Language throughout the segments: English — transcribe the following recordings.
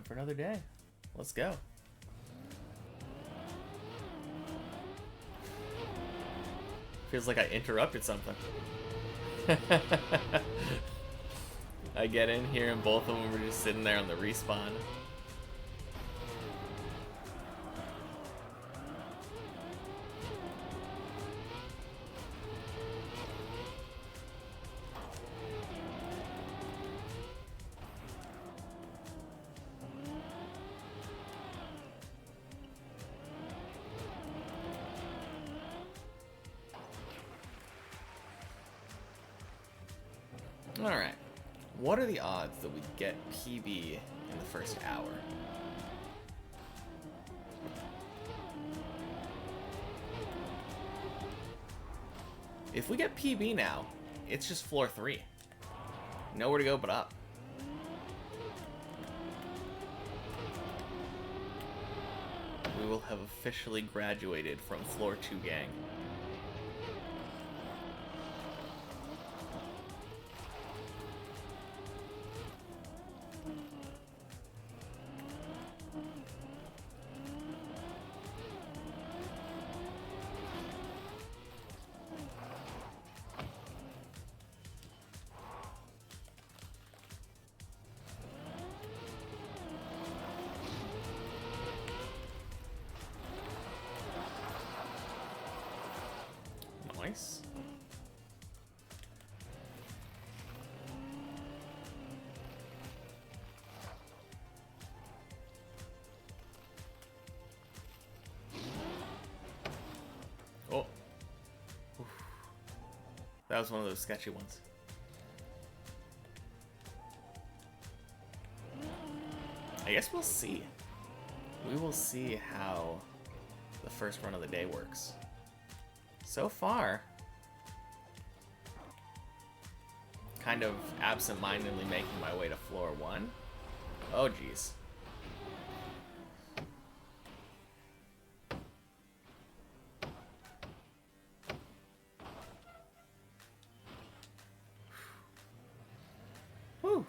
Time for another day. Let's go. Feels like I interrupted something. I get in here and both of them were just sitting there on the respawn. Alright, what are the odds that we get PB in the first hour? If we get PB now, it's just floor 3. Nowhere to go but up. We will have officially graduated from floor 2 gang. Nice. Oh. Oof. That was one of those sketchy ones. I guess we'll see. We will see how the first run of the day works. So far, kind of absent-mindedly making my way to floor 1. Oh, geez. Whew.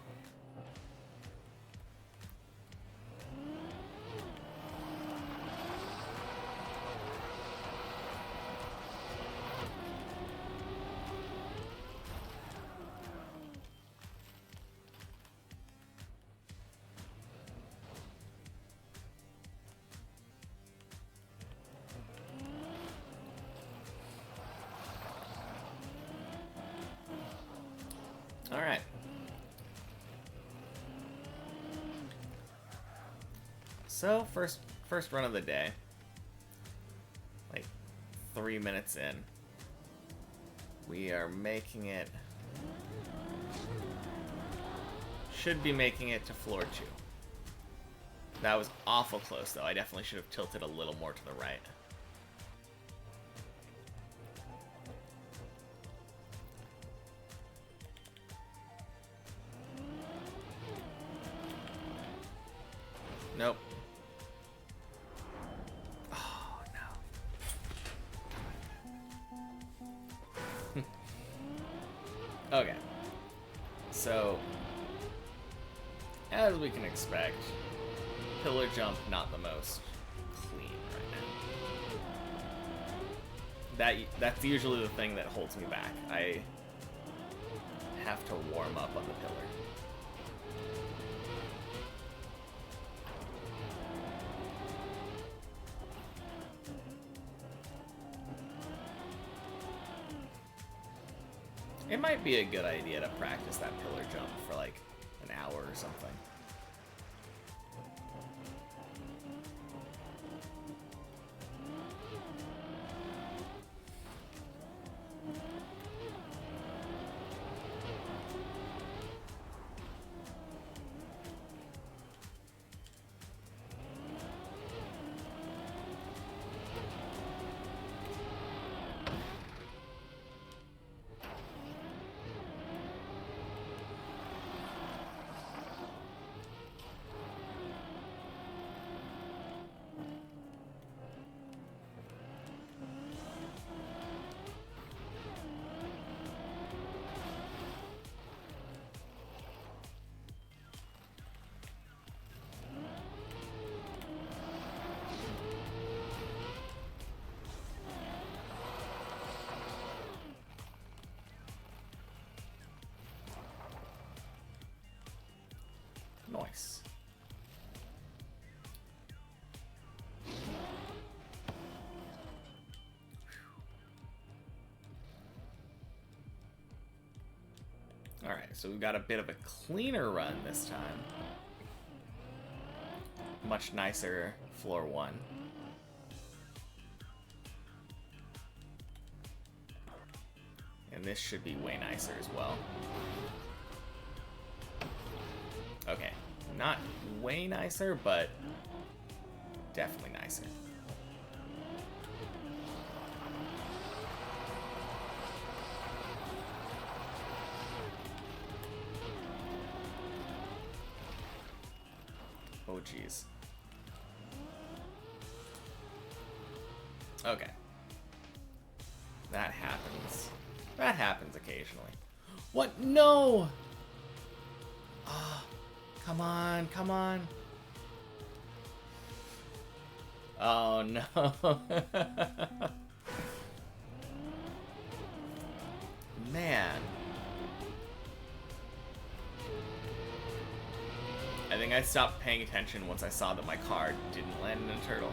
All right. So first run of the day. Like 3 minutes in. We are making it. Should be making it to floor 2. That was awful close though. I definitely should have tilted a little more to the right. Nope. Oh, no. Okay. So, as we can expect, pillar jump not the most clean right now. That's usually the thing that holds me back. I have to warm up on the pillar. It might be a good idea to practice that pillar jump for like an hour or something. Alright, so we've got a bit of a cleaner run this time. Much nicer floor 1. And this should be way nicer as well. Okay, not way nicer, but definitely nicer. Oh, jeez. Okay. That happens. That happens occasionally. What? No! Ah, come on, come on. Oh, no. Man. I think I stopped paying attention once I saw that my car didn't land in a turtle.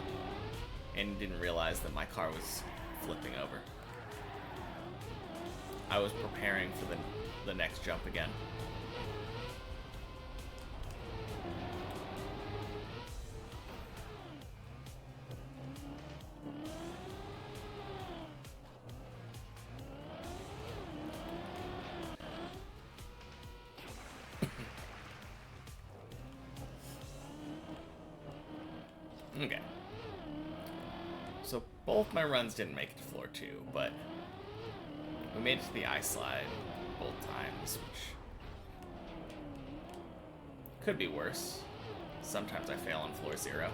And didn't realize that my car was flipping over. I was preparing for the next jump again. Okay. So both my runs didn't make it to floor 2, but we made it to the ice slide both times, which could be worse. Sometimes I fail on floor 0.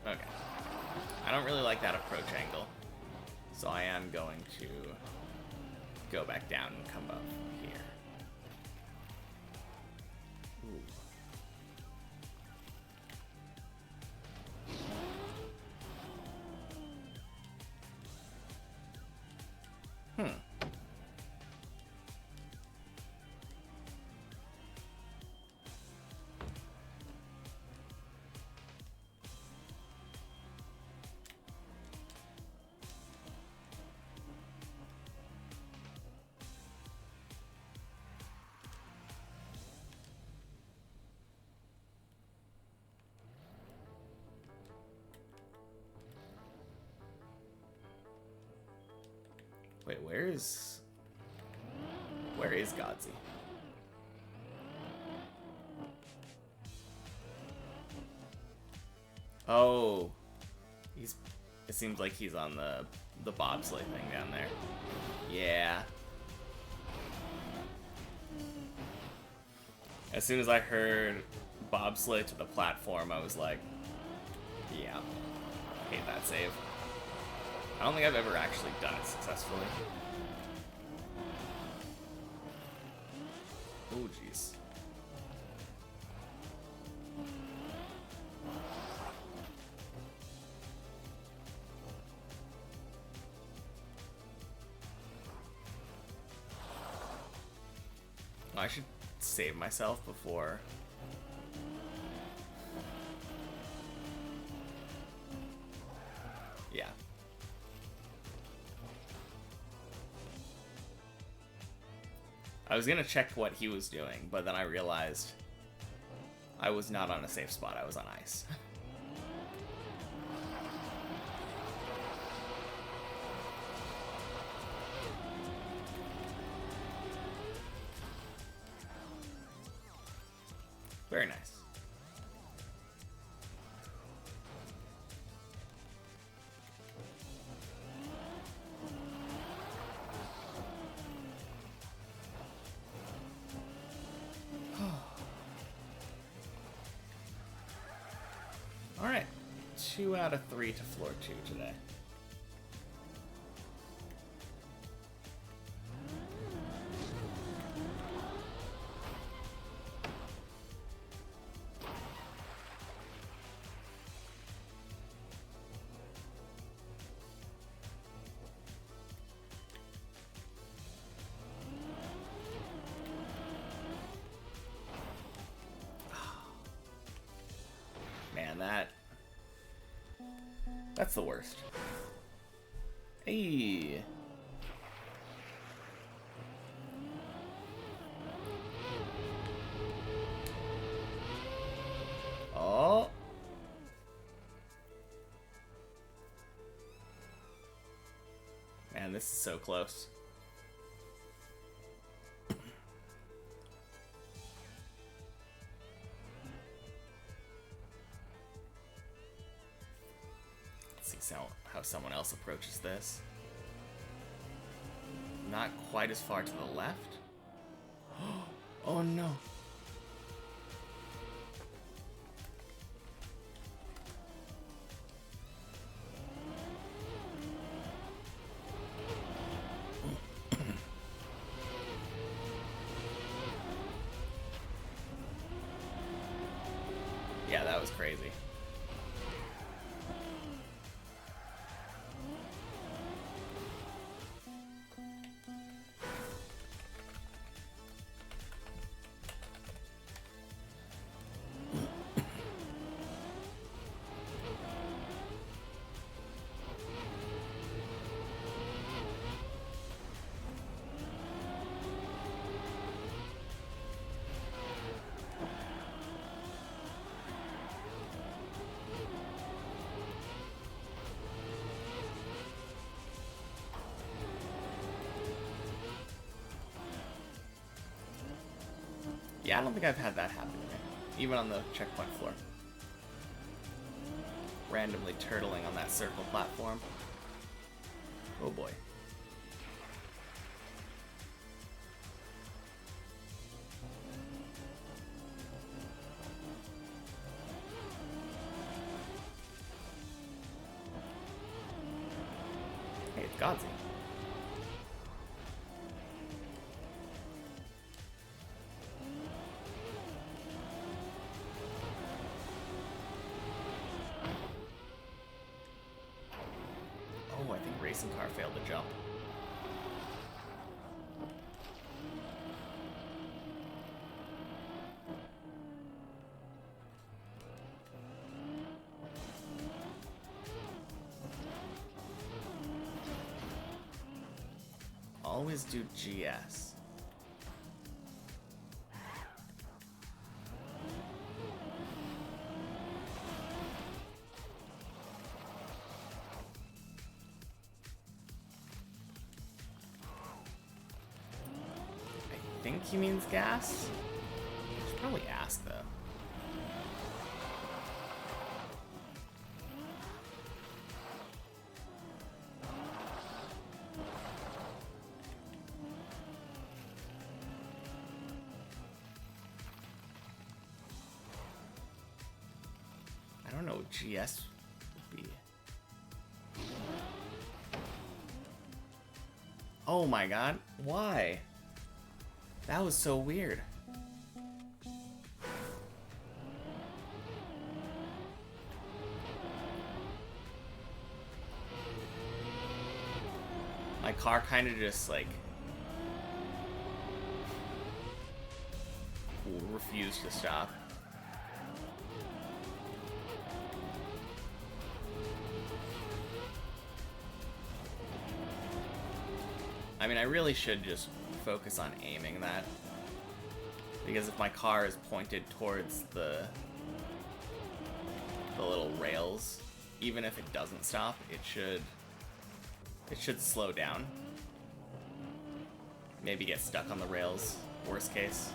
Okay. I don't really like that approach angle, so I am going to go back down and come up here. Ooh. Wait, where is Godzi? Oh, it seems like he's on the bobsleigh thing down there. Yeah. As soon as I heard bobsleigh to the platform, I was like, yeah, hate that save. I don't think I've ever actually done it successfully. Oh, jeez. I should save myself before. Yeah. I was gonna check what he was doing, but then I realized I was not on a safe spot, I was on ice. Very nice. Alright, 2 out of 3 to floor 2 today. That's the worst. Hey. Oh. Man, this is so close. Let's see how someone else approaches this. Not quite as far to the left. Oh no. Yeah, that was crazy. Yeah, I don't think I've had that happen to me, even on the checkpoint floor. Randomly turtling on that circle platform. Oh boy. Hey, it's Godsey. Oh, I think racing car failed to jump. Always do GS. I think he means gas. I should probably ask though. I don't know what GS would be. Oh my god, why? That was so weird. My car kind of just like refused to stop. I mean, I really should just focus on aiming that, because if my car is pointed towards the little rails, even if it doesn't stop, it should slow down. Maybe get stuck on the rails, worst case.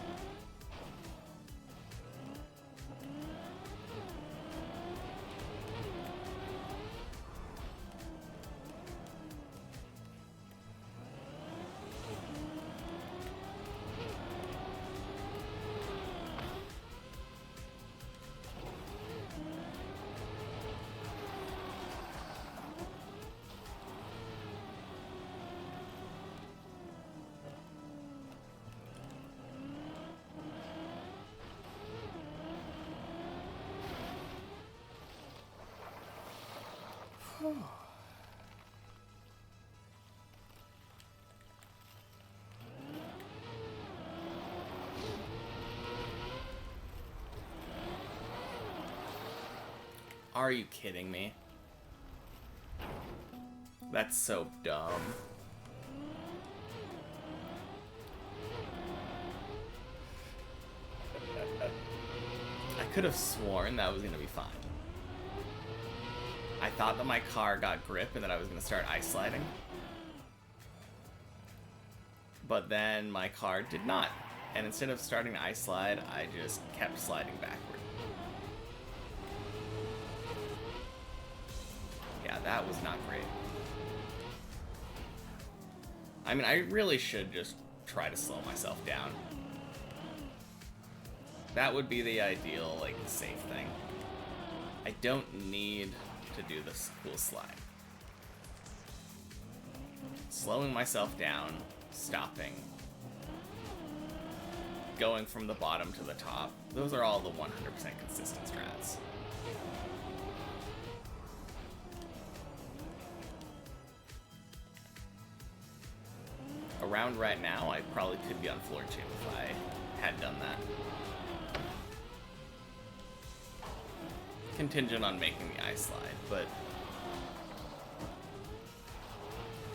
Are you kidding me? That's so dumb. I could have sworn that was going to be fine. I thought that my car got grip and that I was going to start ice sliding. But then my car did not. And instead of starting to ice slide, I just kept sliding backward. Yeah, that was not great. I mean, I really should just try to slow myself down. That would be the ideal, like, safe thing. I don't need to do this cool slide. Slowing myself down, stopping, going from the bottom to the top, those are all the 100% consistent strats. Around right now, I probably could be on floor 2 if I had done that. Contingent on making the ice slide, but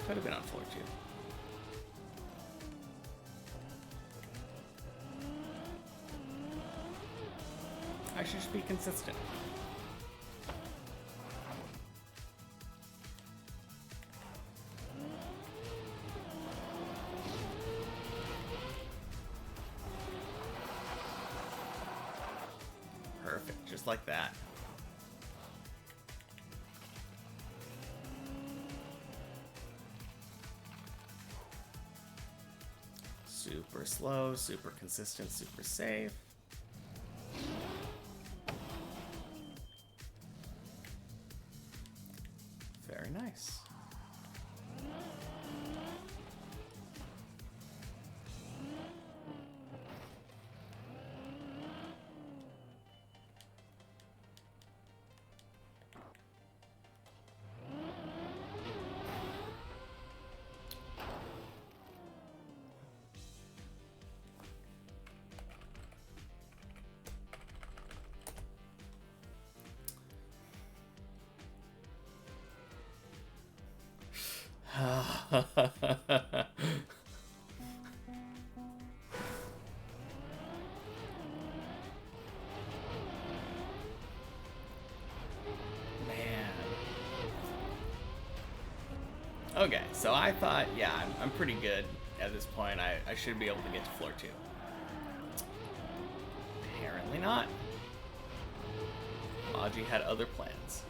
could have been on floor 2. I should just be consistent. Perfect, just like that. Super slow, super consistent, super safe. Very nice. Okay, so I thought, yeah, I'm pretty good at this point. I should be able to get to floor 2. Apparently not. Audrey had other plans.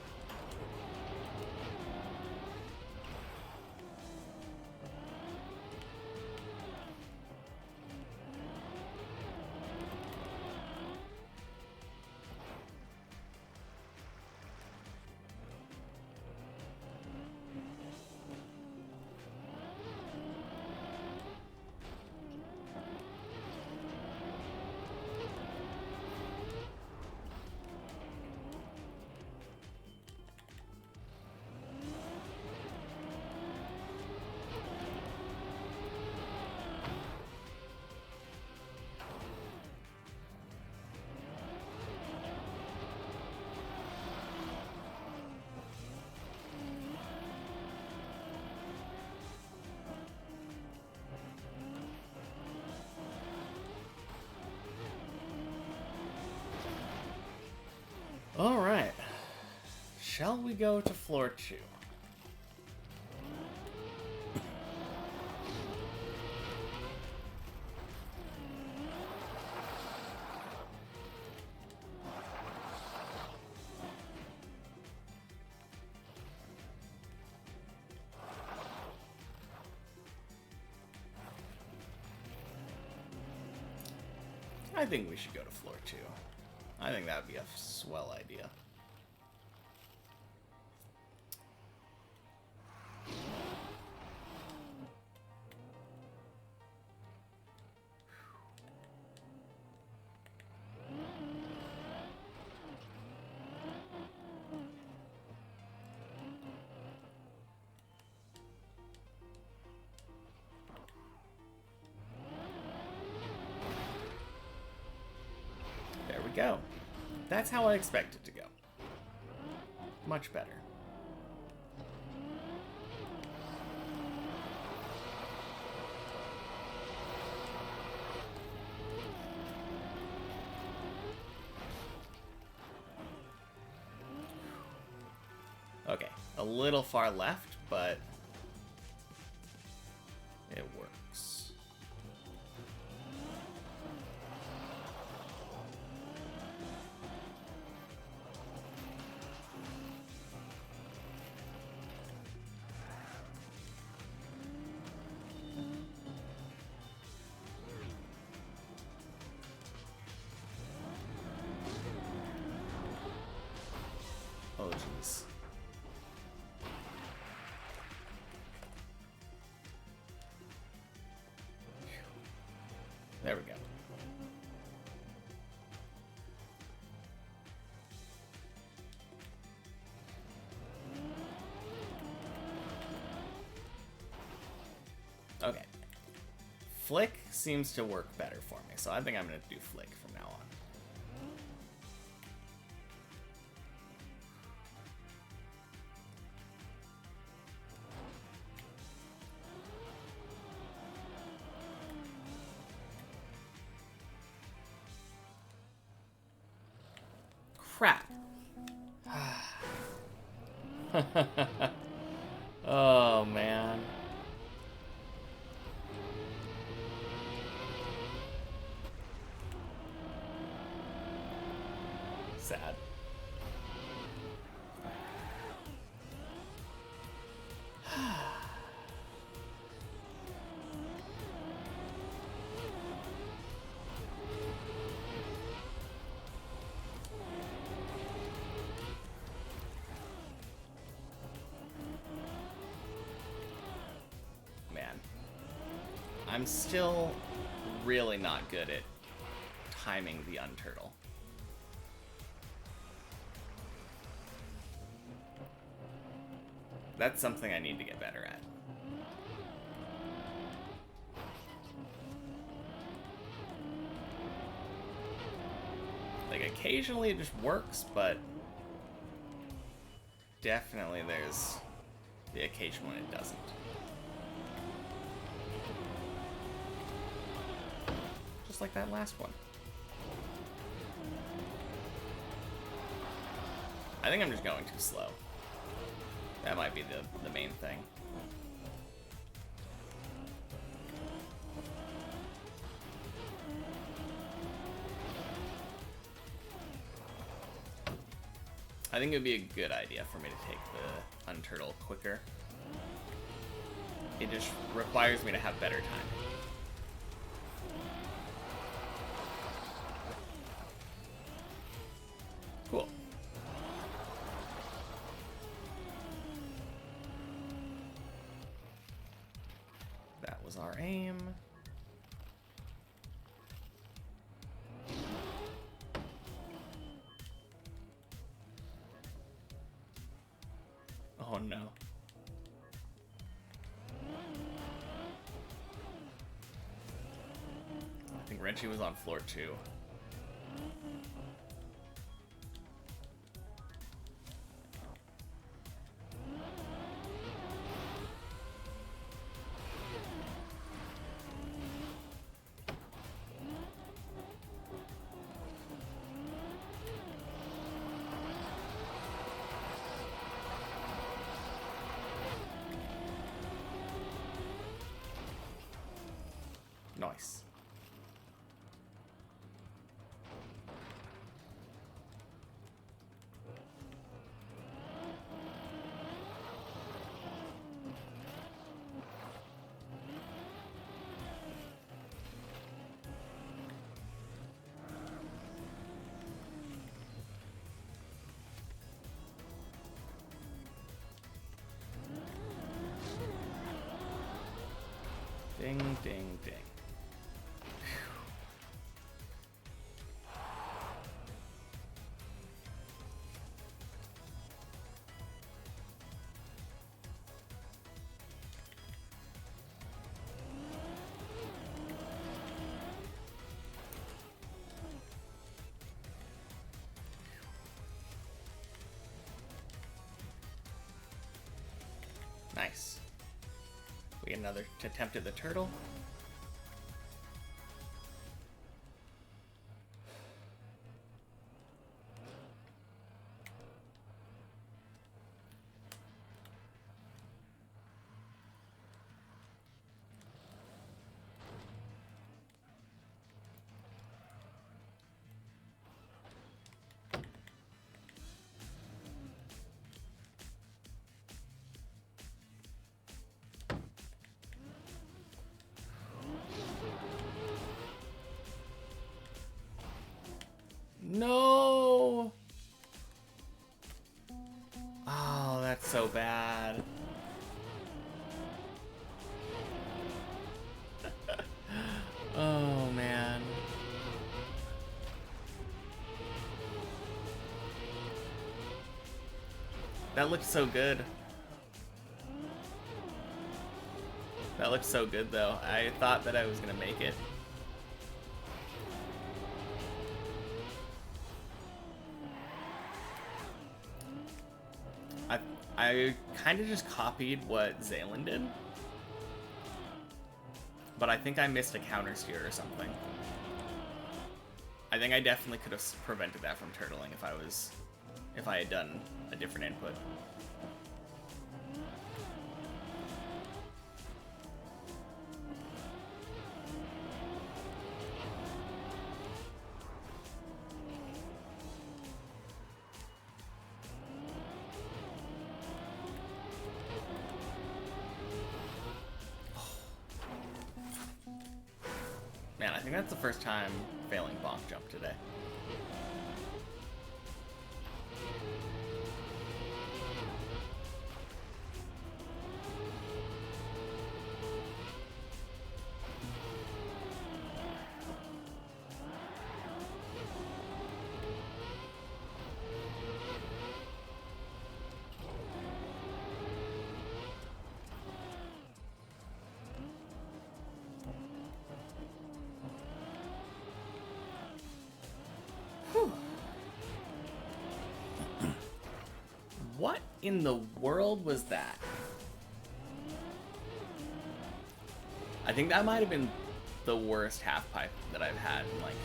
All right. Shall we go to floor 2? I think we should go to floor 2. I think that would be a swell idea. There we go. That's how I expect it to go. Much better. a little far left, but it works. Oh, jeez. There we go. Okay. Flick seems to work better for me, so I think I'm going to do Flick from now on. Crap. Oh, man. Sad. Man. I'm still really not good at timing the unturtle. That's something I need to get better at. Like, occasionally it just works, but definitely there's the occasion when it doesn't. Just like that last one. I think I'm just going too slow. That might be the main thing. I think it would be a good idea for me to take the unturtle quicker. It just requires me to have better time. Cool. That was our aim. Oh no. I think Renchi was on floor 2. Nice. Ding, ding, ding. Nice. We get another attempt at the turtle. No! Oh, that's so bad. Oh, man. That looked so good. That looked so good, though. I thought that I was gonna make it. I kind of just copied what Zaylen did. But I think I missed a counter steer or something. I think I definitely could have prevented that from turtling if I had done a different input. Man, I think that's the first time failing bonk jump today. What in the world was that? I think that might have been the worst half pipe that I've had in like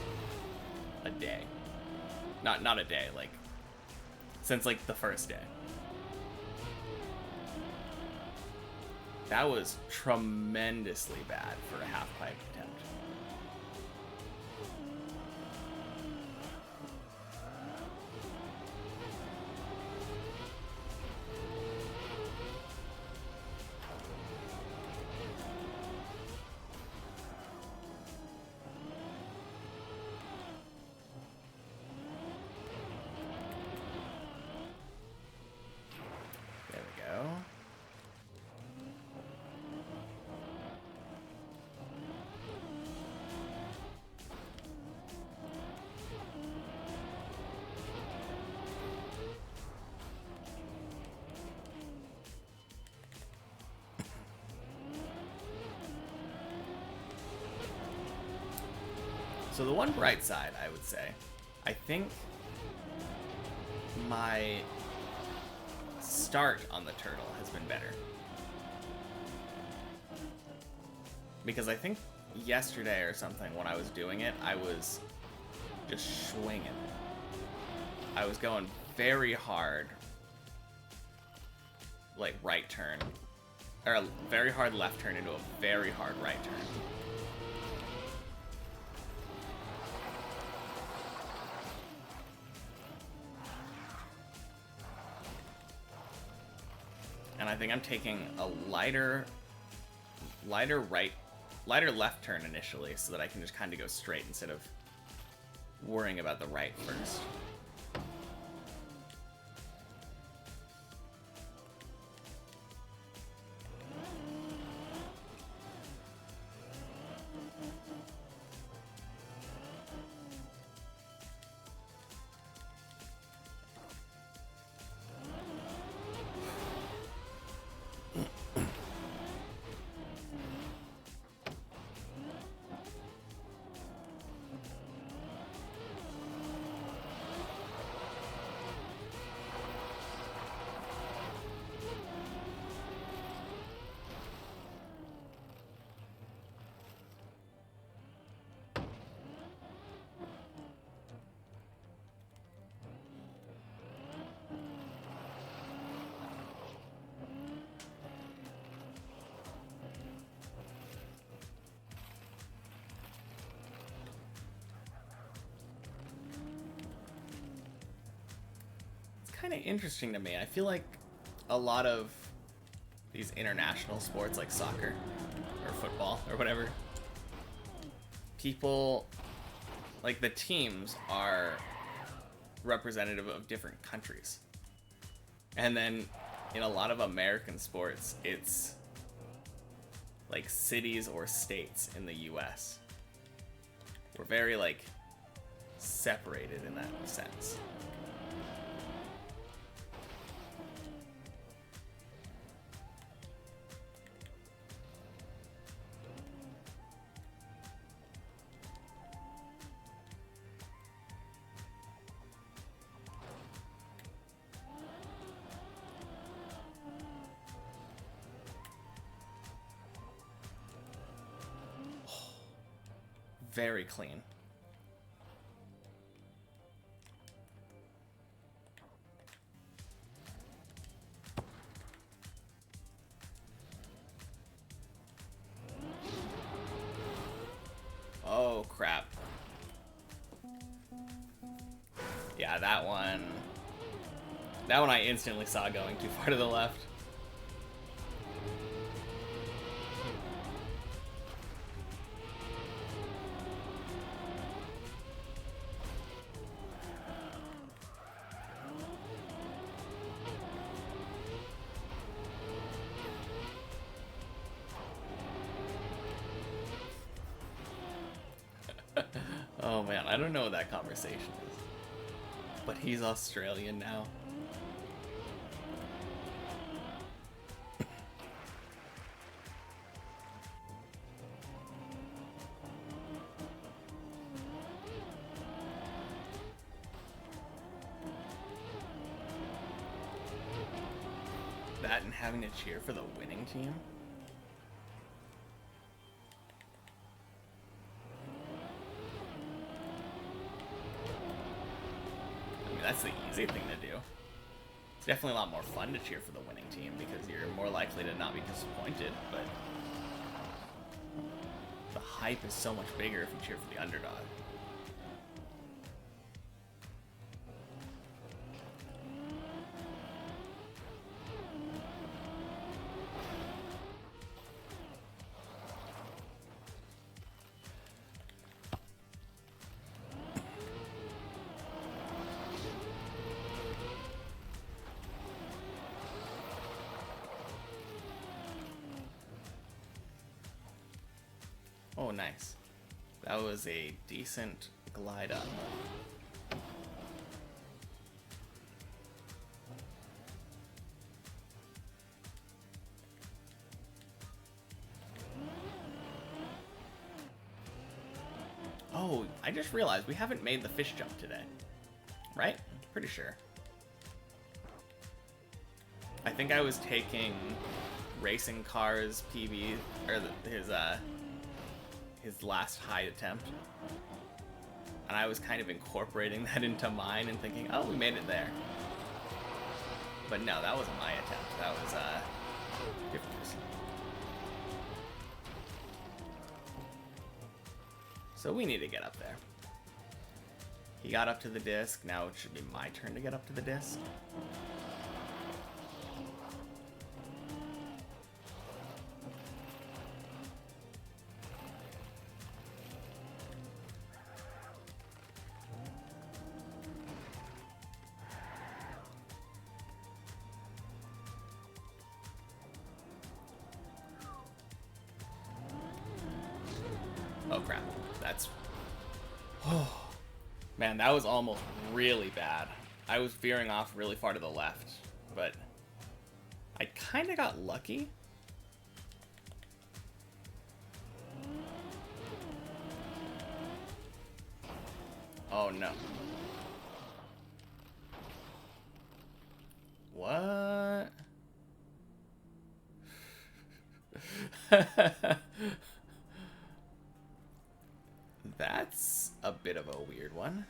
a day. Not a day, like since like the first day. That was tremendously bad for a half pipe attempt. So the one bright side, I would say, I think my start on the turtle has been better. Because I think yesterday or something when I was doing it, I was just swinging. I was going very hard, like right turn, or a very hard left turn into a very hard right turn. And I think I'm taking a lighter left turn initially so that I can just kind of go straight instead of worrying about the right first. Kind of interesting to me. I feel like a lot of these international sports like soccer or football or whatever, people, like the teams are representative of different countries. And then in a lot of American sports, it's like cities or states in the US. We're very like separated in that sense. Very clean. Oh, crap. Yeah, that one. That one I instantly saw going too far to the left. Oh man, I don't know what that conversation is. But he's Australian now. That and having to cheer for the winning team. That's the easy thing to do. It's definitely a lot more fun to cheer for the winning team because you're more likely to not be disappointed, but the hype is so much bigger if you cheer for the underdog. Oh, nice. That was a decent glide up. Oh, I just realized we haven't made the fish jump today. Right? Pretty sure. I think I was taking Racing Cars PB, or his last high attempt. And I was kind of incorporating that into mine and thinking, oh, we made it there. But no, that wasn't my attempt. That was, Gifter's. So we need to get up there. He got up to the disc. Now it should be my turn to get up to the disc. Oh crap, that's... Oh, man, that was almost really bad. I was veering off really far to the left, but I kind of got lucky. Oh no. What? That's a bit of a weird one.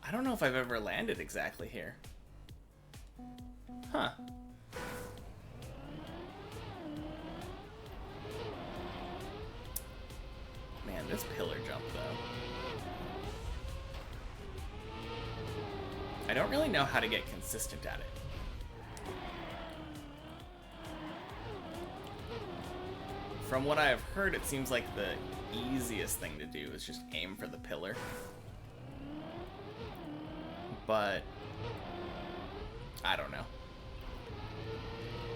I don't know if I've ever landed exactly here. Huh. Man, this pillar jump, though. I don't really know how to get consistent at it. From what I have heard, it seems like the easiest thing to do is just aim for the pillar. but I don't know.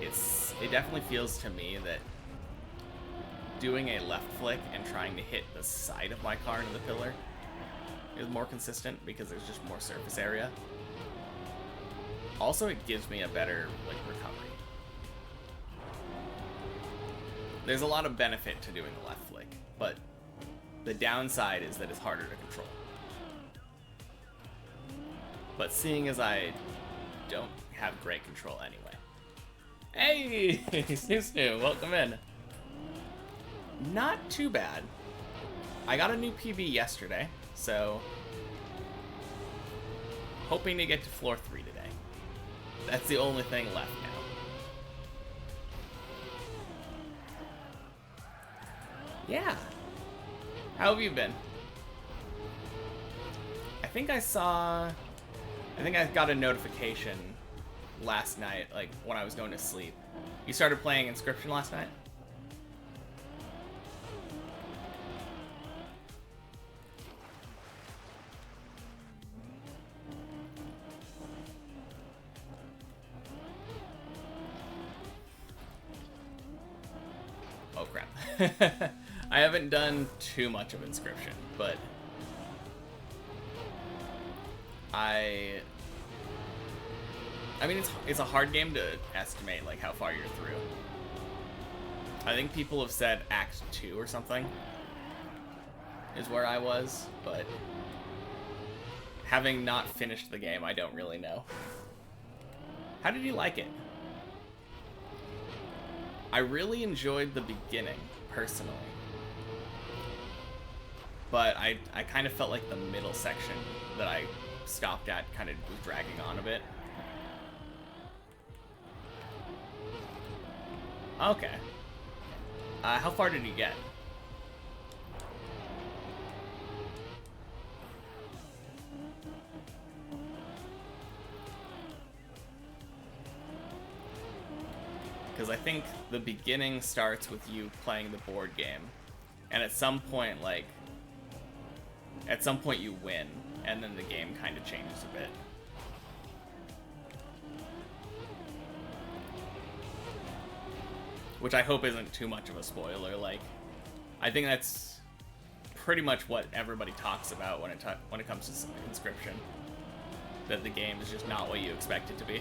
It definitely feels to me that doing a left flick and trying to hit the side of my car into the pillar is more consistent because there's just more surface area. Also, it gives me a better like recovery. There's a lot of benefit to doing the left flick, but the downside is that it's harder to control. But seeing as I don't have great control anyway. Hey, Snoo, welcome in. Not too bad. I got a new PB yesterday, so hoping to get to floor 3 today. That's the only thing left now. Yeah. How have you been? I think I got a notification last night, like when I was going to sleep. You started playing Inscription last night? Oh crap. I haven't done too much of Inscription, but I mean, it's a hard game to estimate, like, how far you're through. I think people have said Act 2 or something is where I was, but having not finished the game, I don't really know. How did you like it? I really enjoyed the beginning, personally. But I kind of felt like the middle section that I stopped at kind of was dragging on a bit. Okay. How far did you get? Because I think the beginning starts with you playing the board game. And at some point, like, you win, and then the game kind of changes a bit. Which I hope isn't too much of a spoiler. Like, I think that's pretty much what everybody talks about when it comes to Inscription. That the game is just not what you expect it to be.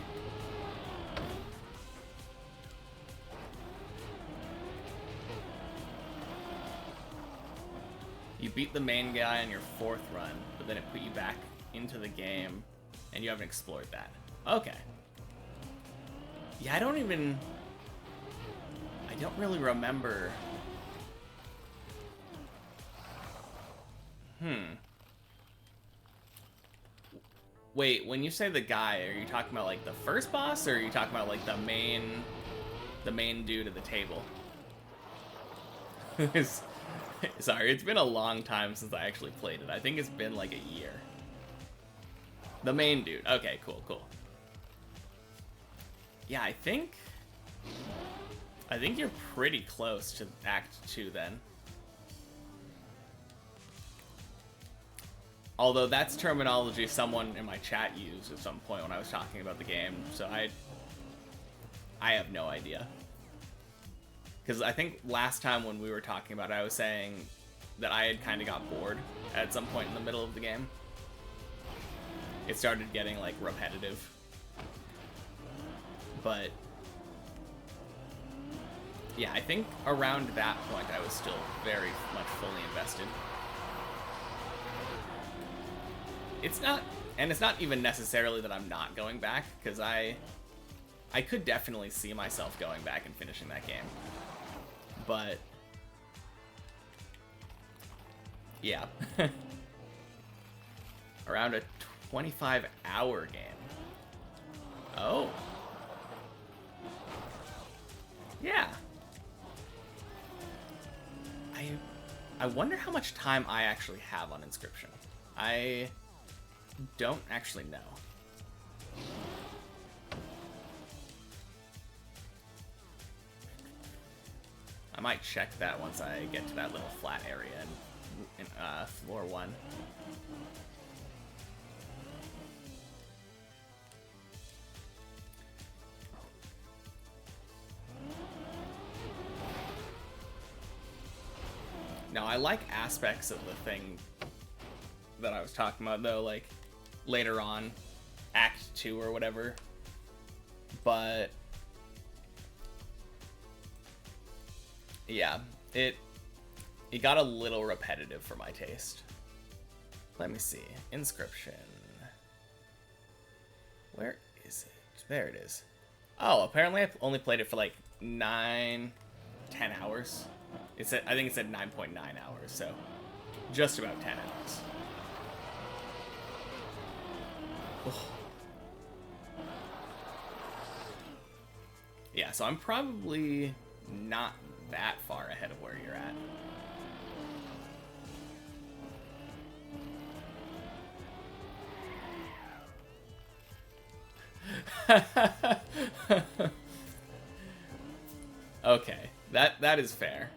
You beat the main guy on your 4th run, but then it put you back into the game, and you haven't explored that. Okay. Yeah, I don't really remember. Wait, when you say the guy, are you talking about like the first boss, or are you talking about like the main dude at the table? Sorry, it's been a long time since I actually played it. I think it's been like a year. The main dude. Okay, cool. Yeah, I think you're pretty close to Act 2 then. Although that's terminology someone in my chat used at some point when I was talking about the game, so I have no idea. Because I think last time when we were talking about it, I was saying that I had kind of got bored at some point in the middle of the game. It started getting, like, repetitive. But yeah, I think around that point I was still very much fully invested. It's not even necessarily that I'm not going back, because I could definitely see myself going back and finishing that game. But yeah. Around a 25-hour game. Oh. Yeah. I wonder how much time I actually have on Inscription. I don't actually know. I might check that once I get to that little flat area in floor 1. I like aspects of the thing that I was talking about, though, like, later on, Act 2 or whatever. But, yeah, it got a little repetitive for my taste. Let me see. Inscription. Where is it? There it is. Oh, apparently I only played it for like 9-10 hours. I think it said 9.9 hours, so just about 10 hours. Oh. Yeah, so I'm probably not that far ahead of where you're at. Okay, that is fair.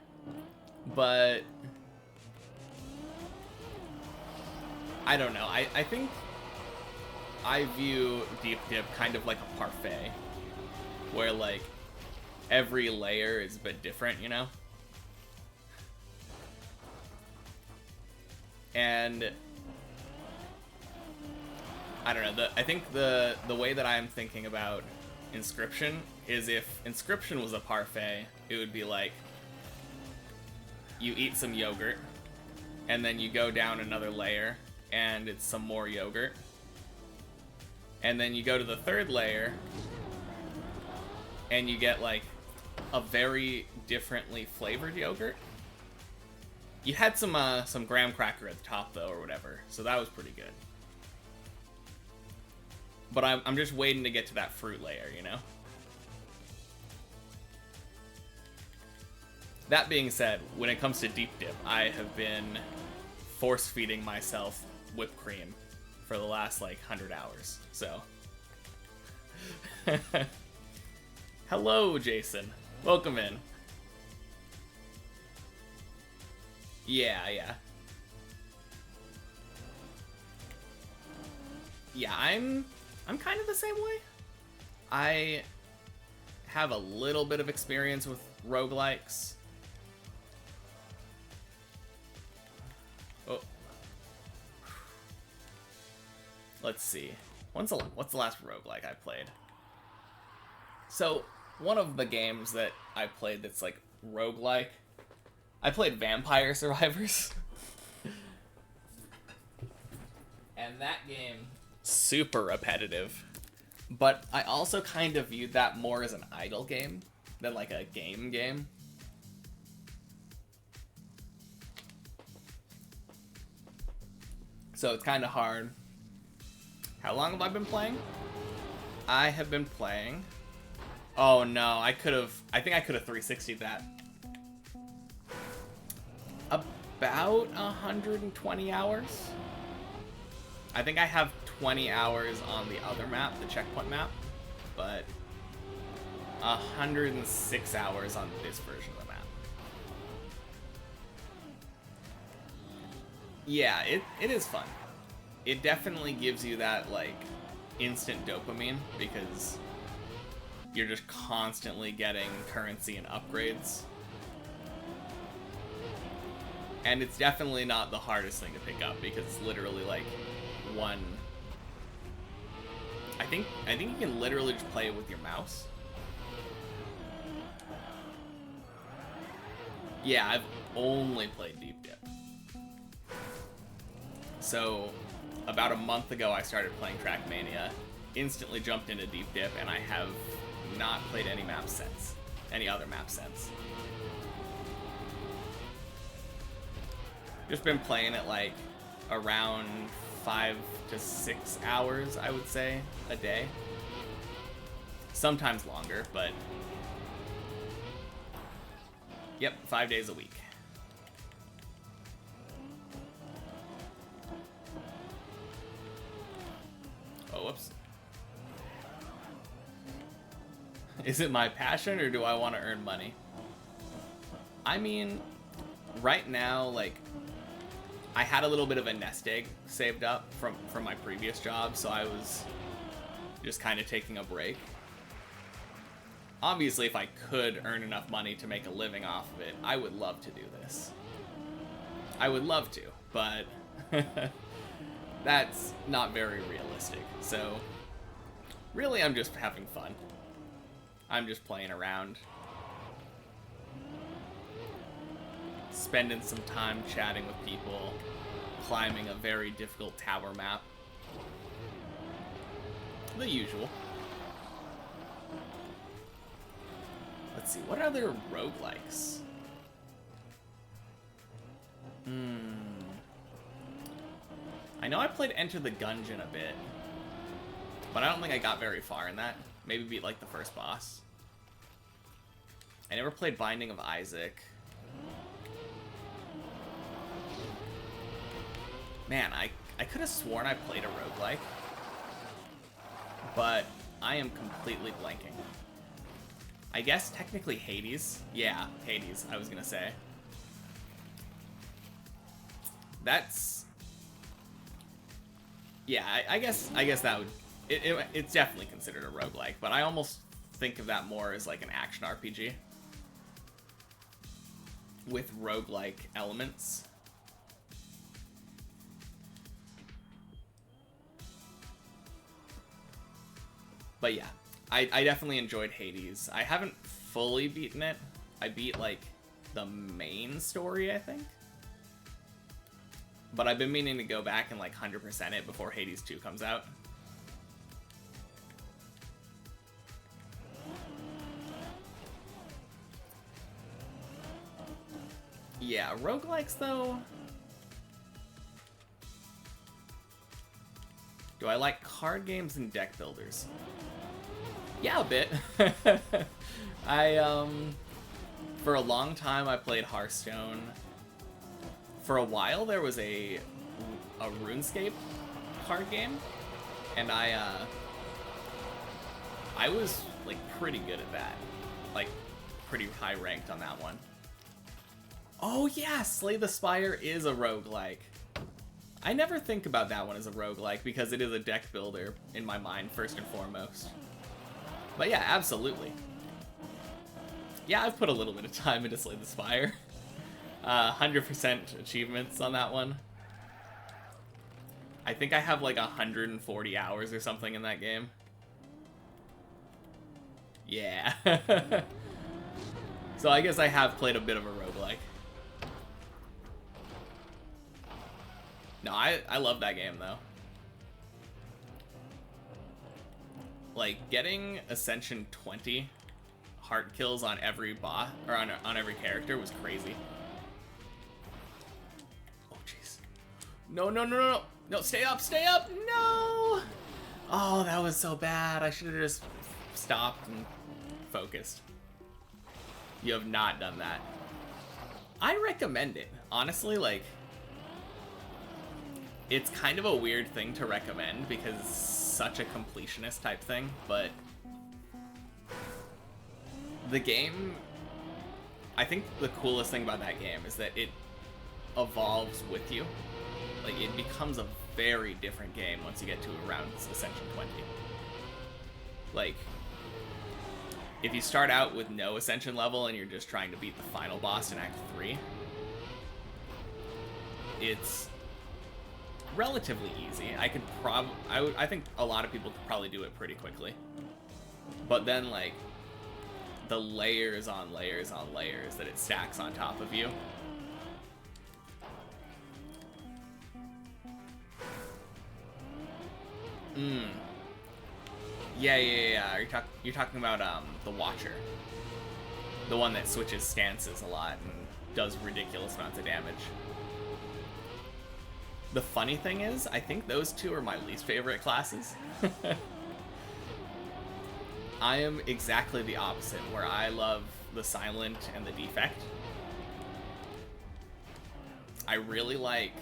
But I don't know. I think I view Deep Dip kind of like a parfait, where like every layer is a bit different, you know? And I don't know, I think the way that I'm thinking about Inscription is if Inscription was a parfait, it would be like you eat some yogurt, and then you go down another layer, and it's some more yogurt. And then you go to the third layer, and you get like a very differently flavored yogurt. You had some graham cracker at the top though, or whatever, so that was pretty good. But I'm just waiting to get to that fruit layer, you know? That being said, when it comes to Deep Dip, I have been force-feeding myself whipped cream for the last, like, 100 hours, so. Hello, Jason. Welcome in. Yeah. Yeah, I'm kind of the same way. I have a little bit of experience with roguelikes. Oh. Let's see. What's the last roguelike I played? So, one of the games that I played that's like roguelike, I played Vampire Survivors. And that game, super repetitive. But I also kind of viewed that more as an idle game than like a game. So it's kind of hard. How long have I been playing? I have been playing... Oh no, I think I could have 360'd that. About 120 hours. I think I have 20 hours on the other map, the checkpoint map, but 106 hours on this version of the map. Yeah, it is fun. It definitely gives you that, like, instant dopamine, because you're just constantly getting currency and upgrades. And it's definitely not the hardest thing to pick up, because it's literally, like, one... I think you can literally just play it with your mouse. Yeah, I've only played Deep Dip. So, about a month ago I started playing Trackmania, instantly jumped into Deep Dip, and I have not played any map since. Any other map since. Just been playing it like around 5 to 6 hours, I would say, a day. Sometimes longer, but yep, 5 days a week. Oh, whoops. Is it my passion, or do I want to earn money? I mean, right now, like, I had a little bit of a nest egg saved up from my previous job, so I was just kind of taking a break. Obviously, if I could earn enough money to make a living off of it, I would love to do this. I would love to, but that's not very realistic. So really, I'm just having fun. I'm just playing around, spending some time chatting with people, climbing a very difficult tower map. The usual. Let's see, what other roguelikes? I know I played Enter the Gungeon a bit, but I don't think I got very far in that. Maybe beat like the first boss. I never played Binding of Isaac. Man, I could have sworn I played a roguelike, but I am completely blanking. I guess technically Hades. Yeah, Hades, I was gonna say. That's... Yeah, I guess that would... It's definitely considered a roguelike, but I almost think of that more as like an action RPG with roguelike elements. But yeah, I definitely enjoyed Hades. I haven't fully beaten it. I beat like the main story, I think. But I've been meaning to go back and like 100% it before Hades 2 comes out. Yeah, roguelikes though. Do I like card games and deck builders? Yeah, a bit. For a long time I played Hearthstone. For a while there was a RuneScape card game, and I was like pretty good at that. Like pretty high ranked on that one. Oh yeah, Slay the Spire is a roguelike. I never think about that one as a roguelike because it is a deck builder in my mind first and foremost. But yeah, absolutely. Yeah, I've put a little bit of time into Slay the Spire. 100% achievements on that one. I think I have like 140 hours or something in that game. Yeah. So I guess I have played a bit of a roguelike. No, I love that game though. Like getting Ascension 20 heart kills on every boss or on every character was crazy. Oh jeez. No, no, no, no, no. No, stay up, stay up. No. Oh, that was so bad. I should have just stopped and focused. You have not done that. I recommend it. Honestly, like it's kind of a weird thing to recommend because it's such a completionist type thing, but the game, I think the coolest thing about that game is that it evolves with you. Like, it becomes a very different game once you get to around Ascension 20. Like, if you start out with no Ascension level and you're just trying to beat the final boss in Act 3, it's relatively easy. I think a lot of people could probably do it pretty quickly. But then, like, the layers on layers on layers that it stacks on top of you. Yeah. You're talking about the Watcher, the one that switches stances a lot and does ridiculous amounts of damage. The funny thing is, I think those two are my least favorite classes. I am exactly the opposite, where I love the Silent and the Defect. I really like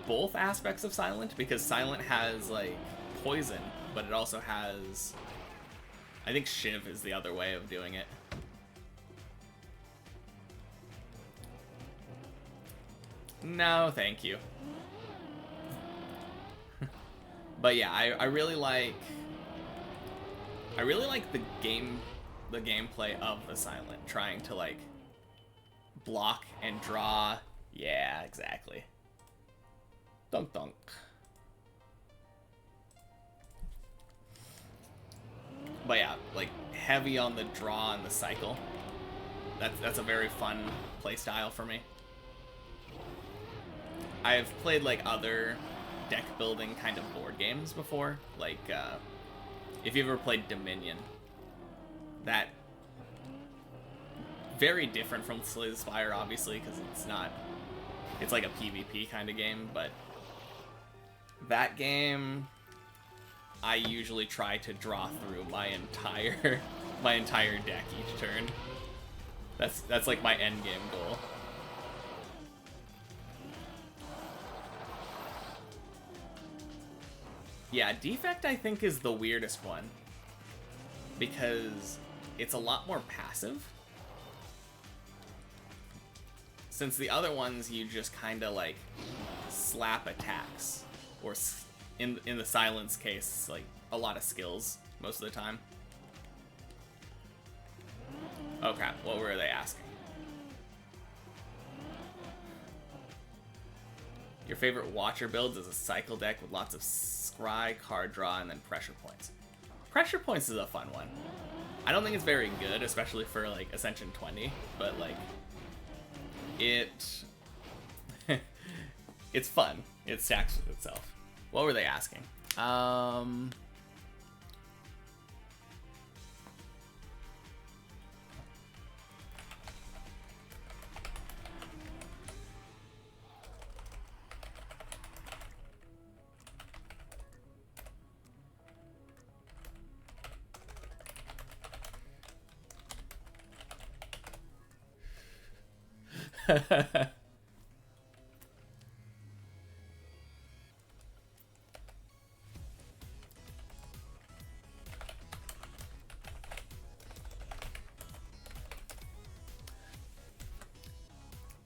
both aspects of Silent, because Silent has, like, poison, but it also has... I think Shiv is the other way of doing it. No, thank you. But yeah, I really like the gameplay of the Silent, trying to like block and draw. Yeah, exactly. Dunk dunk. But yeah, like heavy on the draw and the cycle. That's a very fun playstyle for me. I've played like other deck building kind of board games before, like if you ever played Dominion, that very different from Slay the Spire, obviously, because it's like a PvP kind of game, but that game I usually try to draw through my entire deck each turn. That's like my end game goal. Yeah, Defect I think is the weirdest one because it's a lot more passive. Since the other ones you just kind of like slap attacks, or in the silence case, like a lot of skills most of the time. Oh crap, what were they asking? Your favorite Watcher builds is a cycle deck with lots of scry, card draw, and then pressure points. Pressure points is a fun one. I don't think it's very good, especially for like Ascension 20, but like it's fun. It stacks with itself. What were they asking?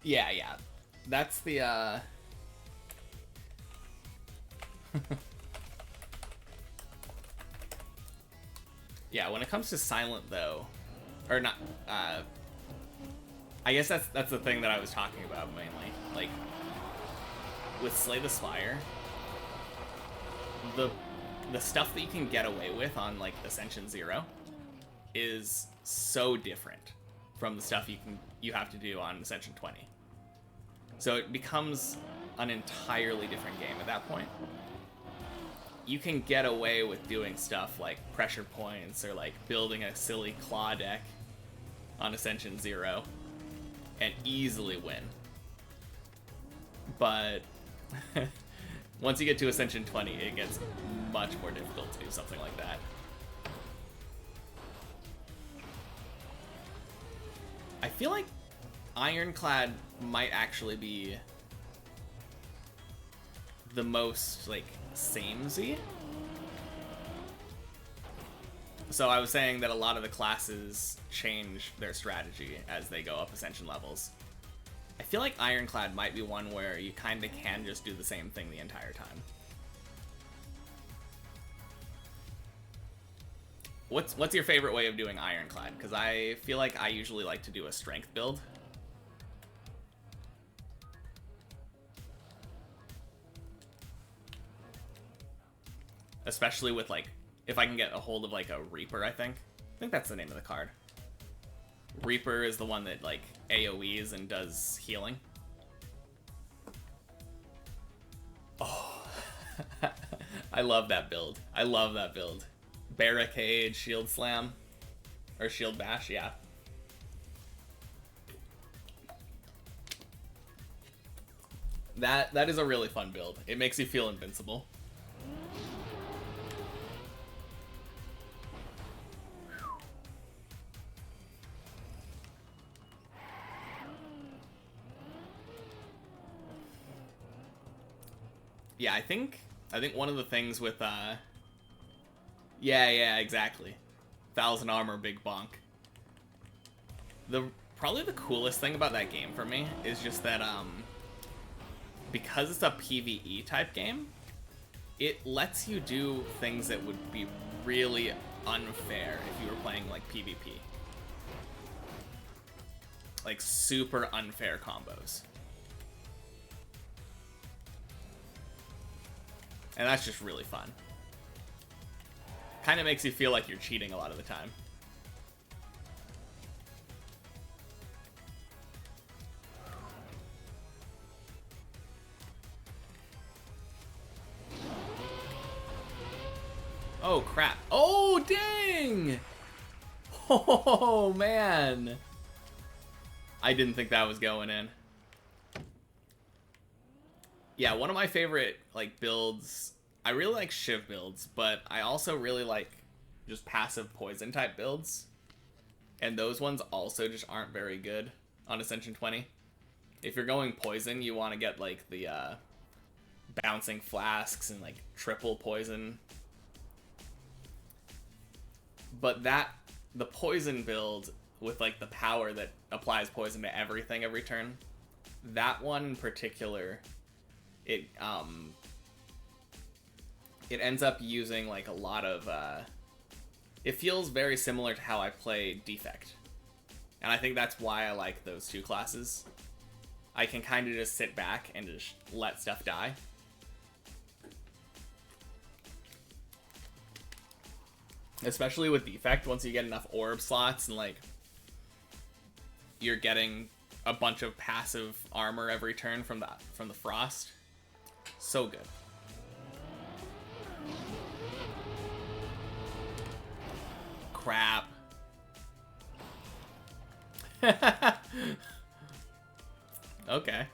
Yeah. That's the yeah, when it comes to silent though, or not, I guess that's the thing that I was talking about mainly. Like with Slay the Spire, the stuff that you can get away with on like Ascension 0 is so different from the stuff you have to do on Ascension 20. So it becomes an entirely different game at that point. You can get away with doing stuff like pressure points or like building a silly claw deck on Ascension 0 and easily win. But once you get to Ascension 20, it gets much more difficult to do something like that. I feel like Ironclad might actually be the most like samey. So I was saying that a lot of the classes change their strategy as they go up Ascension levels. I feel like Ironclad might be one where you kind of can just do the same thing the entire time. What's your favorite way of doing Ironclad? Because I feel like I usually like to do a strength build. Especially with like, if I can get a hold of like a Reaper, I think that's the name of the card. Reaper is the one that like AoEs and does healing. Oh, I love that build. Barricade, Shield Slam, or Shield Bash, yeah. That is a really fun build. It makes you feel invincible. Yeah, I think one of the things with yeah, exactly. 1,000 armor, big bonk. Probably the coolest thing about that game for me is just that because it's a PvE type game, it lets you do things that would be really unfair if you were playing like PvP. like super unfair combos. And that's just really fun. Kind of makes you feel like you're cheating a lot of the time. Oh, crap. Oh, dang! Oh, man. I didn't think that was going in. Yeah, one of my favorite, like, builds... I really like Shiv builds, but I also really like just passive poison type builds. And those ones also just aren't very good on Ascension 20. If you're going poison, you want to get, like, the bouncing flasks and, like, triple poison. But the poison build with, like, the power that applies poison to everything every turn, that one in particular, it ends up using, like, a lot of, it feels very similar to how I play Defect. And I think that's why I like those two classes. I can kind of just sit back and just let stuff die. Especially with Defect, once you get enough orb slots and, like, you're getting a bunch of passive armor every turn from the Frost. So good. Crap. Okay.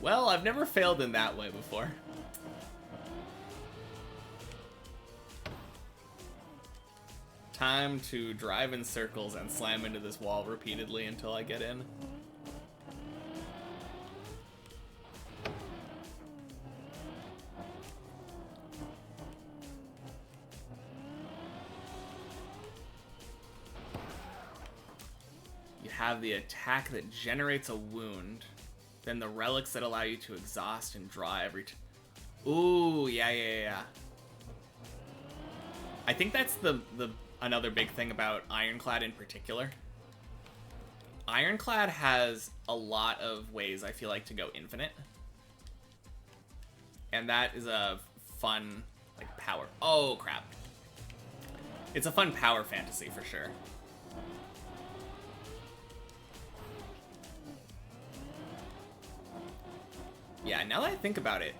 Well, I've never failed in that way before. Time to drive in circles and slam into this wall repeatedly until I get in. You have the attack that generates a wound, then the relics that allow you to exhaust and draw every Ooh, yeah. I think that's the another big thing about Ironclad in particular. Ironclad has a lot of ways I feel like to go infinite. And that is a fun, like, power. Oh, crap. It's a fun power fantasy for sure. Yeah, now that I think about it,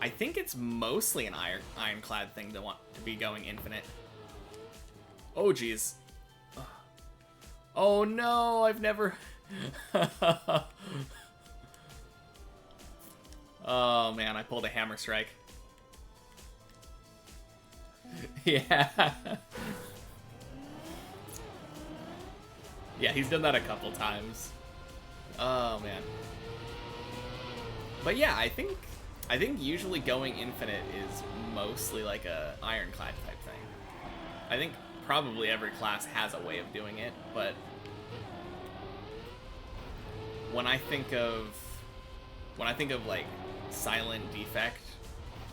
I think it's mostly an Ironclad thing to want to be going infinite. Oh, geez. Oh, no, I've never... Oh, man, I pulled a hammer strike. Yeah. Yeah, he's done that a couple times. Oh, man. But yeah, I think usually going infinite is mostly like a Ironclad type thing. I think probably every class has a way of doing it, but when I think of like Silent Defect,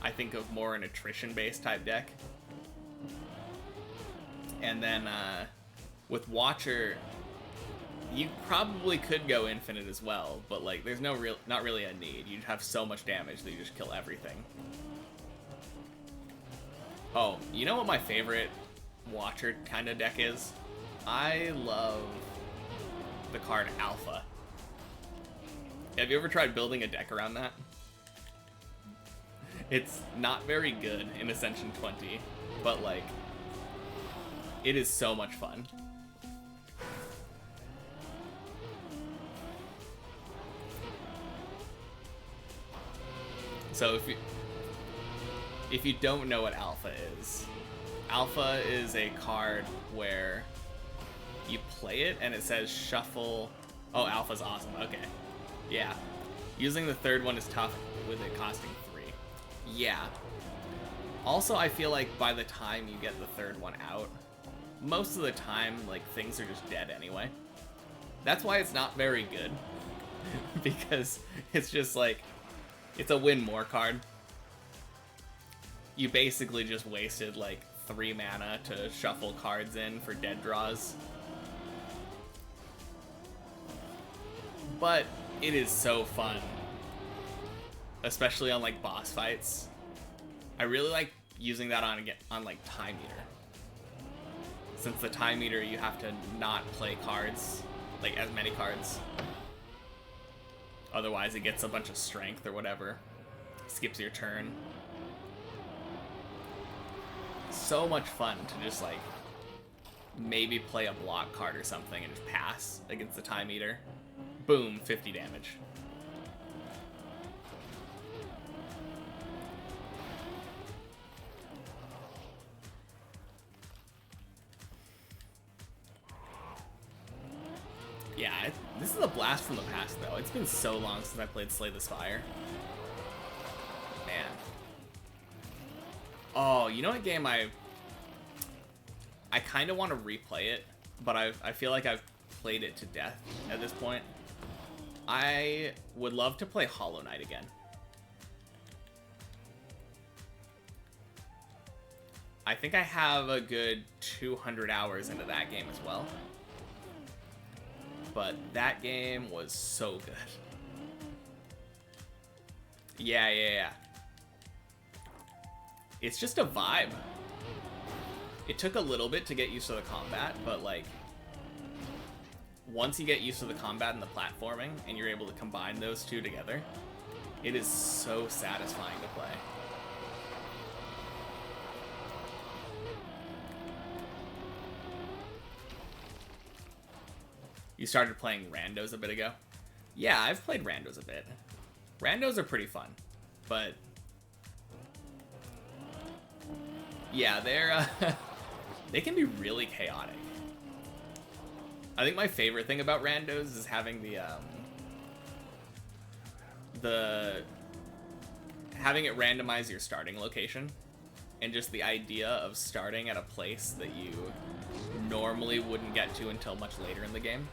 I think of more an attrition based type deck. And then with Watcher, you probably could go infinite as well, but like there's not really a need. You'd have so much damage that you just kill everything. Oh, you know what my favorite Watcher kind of deck is? I love the card Alpha. Have you ever tried building a deck around that? It's not very good in Ascension 20, but like it is so much fun. So if you don't know what Alpha is a card where you play it and it says shuffle. Oh, Alpha's awesome. Okay. Yeah. Using the third one is tough with it costing 3. Yeah. Also, I feel like by the time you get the third one out, most of the time, like, things are just dead anyway. That's why it's not very good. Because it's just like, it's a win more card. you basically just wasted like 3 mana to shuffle cards in for dead draws. But it is so fun, especially on like boss fights. I really like using that on like Time Eater. Since the Time Eater, you have to not play cards, like as many cards. Otherwise it gets a bunch of strength or whatever. Skips your turn. So much fun to just like maybe play a block card or something and just pass against the Time Eater. Boom, 50 damage. Yeah, this is a blast from the past, though. It's been so long since I played Slay the Spire. Man. Oh, you know what game I kind of want to replay it, but I feel like I've played it to death at this point. I would love to play Hollow Knight again. I think I have a good 200 hours into that game as well. But that game was so good. Yeah. It's just a vibe. It took a little bit to get used to the combat, but like, once you get used to the combat and the platforming, and you're able to combine those two together, it is so satisfying to play. You started playing randos a bit ago? Yeah, I've played randos a bit. Randos are pretty fun, but yeah, they're they can be really chaotic. I think my favorite thing about randos is having having it randomize your starting location, and just the idea of starting at a place that you normally wouldn't get to until much later in the game.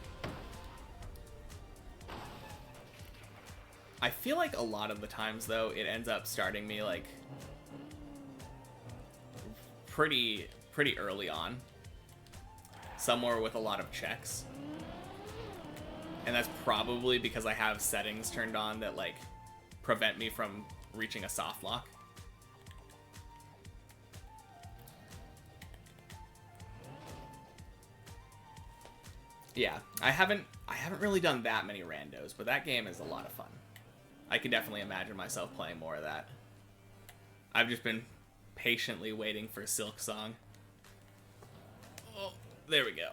I feel like a lot of the times, though, it ends up starting me like pretty early on, somewhere with a lot of checks, and that's probably because I have settings turned on that like prevent me from reaching a soft lock. Yeah, I haven't really done that many randos, but that game is a lot of fun. I can definitely imagine myself playing more of that. I've just been patiently waiting for Silk Song. Oh, there we go.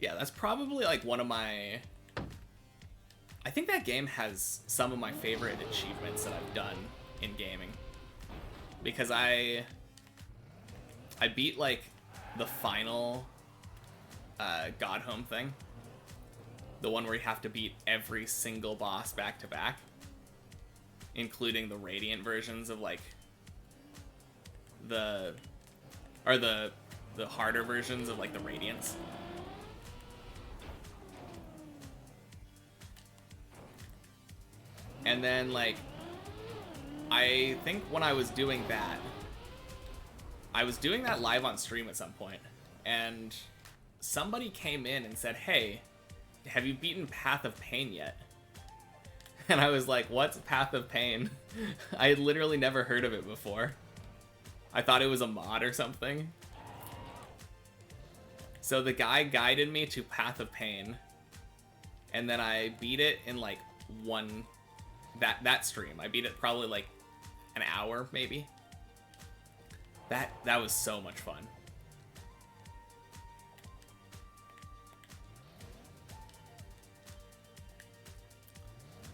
Yeah, that's probably like one of my... I think that game has some of my favorite achievements that I've done in gaming. Because I beat like the final God Home thing. The one where you have to beat every single boss back to back. Including the Radiant versions of like the harder versions of like the Radiants. And then like I think when I was doing that live on stream at some point, and somebody came in and said, "Hey, have you beaten Path of Pain yet?" And I was like, "What's Path of Pain?" I had literally never heard of it before. I thought it was a mod or something. So the guy guided me to Path of Pain, and then I beat it in like that stream. I beat it probably like an hour maybe. That was so much fun.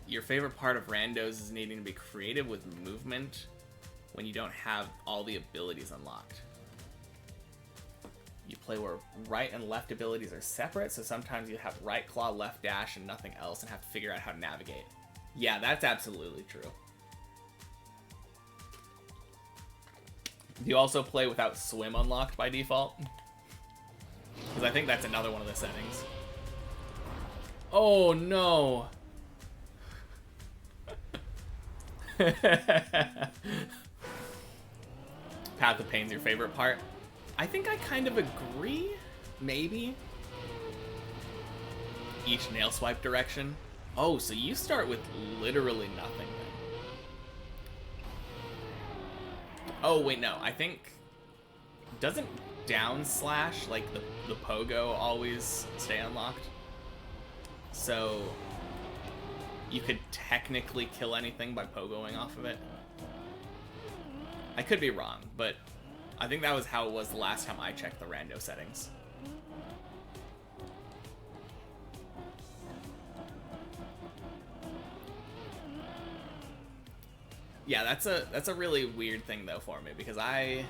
Your favorite part of randos is needing to be creative with movement when you don't have all the abilities unlocked. You play where right and left abilities are separate, so sometimes you have right claw, left dash, and nothing else, and have to figure out how to navigate. Yeah, that's absolutely true. Do you also play without swim unlocked by default? Because I think that's another one of the settings. Oh no. Path of Pain's your favorite part? I think I kind of agree. Maybe. Each nail swipe direction. Oh, so you start with literally nothing then. Oh, wait, no. I think... Doesn't down slash, like the pogo, always stay unlocked? So... You could technically kill anything by pogoing off of it. I could be wrong, but I think that was how it was the last time I checked the rando settings. Yeah, that's a really weird thing though for me, because I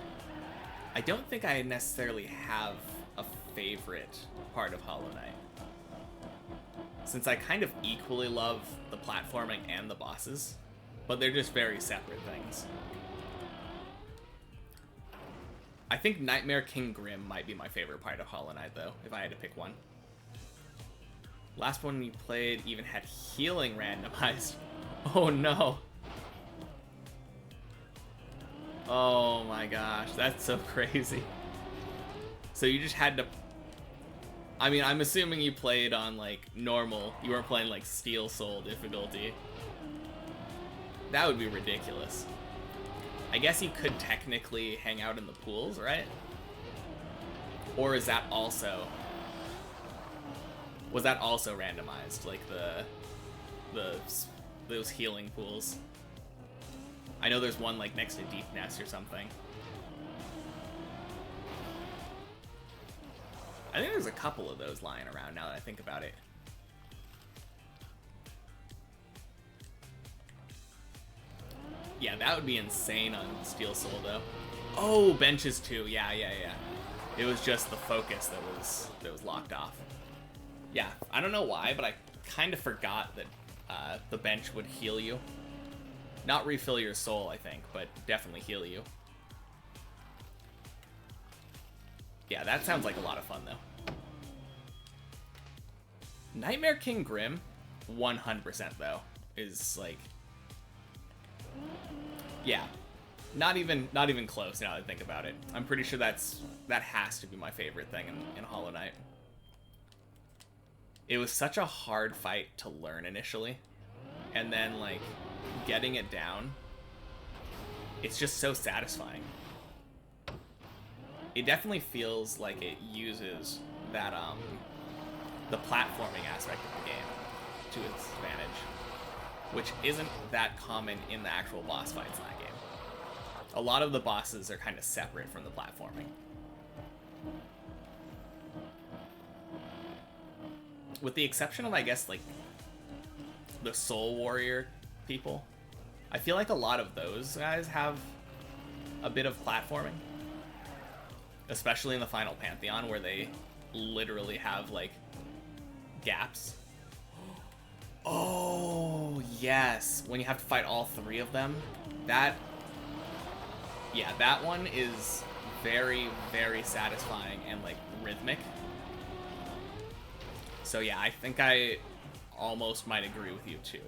don't think I necessarily have a favorite part of Hollow Knight. Since I kind of equally love the platforming and the bosses, but they're just very separate things. I think Nightmare King Grim might be my favorite part of Hollow Knight though, if I had to pick one. Last one you played even had healing randomized. Oh no. Oh my gosh, that's so crazy. So you just had to... I mean, I'm assuming you played on, like, normal. You weren't playing, like, Steel Soul difficulty. That would be ridiculous. I guess you could technically hang out in the pools, right? Or is that also... Was that also randomized? Like, those healing pools? I know there's one, like, next to Deep Nest or something. I think there's a couple of those lying around now that I think about it. Yeah, that would be insane on Steel Soul, though. Oh, benches too. Yeah. It was just the focus that was locked off. Yeah, I don't know why, but I kind of forgot that the bench would heal you. Not refill your soul, I think, but definitely heal you. Yeah, that sounds like a lot of fun, though. Nightmare King Grim, 100% though, is like... Yeah, not even close now that I think about it. I'm pretty sure that has to be my favorite thing in Hollow Knight. It was such a hard fight to learn initially, and then, like, getting it down, it's just so satisfying. It definitely feels like it uses that, the platforming aspect of the game to its advantage, which isn't that common in the actual boss fights in that game. A lot of the bosses are kind of separate from the platforming. With the exception of, I guess, like, the Soul Warrior people. I feel like a lot of those guys have a bit of platforming. Especially in the Final Pantheon, where they literally have, like, gaps. Oh, yes. When you have to fight all three of them. That one is very, very satisfying and, like, rhythmic. So yeah, I think I almost might agree with you too.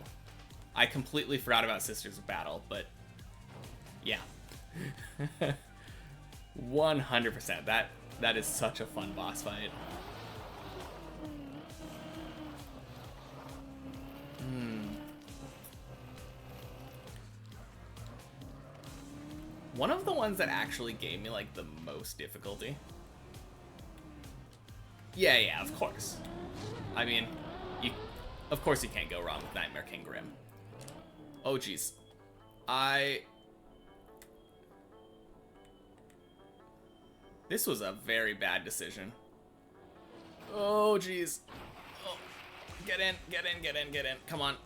I completely forgot about Sisters of Battle, but yeah. 100%. That is such a fun boss fight. One of the ones that actually gave me, like, the most difficulty. Yeah, of course. I mean, of course you can't go wrong with Nightmare King Grim. Oh, jeez. This was a very bad decision. Oh, jeez. Oh, get in. Come on.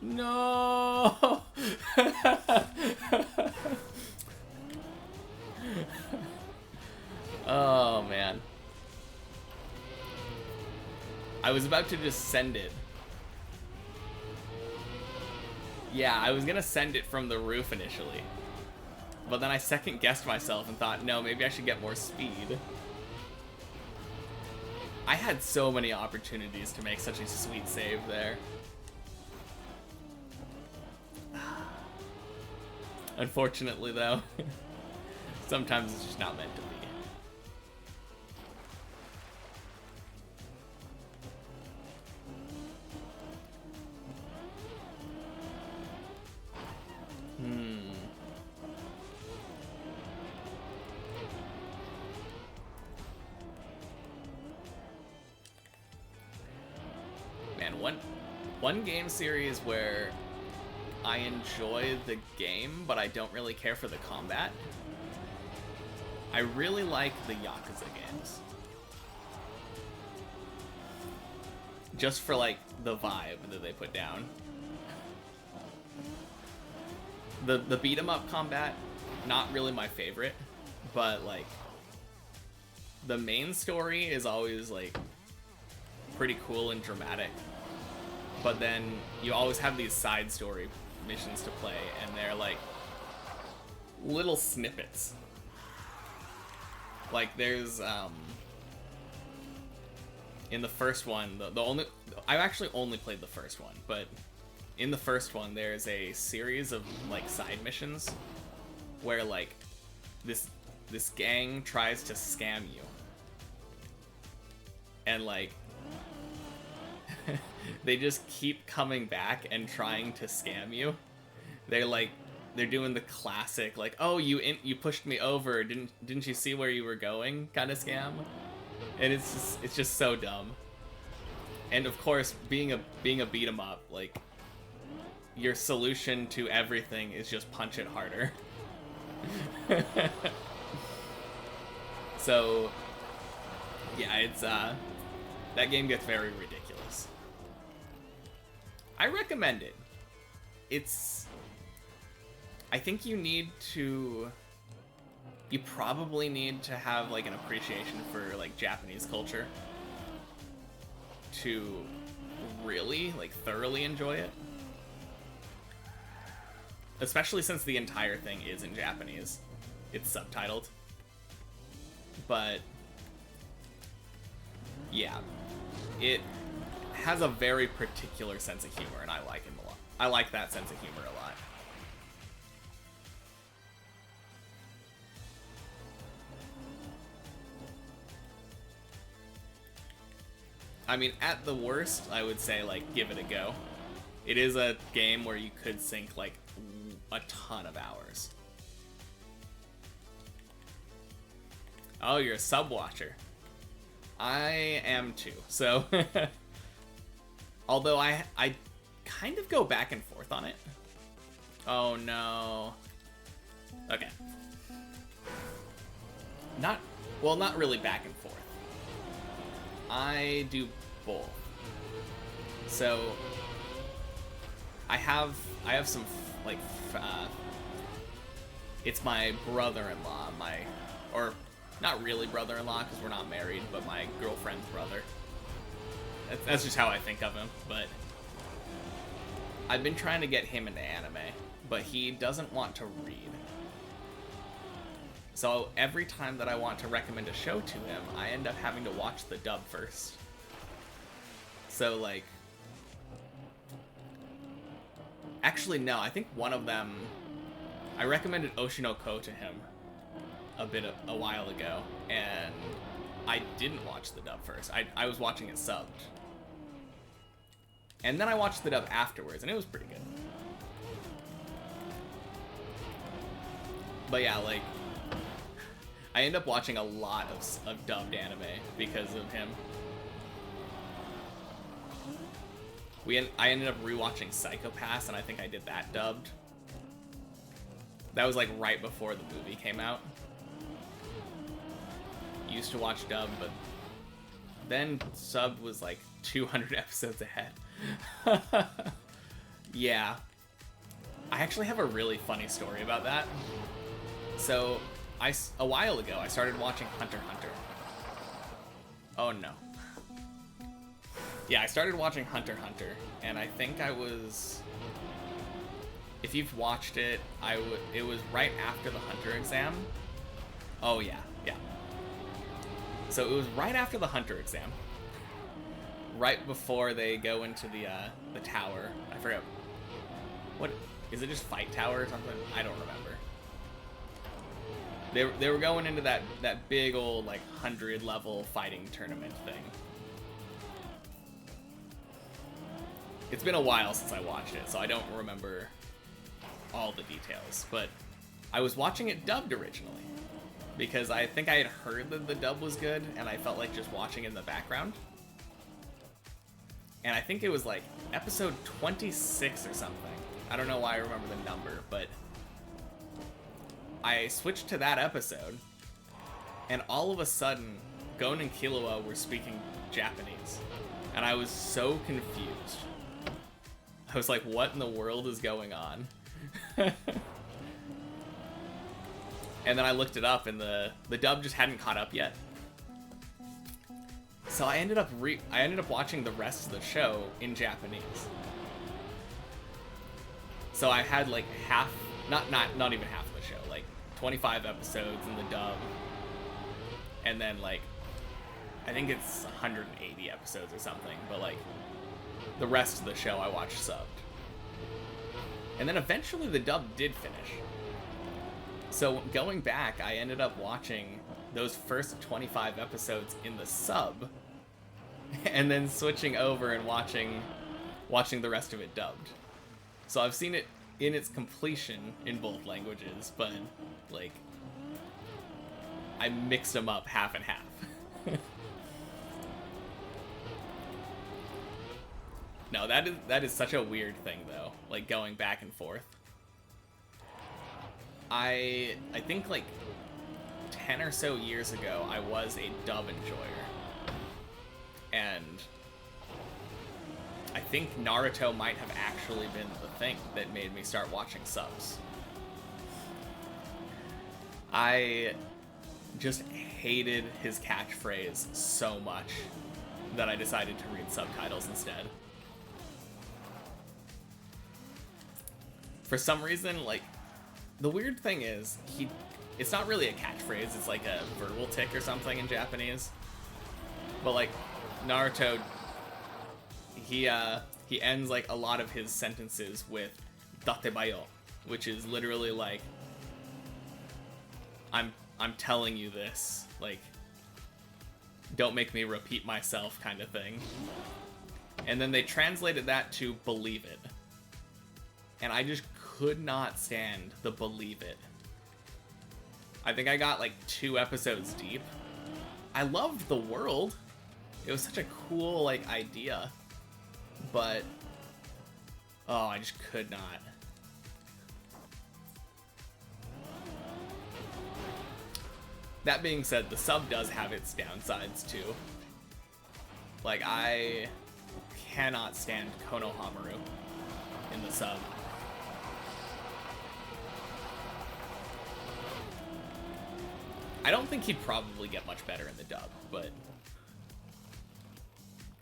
No! Oh, man. I was about to just send it. Yeah, I was gonna send it from the roof initially. But then I second-guessed myself and thought, no, maybe I should get more speed. I had so many opportunities to make such a sweet save there. Unfortunately, though, sometimes it's just not meant to be. Man, one game series where I enjoy the game, but I don't really care for the combat. I really like the Yakuza games. Just for, like, the vibe that they put down. The beat-em-up combat, not really my favorite, but, like, the main story is always, like, pretty cool and dramatic. But then you always have these side story missions to play, and they're like little snippets. Like there's in the first one, I've actually only played the first one, but in the first one there's a series of like side missions where like this gang tries to scam you, and like they just keep coming back and trying to scam you. They're doing the classic like, oh, you pushed me over, didn't you see where you were going kind of scam, and it's just so dumb. And of course, being a beat 'em up, like your solution to everything is just punch it harder. So yeah, it's that game gets very ridiculous. I recommend it. I think you probably need to have like an appreciation for like Japanese culture to really like thoroughly enjoy it. Especially since the entire thing is in Japanese. It's subtitled. But yeah, it has a very particular sense of humor, and I like him a lot. I like that sense of humor a lot. I mean, at the worst, I would say, like, give it a go. It is a game where you could sink, like, a ton of hours. Oh, you're a sub-watcher. I am too, so... Although I kind of go back and forth on it. Oh no. Okay. Not really back and forth. I do both. So I have some like it's my brother-in-law, or not really brother-in-law because we're not married, but my girlfriend's brother. That's just how I think of him, but I've been trying to get him into anime, but he doesn't want to read. So every time that I want to recommend a show to him, I end up having to watch the dub first. So like, actually no, I think one of them, I recommended Oshinoko to him a while ago, and I didn't watch the dub first. I was watching it subbed. And then I watched the dub afterwards, and it was pretty good. But yeah, like, I end up watching a lot of dubbed anime because of him. I ended up rewatching Psycho Pass, and I think I did that dubbed. That was like right before the movie came out. Used to watch dub, but then subbed was like 200 episodes ahead. Yeah. I actually have a really funny story about that. So, a while ago, I started watching Hunter x Hunter. Oh no. Yeah, I started watching Hunter x Hunter, and I think I was... If you've watched it, it was right after the Hunter exam. Oh yeah, yeah. So it was right after the Hunter exam, right before they go into the tower. I forgot. What is it? Just fight tower or something? I don't remember. They were going into that big old like 100 level fighting tournament thing. It's been a while since I watched it, so I don't remember all the details. But I was watching it dubbed originally because I think I had heard that the dub was good, and I felt like just watching it in the background. And I think it was like episode 26 or something. I don't know why I remember the number, but I switched to that episode, and all of a sudden, Gon and Killua were speaking Japanese, and I was so confused. I was like, what in the world is going on? And then I looked it up, and the dub just hadn't caught up yet. So I ended up watching the rest of the show in Japanese. So I had like not even half of the show, like 25 episodes in the dub, and then like I think it's 180 episodes or something, but like the rest of the show I watched subbed. And then eventually the dub did finish. So going back, I ended up watching those first 25 episodes in the sub, and then switching over and watching the rest of it dubbed. So I've seen it in its completion in both languages, but like I mixed them up half and half. No, that is such a weird thing though, like going back and forth. I think like 10 or so years ago I was a dub enjoyer. And I think Naruto might have actually been the thing that made me start watching subs. I just hated his catchphrase so much that I decided to read subtitles instead. For some reason, like, the weird thing is, it's not really a catchphrase, it's like a verbal tick or something in Japanese. But like, Naruto, he ends like a lot of his sentences with datebayo, which is literally like, I'm telling you this, like, don't make me repeat myself kind of thing. And then they translated that to believe it. And I just could not stand the believe it. I think I got like 2 episodes deep. I loved the world. It was such a cool like idea. But oh, I just could not. That being said, the sub does have its downsides too. Like, I cannot stand Konohamaru in the sub. I don't think he'd probably get much better in the dub, but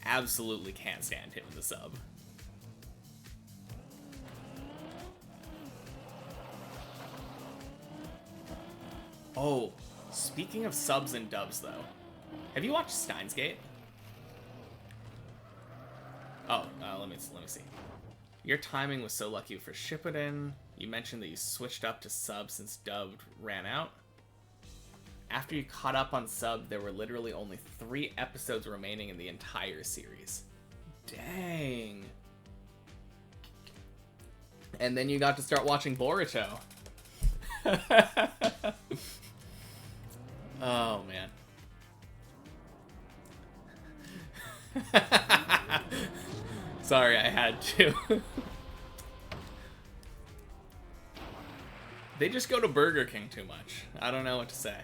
absolutely can't stand him in the sub. Oh, speaking of subs and dubs, though, have you watched Steins Gate? Oh, let me see. Your timing was so lucky for Shippuden. You mentioned that you switched up to sub since dubbed ran out. After you caught up on sub, there were literally only 3 episodes remaining in the entire series. Dang. And then you got to start watching Boruto. Oh, man. Sorry, I had to. They just go to Burger King too much. I don't know what to say.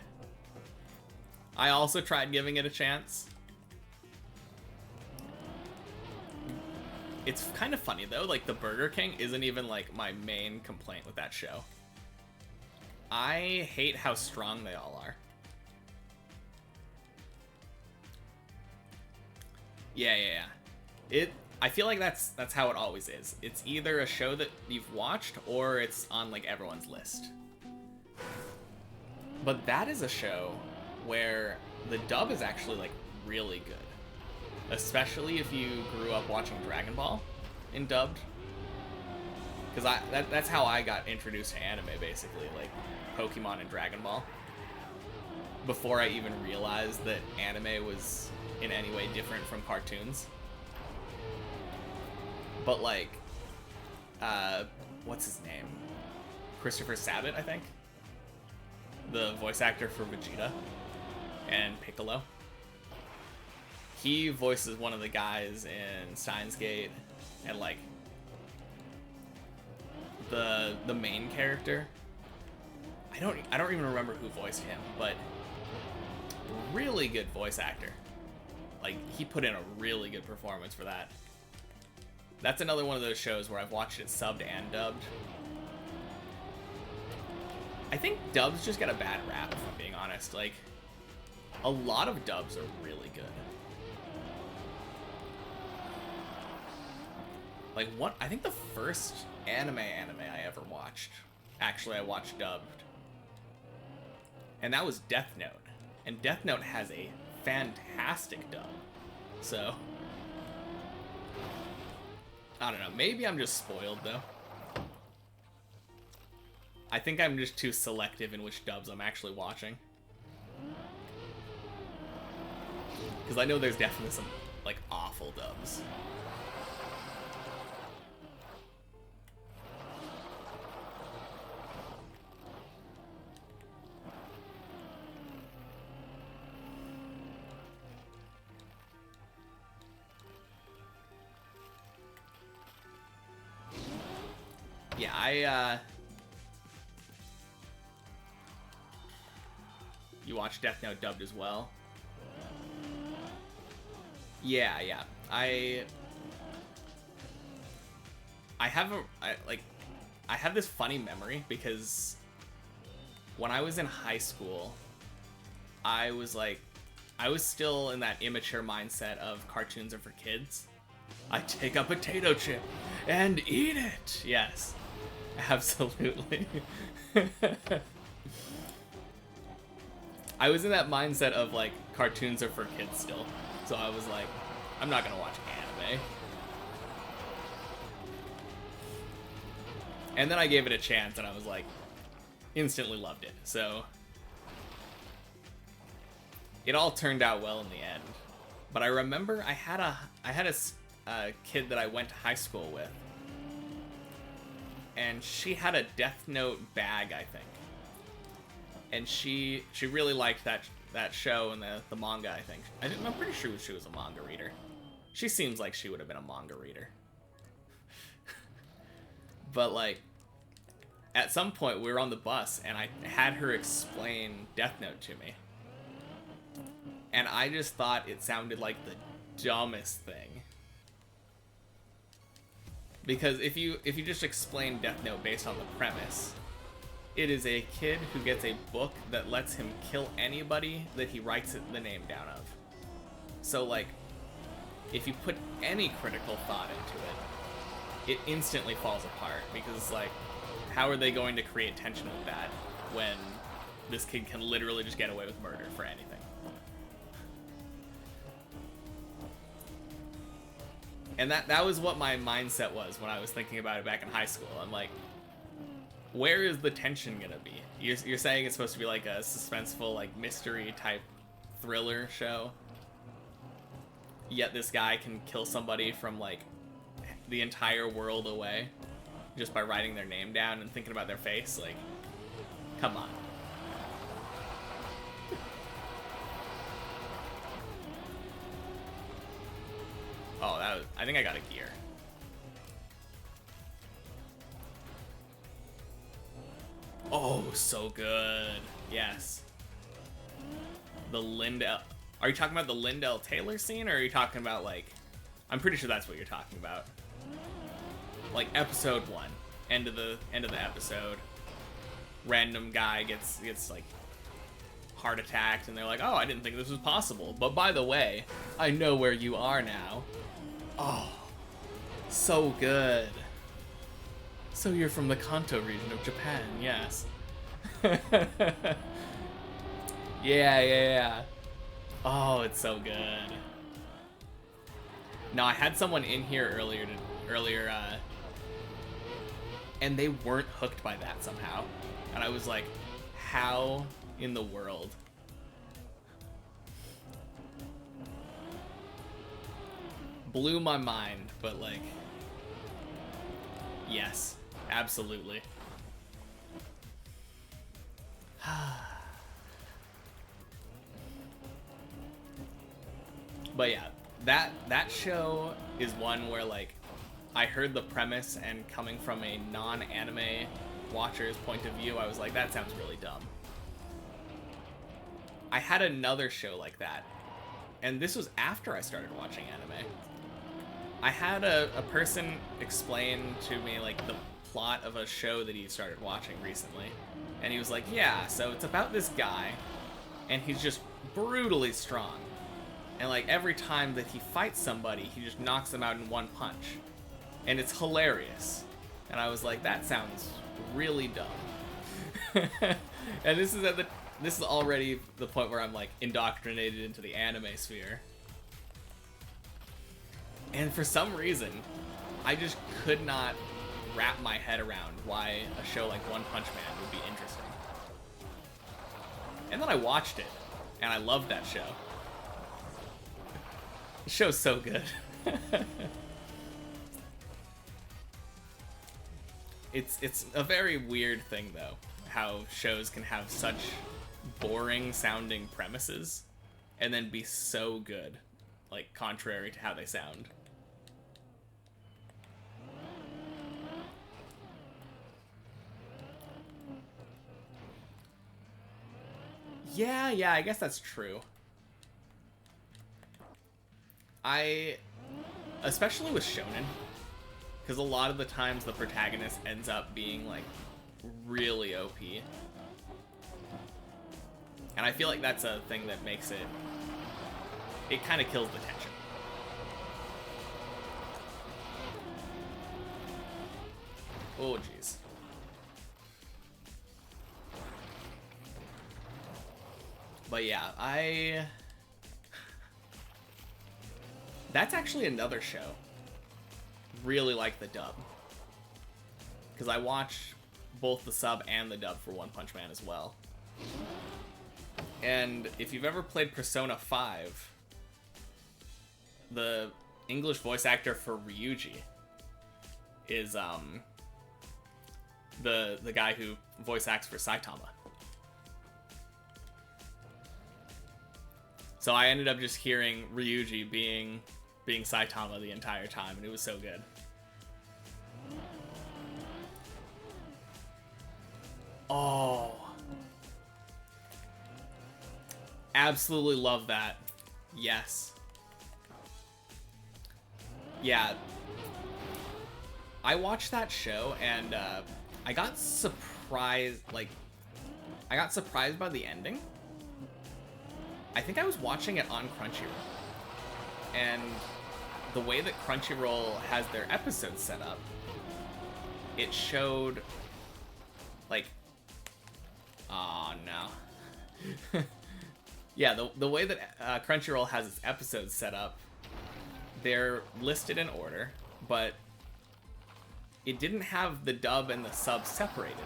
I also tried giving it a chance. It's kind of funny though, like the Burger King isn't even like my main complaint with that show. I hate how strong they all are. Yeah. I feel like that's how it always is. It's either a show that you've watched or it's on like everyone's list. But that is a show where the dub is actually like really good. especially if you grew up watching Dragon Ball in dubbed. Because that's how I got introduced to anime, basically, like Pokemon and Dragon Ball. Before I even realized that anime was in any way different from cartoons. But like, what's his name? Christopher Sabat, I think? The voice actor for Vegeta and Piccolo. He voices one of the guys in Steins Gate, and like the main character. I don't even remember who voiced him, but really good voice actor. Like, he put in a really good performance for that. That's another one of those shows where I've watched it subbed and dubbed. I think dubs just get a bad rap, if I'm being honest. Like, a lot of dubs are really good. Like, I think the first anime I ever watched, actually I watched dubbed. And that was Death Note. And Death Note has a fantastic dub. So, I don't know. Maybe I'm just spoiled, though. I think I'm just too selective in which dubs I'm actually watching. Because I know there's definitely some, like, awful dubs. Yeah, you watched Death Note dubbed as well? Yeah. I have this funny memory because when I was in high school, I was still in that immature mindset of cartoons are for kids. I take a potato chip and eat it. Yes, absolutely. I was in that mindset of like cartoons are for kids still. So I was like, I'm not gonna watch anime. And then I gave it a chance and I was like, instantly loved it. So it all turned out well in the end. But I remember I had a kid that I went to high school with, and she had a Death Note bag, I think. And she really liked that show and the manga, I think. I'm pretty sure she was a manga reader. She seems like she would have been a manga reader. But like, at some point we were on the bus and I had her explain Death Note to me. And I just thought it sounded like the dumbest thing. Because if you just explain Death Note based on the premise, it is a kid who gets a book that lets him kill anybody that he writes the name down of. So like, if you put any critical thought into it, it instantly falls apart, because like, how are they going to create tension with that when this kid can literally just get away with murder for anything? And that was what my mindset was when I was thinking about it back in high school. I'm like, where is the tension gonna be? You're saying it's supposed to be like a suspenseful, like mystery type thriller show, yet this guy can kill somebody from like the entire world away just by writing their name down and thinking about their face? Like, come on. Oh, I think I got a gear. Oh, so good. Yes. The Lindell. Are you talking about the Lindell Taylor scene, or are you talking about like, I'm pretty sure that's what you're talking about. Like episode 1, end of the episode. Random guy gets like heart attacked, and they're like, "Oh, I didn't think this was possible. But by the way, I know where you are now." Oh, so good. So you're from the Kanto region of Japan, yes. Yeah. Oh, it's so good. No, I had someone in here earlier, and they weren't hooked by that somehow. And I was like, how in the world? Blew my mind, but like, yes, absolutely. But yeah, that show is one where like I heard the premise, and coming from a non-anime watcher's point of view, I was like, that sounds really dumb. I had another show like that, and this was after I started watching anime. I had a person explain to me like the plot of a show that he started watching recently, and he was like, yeah, so it's about this guy, and he's just brutally strong, and like every time that he fights somebody, he just knocks them out in one punch, and it's hilarious. And I was like, that sounds really dumb. And this is already the point where I'm like indoctrinated into the anime sphere. And for some reason, I just could not wrap my head around why a show like One Punch Man would be interesting. And then I watched it, and I loved that show. The show's so good. It's a very weird thing, though, how shows can have such boring sounding premises and then be so good, like contrary to how they sound. Yeah, I guess that's true. Especially with shonen, because a lot of the times the protagonist ends up being like really OP. And I feel like that's a thing that makes it kind of kills the tension. Oh, jeez. But yeah, that's actually another show. Really like the dub, because I watch both the sub and the dub for One Punch Man as well. And if you've ever played Persona 5, the English voice actor for Ryuji is the guy who voice acts for Saitama. So I ended up just hearing Ryuji being Saitama the entire time, and it was so good. Oh. Absolutely love that. Yes. Yeah. I watched that show, and I got surprised, I got surprised by the ending. I think I was watching it on Crunchyroll, and the way that Crunchyroll has their episodes set up, it showed, like, oh no. Yeah, the way that Crunchyroll has its episodes set up, they're listed in order, but it didn't have the dub and the sub separated.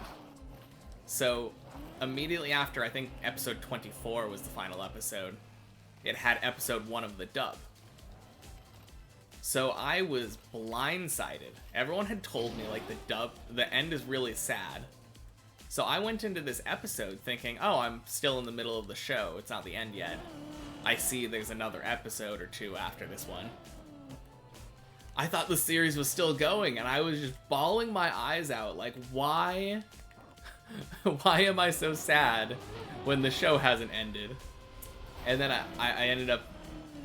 So immediately after, I think episode 24 was the final episode, it had episode 1 of the dub. So I was blindsided. Everyone had told me, like, the end is really sad. So I went into this episode thinking, oh, I'm still in the middle of the show, it's not the end yet. I see there's another episode or 2 after this one. I thought the series was still going, and I was just bawling my eyes out, like, why? Why am I so sad when the show hasn't ended? And then I ended up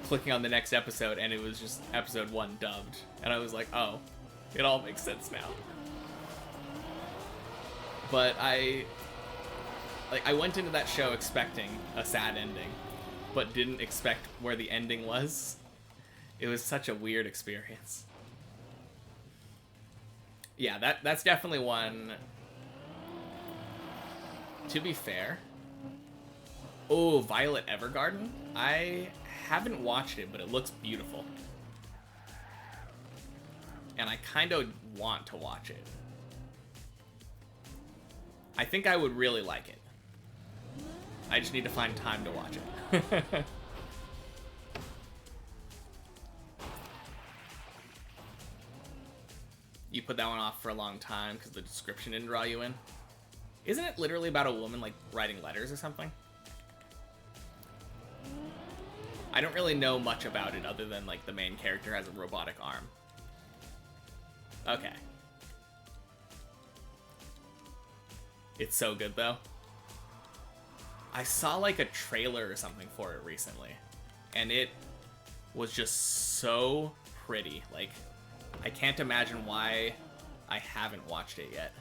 clicking on the next episode, and it was just episode 1 dubbed. And I was like, oh, it all makes sense now. But I went into that show expecting a sad ending, but didn't expect where the ending was. It was such a weird experience. Yeah, that's definitely one. To be fair, oh, Violet Evergarden? I haven't watched it, but it looks beautiful. and I kind of want to watch it. I think I would really like it. I just need to find time to watch it. You put that one off for a long time because the description didn't draw you in? Isn't it literally about a woman, like, writing letters or something? I don't really know much about it other than, like, the main character has a robotic arm. Okay. It's so good, though. I saw, like, a trailer or something for it recently, and it was just so pretty. Like, I can't imagine why I haven't watched it yet.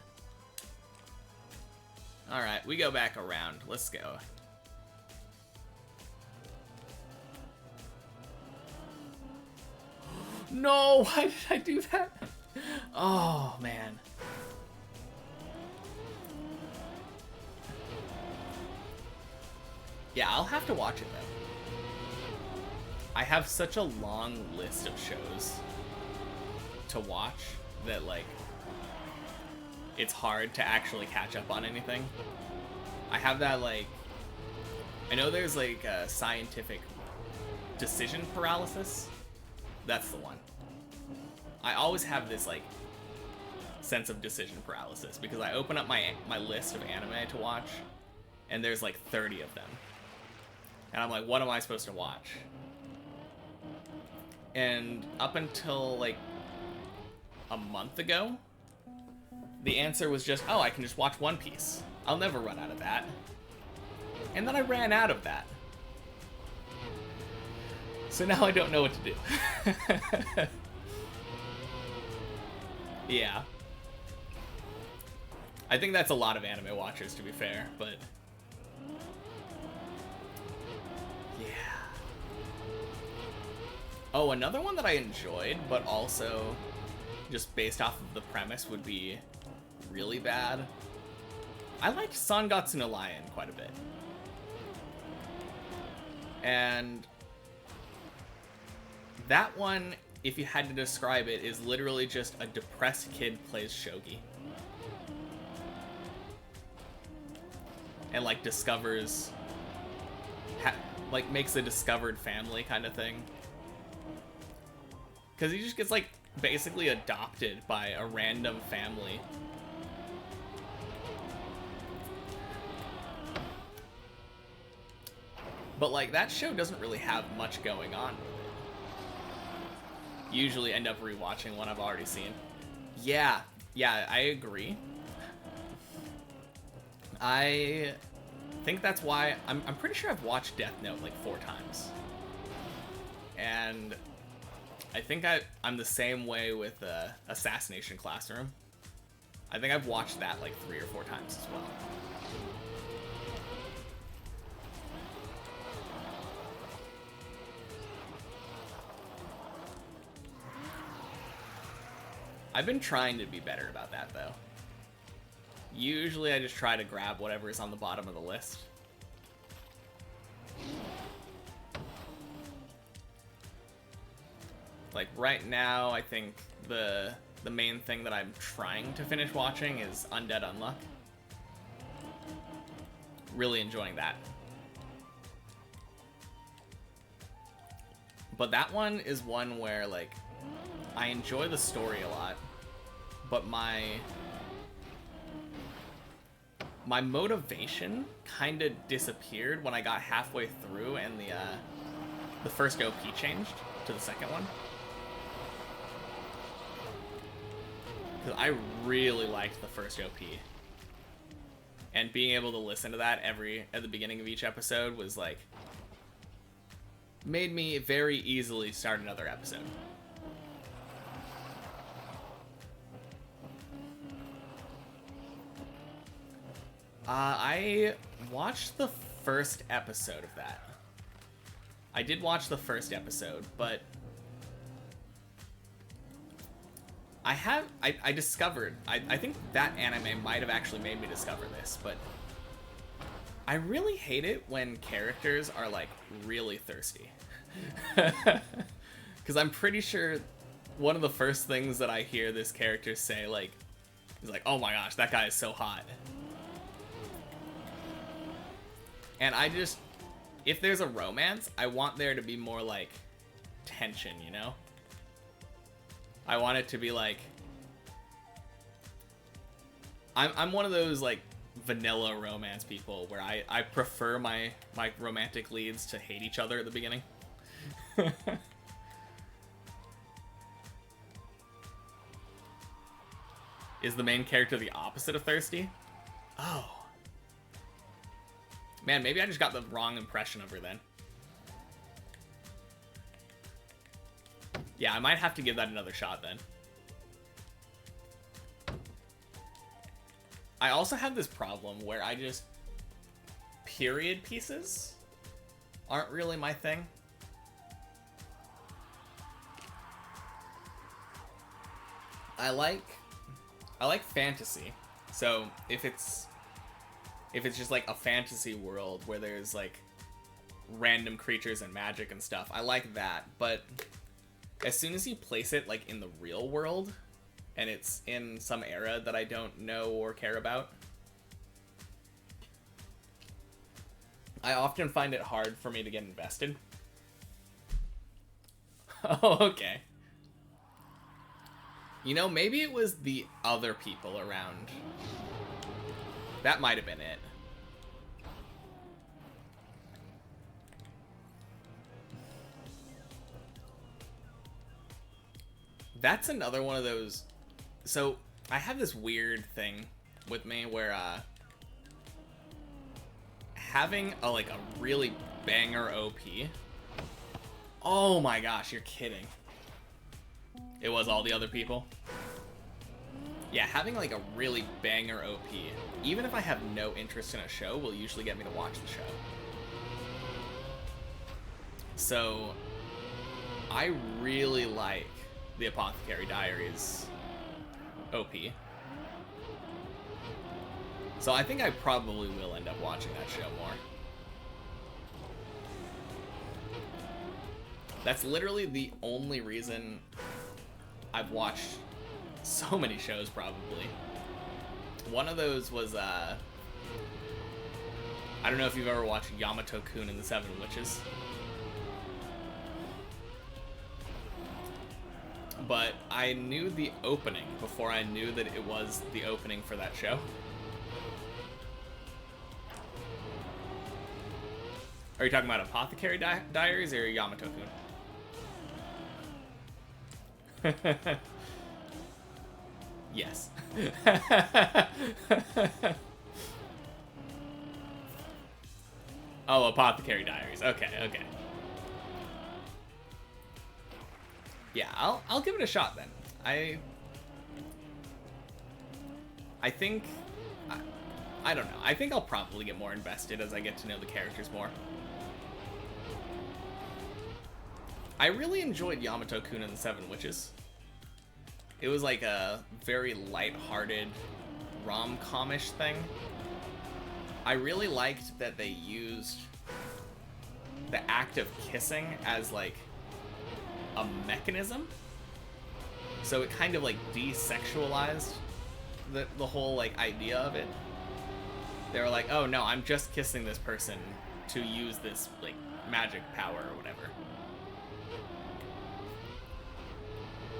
Alright, we go back around. Let's go. No, why did I do that? Oh, man. Yeah, I'll have to watch it, though. I have such a long list of shows to watch that, like, it's hard to actually catch up on anything. I have that, like, I know there's, like, a scientific decision paralysis. That's the one. I always have this, like, sense of decision paralysis because I open up my list of anime to watch, and there's, like, 30 of them. And I'm like, what am I supposed to watch? And up until, like, a month ago, the answer was just, oh, I can just watch One Piece. I'll never run out of that. And then I ran out of that. So now I don't know what to do. Yeah. I think that's a lot of anime watchers, to be fair, but... yeah. Oh, another one that I enjoyed, but also just based off of the premise would be really bad. I liked Sangatsu no Lion quite a bit. And that one, if you had to describe it, is literally just a depressed kid plays shogi. And, like, discovers... like, makes a discovered family kind of thing. Because he just gets, like, basically adopted by a random family. But, like, that show doesn't really have much going on with it. Usually end up rewatching one I've already seen. Yeah, I agree. I think that's why I'm pretty sure I've watched Death Note like 4 times. And I think I'm the same way with Assassination Classroom. I think I've watched that like 3 or 4 times as well. I've been trying to be better about that, though. Usually I just try to grab whatever is on the bottom of the list. Like, right now, I think the main thing that I'm trying to finish watching is Undead Unluck. Really enjoying that. But that one is one where, like, I enjoy the story a lot, but my motivation kind of disappeared when I got halfway through and the first OP changed to the second one. Because I really liked the first OP. And being able to listen to that at the beginning of each episode was like, made me very easily start another episode. I watched the first episode of that. I did watch the first episode, but I discovered, I think that anime might have actually made me discover this, but I really hate it when characters are, like, really thirsty. Because I'm pretty sure one of the first things that I hear this character say, like, he's like, oh my gosh, that guy is so hot. And I just, if there's a romance, I want there to be more, like, tension, you know? I want it to be, like, I'm one of those, like, vanilla romance people where I prefer my romantic leads to hate each other at the beginning. Is the main character the opposite of thirsty? Oh. Man, maybe I just got the wrong impression of her then. Yeah, I might have to give that another shot then. I also have this problem where I just... period pieces aren't really my thing. I like fantasy. So if it's just like a fantasy world where there's like random creatures and magic and stuff, I like that. But as soon as you place it like in the real world and it's in some era that I don't know or care about, I often find it hard for me to get invested. Oh, okay. You know, maybe it was the other people around. That might have been it. That's another one of those. So, I have this weird thing with me where, having a really banger OP. Oh my gosh, you're kidding. It was all the other people? Yeah, having like a really banger OP, even if I have no interest in a show, will usually get me to watch the show. So, I really like the Apothecary Diaries OP. So I think I probably will end up watching that show more. That's literally the only reason I've watched so many shows, probably. One of those was, I don't know if you've ever watched Yamato-kun and the Seven Witches. But I knew the opening before I knew that it was the opening for that show. Are you talking about Apothecary Diaries or Yamato-kun? Yes. Oh, Apothecary Diaries. Okay, okay. Yeah, I'll give it a shot then. I think I don't know. I think I'll probably get more invested as I get to know the characters more. I really enjoyed Yamato-kun and the Seven Witches. It was like a very light-hearted rom-com-ish thing. I really liked that they used the act of kissing as like a mechanism. So it kind of like desexualized the whole like idea of it. They were like, oh no, I'm just kissing this person to use this like magic power or whatever.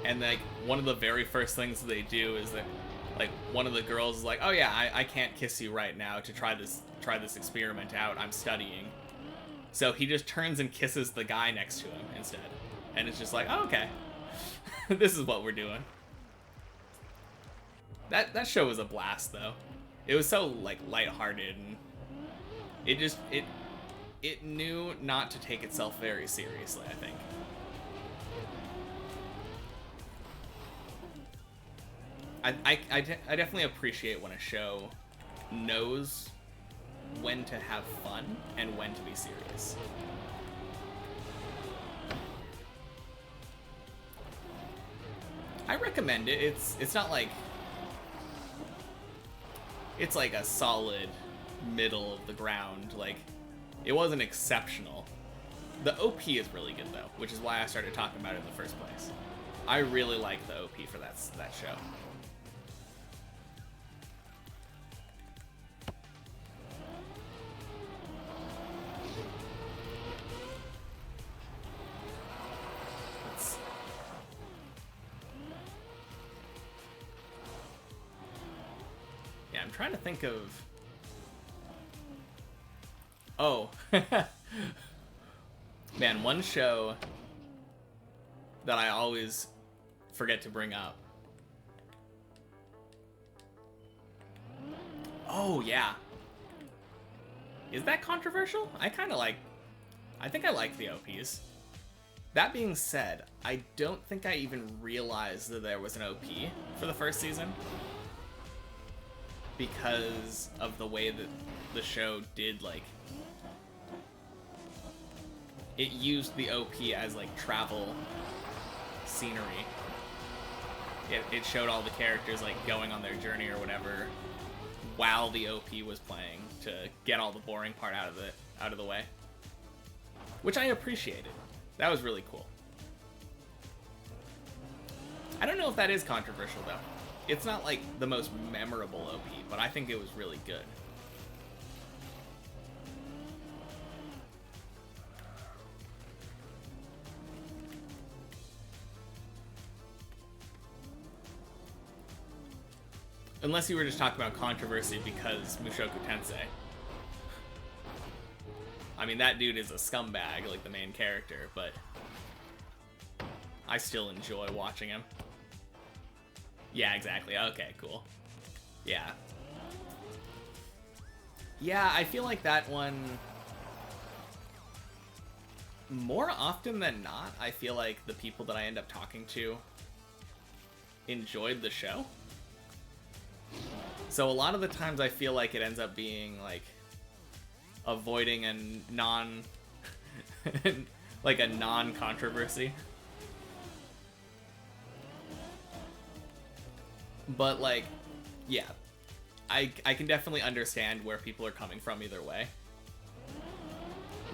And like one of the very first things they do is that like one of the girls is like, oh yeah, I can't kiss you right now to try this experiment out. I'm studying. So he just turns and kisses the guy next to him instead. And it's just like, oh, okay. This is what we're doing. That show was a blast though. It was so like lighthearted, and it knew not to take itself very seriously, I think. I definitely appreciate when a show knows when to have fun and when to be serious. I recommend it. It's not like it's like a solid middle of the ground. Like, it wasn't exceptional. The OP is really good though, which is why I started talking about it in the first place. I really like the OP for that show. Yeah, I'm trying to think of... Oh. Man, one show that I always forget to bring up. Oh, yeah. Is that controversial? I think I like the OPs. That being said, I don't think I even realized that there was an OP for the first season, because of the way that the show did, like, it used the OP as, like, travel scenery. It showed all the characters, like, going on their journey or whatever while the OP was playing to get all the boring part out of the way. Which I appreciated. That was really cool. I don't know if that is controversial, though. It's not, like, the most memorable OP, but I think it was really good. Unless you were just talking about controversy because Mushoku Tensei. I mean, that dude is a scumbag, like the main character, but I still enjoy watching him. Yeah, exactly. Okay, cool. Yeah. Yeah, I feel like that one... More often than not, I feel like the people that I end up talking to enjoyed the show. So a lot of the times I feel like it ends up being, like, avoiding a like a non-controversy. But, like, yeah, I can definitely understand where people are coming from either way.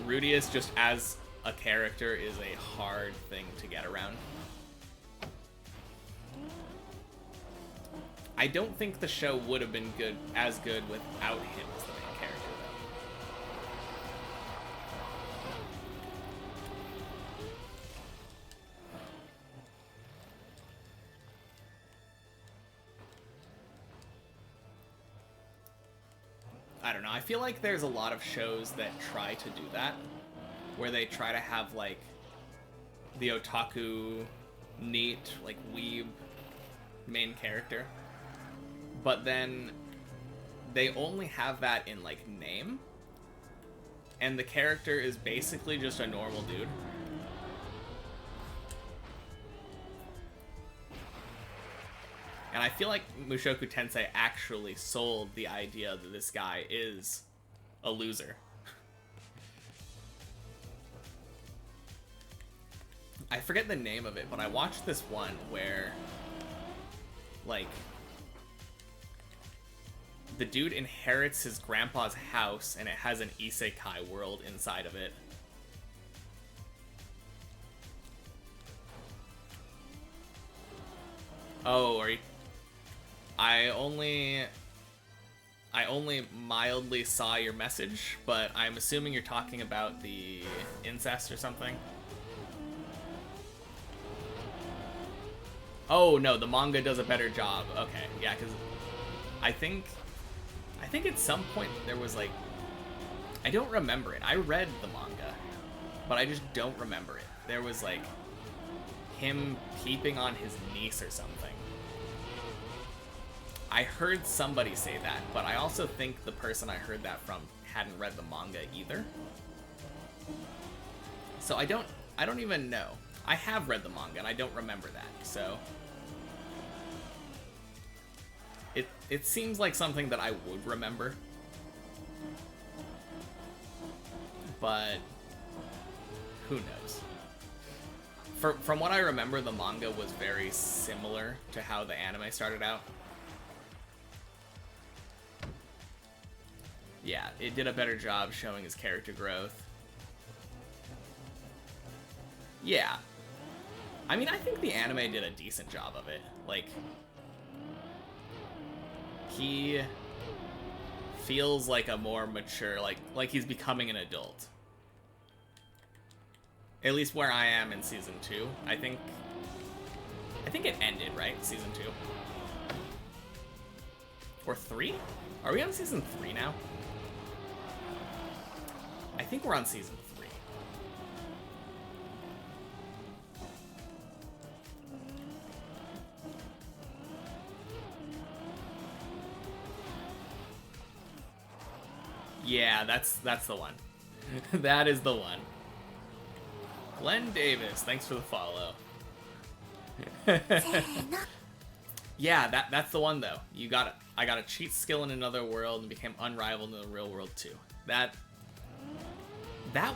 Rudius, just as a character, is a hard thing to get around. I don't think the show would have been as good without him as the main character, though. I don't know. I feel like there's a lot of shows that try to do that, where they try to have, like, the otaku, neat, like, weeb main character. But then they only have that in, like, name, and the character is basically just a normal dude. And I feel like Mushoku Tensei actually sold the idea that this guy is a loser. I forget the name of it, but I watched this one where, like, the dude inherits his grandpa's house, and it has an isekai world inside of it. Oh, are you... I only mildly saw your message, but I'm assuming you're talking about the incest or something. Oh, no, the manga does a better job. Okay, yeah, because I think at some point there was, like... I don't remember it. I read the manga, but I just don't remember it. There was, like, him peeping on his niece or something. I heard somebody say that, but I also think the person I heard that from hadn't read the manga either. So I don't even know. I have read the manga, and I don't remember that, so... It seems like something that I would remember. But... who knows? From what I remember, the manga was very similar to how the anime started out. Yeah, it did a better job showing his character growth. Yeah. I mean, I think the anime did a decent job of it. Like, he feels like a more mature, like he's becoming an adult. At least where I am in season 2. I think it ended, right? Season 2. Or 3? Are we on season 3 now? I think we're on season 3. Yeah, that's the one. That is the one. Glenn Davis, thanks for the follow. Yeah, that's the one though. I got a cheat skill in another world and became unrivaled in the real world too. That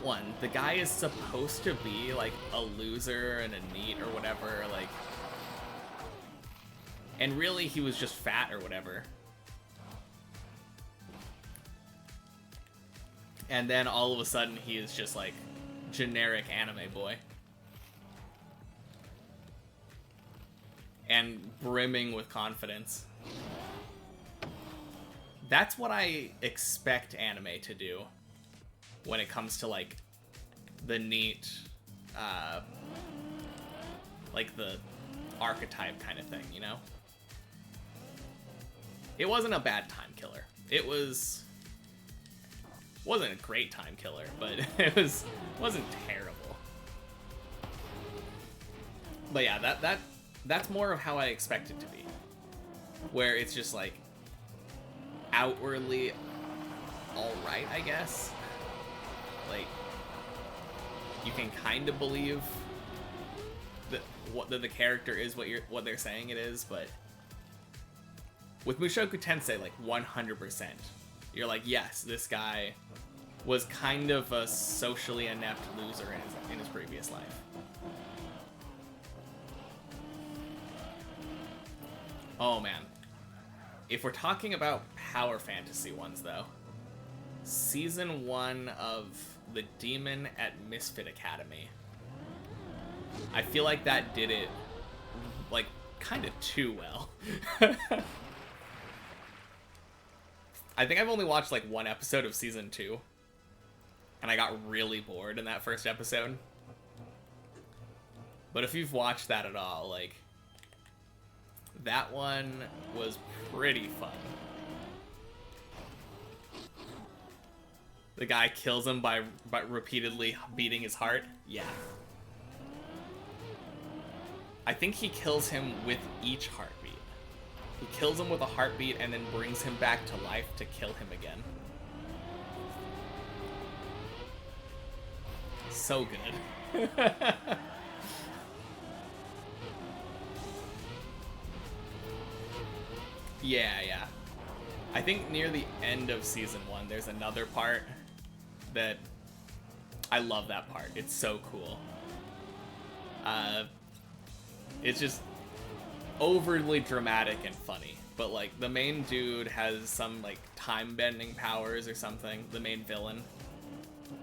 one, the guy is supposed to be like a loser and a NEET or whatever, like, and really he was just fat or whatever. And then all of a sudden he is just like generic anime boy. And brimming with confidence. That's what I expect anime to do when it comes to like the NEET, like the archetype kind of thing, you know? It wasn't a bad time killer. It wasn't a great time killer, but it wasn't terrible. But yeah, that's more of how I expect it to be. Where it's just like outwardly alright, I guess. Like, you can kind of believe that the character is what they're saying it is, but with Mushoku Tensei, like 100%, you're like, yes, this guy was kind of a socially inept loser in his previous life. Oh man. If we're talking about power fantasy ones though, season 1 of The Demon at Misfit Academy, I feel like that did it like kind of too well. I think I've only watched like one episode of season 2, and I got really bored in that first episode. But if you've watched that at all, like, that one was pretty fun. The guy kills him by repeatedly beating his heart. Yeah. I think he kills him with each heartbeat. He kills him with a heartbeat and then brings him back to life to kill him again. So good. Yeah. I think near the end of season 1, there's another part that I love that part. It's so cool. It's just overly dramatic and funny, but like the main dude has some like time bending powers or something, the main villain,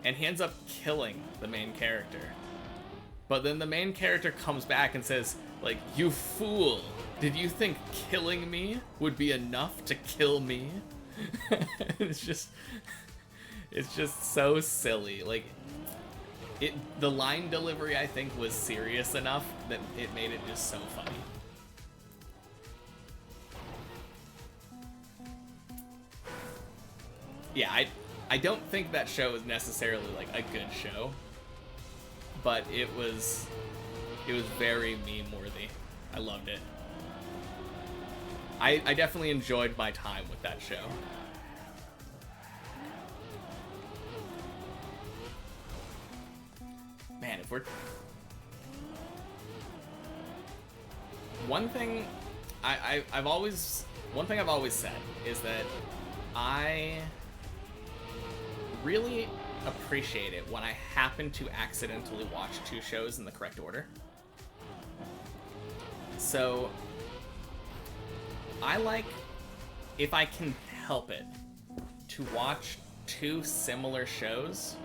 and he ends up killing the main character. But then the main character comes back and says, like, "You fool, did you think killing me would be enough to kill me?" it's just so silly. Like, the line delivery, I think, was serious enough that it made it just so funny. Yeah, I don't think that show is necessarily like a good show, but it was very meme-worthy. I loved it. I definitely enjoyed my time with that show. Man, if we're... One thing I've always said is that I really appreciate it when I happen to accidentally watch 2 shows in the correct order. So I like, if I can help it, to watch 2 similar shows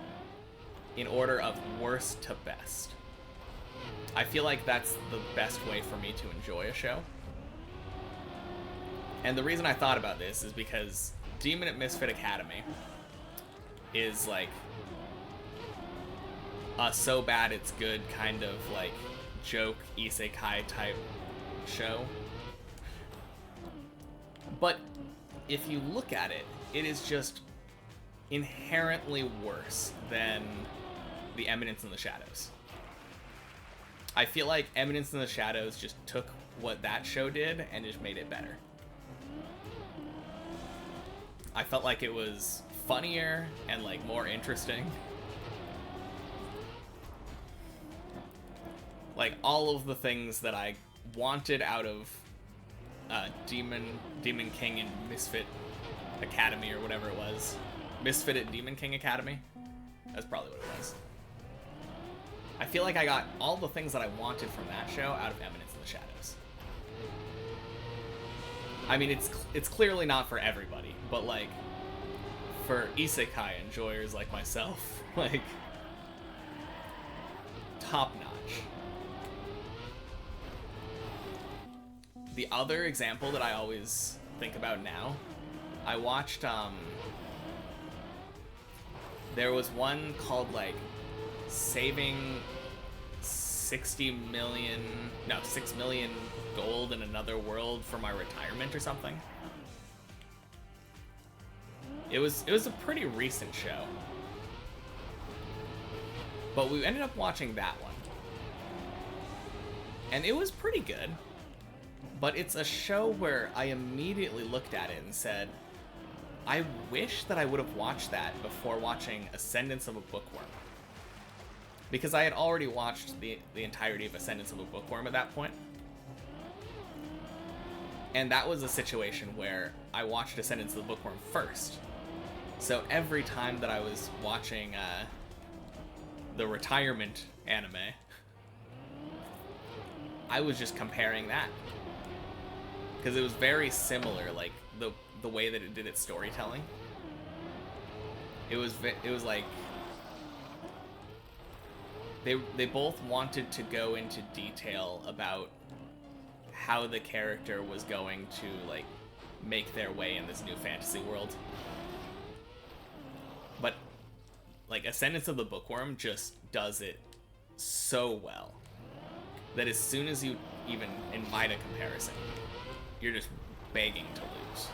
in order of worst to best. I feel like that's the best way for me to enjoy a show. And the reason I thought about this is because Demon at Misfit Academy is like a so bad it's good kind of like joke isekai type show. But if you look at it, it is just inherently worse than The Eminence in the Shadows. I feel like Eminence in the Shadows just took what that show did and just made it better. I felt like it was funnier and like more interesting. Like all of the things that I wanted out of Demon King and Misfit Academy or whatever it was. Misfit at Demon King Academy? That's probably what it was. I feel like I got all the things that I wanted from that show out of Eminence in the Shadows. I mean, it's clearly not for everybody, but like for isekai enjoyers like myself, like top notch. The other example that I always think about now, I watched there was one called like saving 6 million gold in another world for my retirement or something. It was a pretty recent show, but we ended up watching that one, and it was pretty good. But it's a show where I immediately looked at it and said, I wish that I would have watched that before watching Ascendance of a Bookworm. Because I had already watched the entirety of Ascendance of a Bookworm at that point. And that was a situation where I watched Ascendance of the Bookworm first. So every time that I was watching the retirement anime, I was just comparing that. Because it was very similar, like the way that it did its storytelling. It was like they both wanted to go into detail about how the character was going to like make their way in this new fantasy world. But like Ascendance of the Bookworm just does it so well that as soon as you even invite a comparison, you're just begging to lose.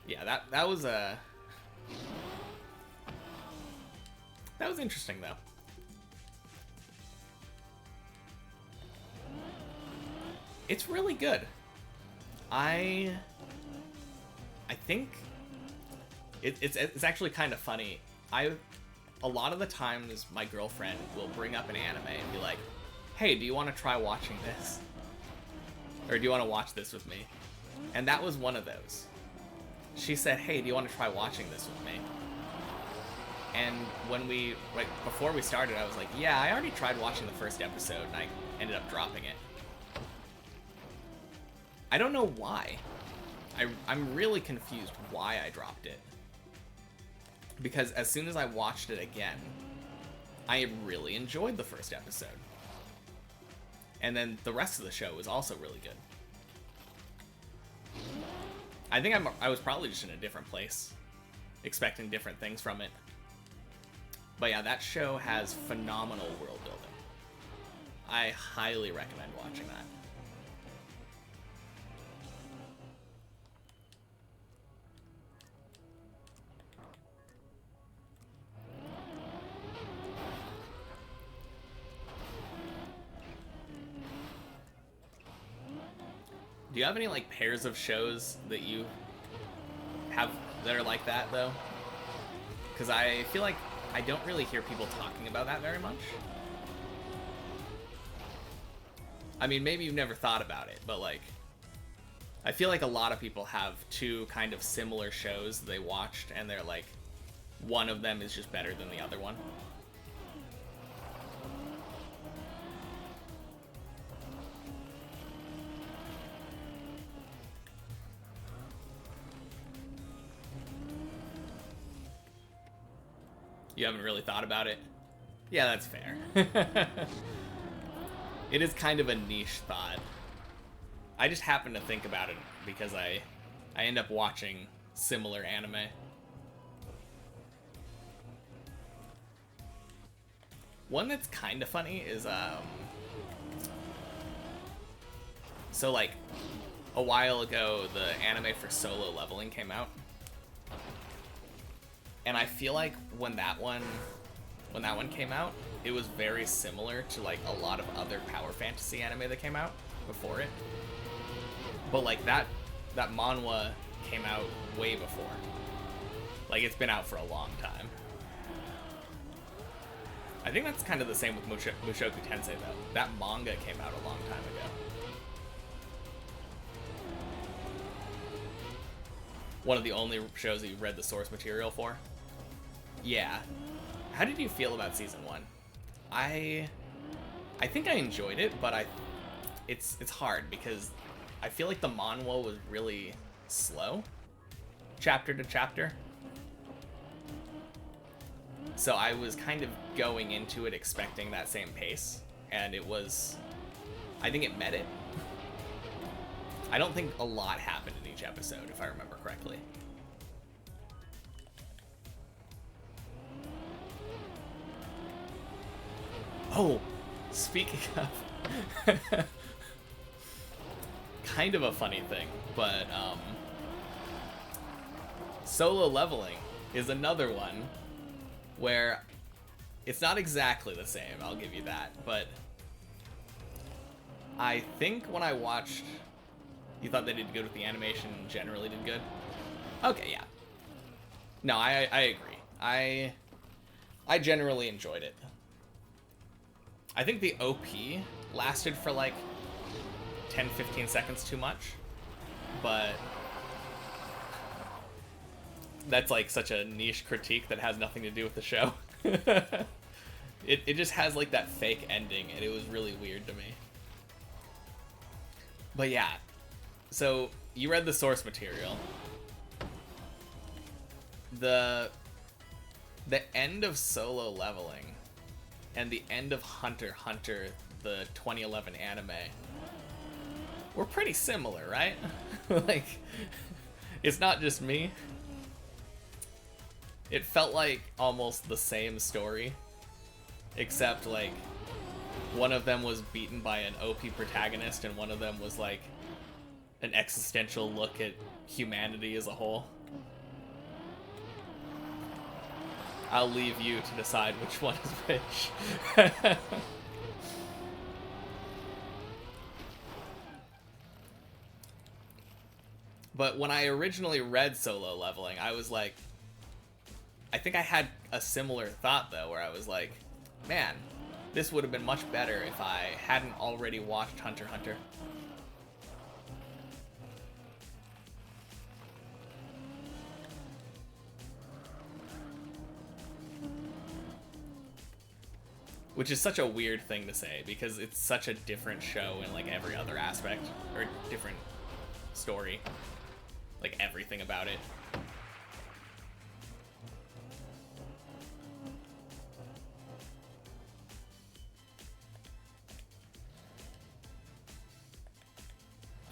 Yeah, that was interesting though. It's really good. I think it's actually kind of funny. A lot of the times my girlfriend will bring up an anime and be like, hey, do you want to try watching this? Or do you want to watch this with me? And that was one of those. She said, hey, do you want to try watching this with me? And when before we started, I was like, yeah, I already tried watching the first episode and I ended up dropping it. I don't know why. I'm really confused why I dropped it. Because as soon as I watched it again, I really enjoyed the first episode. And then the rest of the show was also really good. I think I was probably just in a different place, expecting different things from it. But yeah, that show has phenomenal world building. I highly recommend watching that. Do you have any like pairs of shows that you have that are like that though? Because I feel like I don't really hear people talking about that very much. I mean, maybe you've never thought about it, but like, I feel like a lot of people have two kind of similar shows that they watched and they're like, one of them is just better than the other one. You haven't really thought about it? Yeah, that's fair. It is kind of a niche thought. I just happen to think about it because I end up watching similar anime. One that's kind of funny is so like a while ago the anime for Solo Leveling came out. And I feel like when that one came out, it was very similar to like a lot of other power fantasy anime that came out before it. But like that manhwa came out way before. Like it's been out for a long time. I think that's kind of the same with Mushoku Tensei though. That manga came out a long time ago. One of the only shows that you read the source material for. Yeah. How did you feel about season 1? I think I enjoyed it, but it's hard because I feel like the manhwa was really slow, chapter to chapter. So I was kind of going into it expecting that same pace, and I think it met it. I don't think a lot happened in each episode, if I remember correctly. Oh, speaking of kind of a funny thing, but Solo Leveling is another one where it's not exactly the same, I'll give you that, but I think when I watched, you thought they did good with the animation, generally did good? Okay, yeah. No, I agree. I generally enjoyed it. I think the OP lasted for like 10-15 seconds too much, but that's like such a niche critique that has nothing to do with the show. It just has like that fake ending, and it was really weird to me. But yeah, so you read the source material. The end of Solo Leveling and the end of Hunter x Hunter, the 2011 anime, were pretty similar, right? Like, it's not just me. It felt like almost the same story, except like one of them was beaten by an OP protagonist and one of them was like an existential look at humanity as a whole. I'll leave you to decide which one is which. But when I originally read Solo Leveling, I was like, I think I had a similar thought though, where I was like, man, this would have been much better if I hadn't already watched Hunter x Hunter. Which is such a weird thing to say, because it's such a different show in like every other aspect, or different story. Like everything about it.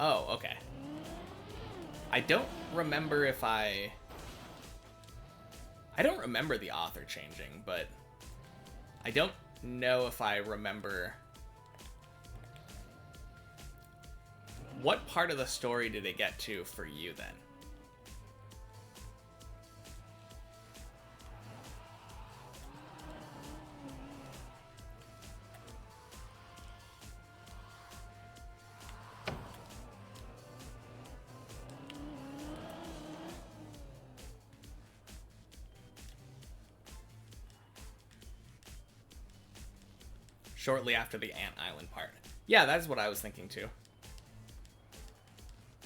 Oh, okay. I don't remember if I don't remember the author changing, but I don't know if I remember what part of the story did it get to for you then? Shortly after the Ant Island part. Yeah, that's what I was thinking too.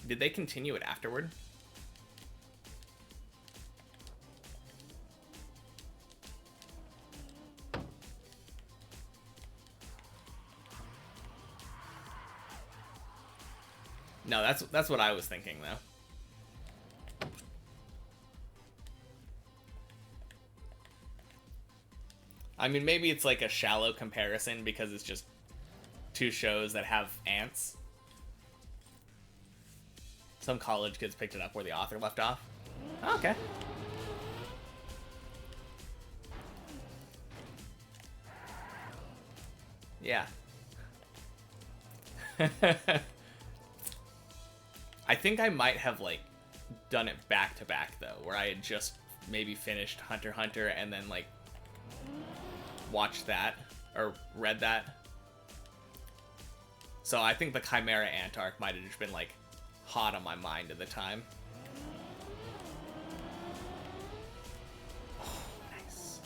Did they continue it afterward? No, that's what I was thinking though. I mean, maybe it's like a shallow comparison because it's just two shows that have ants. Some college kids picked it up where the author left off. Oh, okay. Yeah. I think I might have, like, done it back to back, though, where I had just maybe finished Hunter x Hunter and then, like, watched that, or read that. So I think the Chimera Ant arc might have just been, like, hot on my mind at the time. Oh, nice.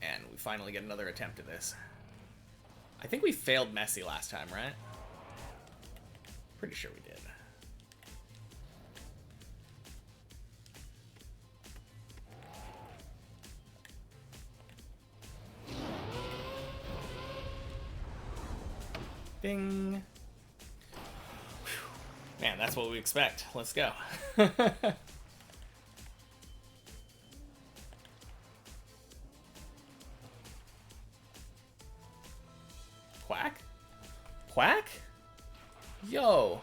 And we finally get another attempt at this. I think we failed Messi last time, right? Pretty sure we did. Ding. Whew. Man, that's what we expect. Let's go. Quack? Quack? Yo.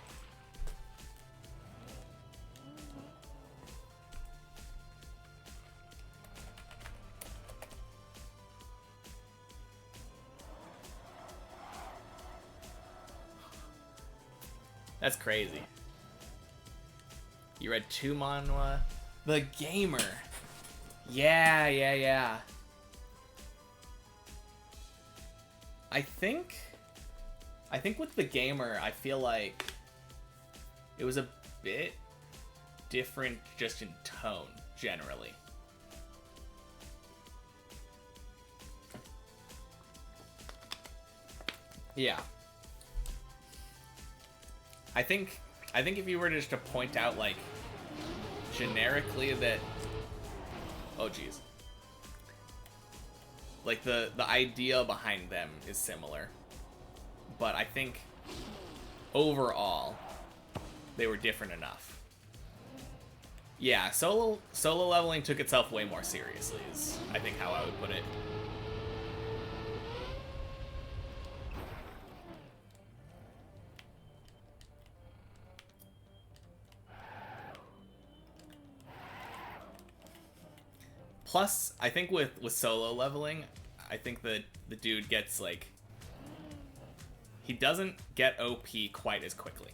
That's crazy. You read two manhwa? The Gamer. Yeah. I think with The Gamer, I feel like it was a bit different just in tone, generally. Yeah. I think if you were just to point out, like, generically that... Oh, geez. Like, the idea behind them is similar. But I think, overall, they were different enough. Yeah, solo leveling took itself way more seriously, is, I think, how I would put it. Plus, I think with solo leveling, I think that the dude gets, like... He doesn't get OP quite as quickly.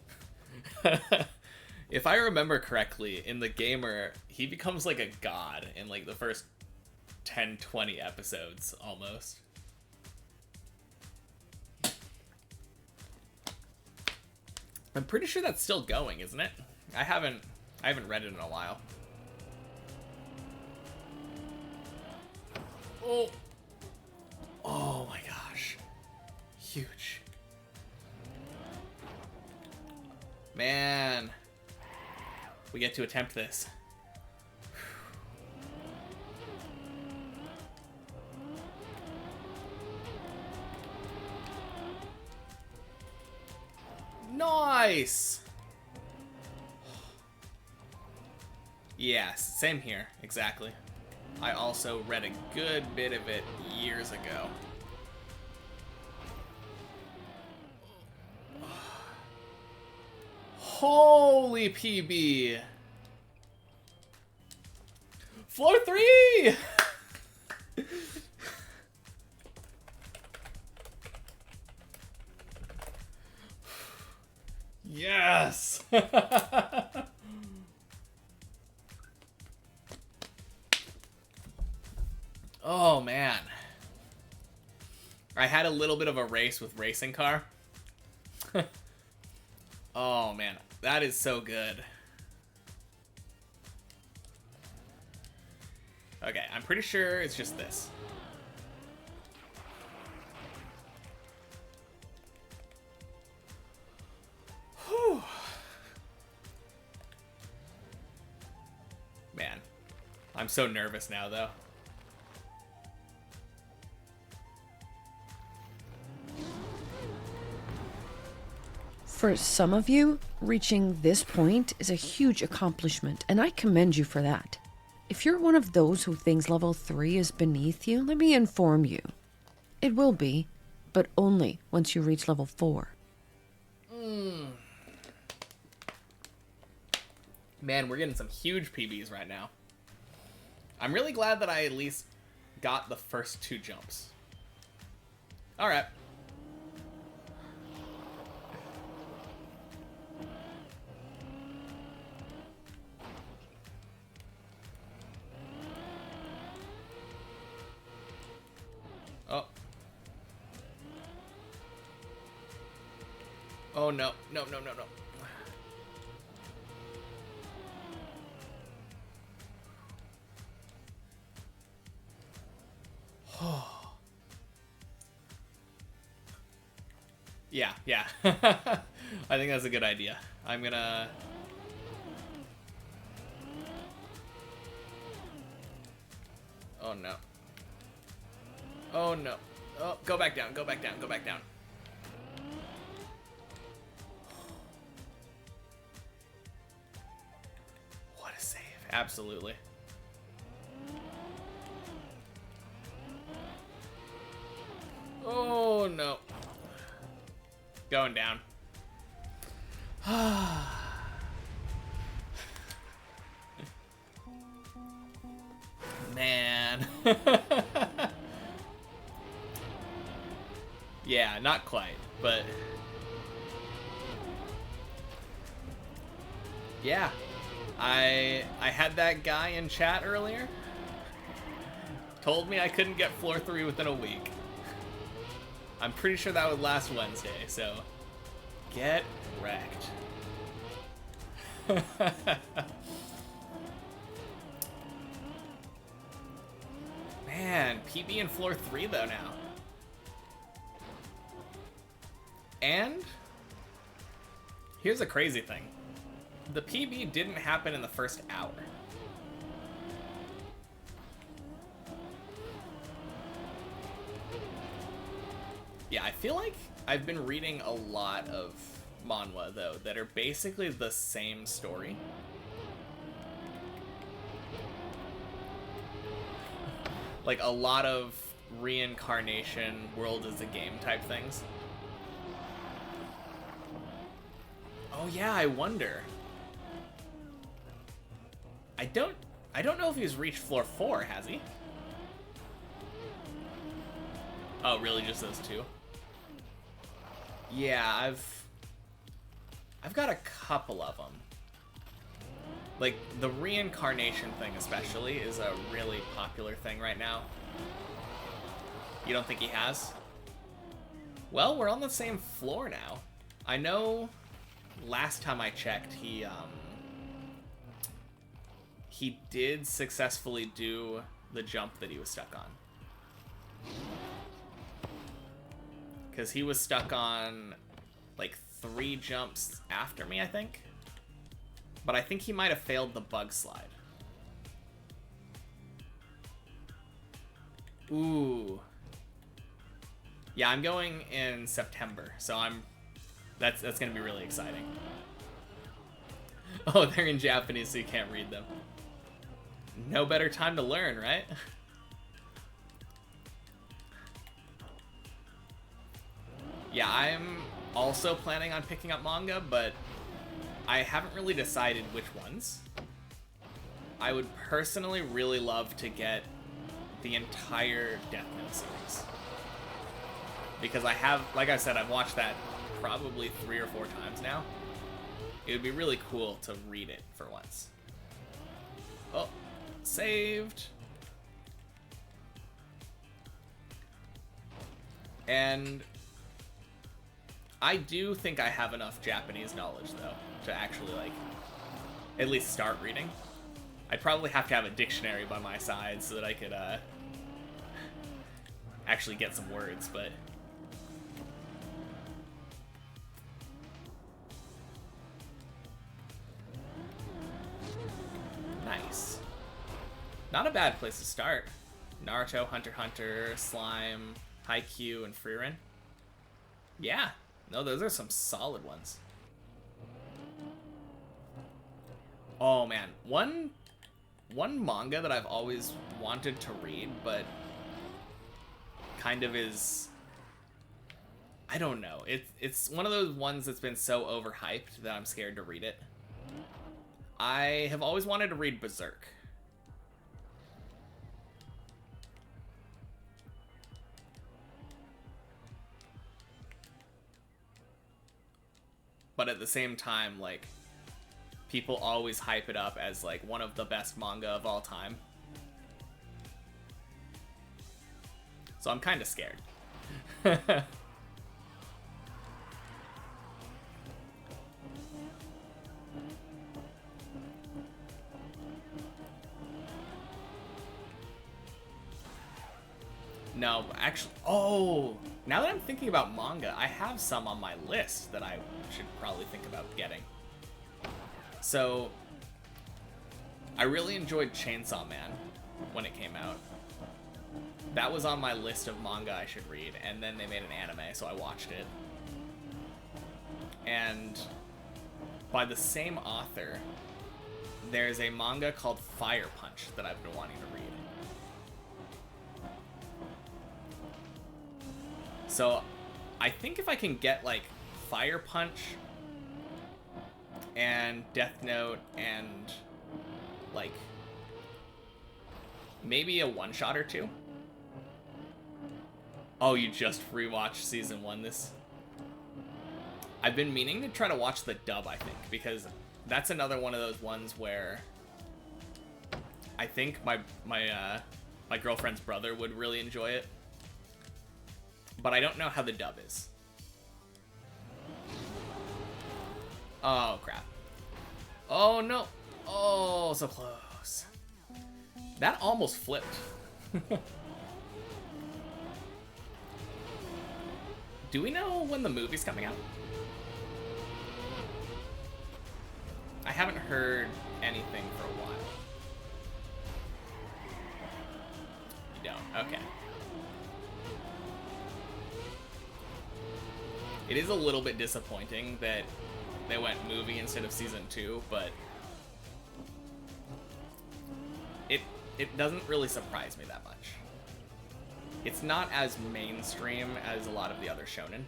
If I remember correctly, in The Gamer, he becomes like a god in like the first 10-20 episodes, almost. I'm pretty sure that's still going, isn't it? I haven't read it in a while. Oh. Oh my gosh. Huge. Man. We get to attempt this. Nice. Yes, same here, exactly. I also read a good bit of it years ago. Holy PB! Floor 3! Yes! Oh, man. I had a little bit of a race with Racing Car. Oh, man. That is so good. Okay, I'm pretty sure it's just this. Whew. Man. I'm so nervous now, though. For some of you, reaching this point is a huge accomplishment, and I commend you for that. If you're one of those who thinks level 3 is beneath you, let me inform you. It will be, but only once you reach level 4. Man, we're getting some huge PBs right now. I'm really glad that I at least got the first 2 jumps. Alright. Oh. Oh no. No, no, no, no. Yeah, yeah. I think that's a good idea. I'm gonna... Oh no. Oh no. Oh, go back down, go back down, go back down. What a save. Absolutely. Oh no. Going down. Man. Yeah, not quite, but yeah. I had that guy in chat earlier. Told me I couldn't get floor 3 within a week. I'm pretty sure that would last Wednesday, so get wrecked. Man, PB in floor 3 though now. And here's a crazy thing. The PB didn't happen in the first hour. Yeah, I feel like I've been reading a lot of manhwa, though, that are basically the same story. Like, a lot of reincarnation, world is a game type things. Oh yeah, I wonder. I don't know if he's reached floor 4, has he? Oh, really, just those 2? Yeah, I've got a couple of them. Like, the reincarnation thing especially is a really popular thing right now. You don't think he has? Well, we're on the same floor now. I know last time I checked, he did successfully do the jump that he was stuck on. Because he was stuck on, like, 3 jumps after me, I think. But I think he might have failed the bug slide. Ooh. Yeah, I'm going in September, so that's gonna be really exciting. Oh, they're in Japanese, so you can't read them. No better time to learn, right? Yeah, I'm also planning on picking up manga, but I haven't really decided which ones. I would personally really love to get the entire Death Note series. Because I have, like I said, I've watched that probably 3 or 4 times now. It would be really cool to read it for once. Oh, saved. And I do think I have enough Japanese knowledge, though, to actually, like, at least start reading. I'd probably have to have a dictionary by my side so that I could, actually get some words, but... Nice. Not a bad place to start. Naruto, Hunter x Hunter, Slime, Haikyuu, and Frieren. Yeah. No, those are some solid ones. Oh man, one manga that I've always wanted to read, but kind of is, I don't know. It's one of those ones that's been so overhyped that I'm scared to read it. I have always wanted to read Berserk. But at the same time, like, people always hype it up as, like, one of the best manga of all time. So I'm kind of scared. No, actually, oh, now that I'm thinking about manga, I have some on my list that I should probably think about getting. So, I really enjoyed Chainsaw Man when it came out. That was on my list of manga I should read, and then they made an anime, so I watched it. And by the same author, there's a manga called Fire Punch that I've been wanting to read. So, I think if I can get, like, Fire Punch and Death Note and, like, maybe a one-shot or two. Oh, you just rewatched season 1 this? I've been meaning to try to watch the dub, I think, because that's another one of those ones where I think my girlfriend's brother would really enjoy it. But I don't know how the dub is. Oh, crap. Oh, no. Oh, so close. That almost flipped. Do we know when the movie's coming out? I haven't heard anything for a while. You don't? Okay. It is a little bit disappointing that they went movie instead of season 2, but it doesn't really surprise me that much. It's not as mainstream as a lot of the other shonen.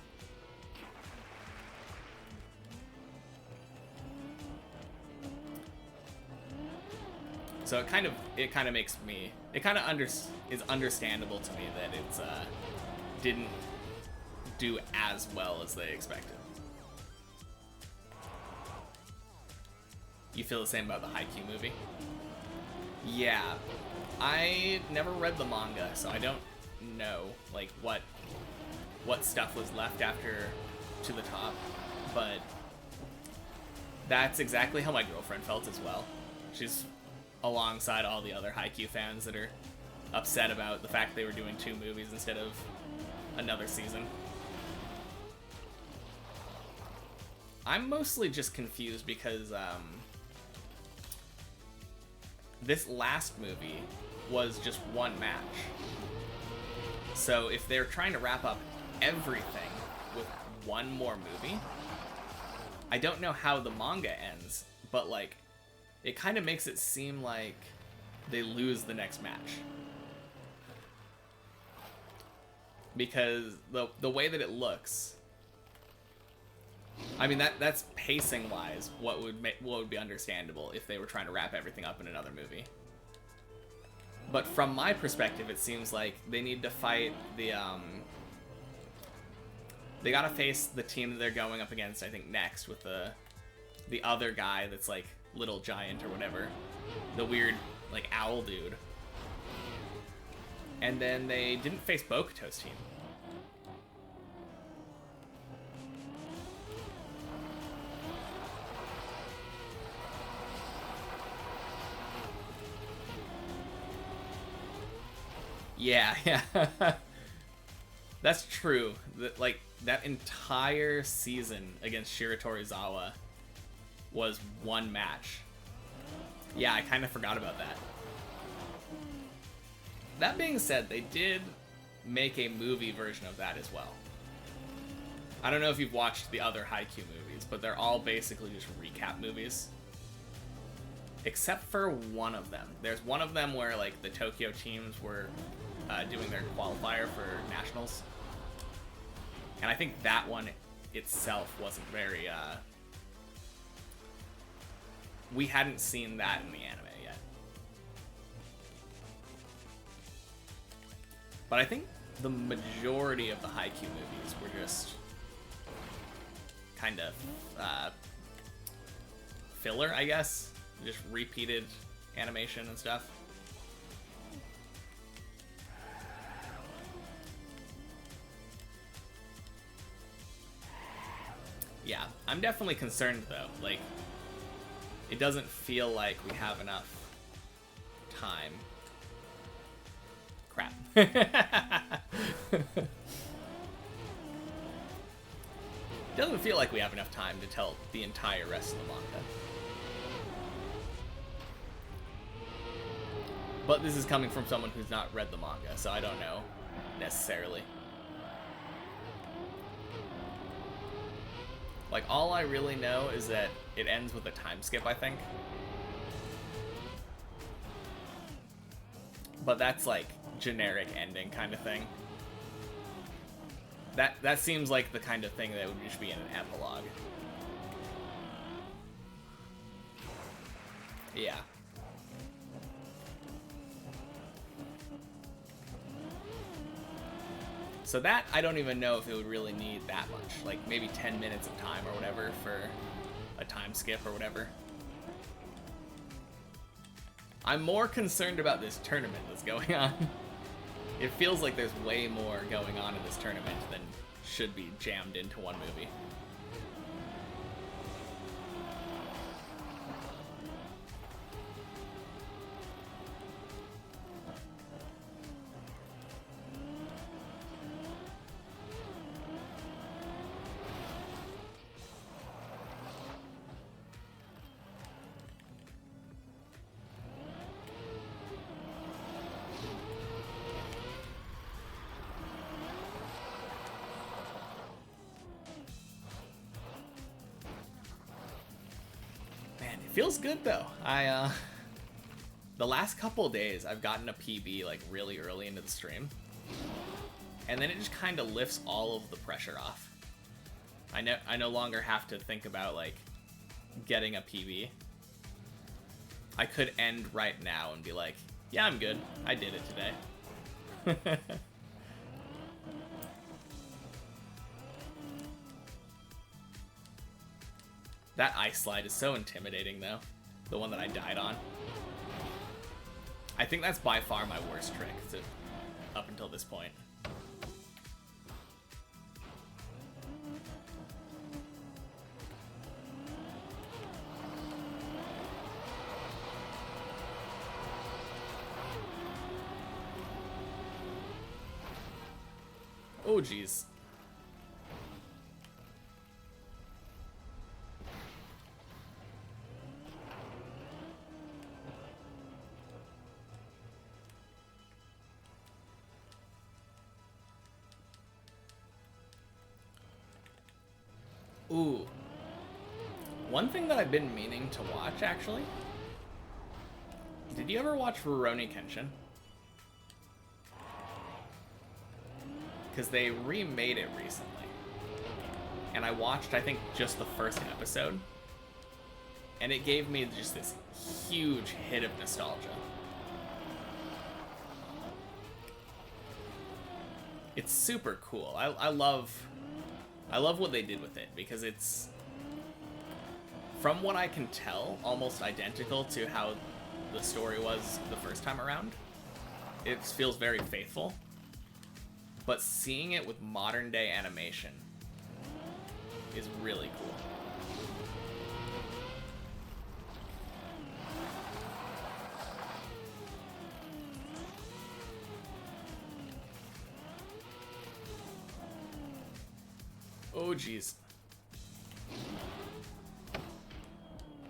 So it kind of makes me, it kind of is understandable to me that it's didn't do as well as they expected. You feel the same about the Haikyuu movie? Yeah, I never read the manga, so I don't know like what stuff was left after To the Top, but that's exactly how my girlfriend felt as well. She's alongside all the other Haikyuu fans that are upset about the fact they were doing 2 movies instead of another season. I'm mostly just confused because this last movie was just one match. So if they're trying to wrap up everything with one more movie, I don't know how the manga ends, but like it kind of makes it seem like they lose the next match. Because the way that it looks, I mean that's pacing wise what would be understandable if they were trying to wrap everything up in another movie. But from my perspective, it seems like they need to fight the they gotta face the team that they're going up against, I think, next with the other guy that's like Little Giant or whatever, the weird like owl dude. And then they didn't face Bokuto's team. Yeah, yeah. That's true. Like, that entire season against Shiratorizawa was one match. Yeah, I kind of forgot about that. That being said, they did make a movie version of that as well. I don't know if you've watched the other Haikyuu movies, but they're all basically just recap movies. Except for one of them. There's one of them where like the Tokyo teams were doing their qualifier for nationals, and I think that one itself wasn't very. We hadn't seen that in the anime yet, but I think the majority of the Haikyuu movies were just kind of filler, I guess. Just repeated animation and stuff. Yeah, I'm definitely concerned though. Like, it doesn't feel like we have enough time. Crap. Doesn't feel like we have enough time to tell the entire rest of the manga. But this is coming from someone who's not read the manga, so I don't know necessarily. Like, all I really know is that it ends with a time skip, I think. But that's like generic ending kind of thing. That seems like the kind of thing that would just be in an epilogue. Yeah. So that, I don't even know if it would really need that much. Like, maybe 10 minutes of time or whatever for a time skip or whatever. I'm more concerned about this tournament that's going on. It feels like there's way more going on in this tournament than should be jammed into one movie. Feels good though. The last couple days I've gotten a PB like really early into the stream, and then it just kind of lifts all of the pressure off. I no longer have to think about like getting a PB. I could end right now and be like, yeah, I'm good. I did it today. That ice slide is so intimidating, though. The one that I died on. I think that's by far my worst trick up until this point. Oh, jeez. Ooh. One thing that I've been meaning to watch, actually. Did you ever watch Rurouni Kenshin? Because they remade it recently. And I watched, I think, just the first episode. And it gave me just this huge hit of nostalgia. It's super cool. I love what they did with it, because it's, from what I can tell, almost identical to how the story was the first time around. It feels very faithful. But seeing it with modern day animation is really cool. Oh, jeez.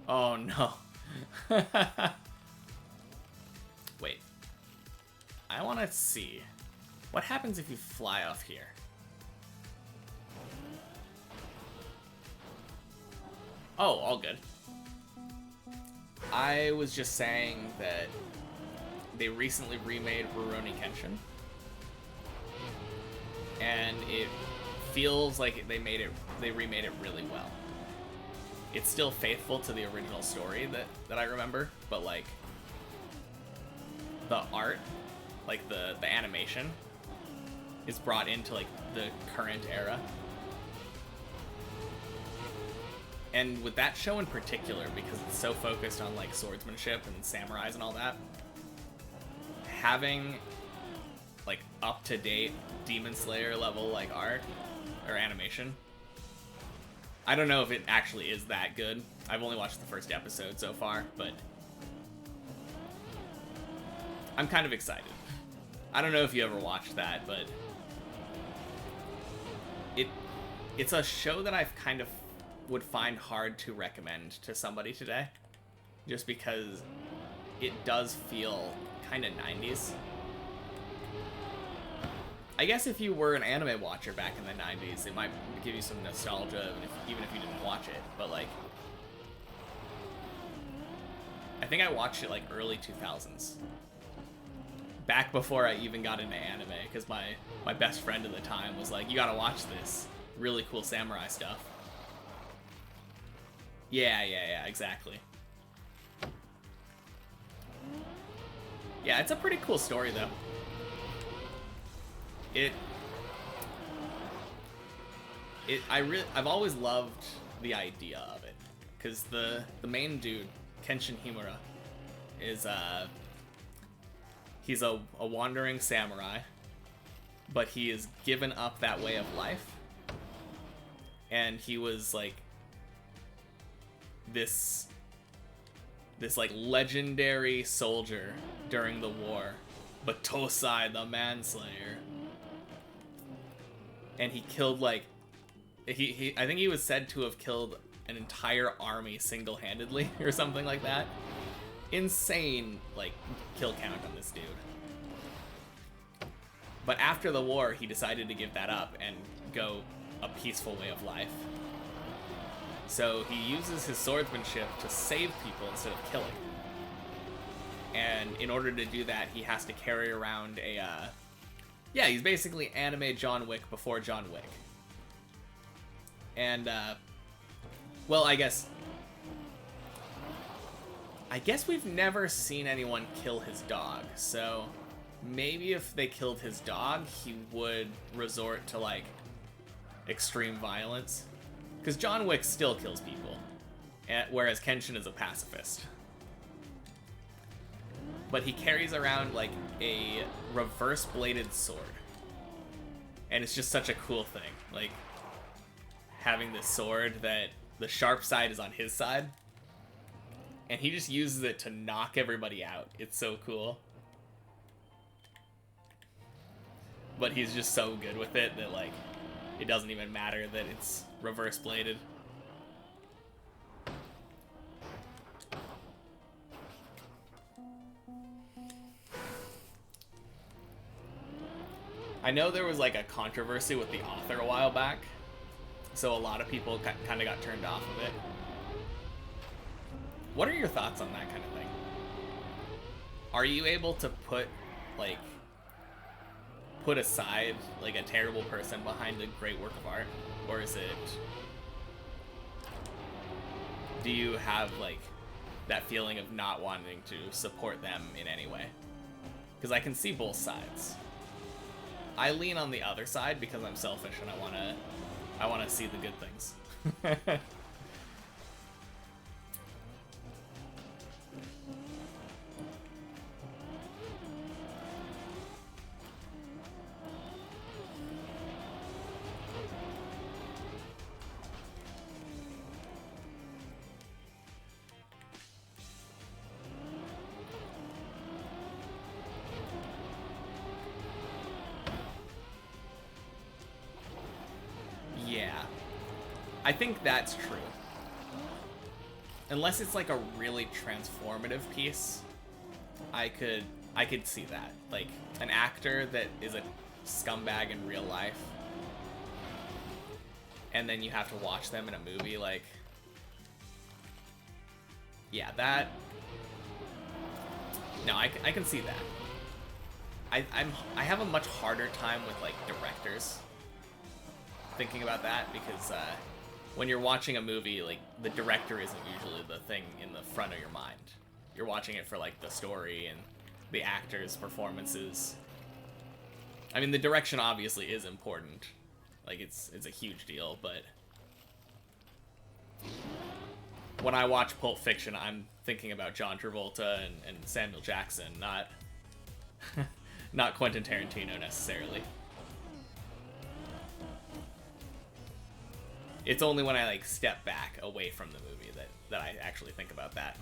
Oh, no. Wait. I want to see. What happens if you fly off here? Oh, all good. I was just saying that they recently remade Rurouni Kenshin, and it feels like they remade it really well. It's still faithful to the original story that I remember, but like the art, like the animation is brought into like the current era. And with that show in particular, because it's so focused on like swordsmanship and samurais and all that, having like up-to-date Demon Slayer level like art or animation, I don't know if it actually is that good. I've only watched the first episode so far, but I'm kind of excited. I don't know if you ever watched that, but it's a show that I've kind of would find hard to recommend to somebody today, just because it does feel kind of 90s. I guess if you were an anime watcher back in the 90s, it might give you some nostalgia, even if you didn't watch it, but like, I think I watched it like early 2000s. Back before I even got into anime, because my best friend at the time was like, you gotta watch this really cool samurai stuff. Yeah, exactly. Yeah, it's a pretty cool story though. I've always loved the idea of it, because the main dude, Kenshin Himura, is he's a wandering samurai, but he has given up that way of life, and he was like this like legendary soldier during the war, but Tosai the Manslayer, and he killed like he I think he was said to have killed an entire army single-handedly or something like that. Insane like kill count on this dude. But after the war, he decided to give that up and go a peaceful way of life. So he uses his swordsmanship to save people instead of killing. And in order to do that, he has to carry around a yeah, he's basically anime John Wick before John Wick. And well, I guess we've never seen anyone kill his dog, so maybe if they killed his dog, he would resort to like extreme violence. Because John Wick still kills people, whereas Kenshin is a pacifist. But he carries around like a reverse-bladed sword. And it's just such a cool thing. Like, having this sword that the sharp side is on his side. And he just uses it to knock everybody out. It's so cool. But he's just so good with it that like, it doesn't even matter that it's reverse bladed. I know there was like a controversy with the author a while back, so a lot of people kind of got turned off of it. What are your thoughts on that kind of thing? Are you able to put aside like a terrible person behind a great work of art, or is it, do you have like that feeling of not wanting to support them in any way? Because I can see both sides. I lean on the other side because I'm selfish and I want to see the good things. I think that's true. Unless it's like a really transformative piece, I could see that. Like an actor that is a scumbag in real life, and then you have to watch them in a movie, like, yeah, No, I can see that. I have a much harder time with like directors thinking about that because when you're watching a movie, like the director isn't usually the thing in the front of your mind. You're watching it for like the story and the actors' performances. I mean, the direction obviously is important. Like it's a huge deal, but when I watch Pulp Fiction, I'm thinking about John Travolta and Samuel Jackson, not not Quentin Tarantino necessarily. It's only when I like step back away from the movie that I actually think about that.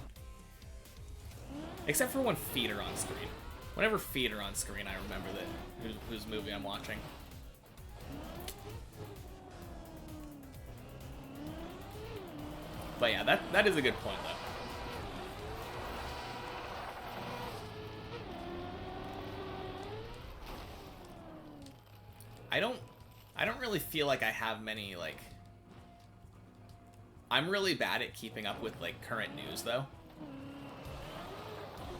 Except for when feet are on screen. Whenever feet are on screen, I remember that whose movie I'm watching. But yeah, that is a good point though. I don't really feel like I have many like I'm really bad at keeping up with like current news though.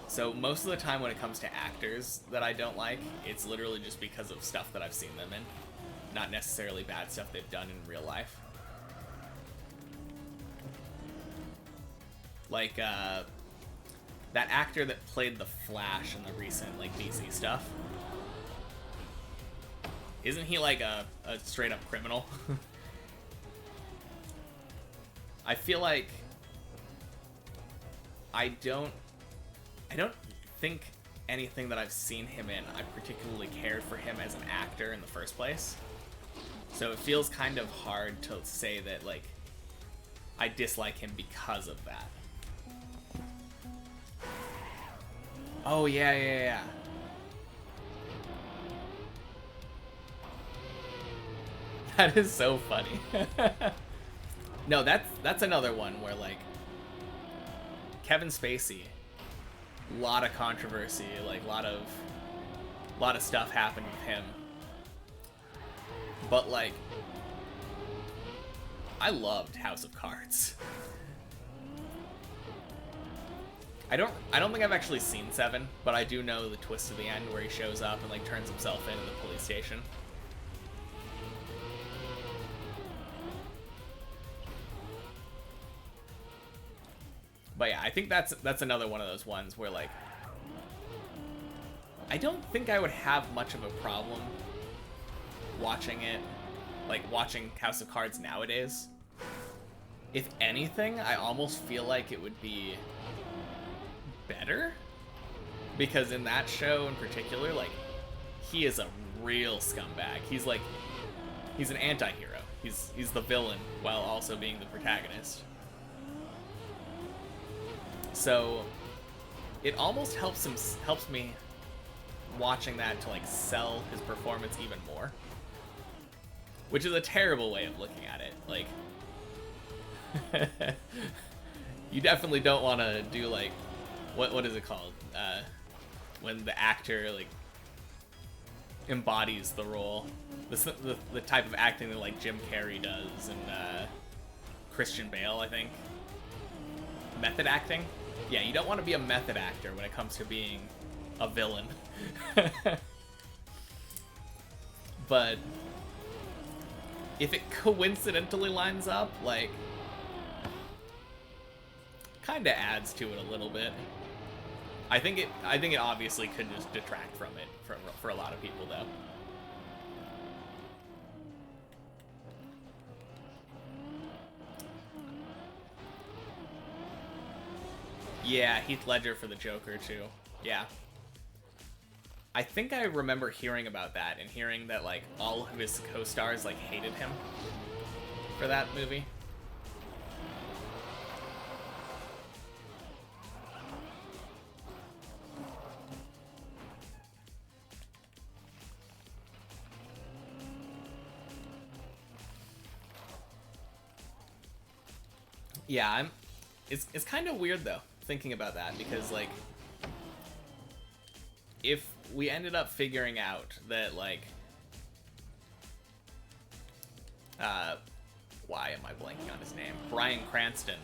So most of the time when it comes to actors that I don't like, it's literally just because of stuff that I've seen them in, not necessarily bad stuff they've done in real life. Like that actor that played the Flash in the recent like DC stuff. Isn't he like a straight up criminal? I feel like I don't think anything that I've seen him in, I particularly cared for him as an actor in the first place. So it feels kind of hard to say that like I dislike him because of that. Oh yeah. That is so funny. No, that's another one where like Kevin Spacey, lot of controversy, like lot of stuff happened with him. But like I loved House of Cards. I don't think I've actually seen 7, but I do know the twist at the end where he shows up and like turns himself in the police station. But yeah, I think that's another one of those ones where like I don't think I would have much of a problem watching it, like watching House of Cards nowadays. If anything, I almost feel like it would be better because in that show in particular, like he is a real scumbag. He's an anti-hero. He's the villain while also being the protagonist. So it almost helps me watching that to like sell his performance even more, which is a terrible way of looking at it. Like you definitely don't want to do like what is it called when the actor like embodies the role, the type of acting that like Jim Carrey does and Christian Bale, I think. Method acting? Yeah, you don't want to be a method actor when it comes to being a villain. But if it coincidentally lines up, like, kind of adds to it a little bit. I think it obviously could just detract from it for a lot of people, though. Yeah, Heath Ledger for the Joker, too. Yeah. I think I remember hearing about that and hearing that, like, all of his co-stars, like, hated him for that movie. Yeah, it's kind of weird, though, thinking about that, because, like, if we ended up figuring out that, like, why am I blanking on his name? Bryan Cranston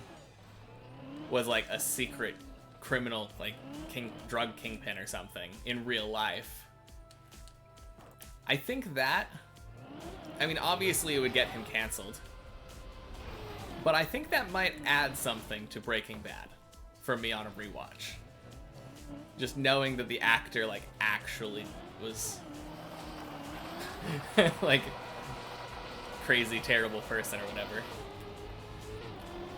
was, like, a secret criminal, like drug kingpin or something in real life. I think that, I mean, obviously it would get him canceled, but I think that might add something to Breaking Bad for me on a rewatch. Just knowing that the actor, like, actually was like crazy terrible person or whatever.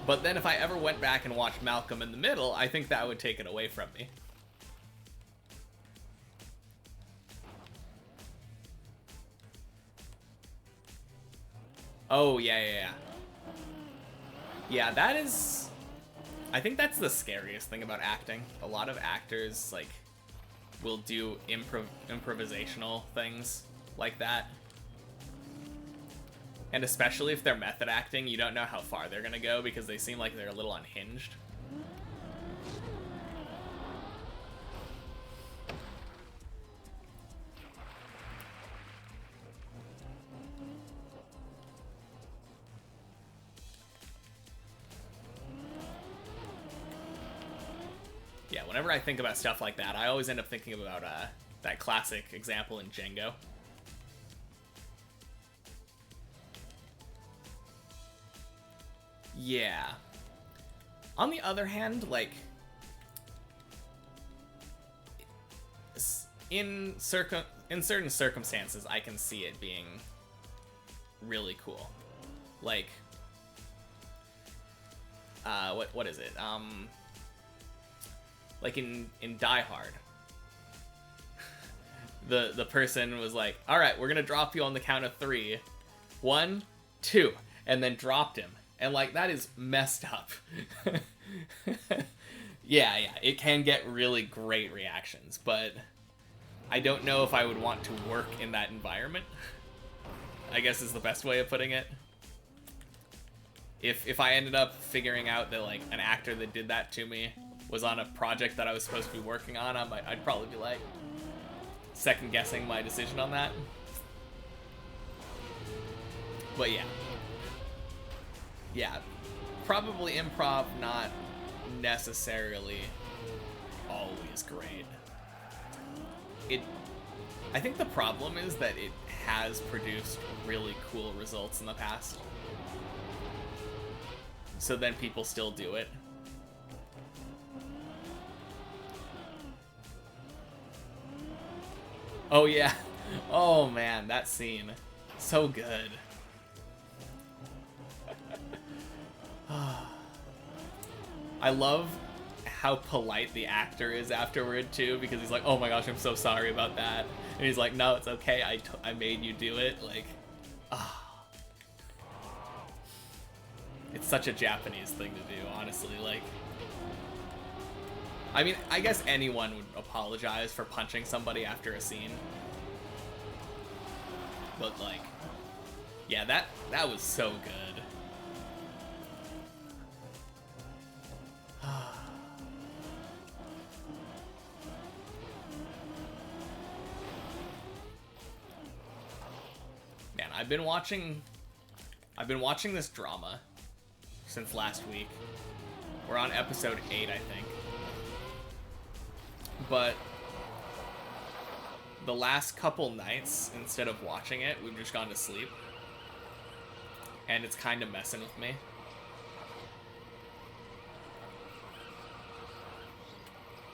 But then if I ever went back and watched Malcolm in the Middle, I think that would take it away from me. Oh, yeah. Yeah, that is... I think that's the scariest thing about acting. A lot of actors, like, will do improvisational things like that. And especially if they're method acting, you don't know how far they're gonna go because they seem like they're a little unhinged. Yeah, whenever I think about stuff like that, I always end up thinking about that classic example in Django. Yeah. On the other hand, like, in certain circumstances, I can see it being really cool. Like, what is it? Like in Die Hard, the person was like, "All right, we're gonna drop you on the count of 3, 1, 2," and then dropped him. And, like, that is messed up. Yeah, it can get really great reactions, but I don't know if I would want to work in that environment, I guess is the best way of putting it. If I ended up figuring out that, like, an actor that did that to me was on a project that I was supposed to be working on, I'd probably be, like, second-guessing my decision on that. But, yeah. Yeah, probably improv, not necessarily always great. I think the problem is that it has produced really cool results in the past. So then people still do it. Oh yeah. Oh man, that scene. So good. I love how polite the actor is afterward too, because he's like, "Oh my gosh, I'm so sorry about that," and he's like, "No, it's okay. I made you do it." Like, it's such a Japanese thing to do, honestly. Like, I mean, I guess anyone would apologize for punching somebody after a scene, but like, yeah, that was so good. Man, I've been watching this drama since last week. We're on episode 8, I think. But the last couple nights, instead of watching it, we've just gone to sleep. And it's kind of messing with me.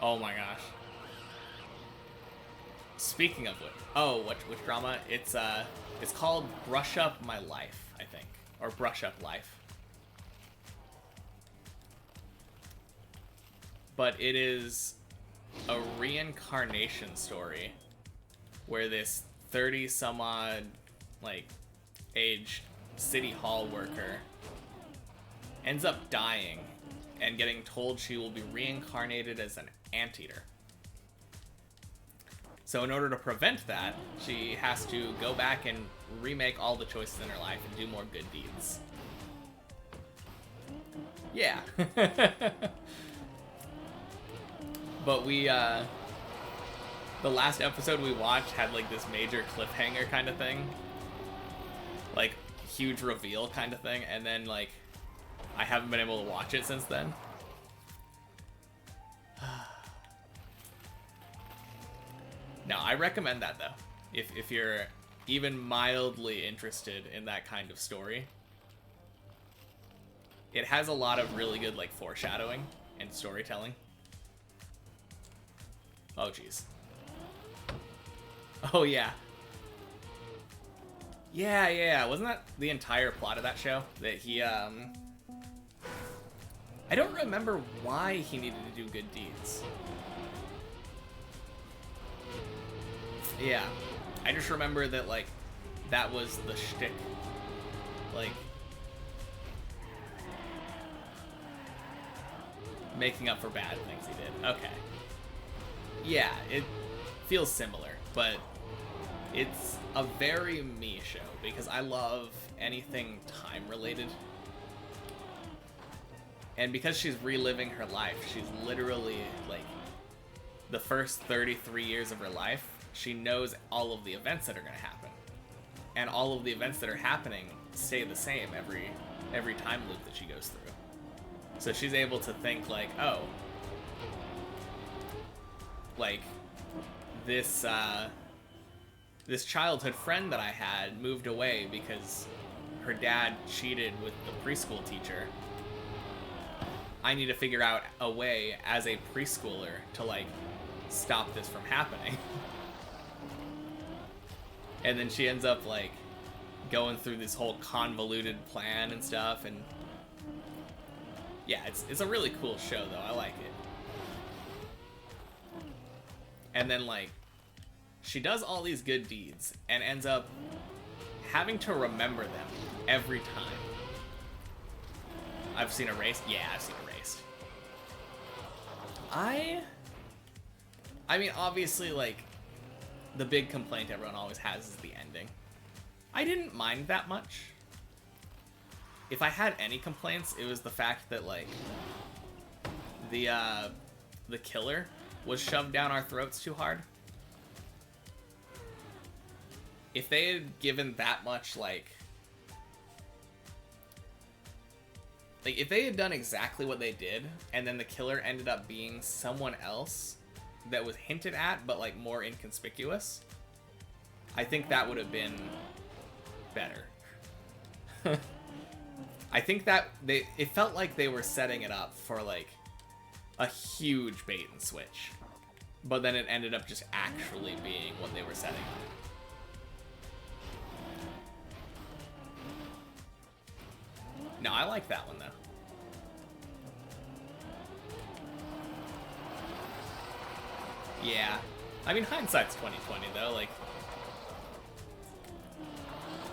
Oh my gosh. Speaking of which, which drama? It's called Brush Up My Life, I think, or Brush Up Life. But it is a reincarnation story where this 30-some-odd, like, aged city hall worker ends up dying and getting told she will be reincarnated as an anteater. So in order to prevent that, she has to go back and remake all the choices in her life and do more good deeds. Yeah. But the last episode we watched had like this major cliffhanger kind of thing. Like, huge reveal kind of thing, and then like, I haven't been able to watch it since then. No, I recommend that though. If you're even mildly interested in that kind of story. It has a lot of really good like foreshadowing and storytelling. Oh jeez. Oh yeah. Yeah. Wasn't that the entire plot of that show? That he I don't remember why he needed to do good deeds. Yeah. I just remember that like that was the shtick. Like making up for bad things he did. Okay. Yeah, it feels similar, but it's a very me show because I love anything time related. And because she's reliving her life, she's literally like the first 33 years of her life, she knows all of the events that are going to happen. And all of the events that are happening stay the same every time loop that she goes through. So she's able to think like, oh, like this this childhood friend that I had moved away because her dad cheated with the preschool teacher. I need to figure out a way as a preschooler to like stop this from happening. And then she ends up like going through this whole convoluted plan and stuff, and yeah, it's a really cool show though. I like it. And then like she does all these good deeds and ends up having to remember them every time. I've seen Erased? Yeah, I've seen Erased. I mean, obviously, like, the big complaint everyone always has is the ending. I didn't mind that much. If I had any complaints, it was the fact that, like, the killer was shoved down our throats too hard. If they had given that much, like, if they had done exactly what they did, and then the killer ended up being someone else that was hinted at, but, like, more inconspicuous, I think that would have been better. I think that it felt like they were setting it up for, like, a huge bait and switch. But then it ended up just actually being what they were setting up. No, I like that one, though. Yeah. I mean, hindsight's 20/20, though. Like,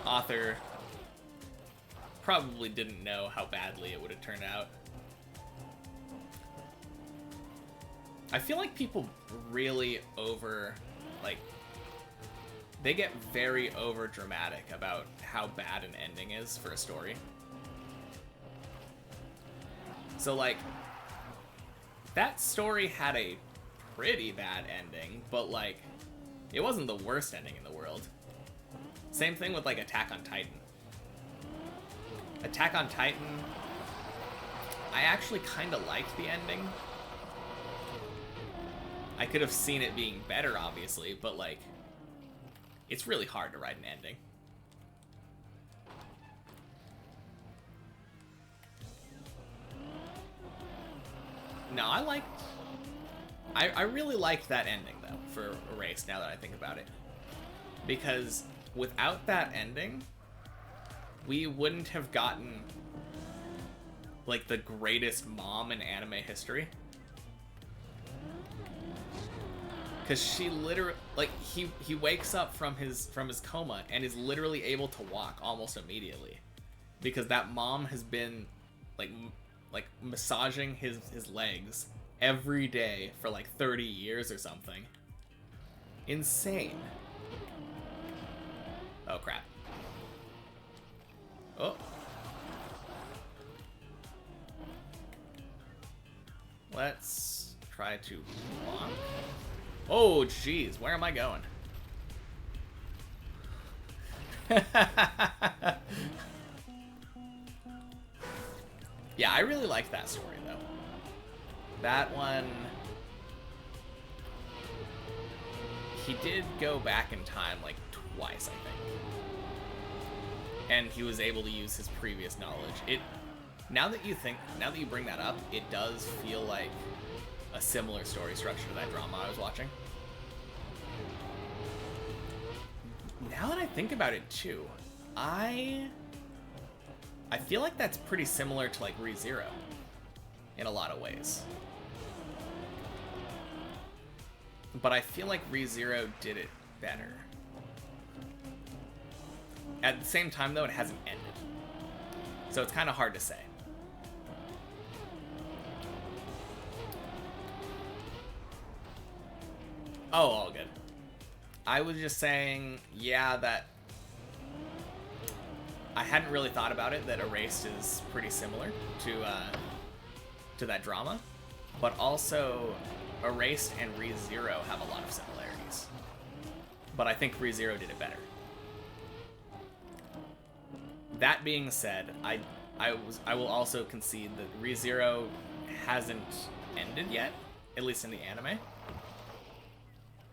author probably didn't know how badly it would have turned out. I feel like people really they get very over dramatic about how bad an ending is for a story. So, like, that story had a pretty bad ending, but, like, it wasn't the worst ending in the world. Same thing with, like, Attack on Titan. Attack on Titan, I actually kind of liked the ending. I could have seen it being better, obviously, but, like, it's really hard to write an ending. No, I really liked that ending, though, for Erased, now that I think about it. Because without that ending, we wouldn't have gotten, like, the greatest mom in anime history. Because she literally, like, he wakes up from his coma and is literally able to walk almost immediately. Because that mom has been, like massaging his legs every day for like 30 years or something. Insane. Oh crap. Oh. Let's try to block. Oh jeez, where am I going? Yeah, I really liked that story, though. That one... he did go back in time like twice, I think. And he was able to use his previous knowledge. Now that you bring that up, it does feel like a similar story structure to that drama I was watching. Now that I think about it too, I feel like that's pretty similar to like ReZero in a lot of ways. But I feel like ReZero did it better. At the same time though, it hasn't ended. So it's kind of hard to say. Oh, all good. I was just saying, yeah, that I hadn't really thought about it, that Erased is pretty similar to that drama, but also Erased and ReZero have a lot of similarities. But I think ReZero did it better. That being said, I will also concede that ReZero hasn't ended yet, at least in the anime.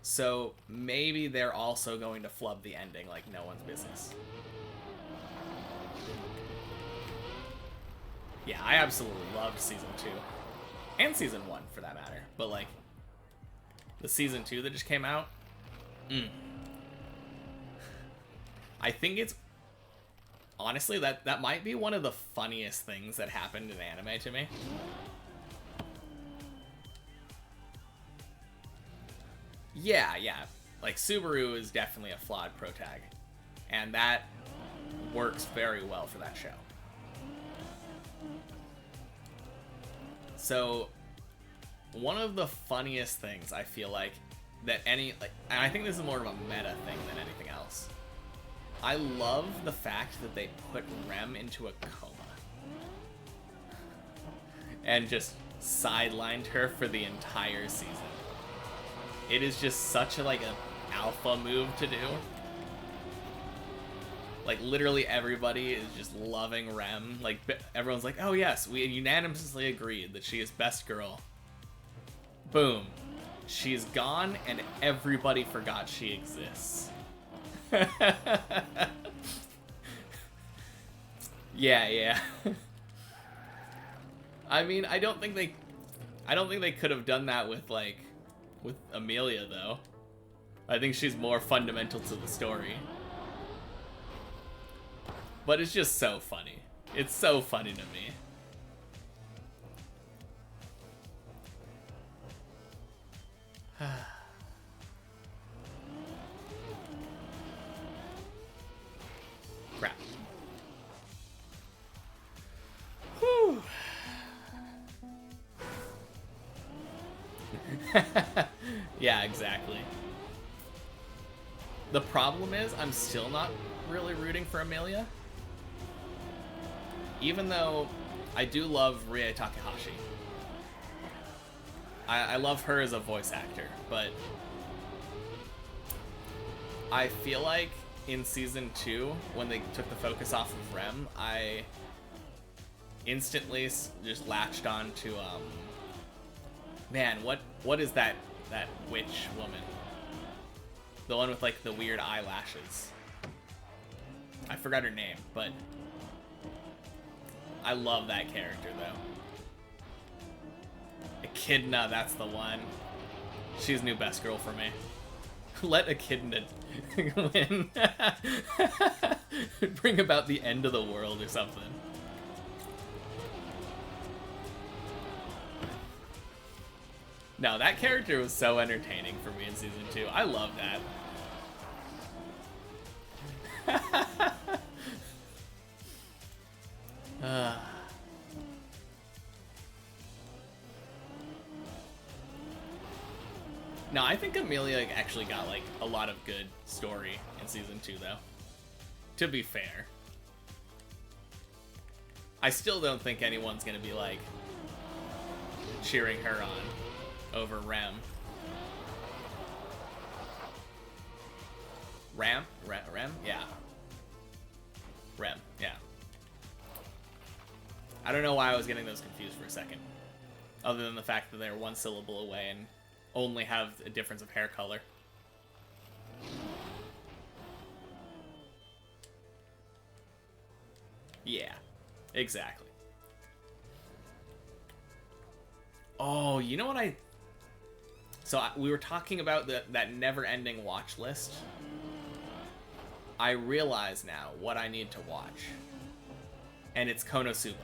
So maybe they're also going to flub the ending like no one's business. Yeah, I absolutely loved season 2. And season 1 for that matter. But like the season 2 that just came out, I think it's honestly that might be one of the funniest things that happened in anime to me. Yeah. Like, Subaru is definitely a flawed protag. And that works very well for that show. So, one of the funniest things I feel like that and I think this is more of a meta thing than anything else. I love the fact that they put Rem into a coma. And just sidelined her for the entire season. It is just such a an alpha move to do. Like, literally everybody is just loving Rem. Like, everyone's like, oh yes, we unanimously agreed that she is best girl. Boom. She's gone and everybody forgot she exists. Yeah. I mean, I don't think they could have done that with Amelia though. I think she's more fundamental to the story. But it's just so funny. It's so funny to me. Crap. Whew. Yeah, exactly. The problem is, I'm still not really rooting for Amelia. Even though I do love Rie Takahashi. I love her as a voice actor, but I feel like in season 2, when they took the focus off of Rem, I instantly just latched on to, man, what is that witch woman? The one with the weird eyelashes. I forgot her name, but I love that character though. Echidna, that's the one. She's new best girl for me. Let Echidna win. Bring about the end of the world or something. No, that character was so entertaining for me in season 2. I love that. No, I think Amelia actually got a lot of good story in season 2 though. To be fair. I still don't think anyone's gonna be cheering her on over Rem. Rem? Yeah. Rem, yeah. I don't know why I was getting those confused for a second. Other than the fact that they're one syllable away and only have a difference of hair color. Yeah, exactly. Oh, you know what we were talking about that never-ending watch list. I realize now what I need to watch. And it's Konosuba.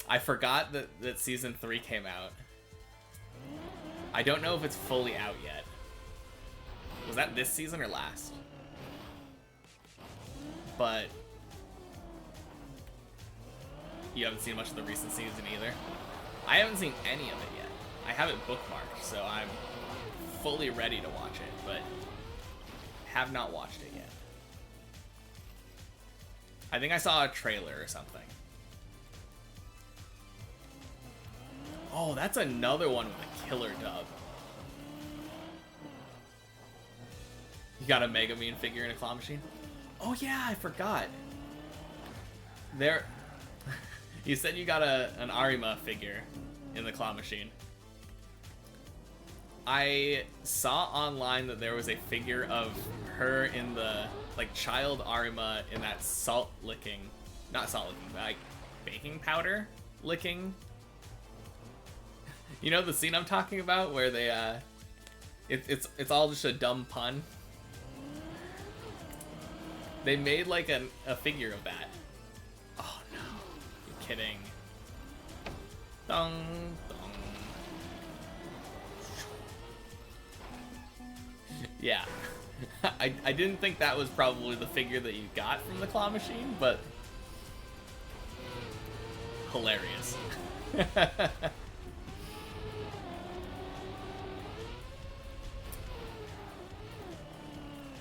I forgot that season 3 came out. I don't know if it's fully out yet. Was that this season or last? But you haven't seen much of the recent season either. I haven't seen any of it yet. I have it bookmarked, so I'm fully ready to watch it, but have not watched it yet. I think I saw a trailer or something. Oh, that's another one with a killer dub. You got a Megumin figure in a claw machine? Oh yeah, I forgot. There, you said you got an Arima figure in the claw machine. I saw online that there was a figure of her in the, like, child Arima in that salt licking, not salt licking, but like baking powder licking. You know the scene I'm talking about where they, it's all just a dumb pun. They made like a figure of that. Oh no, you're kidding. Dong, dong. Yeah. I didn't think that was probably the figure that you got from the claw machine, but hilarious.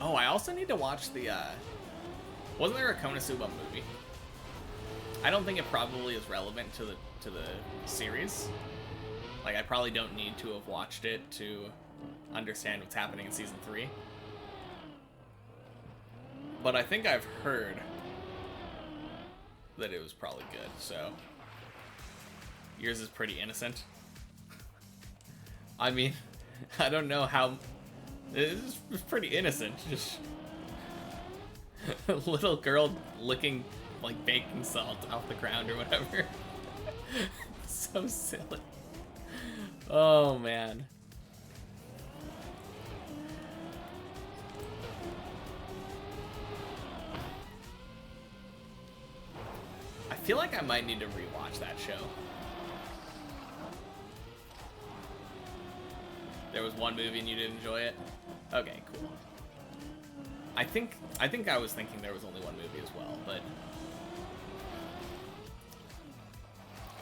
Oh, I also need to watch the, wasn't there a Konosuba movie? I don't think it probably is relevant to the series. Like, I probably don't need to have watched it to understand what's happening in season 3. But I think I've heard that it was probably good, so yours is pretty innocent. I mean, I don't know how. It's pretty innocent. Just a little girl licking like baking salt off the ground or whatever. So silly. Oh man. I feel like I might need to rewatch that show. There was one movie and you didn't enjoy it? Okay, cool. I think I was thinking there was only one movie as well, but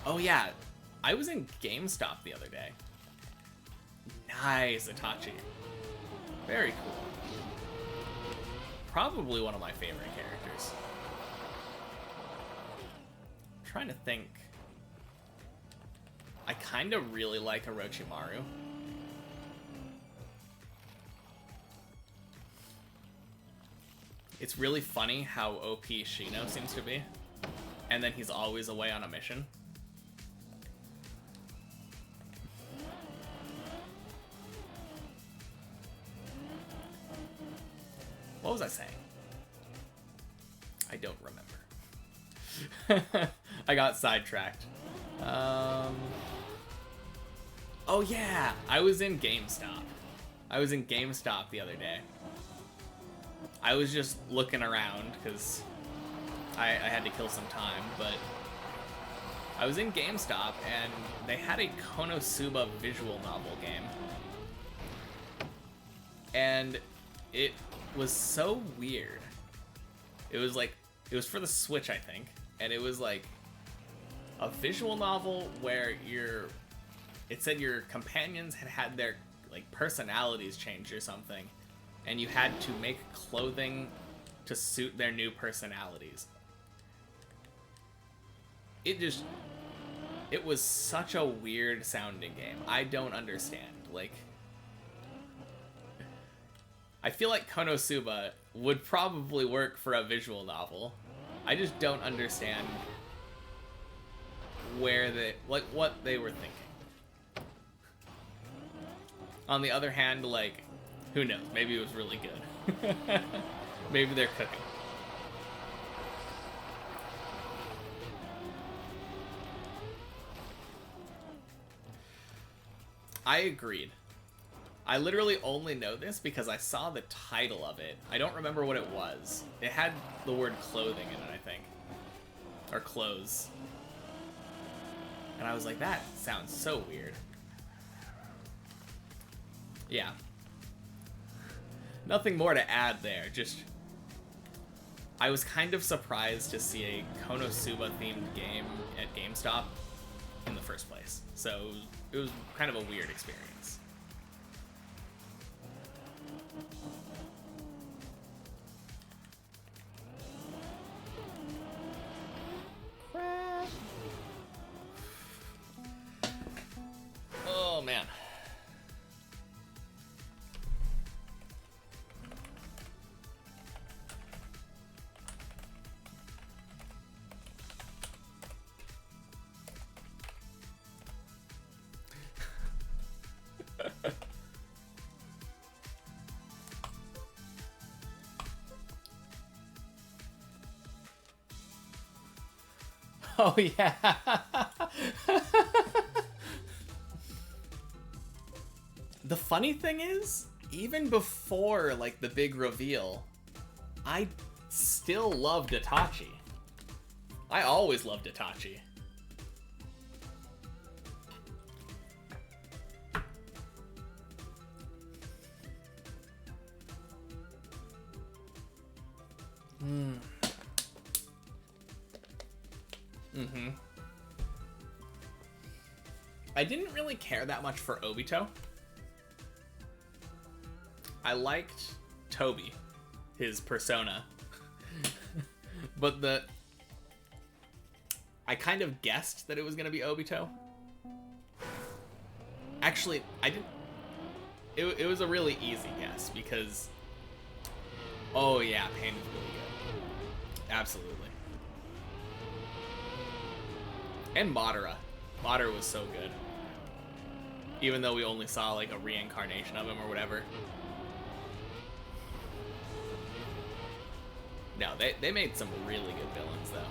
oh yeah, I was in GameStop the other day. Nice, Itachi. Very cool. Probably one of my favorite characters. I'm trying to think. I kind of really like Orochimaru. It's really funny how OP Shino seems to be. And then he's always away on a mission. What was I saying? I don't remember. I got sidetracked. Oh yeah, I was in GameStop. I was in GameStop the other day. I was just looking around because I had to kill some time, but I was in GameStop and they had a Konosuba visual novel game. And it was so weird. It was for the Switch, I think, and it was like a visual novel where it said your companions had their like personalities changed or something. And you had to make clothing to suit their new personalities. It was such a weird sounding game. I don't understand. Like, I feel like Konosuba would probably work for a visual novel. I just don't understand what they were thinking. On the other hand, like, who knows? Maybe it was really good. Maybe they're cooking. I agreed. I literally only know this because I saw the title of it. I don't remember what it was. It had the word clothing in it, I think. Or clothes. And I was like, that sounds so weird. Yeah. Nothing more to add there. Just, I was kind of surprised to see a Konosuba themed game at GameStop in the first place. So it was kind of a weird experience. Crap. Oh man. Oh yeah. The funny thing is, even before like the big reveal, I still loved Itachi. I always loved Itachi. I didn't really care that much for Obito. I liked Toby, his persona. But I kind of guessed that it was going to be Obito. Actually, I didn't... It was a really easy guess because... Oh yeah, Pain is really good. Absolutely. And Madara. Madara was so good. Even though we only saw like a reincarnation of him or whatever. No, they made some really good villains though.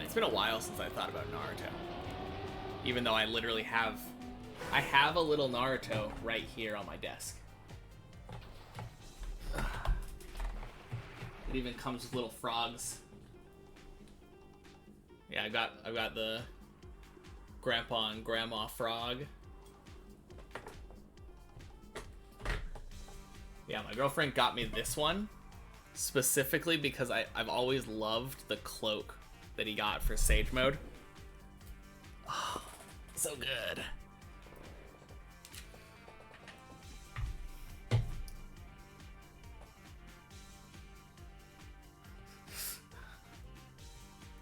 It's been a while since I thought about Naruto. Even though I literally have... I have a little Naruto right here on my desk. It even comes with little frogs. Yeah, I've got the grandpa and grandma frog. Yeah, my girlfriend got me this one specifically because I've always loved the cloak that he got for Sage Mode. Oh, so good.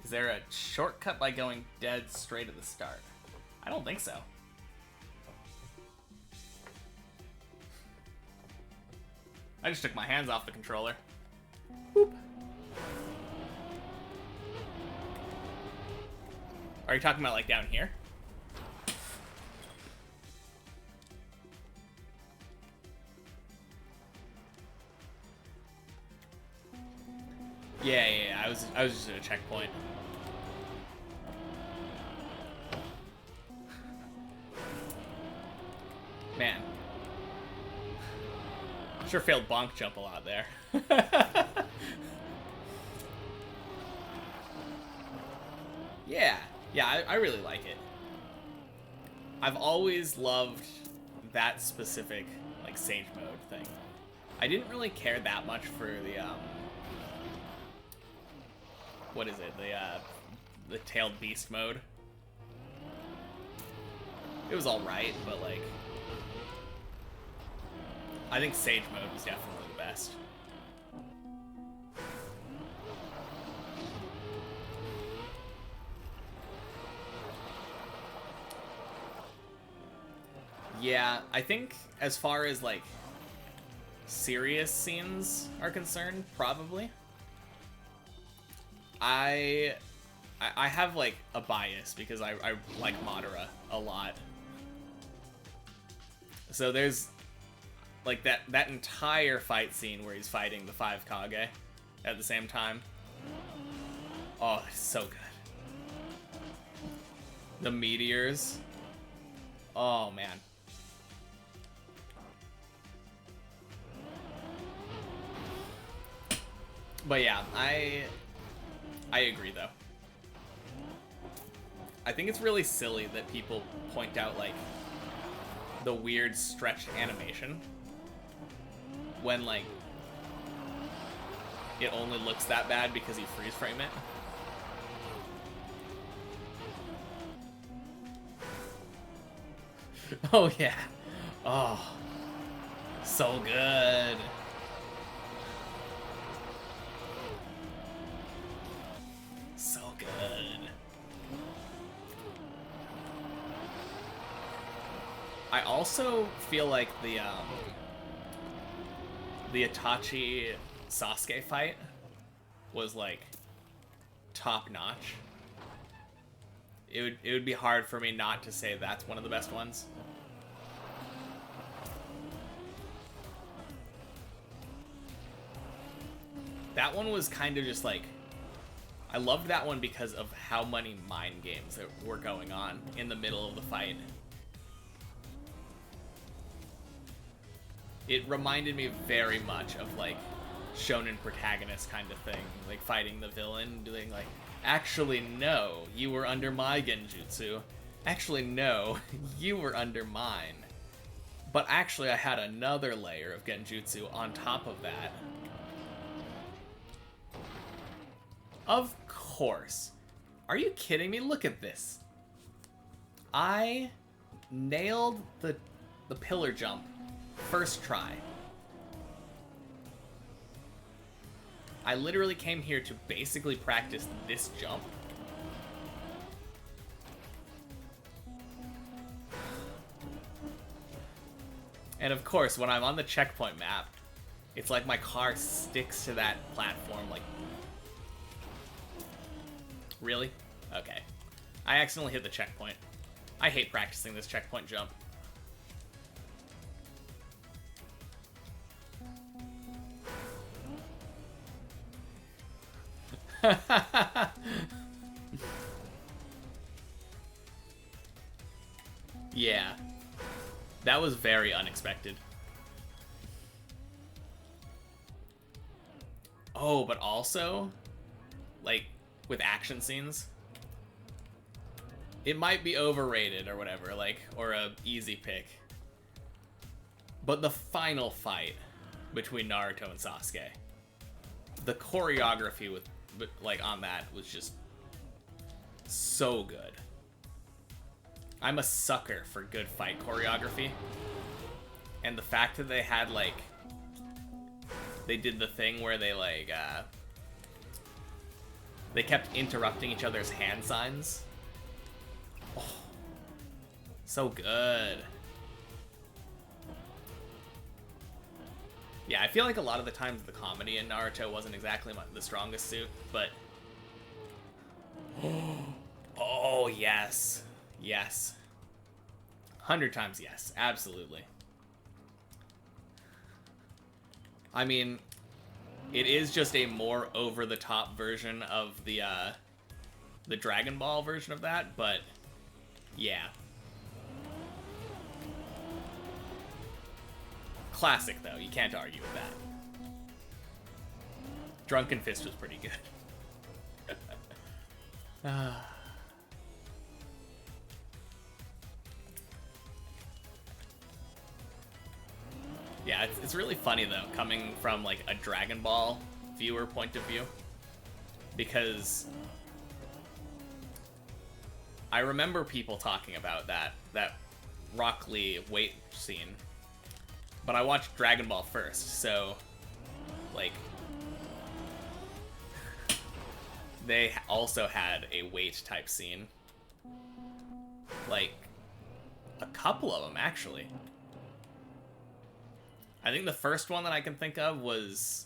Is there a shortcut by going dead straight at the start? I don't think so. I just took my hands off the controller. Boop. Are you talking about like down here? Yeah. I was just at a checkpoint. Man. Sure failed bonk jump a lot there. Yeah, I really like it. I've always loved that specific, like, Sage Mode thing. I didn't really care that much for the, what is it? The Tailed Beast mode. It was alright, but, like, I think Sage Mode was definitely the best. Yeah, I think as far as like serious scenes are concerned, probably. I have, like, a bias because I like Madara a lot. So there's, like, that entire fight scene where he's fighting the 5 Kage at the same time. Oh, it's so good. The meteors. Oh, man. But yeah, I agree, though. I think it's really silly that people point out, like, the weird stretched animation when, like, it only looks that bad because you freeze frame it. Oh, yeah. Oh, so good. So good. I also feel like the Itachi Sasuke fight was, like, top notch. It would be hard for me not to say that's one of the best ones. That one was kind of just like, I loved that one because of how many mind games that were going on in the middle of the fight. It reminded me very much of, like, shonen protagonist kind of thing, like fighting the villain, doing like, actually no, you were under my genjutsu. Actually no, you were under mine. But actually I had another layer of genjutsu on top of that. Of course. Are you kidding me? Look at this. I nailed the pillar jump first try. I literally came here to basically practice this jump. And of course, when I'm on the checkpoint map, it's like my car sticks to that platform, like... Really? Okay. I accidentally hit the checkpoint. I hate practicing this checkpoint jump. Yeah. That was very unexpected. Oh, but also, like, with action scenes, it might be overrated or whatever, like, or a easy pick. But the final fight between Naruto and Sasuke, the choreography with, like, on that was just so good. I'm a sucker for good fight choreography. And the fact that they had, like, they did the thing where they, like, they kept interrupting each other's hand signs. Oh, so good. Yeah, I feel like a lot of the times the comedy in Naruto wasn't exactly the strongest suit, but... Oh, yes. Yes. 100 times yes. Absolutely. I mean, it is just a more over-the-top version of the Dragon Ball version of that, but yeah. Classic, though. You can't argue with that. Drunken Fist was pretty good. Yeah, it's really funny, though, coming from, like, a Dragon Ball viewer point of view. Because I remember people talking about that Rock Lee weight scene. But I watched Dragon Ball first, so, like, they also had a weight type scene. Like, a couple of them, actually. I think the first one that I can think of was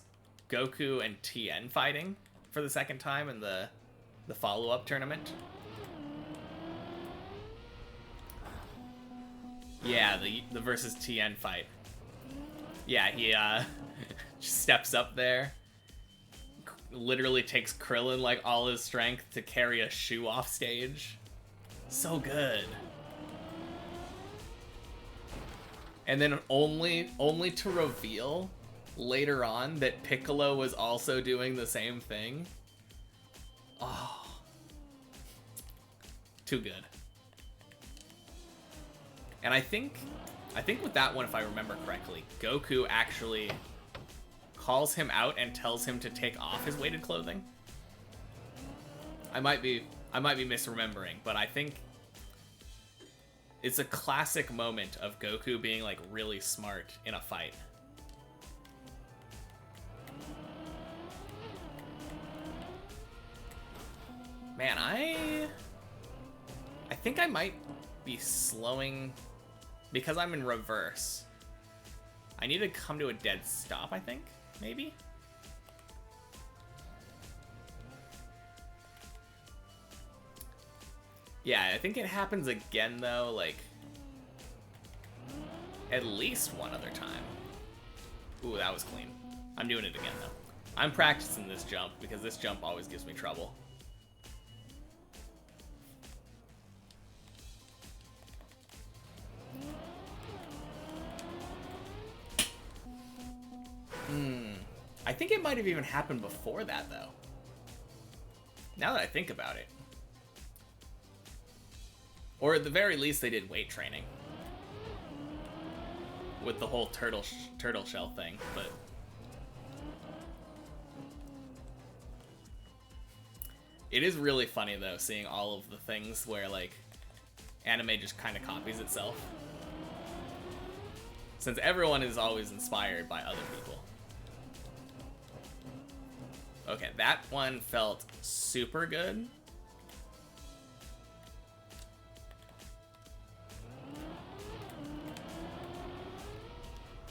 Goku and Tien fighting for the second time in the follow-up tournament. Yeah, the versus Tien fight. Yeah, he just steps up there, literally takes Krillin like all his strength to carry a shoe off stage. So good. And then only to reveal later on that Piccolo was also doing the same thing. Oh. Too good. And I think with that one, if I remember correctly, Goku actually calls him out and tells him to take off his weighted clothing. I might be misremembering, but I think it's a classic moment of Goku being like really smart in a fight. Man, I think I might be slowing because I'm in reverse. I need to come to a dead stop, I think, maybe? Yeah, I think it happens again, though, like, at least one other time. Ooh, that was clean. I'm doing it again, though. I'm practicing this jump, because this jump always gives me trouble. I think it might have even happened before that, though. Now that I think about it. Or at the very least, they did weight training. With the whole turtle shell thing, but... It is really funny, though, seeing all of the things where, like, anime just kind of copies itself. Since everyone is always inspired by other people. Okay, that one felt super good.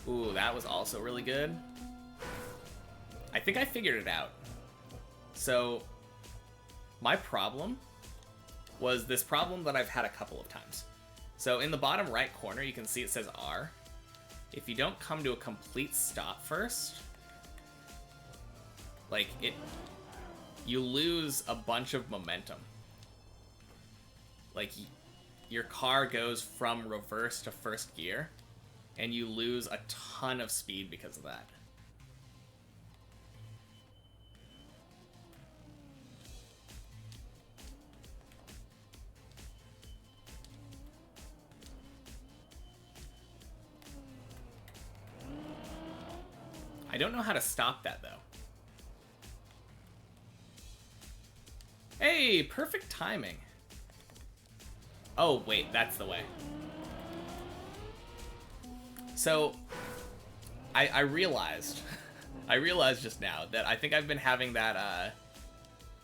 Ooh, that was also really good. I think I figured it out. So, my problem was this problem that I've had a couple of times. So, in the bottom right corner, you can see it says R. If you don't come to a complete stop first, like, you lose a bunch of momentum. Like, your car goes from reverse to first gear, and you lose a ton of speed because of that. I don't know how to stop that, though. Hey, perfect timing. Oh, wait, that's the way. So, I realized, I realized just now that I think I've been having that,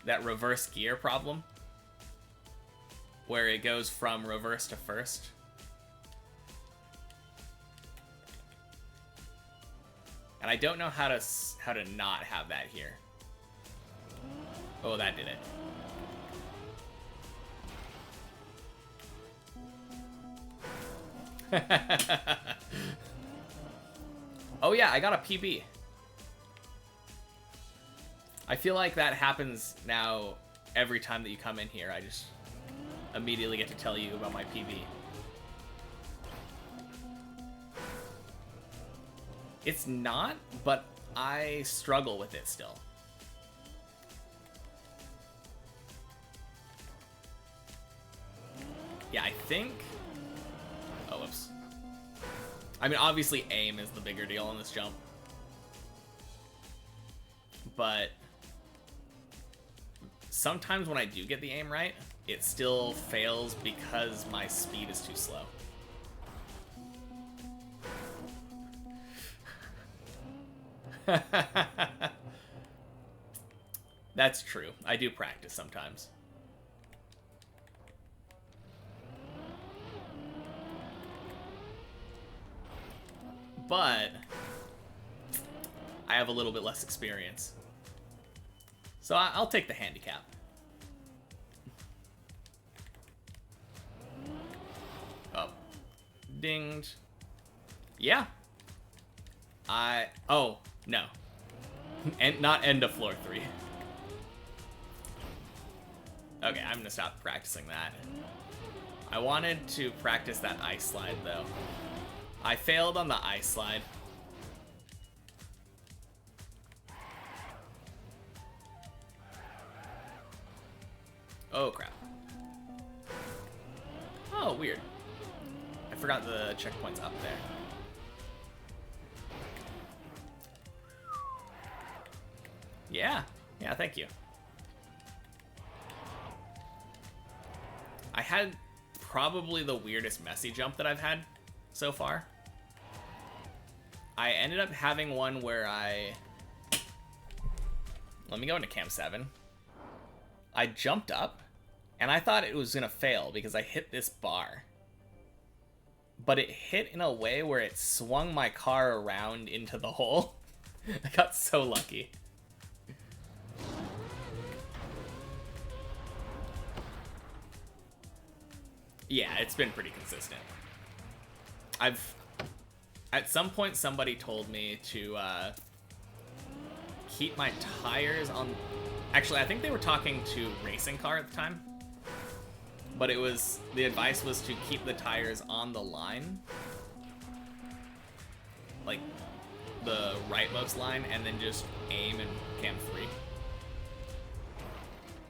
that reverse gear problem. Where it goes from reverse to first. And I don't know how to not have that here. Oh, that did it. Oh yeah, I got a PB. I feel like that happens now every time that you come in here. I just immediately get to tell you about my PB. It's not, but I struggle with it still. Yeah, I think... Oh, whoops. I mean, obviously aim is the bigger deal on this jump. But sometimes when I do get the aim right, it still fails because my speed is too slow. That's true. I do practice sometimes. But I have a little bit less experience. So I'll take the handicap. Oh. Dinged. Yeah. Oh, no. And not end of floor 3. Okay, I'm gonna stop practicing that. I wanted to practice that ice slide, though. I failed on the ice slide. Oh, crap. Oh, weird. I forgot the checkpoint's up there. Yeah. Yeah, thank you. I had probably the weirdest messy jump that I've had so far. I ended up having one where let me go into cam 7. I jumped up, and I thought it was gonna fail because I hit this bar. But it hit in a way where it swung my car around into the hole. I got so lucky. Yeah, it's been pretty consistent. At some point, somebody told me to keep my tires on... Actually, I think they were talking to Racing Car at the time. But the advice was to keep the tires on the line. Like, the rightmost line, and then just aim in cam 3.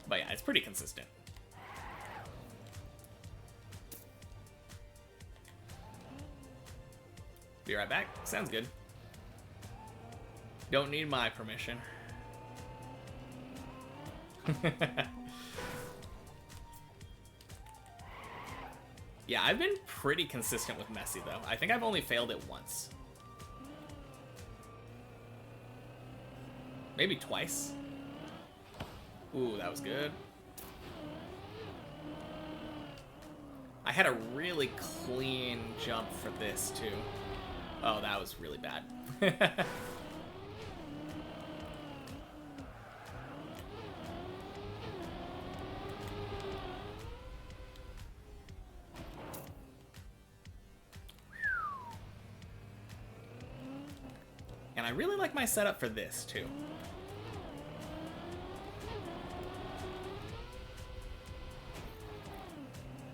But yeah, it's pretty consistent. Be right back. Sounds good. Don't need my permission. Yeah, I've been pretty consistent with messy, though. I think I've only failed it once. Maybe twice. Ooh, that was good. I had a really clean jump for this, too. Oh, that was really bad. And I really like my setup for this, too.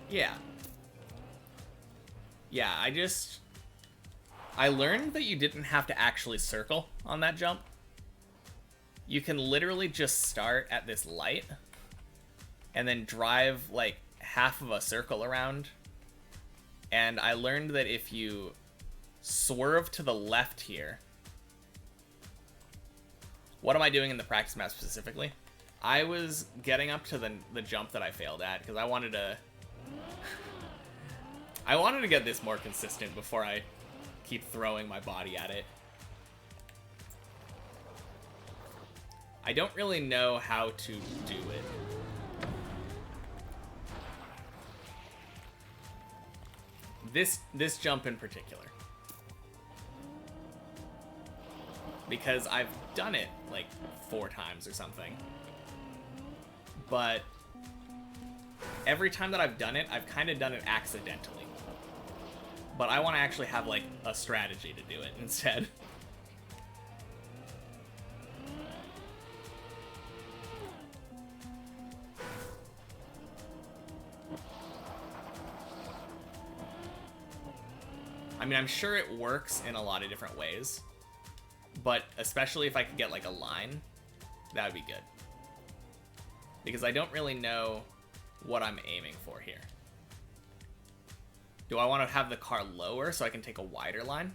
Yeah. Yeah, I learned that you didn't have to actually circle on that jump. You can literally just start at this light and then drive like half of a circle around. And I learned that if you swerve to the left here... What am I doing in the practice map specifically? I was getting up to the jump that I failed at because I wanted to... I wanted to get this more consistent before I keep throwing my body at it. I don't really know how to do it. This jump in particular. Because I've done it like 4 times or something. But every time that I've done it, I've kind of done it accidentally. But I want to actually have like a strategy to do it instead. I mean, I'm sure it works in a lot of different ways. But especially if I could get like a line, that would be good. Because I don't really know what I'm aiming for here. Do I want to have the car lower so I can take a wider line?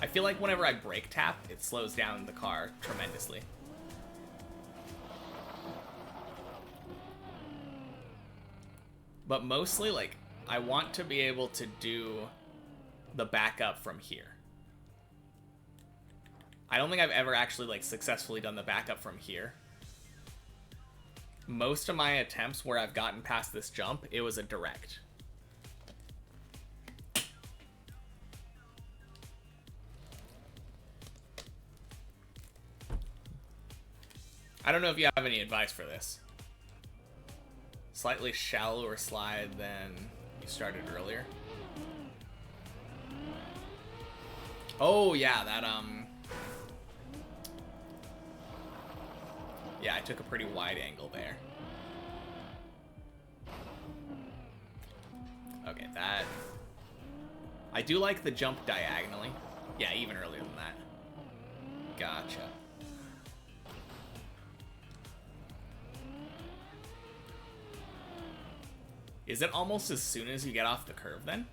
I feel like whenever I brake tap, it slows down the car tremendously. But mostly, like, I want to be able to do the backup from here. I don't think I've ever actually, like, successfully done the backup from here. Most of my attempts where I've gotten past this jump, it was a direct. I don't know if you have any advice for this. Slightly shallower slide than you started earlier. Oh yeah, that yeah, I took a pretty wide angle there. Okay, that... I do like the jump diagonally. Yeah, even earlier than that. Gotcha. Is it almost as soon as you get off the curve then?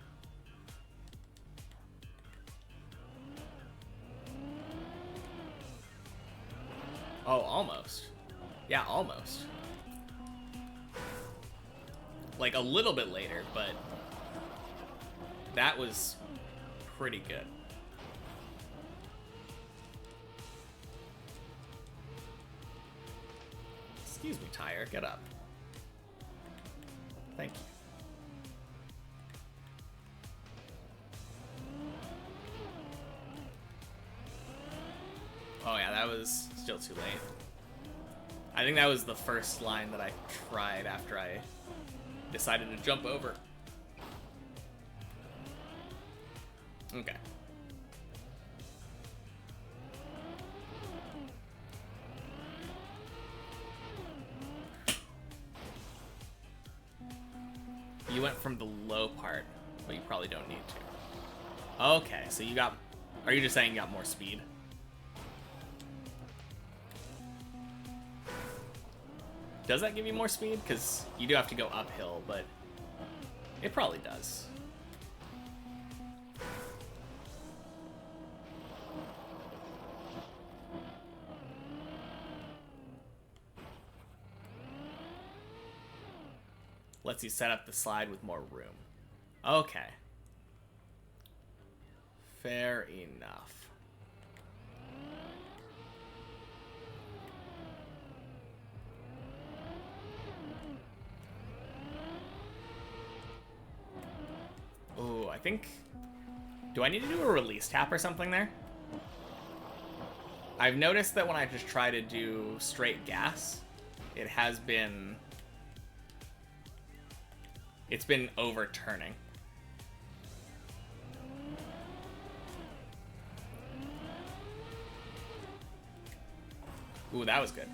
Oh, almost. Yeah, almost. Like a little bit later, but that was pretty good. Excuse me, tire. Get up. Thank you. Oh yeah, that was still too late. I think that was the first line that I tried after I decided to jump over. Okay. You went from the low part, but you probably don't need to. Okay, so you got... Are you just saying you got more speed? Does that give you more speed? Because you do have to go uphill, but it probably does. Lets you set up the slide with more room. Okay. Fair enough. Oh, I think... Do I need to do a release tap or something there? I've noticed that when I just try to do straight gas, it has been... It's been overturning. Ooh, that was good.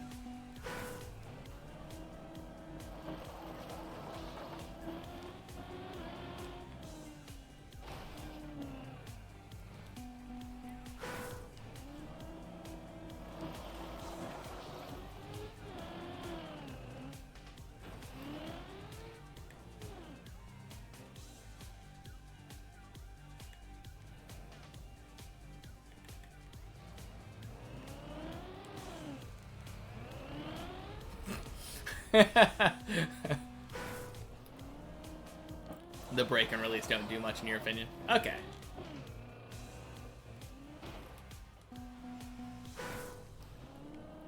The break and release don't do much in your opinion? Okay.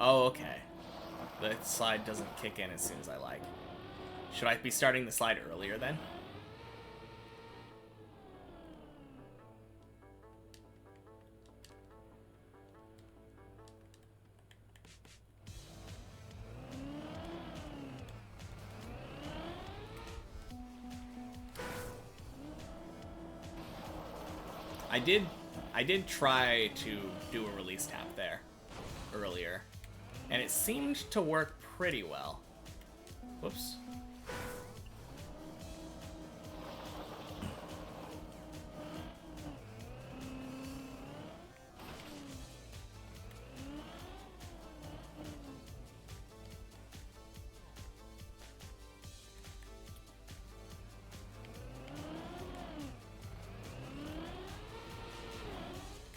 Oh, okay. The slide doesn't kick in as soon as I like. Should I be starting the slide earlier then? I did try to do a release tap there earlier, and it seemed to work pretty well. Whoops.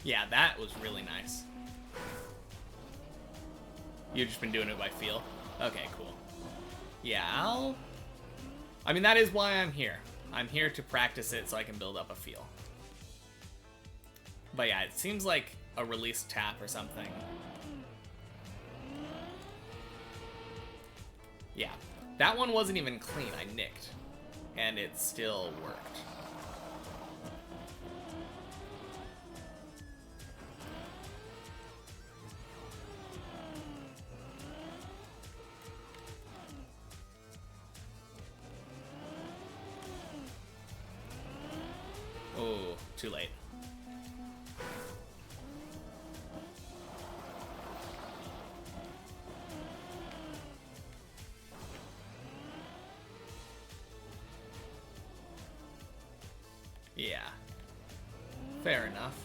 Yeah, that was really nice. You've just been doing it by feel? Okay, cool. Yeah, I mean, that is why I'm here. I'm here to practice it so I can build up a feel. But yeah, it seems like a release tap or something. Yeah, that one wasn't even clean. I nicked, and it still worked. too late. Yeah. Fair enough.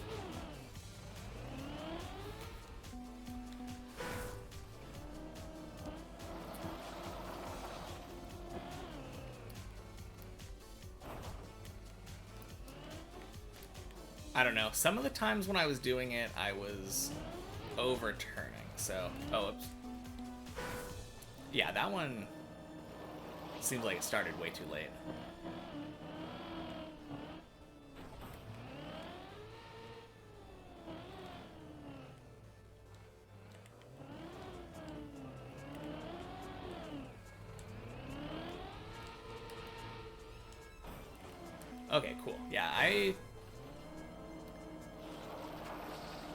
I don't know. Some of the times when I was doing it, I was overturning. So, oh, oops. Yeah, that one seems like it started way too late. Okay, cool. Yeah, I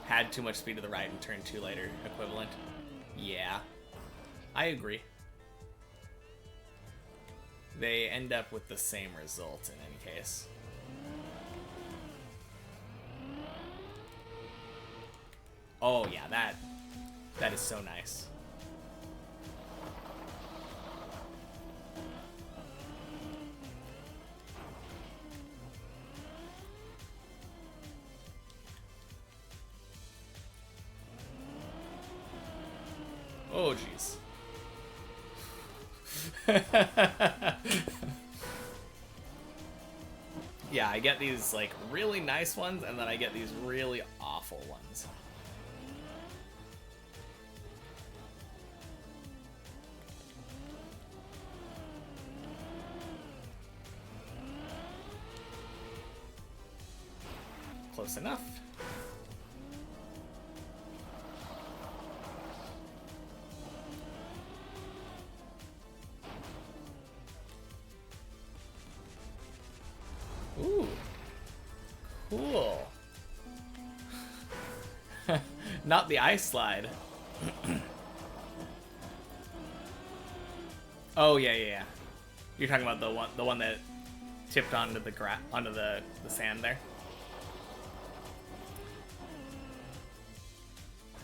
had too much speed to the right and turned too later equivalent. Yeah, I agree. They end up with the same result in any case. Oh yeah, that is so nice. Oh, jeez. Yeah, I get these, like, really nice ones, and then I get these really awful ones. Close enough. Ooh. Cool. Not the ice slide. Oh yeah. You're talking about the one that tipped onto the sand there.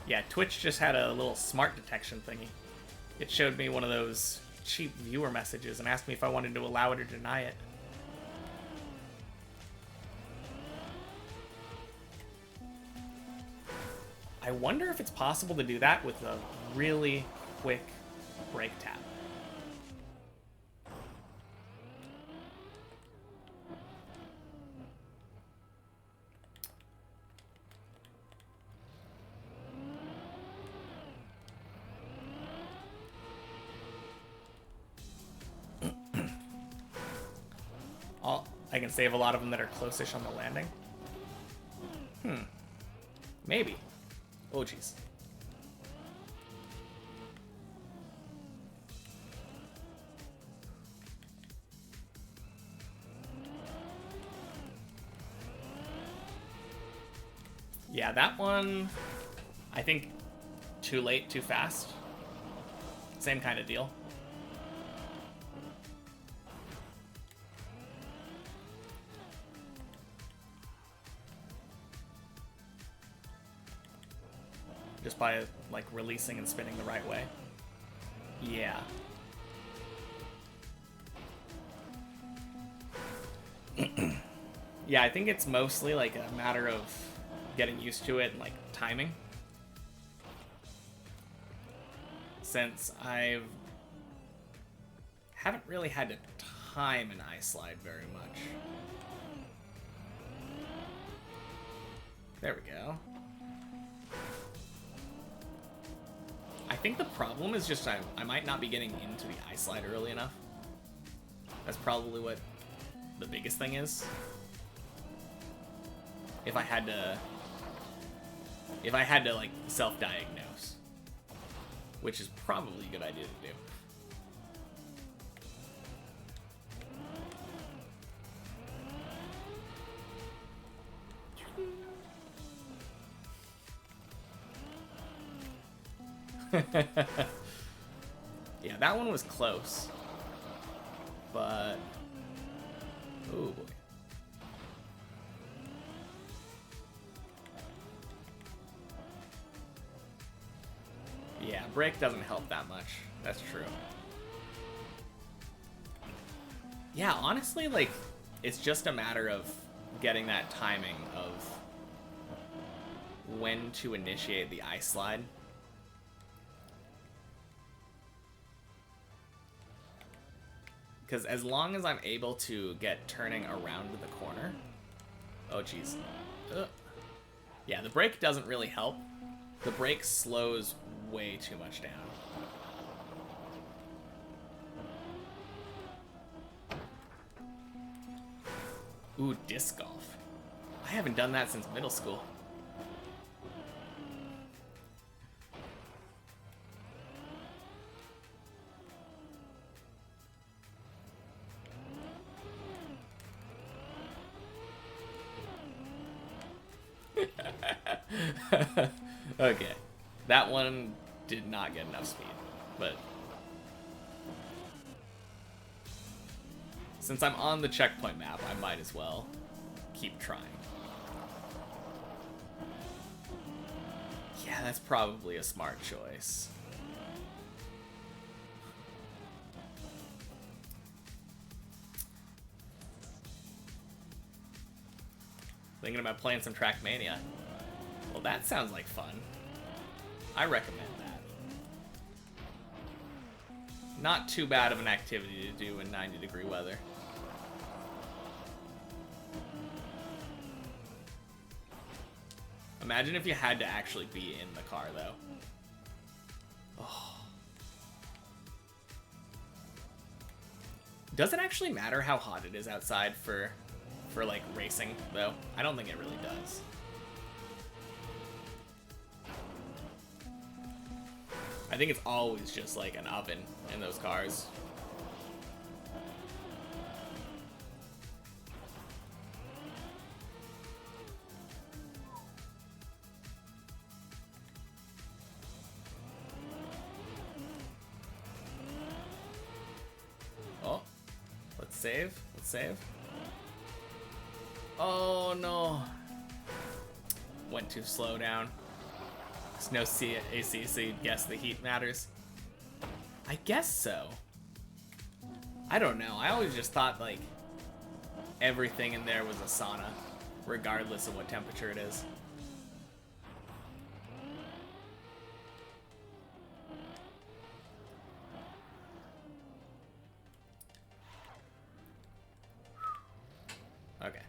Yeah, Twitch just had a little smart detection thingy. It showed me one of those cheap viewer messages and asked me if I wanted to allow it or deny it. I wonder if it's possible to do that with a really quick brake tap. I can save a lot of them that are close-ish on the landing. Maybe. Oh, jeez. Yeah, that one, I think too late, too fast. Same kind of deal. Just by, like, releasing and spinning the right way. Yeah. Yeah, I think it's mostly, like, a matter of getting used to it and, like, timing. Since haven't really had to time an ice slide very much. There we go. I think the problem is just I might not be getting into the ice slide early enough. That's probably what the biggest thing is. If I had to like self-diagnose, which is probably a good idea to do. Yeah, that one was close. But oh boy. brake doesn't help that much. That's true. Yeah, honestly, like, it's just a matter of getting that timing of when to initiate the ice slide. Because as long as I'm able to get turning around the corner... Oh, jeez. Yeah, the brake doesn't really help. The brake slows way too much down. Ooh, disc golf. I haven't done that since middle school. Okay. That one did not get enough speed, but since I'm on the checkpoint map, I might as well keep trying. Yeah, that's probably a smart choice. Thinking about playing some Trackmania. Well, that sounds like fun. I recommend that. Not too bad of an activity to do in 90-degree weather. Imagine if you had to actually be in the car, though. Oh. Does it actually matter how hot it is outside for like racing, though? I don't think it really does. I think it's always just like an oven in those cars. Oh, let's save. Let's save. Oh no. Went too slow down. There's no AC, so you'd guess the heat matters. I guess so. I don't know. I always just thought, like, everything in there was a sauna, regardless of what temperature it is. Okay.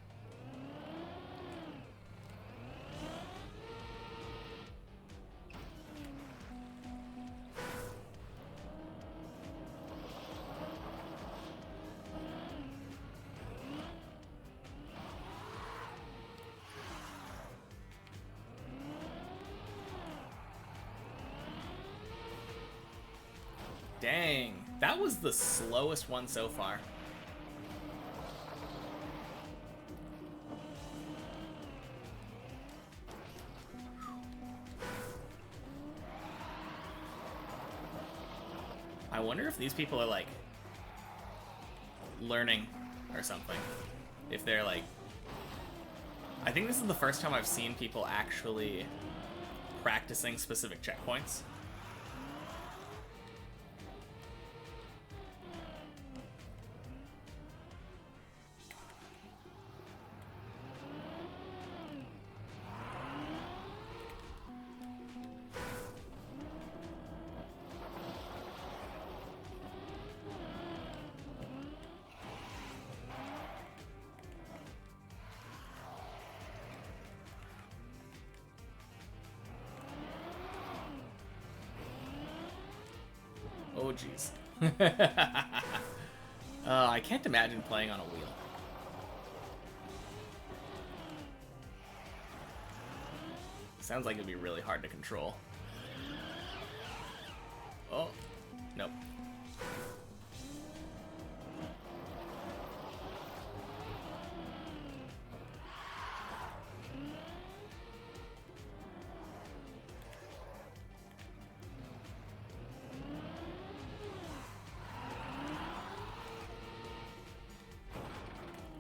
Dang, that was the slowest one so far. I wonder if these people are like learning or something. If they're like, I think this is the first time I've seen people actually practicing specific checkpoints. Oh, jeez. I can't imagine playing on a wheel. Sounds like it'd be really hard to control. Oh, nope.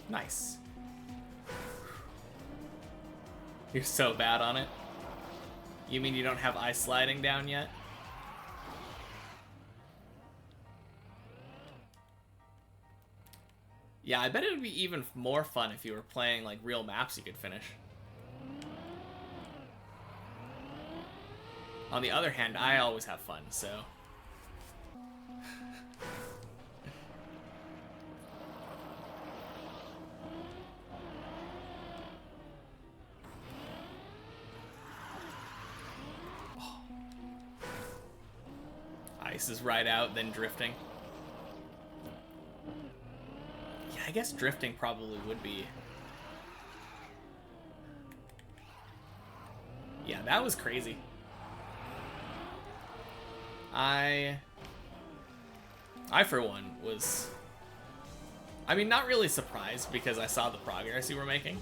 Nice. You're so bad on it. You mean you don't have ice sliding down yet? Yeah, I bet it would be even more fun if you were playing like real maps you could finish. On the other hand, I always have fun, so... Ice is right out, then drifting. Yeah, I guess drifting probably would be... Yeah, that was crazy. I for one was, I mean, not really surprised because I saw the progress you were making,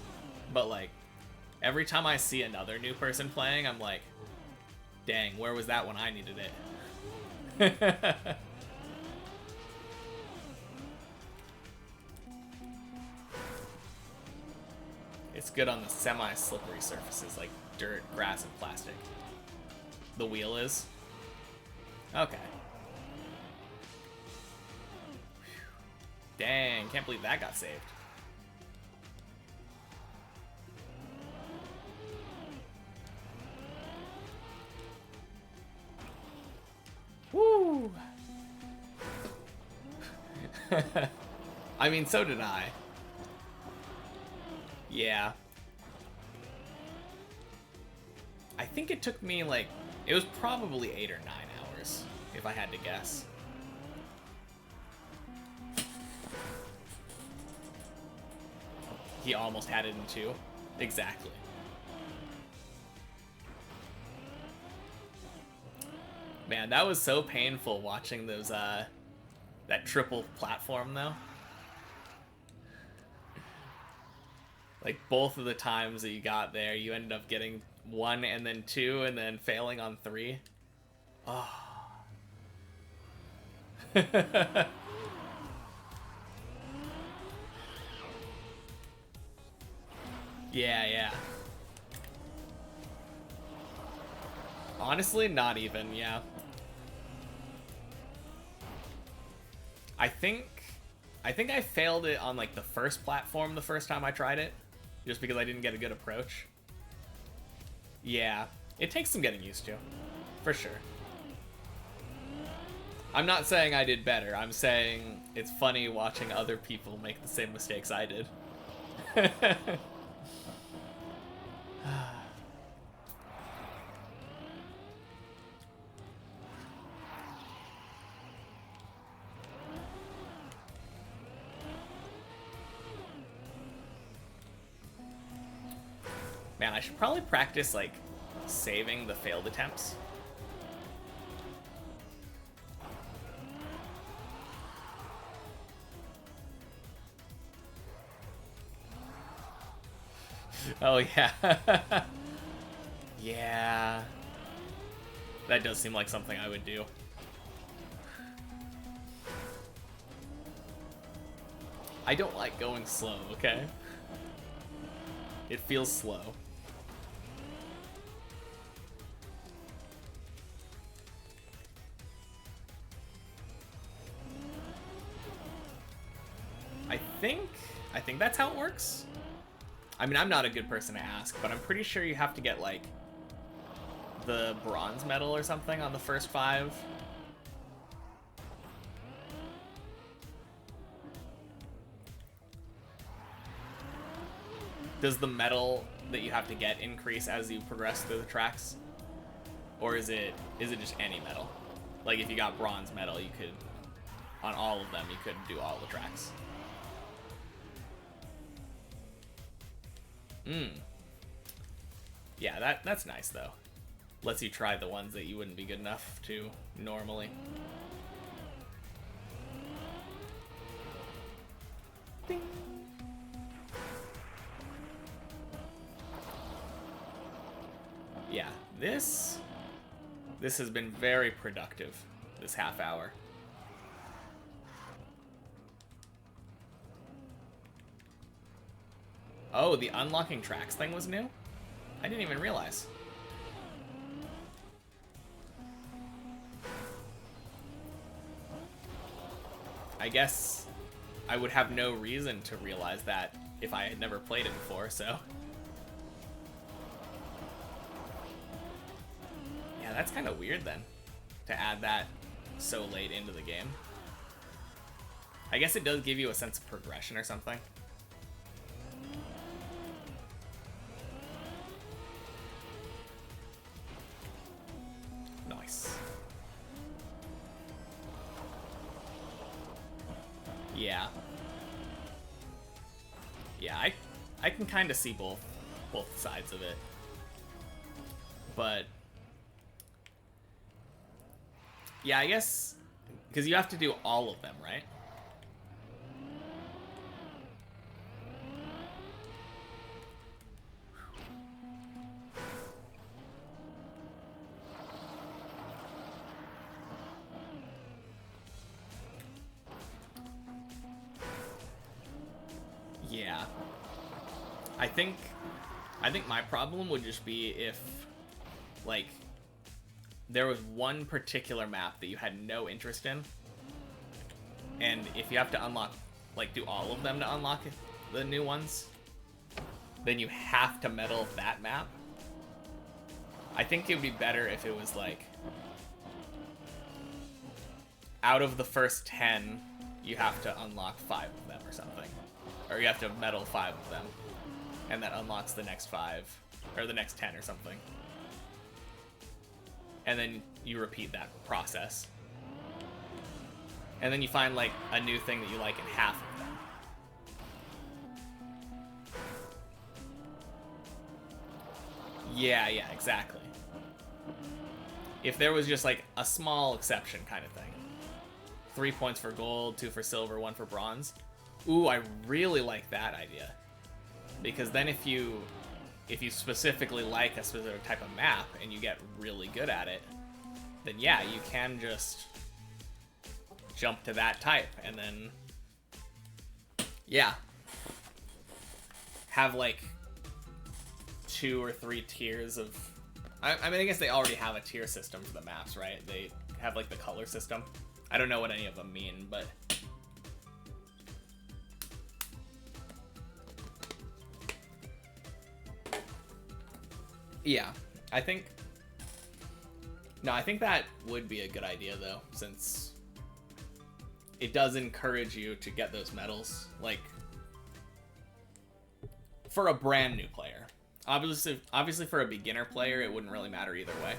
but like every time I see another new person playing, I'm like, dang, where was that when I needed it? It's good on the semi-slippery surfaces like dirt, grass, and plastic. The wheel is? Okay. Dang, can't believe that got saved. Woo! I mean, so did I. Yeah. I think it took me like, it was probably 8 or 9 hours, if I had to guess. He almost had it in 2. Exactly. Man, that was so painful watching those, that triple platform, though. Like, both of the times that you got there, you ended up getting 1 and then 2 and then failing on 3. Oh. Yeah. Honestly, not even, yeah. I think I failed it on like the first platform the first time I tried it, just because I didn't get a good approach. Yeah, it takes some getting used to, for sure. I'm not saying I did better. I'm saying it's funny watching other people make the same mistakes I did. Man, I should probably practice, like, saving the failed attempts. Oh, yeah. Yeah. That does seem like something I would do. I don't like going slow, okay? It feels slow. I think that's how it works. I mean, I'm not a good person to ask, but I'm pretty sure you have to get, like, the bronze medal or something on the first 5. Does the medal that you have to get increase as you progress through the tracks? Or is it just any medal? Like, if you got bronze medal, you could, on all of them, you could do all the tracks. Yeah, that's nice, though. Lets you try the ones that you wouldn't be good enough to normally. Ding. Yeah, this has been very productive, this half hour. Oh, the unlocking tracks thing was new? I didn't even realize. I guess I would have no reason to realize that if I had never played it before, so. Yeah, that's kind of weird then, to add that so late into the game. I guess it does give you a sense of progression or something. Nice. Yeah. Yeah, I can kind of see both sides of it. But yeah, I guess because you have to do all of them, right? Yeah. I think my problem would just be if, like, there was one particular map that you had no interest in, and if you have to unlock, like, do all of them to unlock the new ones, then you have to medal that map. I think it would be better if it was, like, out of the first 10, you have to unlock 5 of them or something. Or you have to medal 5 of them. And that unlocks the next 5. Or the next 10 or something. And then you repeat that process. And then you find, like, a new thing that you like in half of them. Yeah, exactly. If there was just, like, a small exception kind of thing. 3 points for gold, 2 for silver, 1 for bronze. Ooh, I really like that idea. Because then if you specifically like a specific type of map and you get really good at it, then yeah, you can just jump to that type and then, yeah, have like 2 or 3 tiers of, I mean, I guess they already have a tier system for the maps, right? They have like the color system. I don't know what any of them mean, but yeah, I think that would be a good idea though, since it does encourage you to get those medals, like, for a brand new player. Obviously for a beginner player, it wouldn't really matter either way.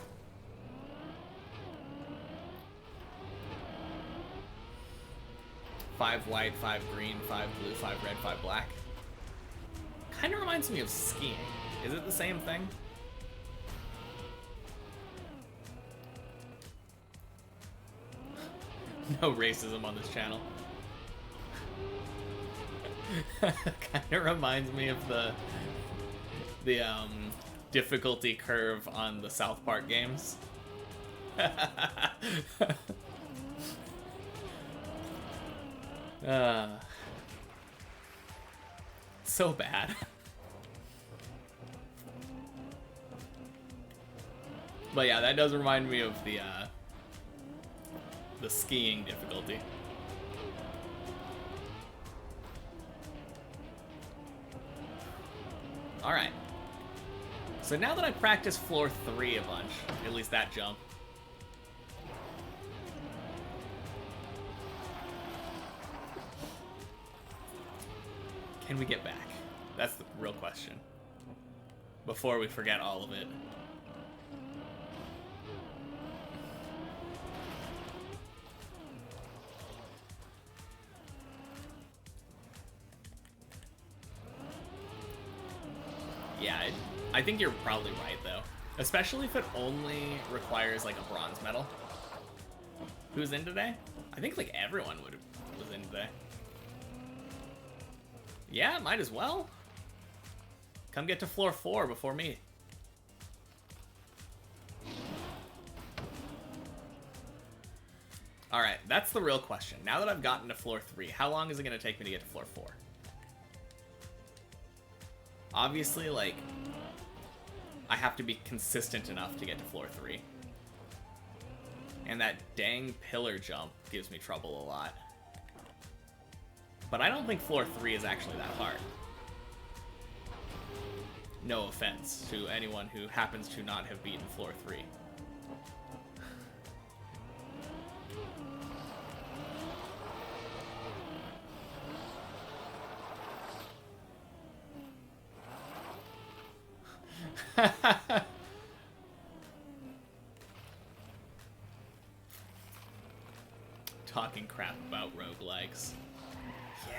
Five white, 5 green, 5 blue, 5 red, 5 black. Kind of reminds me of skiing. Is it the same thing? No racism on this channel. Kind of reminds me of the difficulty curve on the South Park games. So bad. But yeah, that does remind me of the skiing difficulty. Alright. So now that I practiced floor 3 a bunch, at least that jump, can we get back? That's the real question. Before we forget all of it. Yeah, I think you're probably right, though. Especially if it only requires, like, a bronze medal. Who's in today? I think, like, everyone was in today. Yeah, might as well. Come get to floor 4 before me. Alright, that's the real question. Now that I've gotten to floor 3, how long is it going to take me to get to floor 4? Obviously, like, I have to be consistent enough to get to floor 3. And that dang pillar jump gives me trouble a lot. But I don't think floor 3 is actually that hard. No offense to anyone who happens to not have beaten floor 3. Talking crap about roguelikes. Yeah.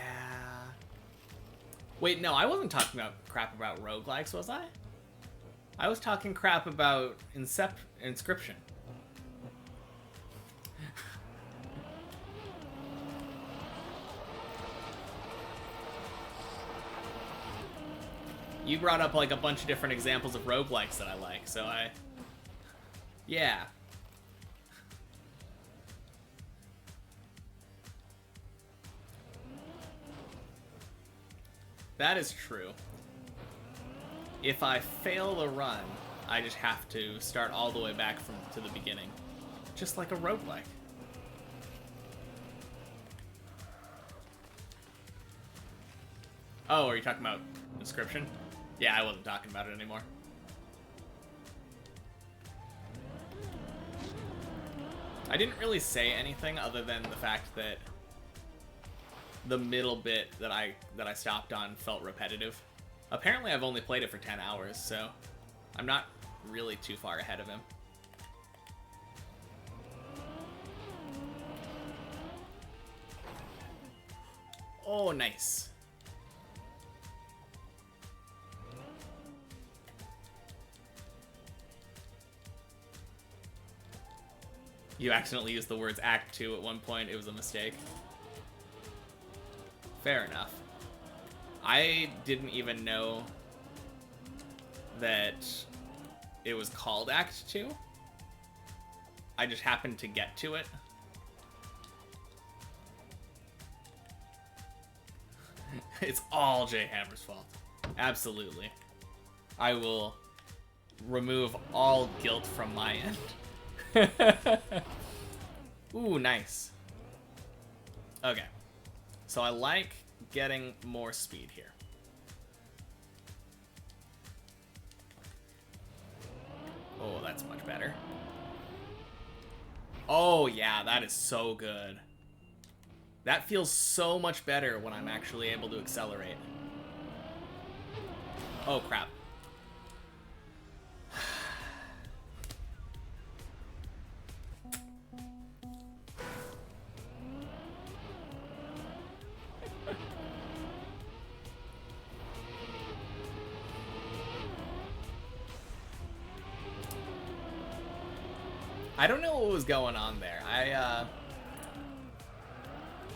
Wait, no, I wasn't talking about crap about roguelikes, was I? I was talking crap about Inscription. You brought up like a bunch of different examples of roguelikes that I like, so yeah. That is true. If I fail the run, I just have to start all the way back to the beginning. Just like a roguelike. Oh, are you talking about Inscription? Yeah, I wasn't talking about it anymore. I didn't really say anything other than the fact that the middle bit that I stopped on felt repetitive. Apparently I've only played it for 10 hours, so I'm not really too far ahead of him. Oh, nice. You accidentally used the words Act 2 at one point. It was a mistake. Fair enough. I didn't even know that it was called Act 2. I just happened to get to it. It's all Jay Hammer's fault. Absolutely. I will remove all guilt from my end. Ooh, nice. Okay. So I like getting more speed here. Oh, that's much better. Oh, yeah, that is so good. That feels so much better when I'm actually able to accelerate. Oh, crap. I don't know what was going on there.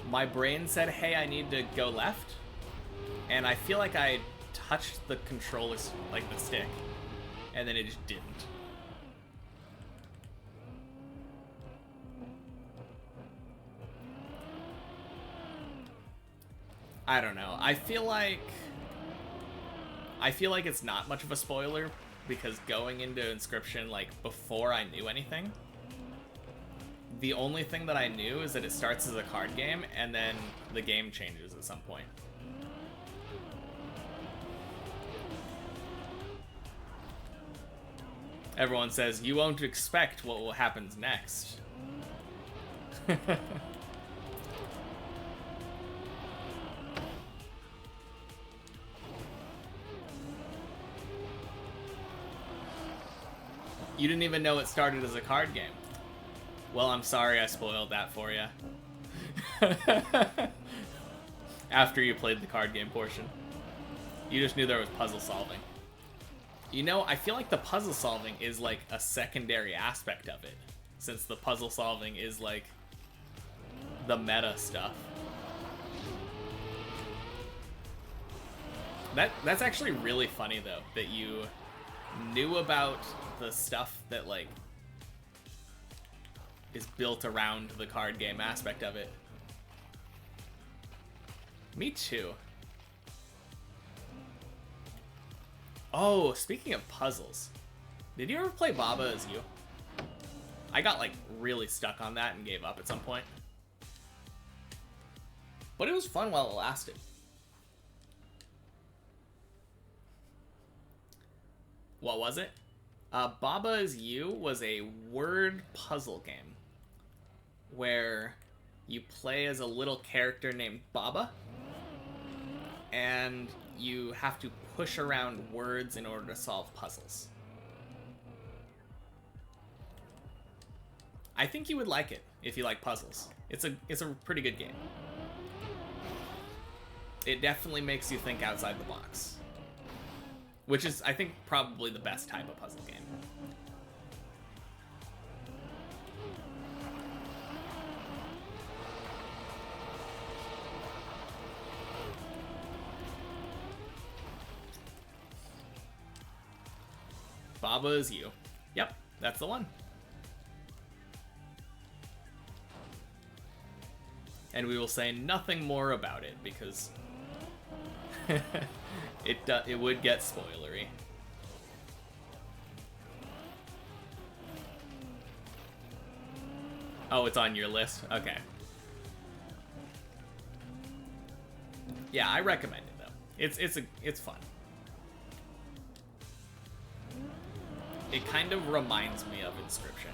My brain said, hey, I need to go left. And I feel like I touched the controller, like the stick. And then it just didn't. I don't know. I feel like it's not much of a spoiler because going into Inscription, like, before I knew anything, the only thing that I knew is that it starts as a card game and then the game changes at some point. Everyone says, you won't expect what will happen next. You didn't even know it started as a card game. Well, I'm sorry I spoiled that for you. After you played the card game portion. You just knew there was puzzle solving. You know, I feel like the puzzle solving is like a secondary aspect of it. Since the puzzle solving is like the meta stuff. That's actually really funny though, that you knew about the stuff that like is built around the card game aspect of it. Me too. Oh, speaking of puzzles, did you ever play Baba Is You? I got like really stuck on that and gave up at some point. But it was fun while it lasted. What was it? Baba Is You was a word puzzle game where you play as a little character named Baba, and you have to push around words in order to solve puzzles. I think you would like it if you like puzzles. It's a pretty good game. It definitely makes you think outside the box, which is, I think, probably the best type of puzzle game. Baba Is You. Yep, that's the one. And we will say nothing more about it because it would get spoilery. Oh, it's on your list? Okay. Yeah, I recommend it though. It's fun. It kind of reminds me of Inscription.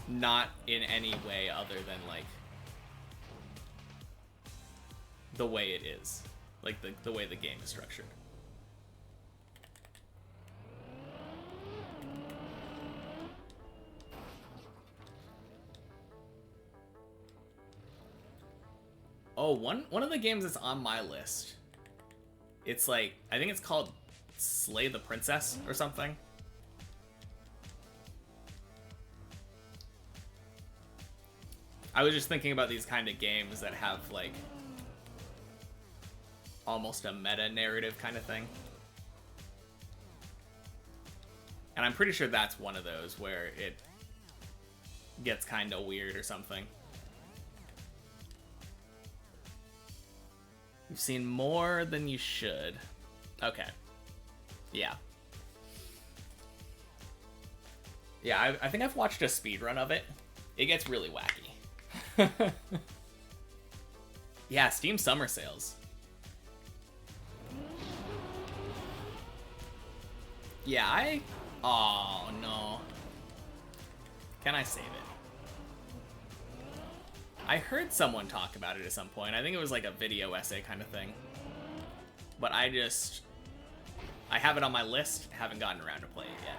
Not in any way other than, like, the way it is. Like, the way the game is structured. Oh, one of the games that's on my list, it's like, I think it's called Slay the Princess or something. I was just thinking about these kind of games that have, like, almost a meta-narrative kind of thing. And I'm pretty sure that's one of those where it gets kind of weird or something. You've seen more than you should. Okay. Yeah. Yeah, I think I've watched a speedrun of it. It gets really wacky. Yeah, Steam Summer Sales. Yeah, oh, no. Can I save it? I heard someone talk about it at some point. I think it was like a video essay kind of thing. But I have it on my list, haven't gotten around to play it yet.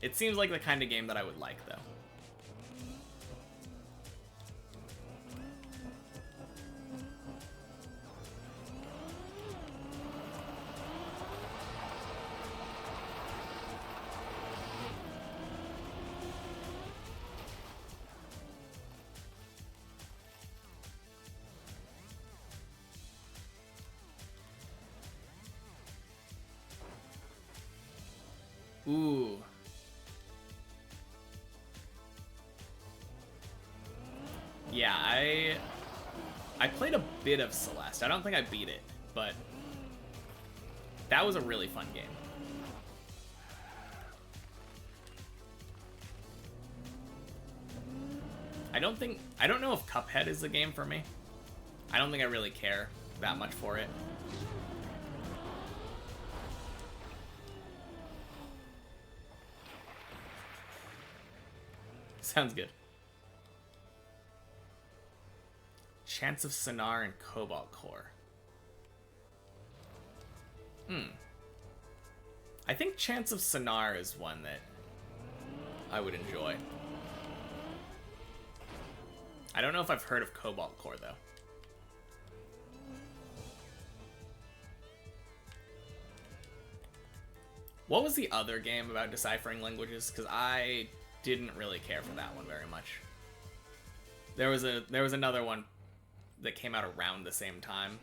It seems like the kind of game that I would like, though. Ooh. Yeah, I played a bit of Celeste. I don't think I beat it, but that was a really fun game. I don't know if Cuphead is the game for me. I don't think I really care that much for it. Sounds good. Chance of Sonar and Cobalt Core. I think Chance of Sonar is one that I would enjoy. I don't know if I've heard of Cobalt Core, though. What was the other game about deciphering languages? Because I didn't really care for that one very much. There was another one that came out around the same time.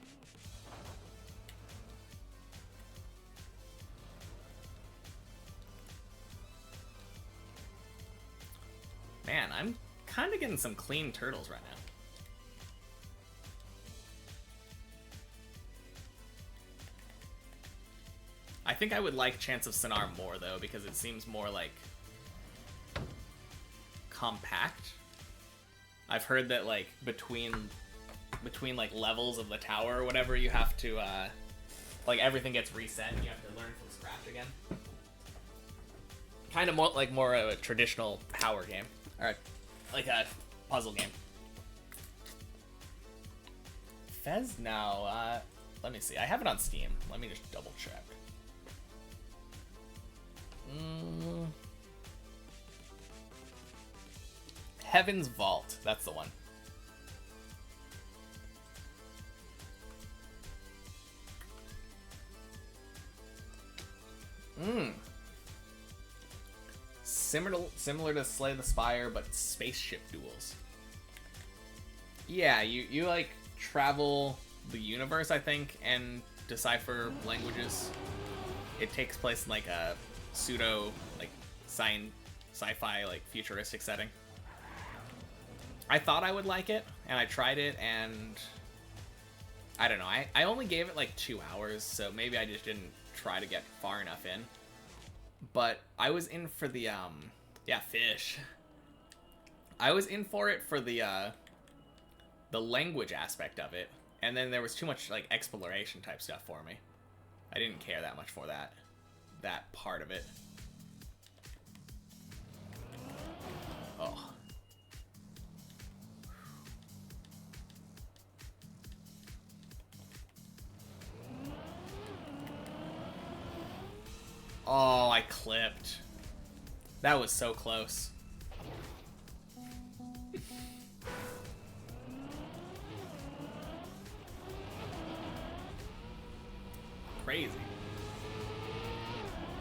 Man, I'm kind of getting some clean turtles right now. I think I would like Chance of Sonar more, though, because it seems more, like, compact. I've heard that like between like levels of the tower or whatever, you have to like everything gets reset and you have to learn from scratch again. Kind of more of a traditional power game, or like a puzzle game. Fez now, let me see. I have it on Steam. Let me just double check. Heaven's Vault. That's the one. Similar to Slay the Spire, but spaceship duels. Yeah, you like travel the universe, I think, and decipher languages. It takes place in like a pseudo like sci-fi like futuristic setting. I thought I would like it, and I tried it, and I don't know. I only gave it like 2 hours, so maybe I just didn't try to get far enough in. But I was in for the yeah, fish. I was in for it for the language aspect of it, and then there was too much like exploration type stuff for me. I didn't care that much for that part of it. Oh. Oh, I clipped. That was so close. Crazy.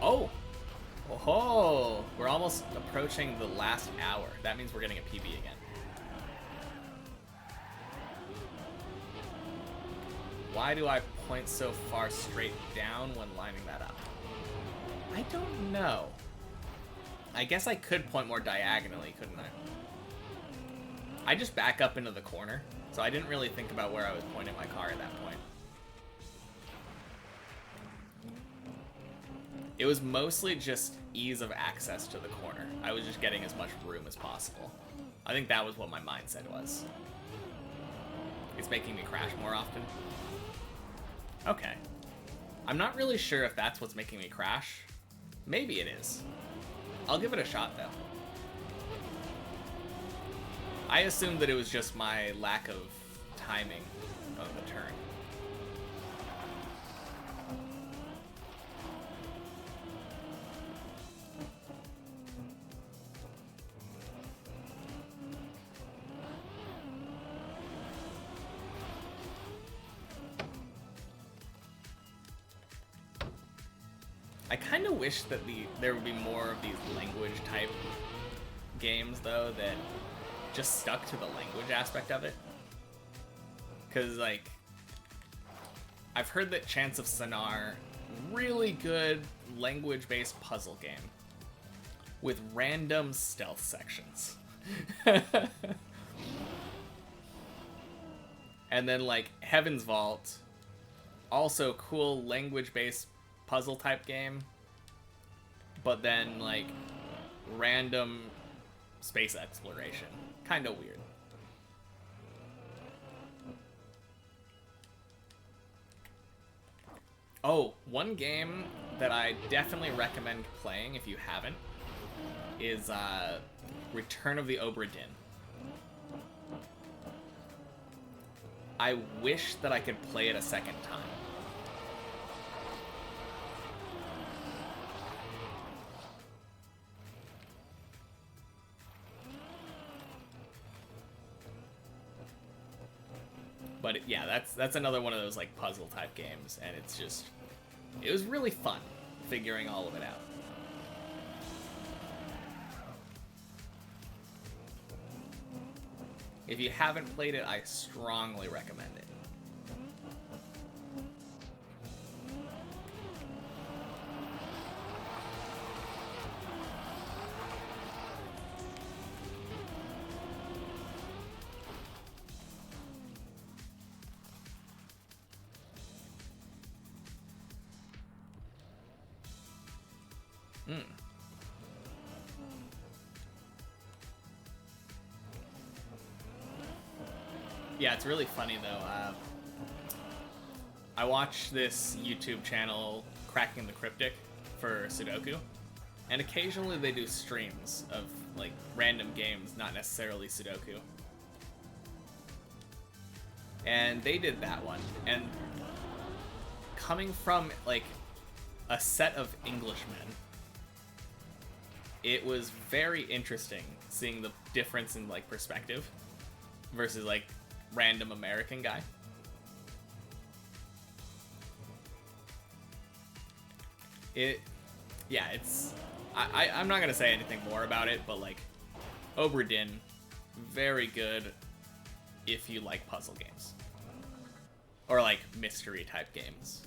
Oh! Oh, we're almost approaching the last hour. That means we're getting a PB again. Why do I point so far straight down when lining that up? I don't know. I guess I could point more diagonally, couldn't I? I just back up into the corner, so I didn't really think about where I was pointing my car at that point. It was mostly just ease of access to the corner. I was just getting as much room as possible. I think that was what my mindset was. It's making me crash more often. Okay. I'm not really sure if that's what's making me crash. Maybe it is. I'll give it a shot, though. I assumed that it was just my lack of timing of the turn. I kind of wish that there would be more of these language type games, though, that just stuck to the language aspect of it. Because, like, I've heard that Chants of Sennaar, really good language-based puzzle game with random stealth sections. And then, like, Heaven's Vault, also cool language-based puzzle type game, but then like random space exploration. Kind of weird. Oh, one game that I definitely recommend playing if you haven't is Return of the Obra Dinn. I wish that I could play it a second time. But yeah, that's another one of those like puzzle type games, and it was really fun figuring all of it out. If you haven't played it, I strongly recommend it. Yeah, it's really funny though. I watch this YouTube channel, Cracking the Cryptic, for Sudoku, and occasionally they do streams of like random games, not necessarily Sudoku. And they did that one, and coming from like a set of Englishmen, it was very interesting seeing the difference in like perspective versus like random American guy. I'm not gonna say anything more about it, but like Obra Dinn, very good if you like puzzle games or like mystery type games.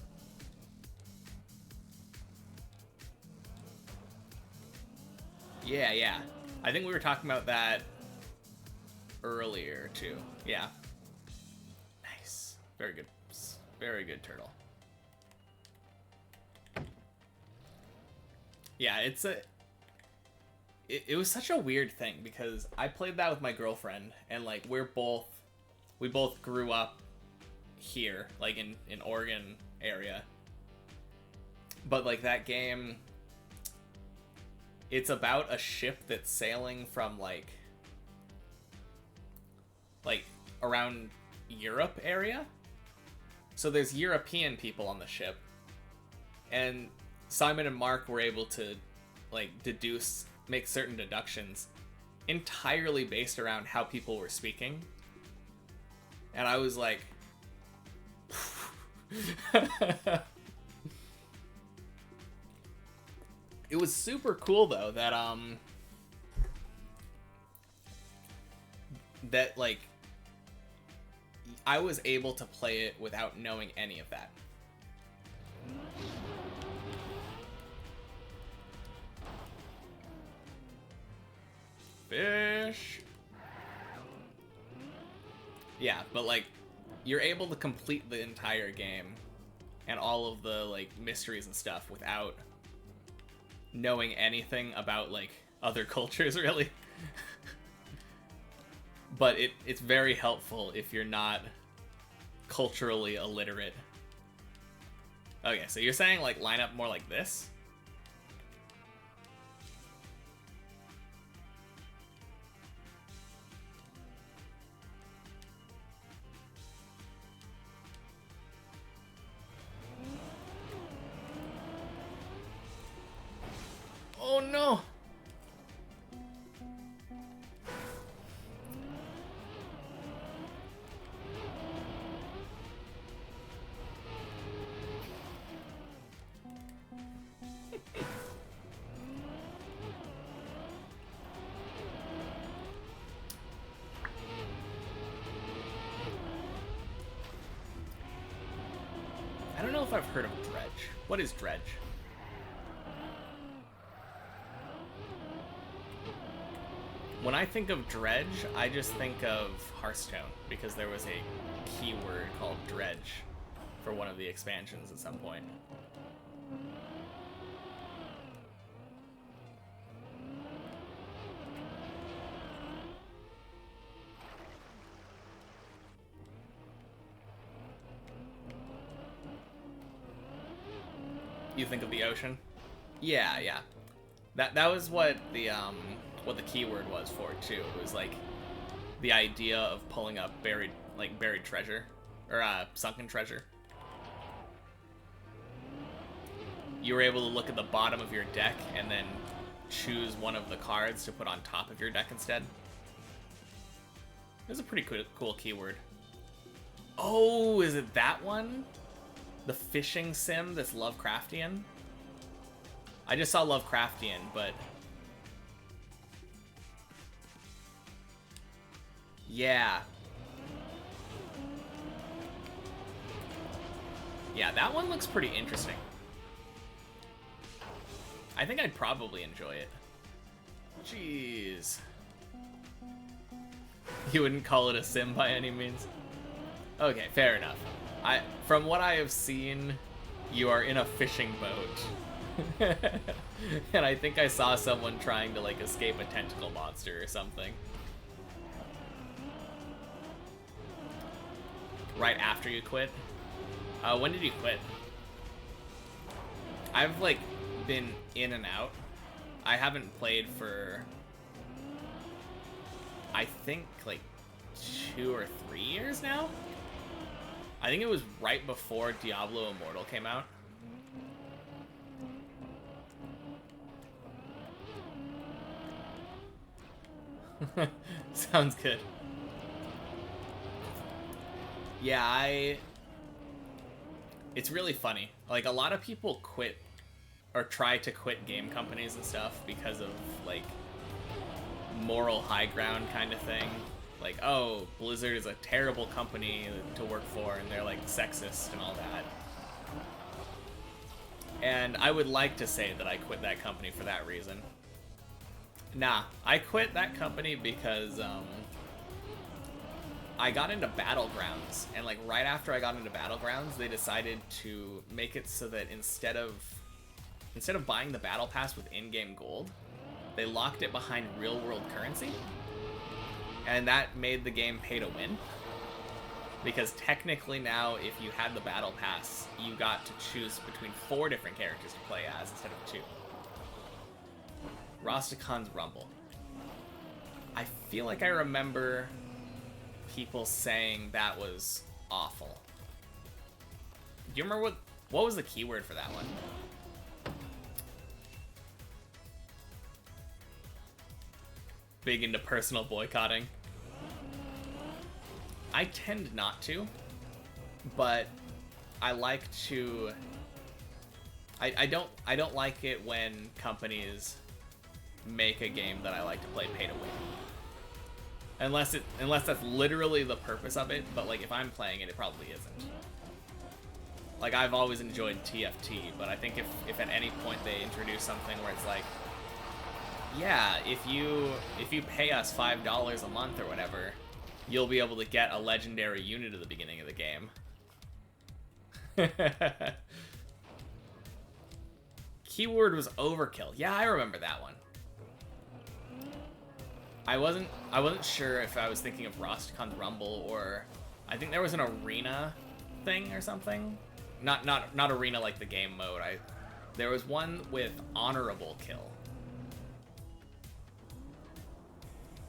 Yeah. I think we were talking about that earlier too. Yeah. Nice. Very good. Very good turtle. Yeah, it was such a weird thing because I played that with my girlfriend, and like we both grew up here, like in Oregon area. But like that game, it's about a ship that's sailing from like around Europe area. So there's European people on the ship, and Simon and Mark were able to like make certain deductions entirely based around how people were speaking. And I was like, it was super cool though that like I was able to play it without knowing any of that. Fish. Yeah, but like you're able to complete the entire game and all of the like mysteries and stuff without knowing anything about like other cultures really. But it's very helpful if you're not culturally illiterate. Okay, so you're saying like line up more like this? Oh no! I don't know if I've heard of dredge. What is dredge? When I think of dredge, I just think of Hearthstone, because there was a keyword called dredge for one of the expansions at some point. You think of the ocean? Yeah. That was what the keyword was for too. It was like the idea of pulling up buried treasure or sunken treasure. You were able to look at the bottom of your deck and then choose one of the cards to put on top of your deck instead. It was a pretty cool keyword. Oh, is it that one? The fishing sim that's Lovecraftian? I just saw Lovecraftian, but yeah. Yeah, that one looks pretty interesting. I think I'd probably enjoy it. Jeez. You wouldn't call it a sim by any means? Okay, fair enough. From what I have seen, you are in a fishing boat. And I think I saw someone trying to like escape a tentacle monster or something. right after you quit. When did you quit? I've like been in and out. I haven't played for, I think, like 2 or 3 years now. I think it was right before Diablo Immortal came out. Sounds good. Yeah, it's really funny. Like, a lot of people quit or try to quit game companies and stuff because of, like, moral high ground kind of thing. Like, oh, Blizzard is a terrible company to work for, and they're, like, sexist and all that. And I would like to say that I quit that company for that reason. Nah, I quit that company because, I got into Battlegrounds, and like right after I got into Battlegrounds, they decided to make it so that instead of buying the battle pass with in-game gold, they locked it behind real-world currency, and that made the game pay to win. Because technically now, if you had the battle pass, you got to choose between 4 different characters to play as instead of 2. Rostacon's Rumble. I feel like I remember people saying that was awful. Do you remember what was the keyword for that one? Big into personal boycotting. I tend not to, but I like to. I don't like it when companies make a game that I like to play pay to win. Unless that's literally the purpose of it, but like if I'm playing it, it probably isn't. Like I've always enjoyed TFT, but I think if at any point they introduce something where it's like, yeah, if you pay us $5 a month or whatever, you'll be able to get a legendary unit at the beginning of the game. Keyword was overkill. Yeah, I remember that one. I wasn't sure if I was thinking of Rostacon's Rumble or I think there was an arena thing or something. Not arena like the game mode. There was one with honorable kill.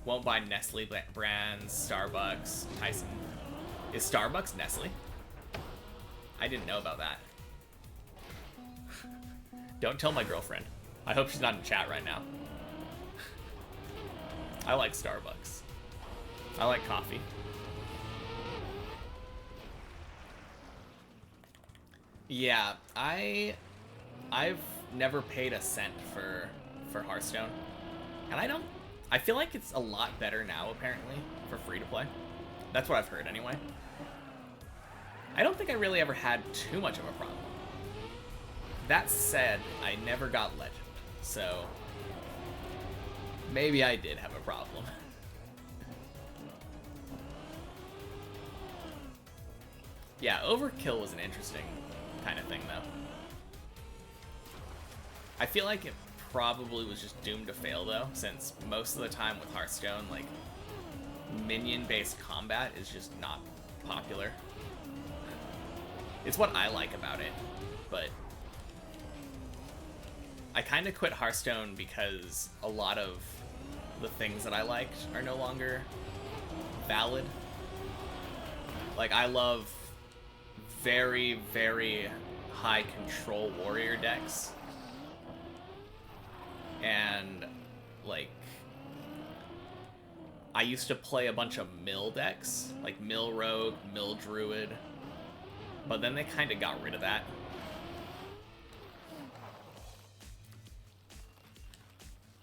Won't buy Nestle brands, Starbucks, Tyson. Is Starbucks Nestle? I didn't know about that. Don't tell my girlfriend. I hope she's not in chat right now. I like Starbucks. I like coffee. Yeah, I've never paid a cent for Hearthstone. And I feel like it's a lot better now, apparently, for free to play. That's what I've heard, anyway. I don't think I really ever had too much of a problem. That said, I never got Legend, so maybe I did have a problem. Yeah, Overkill was an interesting kind of thing, though. I feel like it probably was just doomed to fail, though, since most of the time with Hearthstone, like, minion-based combat is just not popular. It's what I like about it, but I kind of quit Hearthstone because a lot of the things that I liked are no longer valid. Like, I love very, very high control warrior decks. And, like, I used to play a bunch of mill decks, like mill rogue, mill druid, but then they kind of got rid of that.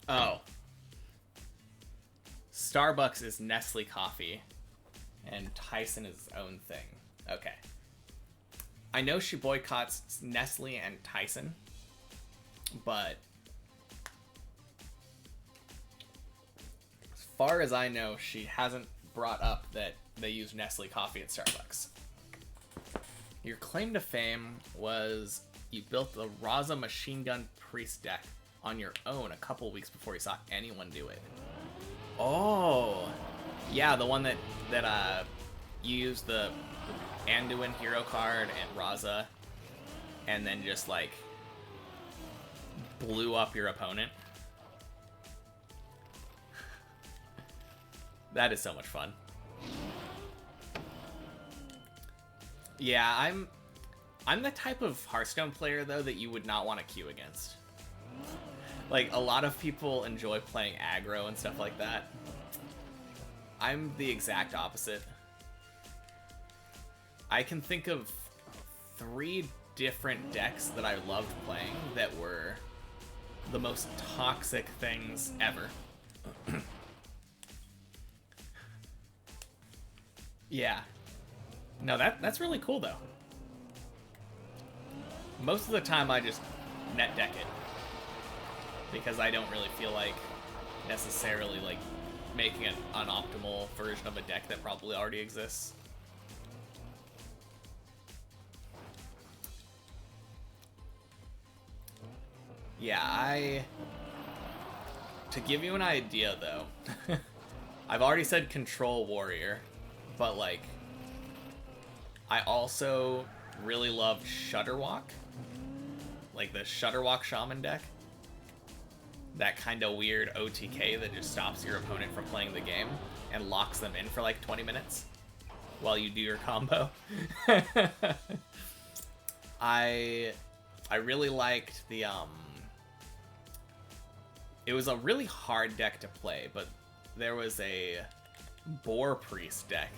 Oh. Starbucks is Nestle coffee, and Tyson is his own thing. Okay. I know she boycotts Nestle and Tyson, but as far as I know, she hasn't brought up that they use Nestle coffee at Starbucks. Your claim to fame was you built the Raza Machine Gun Priest deck on your own a couple weeks before you saw anyone do it. Oh, yeah, the one that you used the Anduin hero card and Raza, and then just like blew up your opponent. That is so much fun. Yeah, I'm the type of Hearthstone player though that you would not want to queue against. Like, a lot of people enjoy playing aggro and stuff like that. I'm the exact opposite. I can think of 3 different decks that I loved playing that were the most toxic things ever. Yeah. No, that's really cool though. Most of the time I just net deck it, because I don't really feel like necessarily like making an optimal version of a deck that probably already exists. Yeah, to give you an idea though, I've already said Control Warrior, but like, I also really love Shutterwalk, like the Shutterwalk Shaman deck. That kind of weird OTK that just stops your opponent from playing the game and locks them in for like 20 minutes while you do your combo. I really liked the it was a really hard deck to play, but there was a Boar Priest deck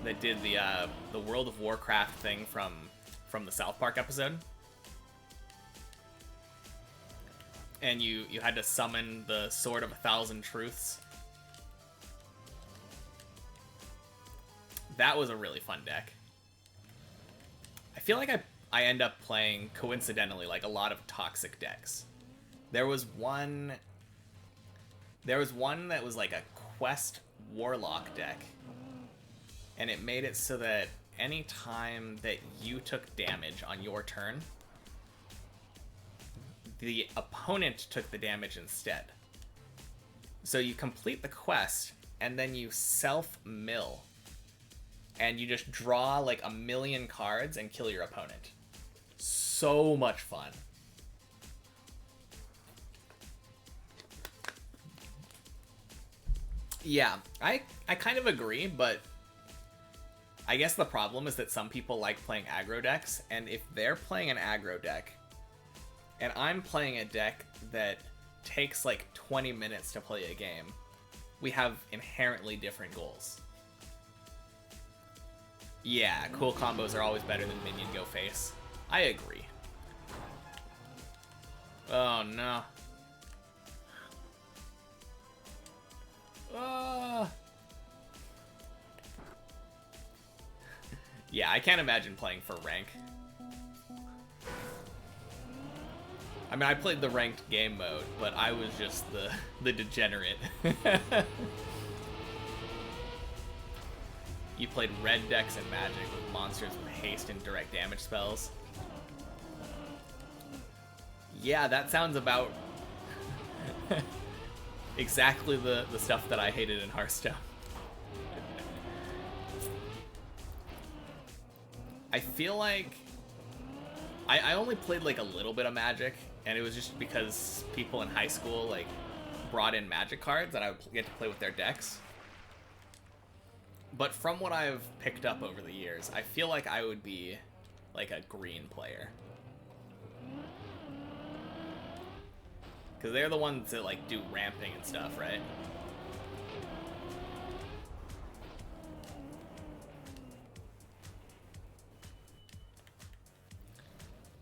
that did the World of Warcraft thing from the South Park episode. And you had to summon the Sword of 1,000 Truths. That was a really fun deck. I feel like I end up playing, coincidentally, like a lot of toxic decks. There was one that was like a Quest Warlock deck, and it made it so that any time that you took damage on your turn, the opponent took the damage instead. So you complete the quest, and then you self-mill, and you just draw like 1,000,000 cards and kill your opponent. So much fun. Yeah, I kind of agree, but I guess the problem is that some people like playing aggro decks, and if they're playing an aggro deck, and I'm playing a deck that takes like 20 minutes to play a game, we have inherently different goals. Yeah, cool combos are always better than minion go face. I agree. Oh no. Yeah, I can't imagine playing for rank. I mean, I played the ranked game mode, but I was just the degenerate. You played red decks and Magic with monsters with haste and direct damage spells. Yeah, that sounds about exactly the stuff that I hated in Hearthstone. I feel like I only played like a little bit of Magic, and it was just because people in high school like brought in Magic cards and I would get to play with their decks. But from what I've picked up over the years, I feel like I would be like a green player. Because they're the ones that like do ramping and stuff, right?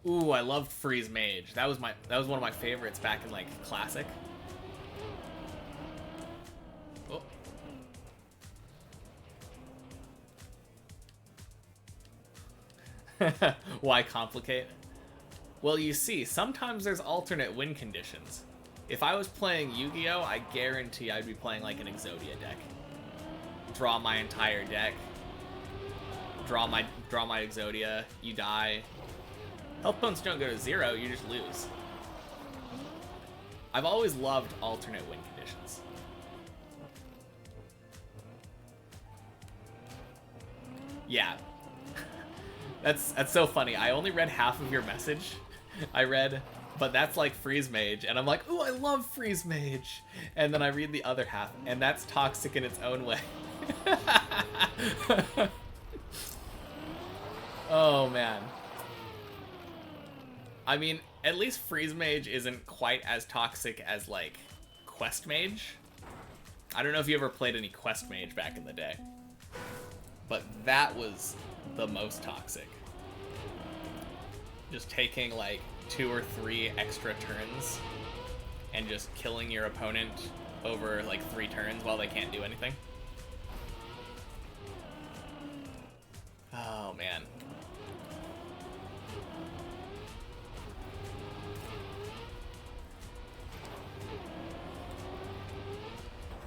Ooh, I loved Freeze Mage. That was one of my favorites back in like Classic. Oh. Why complicate? Well, you see, sometimes there's alternate win conditions. If I was playing Yu-Gi-Oh, I guarantee I'd be playing like an Exodia deck. Draw my entire deck. Draw my Exodia, you die. Health points don't go to 0, you just lose. I've always loved alternate win conditions. Yeah. That's so funny. I only read half of your message. I read, but that's like Freeze Mage, and I'm like, ooh, I love Freeze Mage. And then I read the other half, and that's toxic in its own way. Oh man. I mean, at least Freeze Mage isn't quite as toxic as like Quest Mage. I don't know if you ever played any Quest Mage back in the day, but that was the most toxic. Just taking like 2 or 3 extra turns and just killing your opponent over like 3 turns while they can't do anything. Oh man.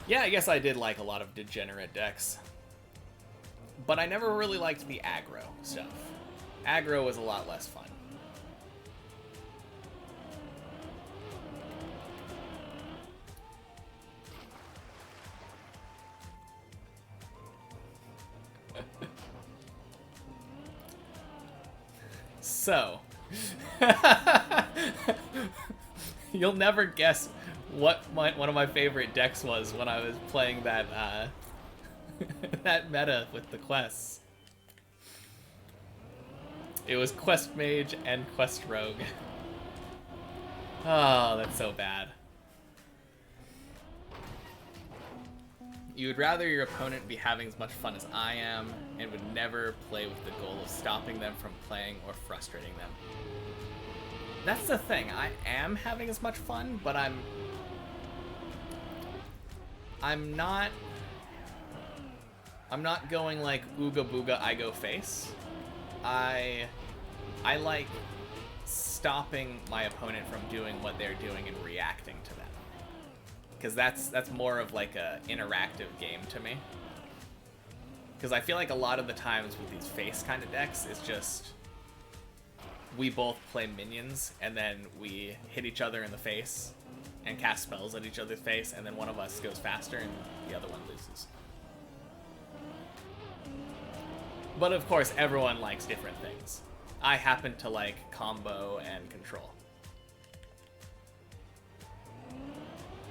Yeah, I guess I did like a lot of degenerate decks. But I never really liked the aggro stuff. Aggro was a lot less fun. So, you'll never guess what one of my favorite decks was when I was playing that that meta with the quests. It was Quest Mage and Quest Rogue. Oh, that's so bad. You would rather your opponent be having as much fun as I am, and would never play with the goal of stopping them from playing or frustrating them. That's the thing, I am having as much fun, but I'm not going like ooga booga I go face. I like stopping my opponent from doing what they're doing and reacting to them. Because that's more of like a interactive game to me. Because I feel like a lot of the times with these face kind of decks, it's just we both play minions and then we hit each other in the face and cast spells at each other's face, and then one of us goes faster and the other one loses. But of course, everyone likes different things. I happen to like combo and control.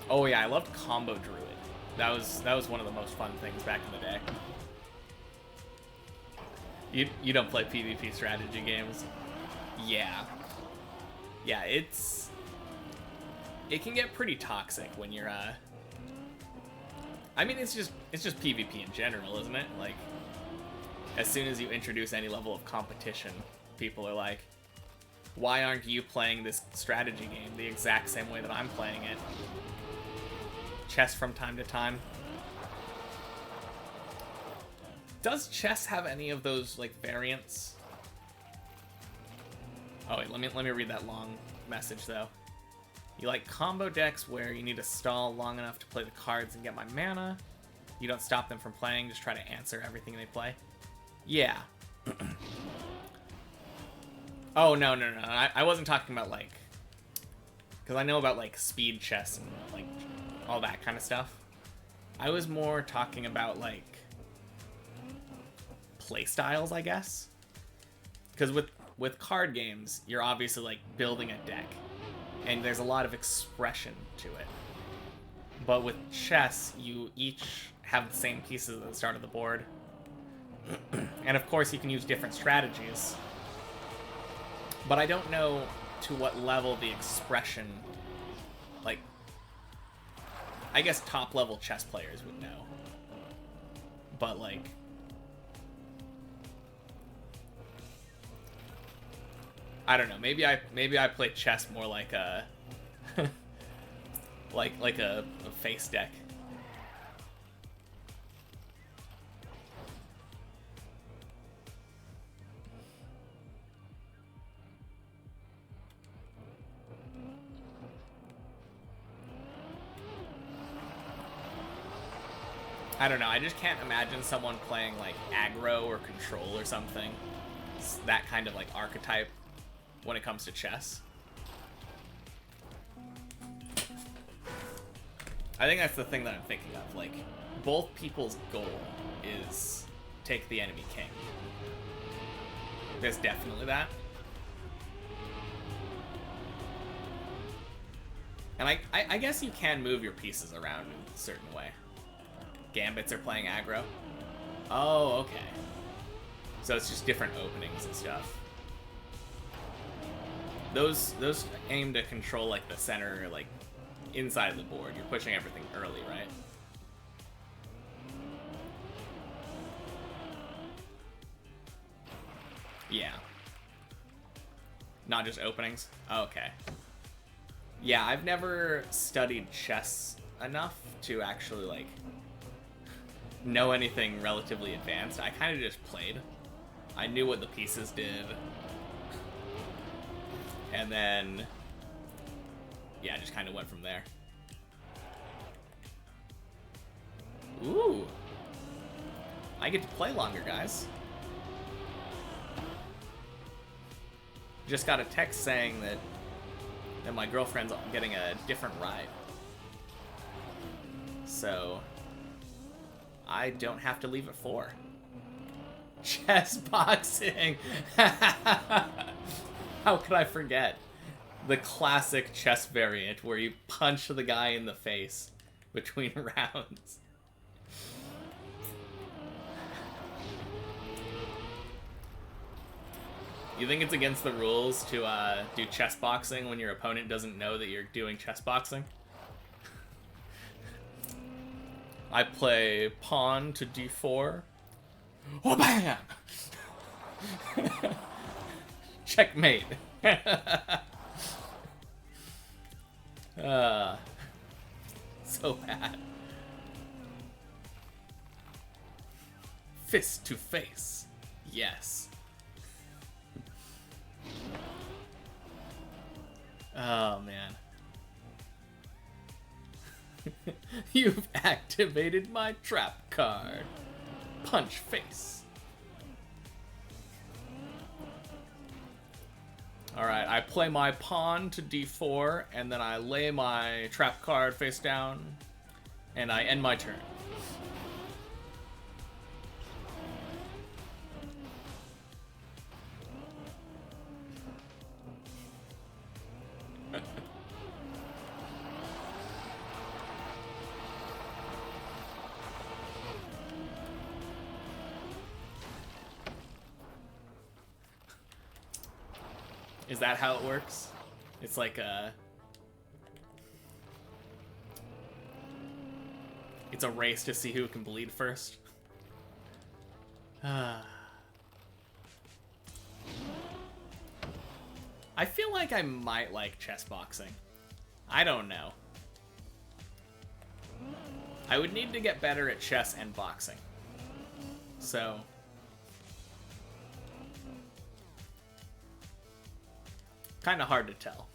Oh yeah, I loved Combo Druid. That was one of the most fun things back in the day. You don't play PvP strategy games? Yeah. Yeah, it can get pretty toxic when you're I mean, it's just PvP in general, isn't it? Like, as soon as you introduce any level of competition, people are like, why aren't you playing this strategy game the exact same way that I'm playing it? Chess from time to time. Does chess have any of those like variants? Oh wait, let me read that long message though. You like combo decks where you need to stall long enough to play the cards and get my mana. You don't stop them from playing, just try to answer everything they play. Yeah. Oh no. I wasn't talking about like, because I know about like speed chess and like all that kind of stuff. I was more talking about like play styles, I guess. Because with card games, you're obviously like building a deck, and there's a lot of expression to it. But with chess, you each have the same pieces at the start of the board. And of course, you can use different strategies. But I don't know to what level the expression, like, I guess top-level chess players would know. But, like, I don't know. Maybe I play chess more like a like a face deck. I don't know, I just can't imagine someone playing like aggro or control or something. It's that kind of like archetype when it comes to chess. I think that's the thing that I'm thinking of. Like, both people's goal is take the enemy king. There's definitely that. And I guess you can move your pieces around in a certain way. Gambits are playing aggro. Oh, okay. So it's just different openings and stuff. Those aim to control like the center, like inside of the board. You're pushing everything early, right? Yeah. Not just openings? Okay. Yeah, I've never studied chess enough to actually, like, know anything relatively advanced. I kind of just played. I knew what the pieces did. And then, yeah, just kind of went from there. Ooh. I get to play longer, guys. Just got a text saying that my girlfriend's getting a different ride. So I don't have to leave at 4. Chess boxing. How could I forget? The classic chess variant where you punch the guy in the face between rounds. You think it's against the rules to do chess boxing when your opponent doesn't know that you're doing chess boxing? I play pawn to d4. Oh, bam! Checkmate. So bad. Fist to face. Yes. Oh, man. You've activated my trap card. Punch face. Alright, I play my pawn to d4, and then I lay my trap card face down, and I end my turn. Is that how it works? It's like it's a race to see who can bleed first. I feel like I might like chess boxing. I don't know. I would need to get better at chess and boxing. So kind of hard to tell.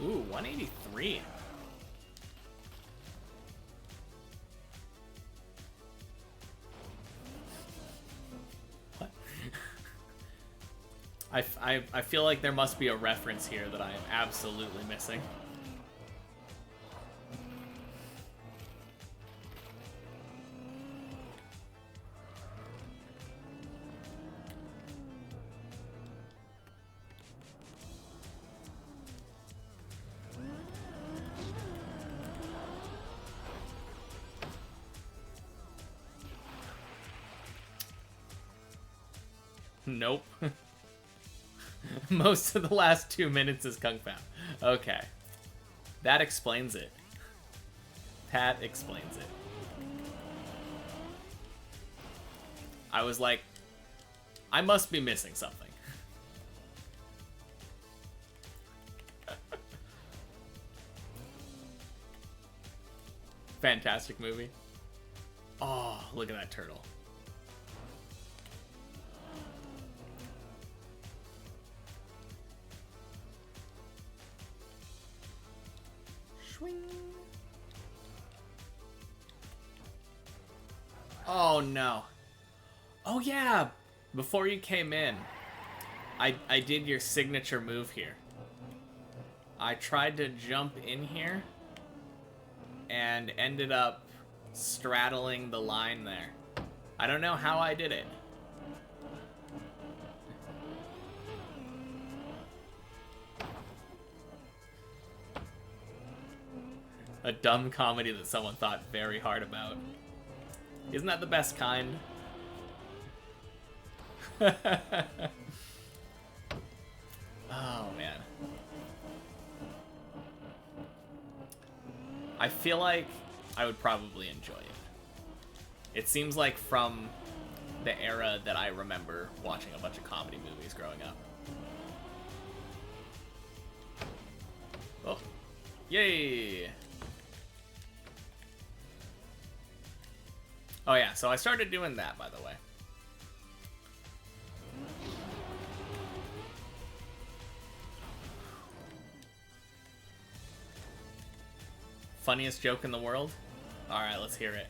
Ooh, 183. I feel like there must be a reference here that I am absolutely missing. Nope. Most of the last 2 minutes is Kung Pao. Okay. That explains it. That explains it. I was like, I must be missing something. Fantastic movie. Oh, look at that turtle. Swing. Oh no. Oh yeah. Before you came in, I did your signature move here. I tried to jump in here and ended up straddling the line there. I don't know how I did it. A dumb comedy that someone thought very hard about. Isn't that the best kind? Oh, man. I feel like I would probably enjoy it. It seems like from the era that I remember watching a bunch of comedy movies growing up. Oh. Yay! Oh yeah, so I started doing that, by the way. Funniest joke in the world? Alright, let's hear it.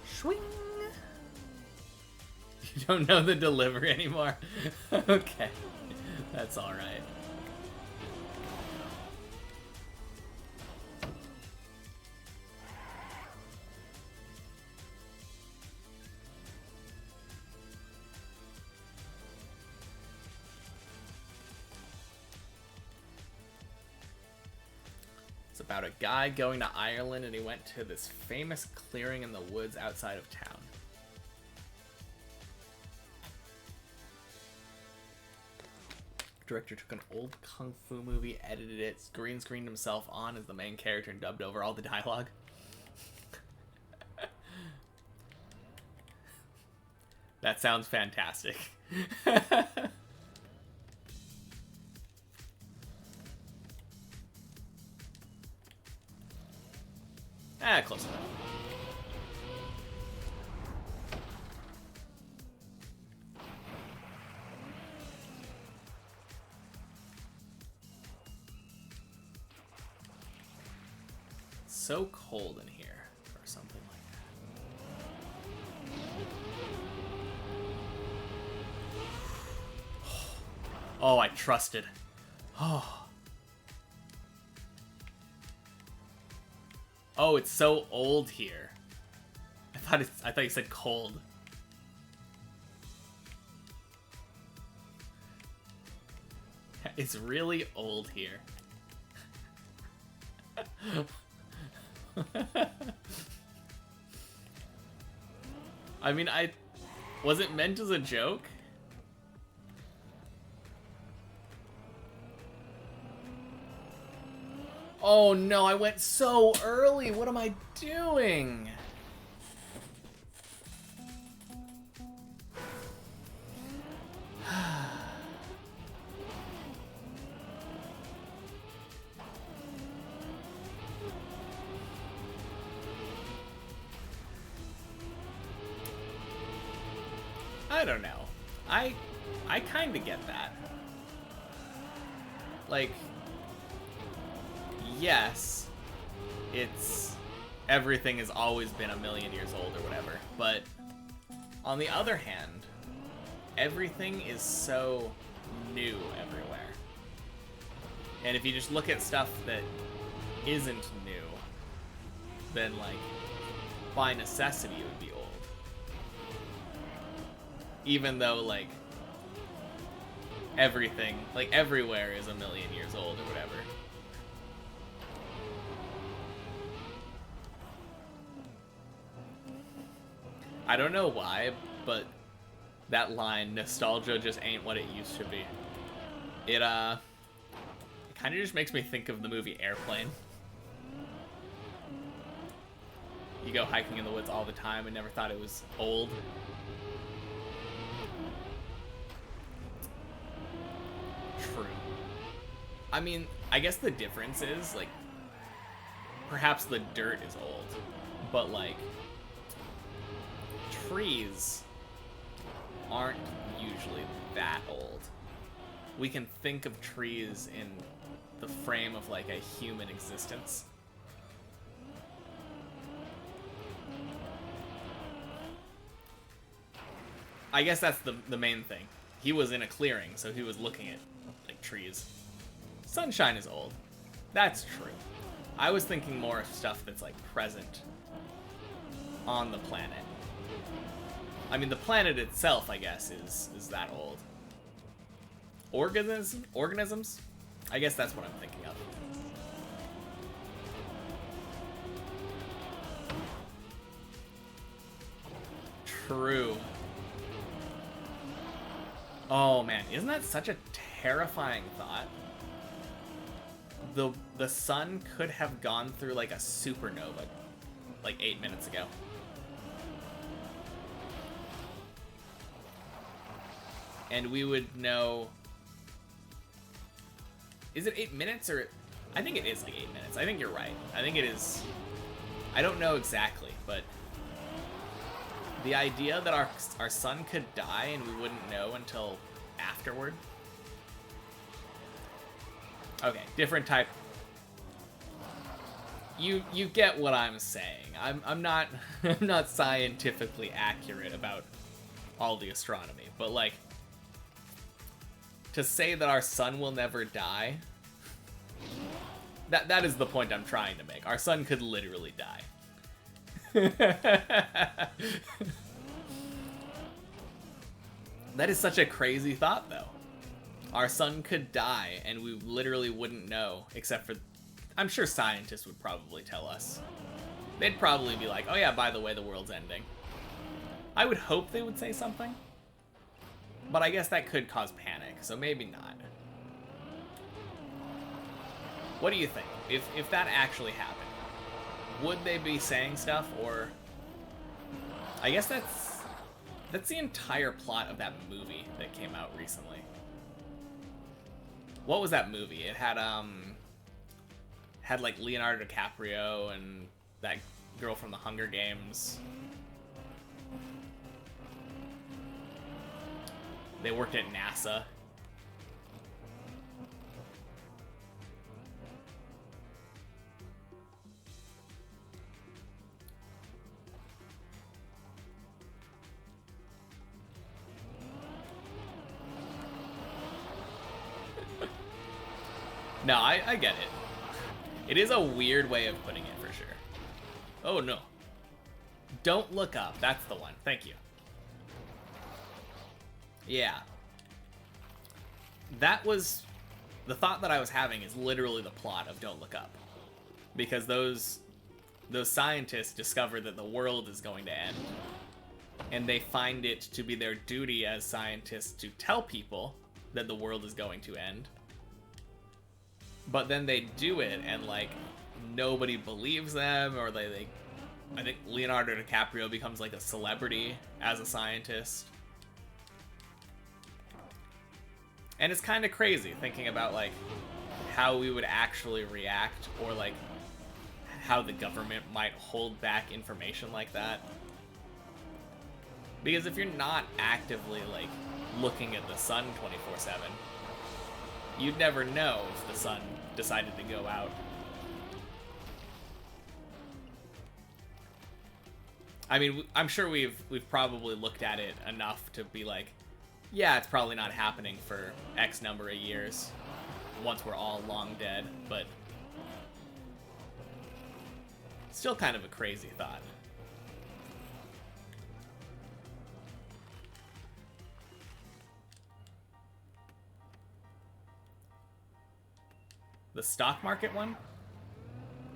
Swing. You don't know the delivery anymore? Okay. That's alright. It's about a guy going to Ireland and he went to this famous clearing in the woods outside of town. Director took an old kung fu movie, edited it, green screened himself on as the main character and dubbed over all the dialogue. That sounds fantastic. Close enough. So cold in here, or something like that. Oh, I trusted. Oh. Oh, it's so old here. I thought you said cold. It's really old here. I mean, was it meant as a joke? Oh no, I went so early. What am I doing? I don't know. I kind of get that. Like, yes, everything has always been a million years old or whatever, but on the other hand, everything is so new everywhere. And if you just look at stuff that isn't new, then like by necessity it would be old. Even though like everything, like everywhere is a million years old or whatever. I don't know why, but that line, nostalgia just ain't what it used to be. It kind of just makes me think of the movie Airplane. You go hiking in the woods all the time and never thought it was old. I mean, I guess the difference is, like, perhaps the dirt is old, but, like, trees aren't usually that old. We can think of trees in the frame of, like, a human existence. I guess that's the main thing. He was in a clearing, so he was looking at, like, trees. Sunshine is old. That's true. I was thinking more of stuff that's, like, present on the planet. I mean, the planet itself, I guess, is that old. Organisms? I guess that's what I'm thinking of. True. Oh man, isn't that such a terrifying thought? The sun could have gone through like a supernova like 8 minutes ago. And we would know... Is it 8 minutes or... I think it is like 8 minutes. I think you're right. I think it is... I don't know exactly, but... The idea that our sun could die and we wouldn't know until afterward. Okay, different type. You get what I'm saying. I'm not I'm not scientifically accurate about all the astronomy, but like to say that our sun will never die, that is the point I'm trying to make. Our sun could literally die. That is such a crazy thought, though. Our sun could die, and we literally wouldn't know, except for... I'm sure scientists would probably tell us. They'd probably be like, oh yeah, by the way, the world's ending. I would hope they would say something. But I guess that could cause panic, so maybe not. What do you think? If that actually happened, would they be saying stuff, or... I guess that's the entire plot of that movie that came out recently. What was that movie? It had like Leonardo DiCaprio and that girl from the Hunger Games. They worked at NASA. No, I get it. It is a weird way of putting it, for sure. Oh, no. Don't look up. That's the one. Thank you. Yeah. That was... The thought that I was having is literally the plot of Don't Look Up. Because those scientists discover that the world is going to end. And they find it to be their duty as scientists to tell people that the world is going to end. But then they do it, and, like, nobody believes them, or I think Leonardo DiCaprio becomes, like, a celebrity as a scientist. And it's kind of crazy thinking about, like, how we would actually react, or, like, how the government might hold back information like that. Because if you're not actively, like, looking at the sun 24/7, you'd never know if the sun decided to go out. I mean, I'm sure we've probably looked at it enough to be like, yeah, it's probably not happening for X number of years once we're all long dead, but still kind of a crazy thought. The stock market one?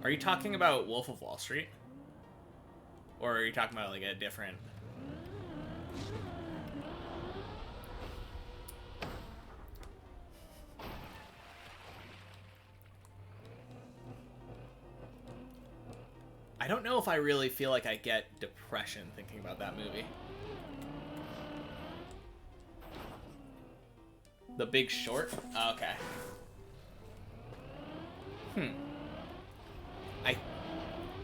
Are you talking about Wolf of Wall Street? Or are you talking about like a different... I don't know if I really feel like I get depression thinking about that movie. The Big Short? Oh, okay. Hmm. I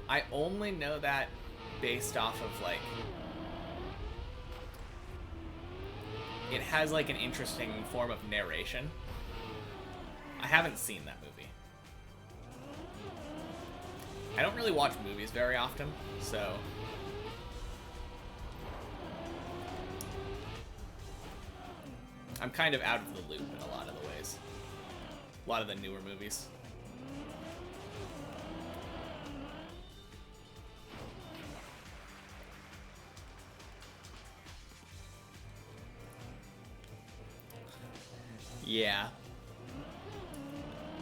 I only know that based off of like it has like an interesting form of narration. I haven't seen that movie. I don't really watch movies very often, so I'm kind of out of the loop in a lot of the ways. A lot of the newer movies. Yeah.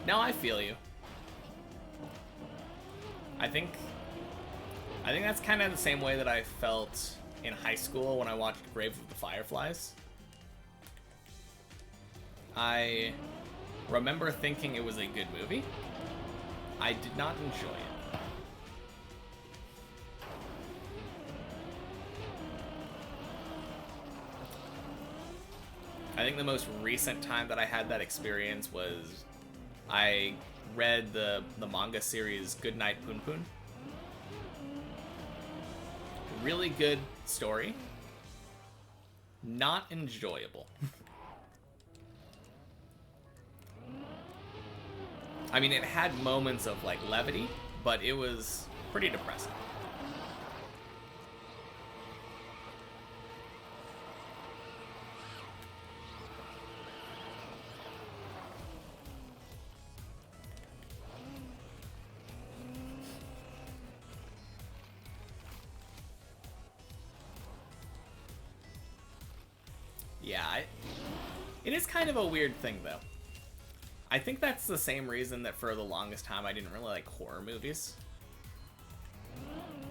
No, I feel you. I think that's kind of the same way that I felt in high school when I watched Grave of the Fireflies. I remember thinking it was a good movie. I did not enjoy it. I think the most recent time that I had that experience was I read the manga series Goodnight Poon Poon. Really good story. Not enjoyable. I mean, it had moments of like levity, but it was pretty depressing. Yeah, it is kind of a weird thing, though. I think that's the same reason that for the longest time I didn't really like horror movies.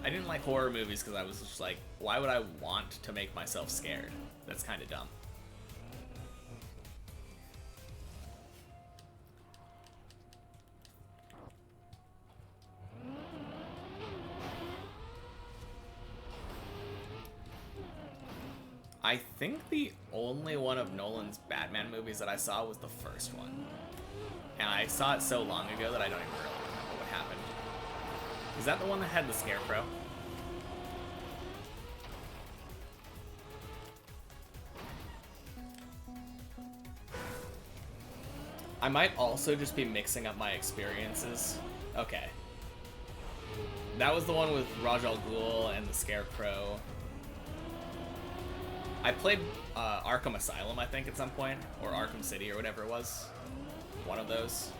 I didn't like horror movies because I was just like, why would I want to make myself scared? That's kind of dumb. I think the only one of Nolan's Batman movies that I saw was the first one. And I saw it so long ago that I don't even really remember what happened. Is that the one that had the Scarecrow? I might also just be mixing up my experiences. Okay. That was the one with Raj Al Ghul and the Scarecrow. I played Arkham Asylum, I think, at some point. Or Arkham City, or whatever it was. One of those.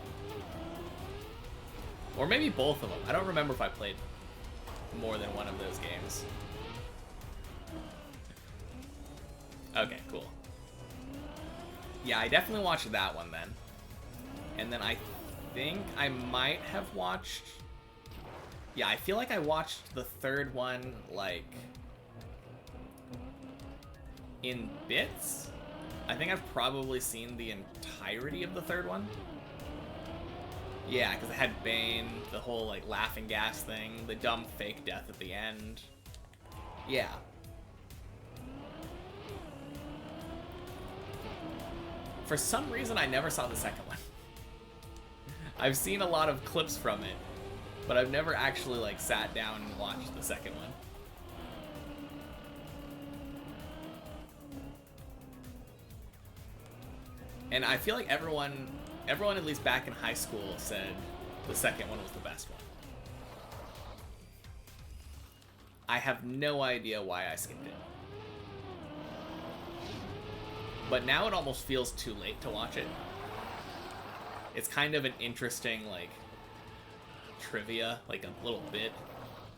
Or maybe both of them. I don't remember if I played more than one of those games. Okay, cool. Yeah, I definitely watched that one then. And then I think I might have watched... Yeah, I feel like I watched the third one, like... in bits? I think I've probably seen the entirety of the third one. Yeah, because it had Bane, the whole, like, laughing gas thing, the dumb fake death at the end. Yeah. For some reason, I never saw the second one. I've seen a lot of clips from it, but I've never actually, like, sat down and watched the second one. And I feel like everyone at least back in high school said the second one was the best one. I have no idea why I skipped it. But now it almost feels too late to watch it. It's kind of an interesting, like, trivia, like a little bit.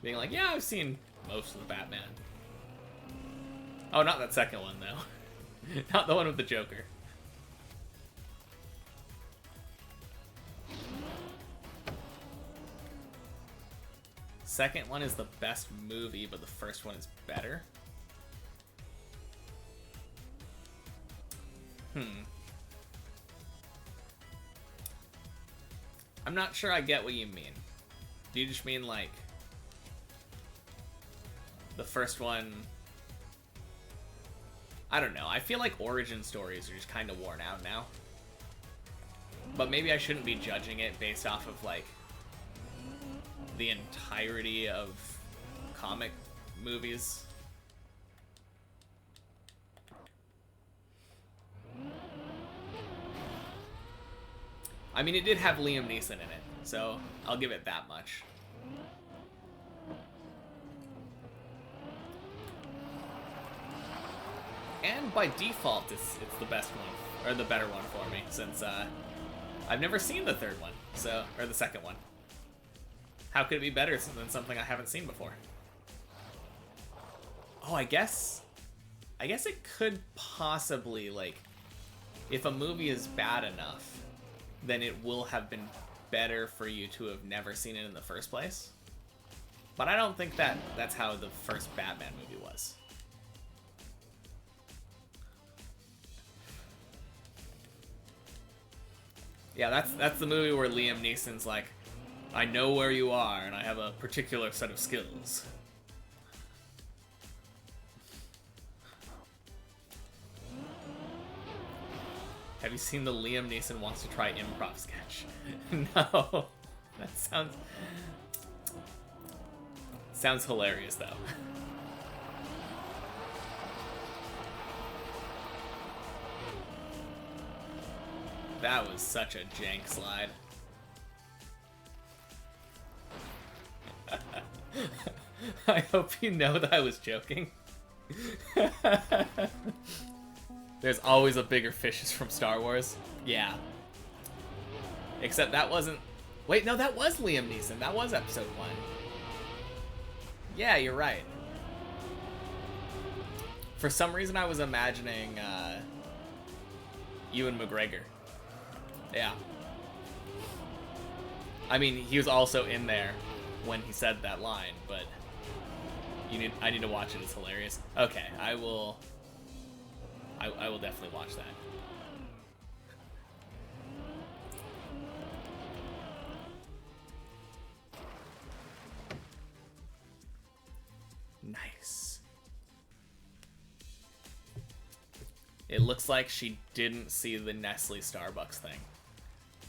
Being like, yeah, I've seen most of the Batman. Oh, not that second one, though. Not the one with the Joker. Second one is the best movie, but the first one is better. I'm not sure I get what you mean. Do you just mean, like, the first one... I don't know. I feel like origin stories are just kind of worn out now. But maybe I shouldn't be judging it based off of, like, the entirety of comic movies. I mean, it did have Liam Neeson in it, so I'll give it that much. And by default, it's the best one, or the better one for me, since I've never seen the third one, so, or the second one. How could it be better than something I haven't seen before? Oh, I guess it could possibly, like, if a movie is bad enough, then it will have been better for you to have never seen it in the first place. But I don't think that's how the first Batman movie was. Yeah, that's the movie where Liam Neeson's like, I know where you are, and I have a particular set of skills. Have you seen the Liam Neeson wants to try improv sketch? No. That sounds hilarious, though. That was such a jank slide. I hope you know that I was joking. There's always a bigger fishes from Star Wars. Yeah. Except that wasn't... Wait, no, that was Liam Neeson. That was episode 1. Yeah, you're right. For some reason, I was imagining Ewan McGregor. Yeah. I mean, he was also in there when he said that line, but I need to watch it. It's hilarious. Okay, I will definitely watch that. Nice. It looks like she didn't see the Nestle Starbucks thing.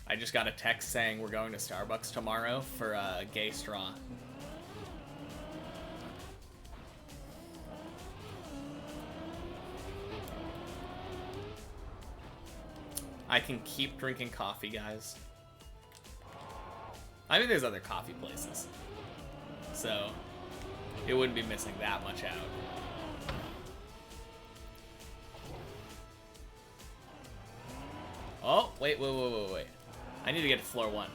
I just got a text saying we're going to Starbucks tomorrow for a gay straw. I can keep drinking coffee, guys. I mean, there's other coffee places, so it wouldn't be missing that much out. Oh, wait. I need to get to floor 1.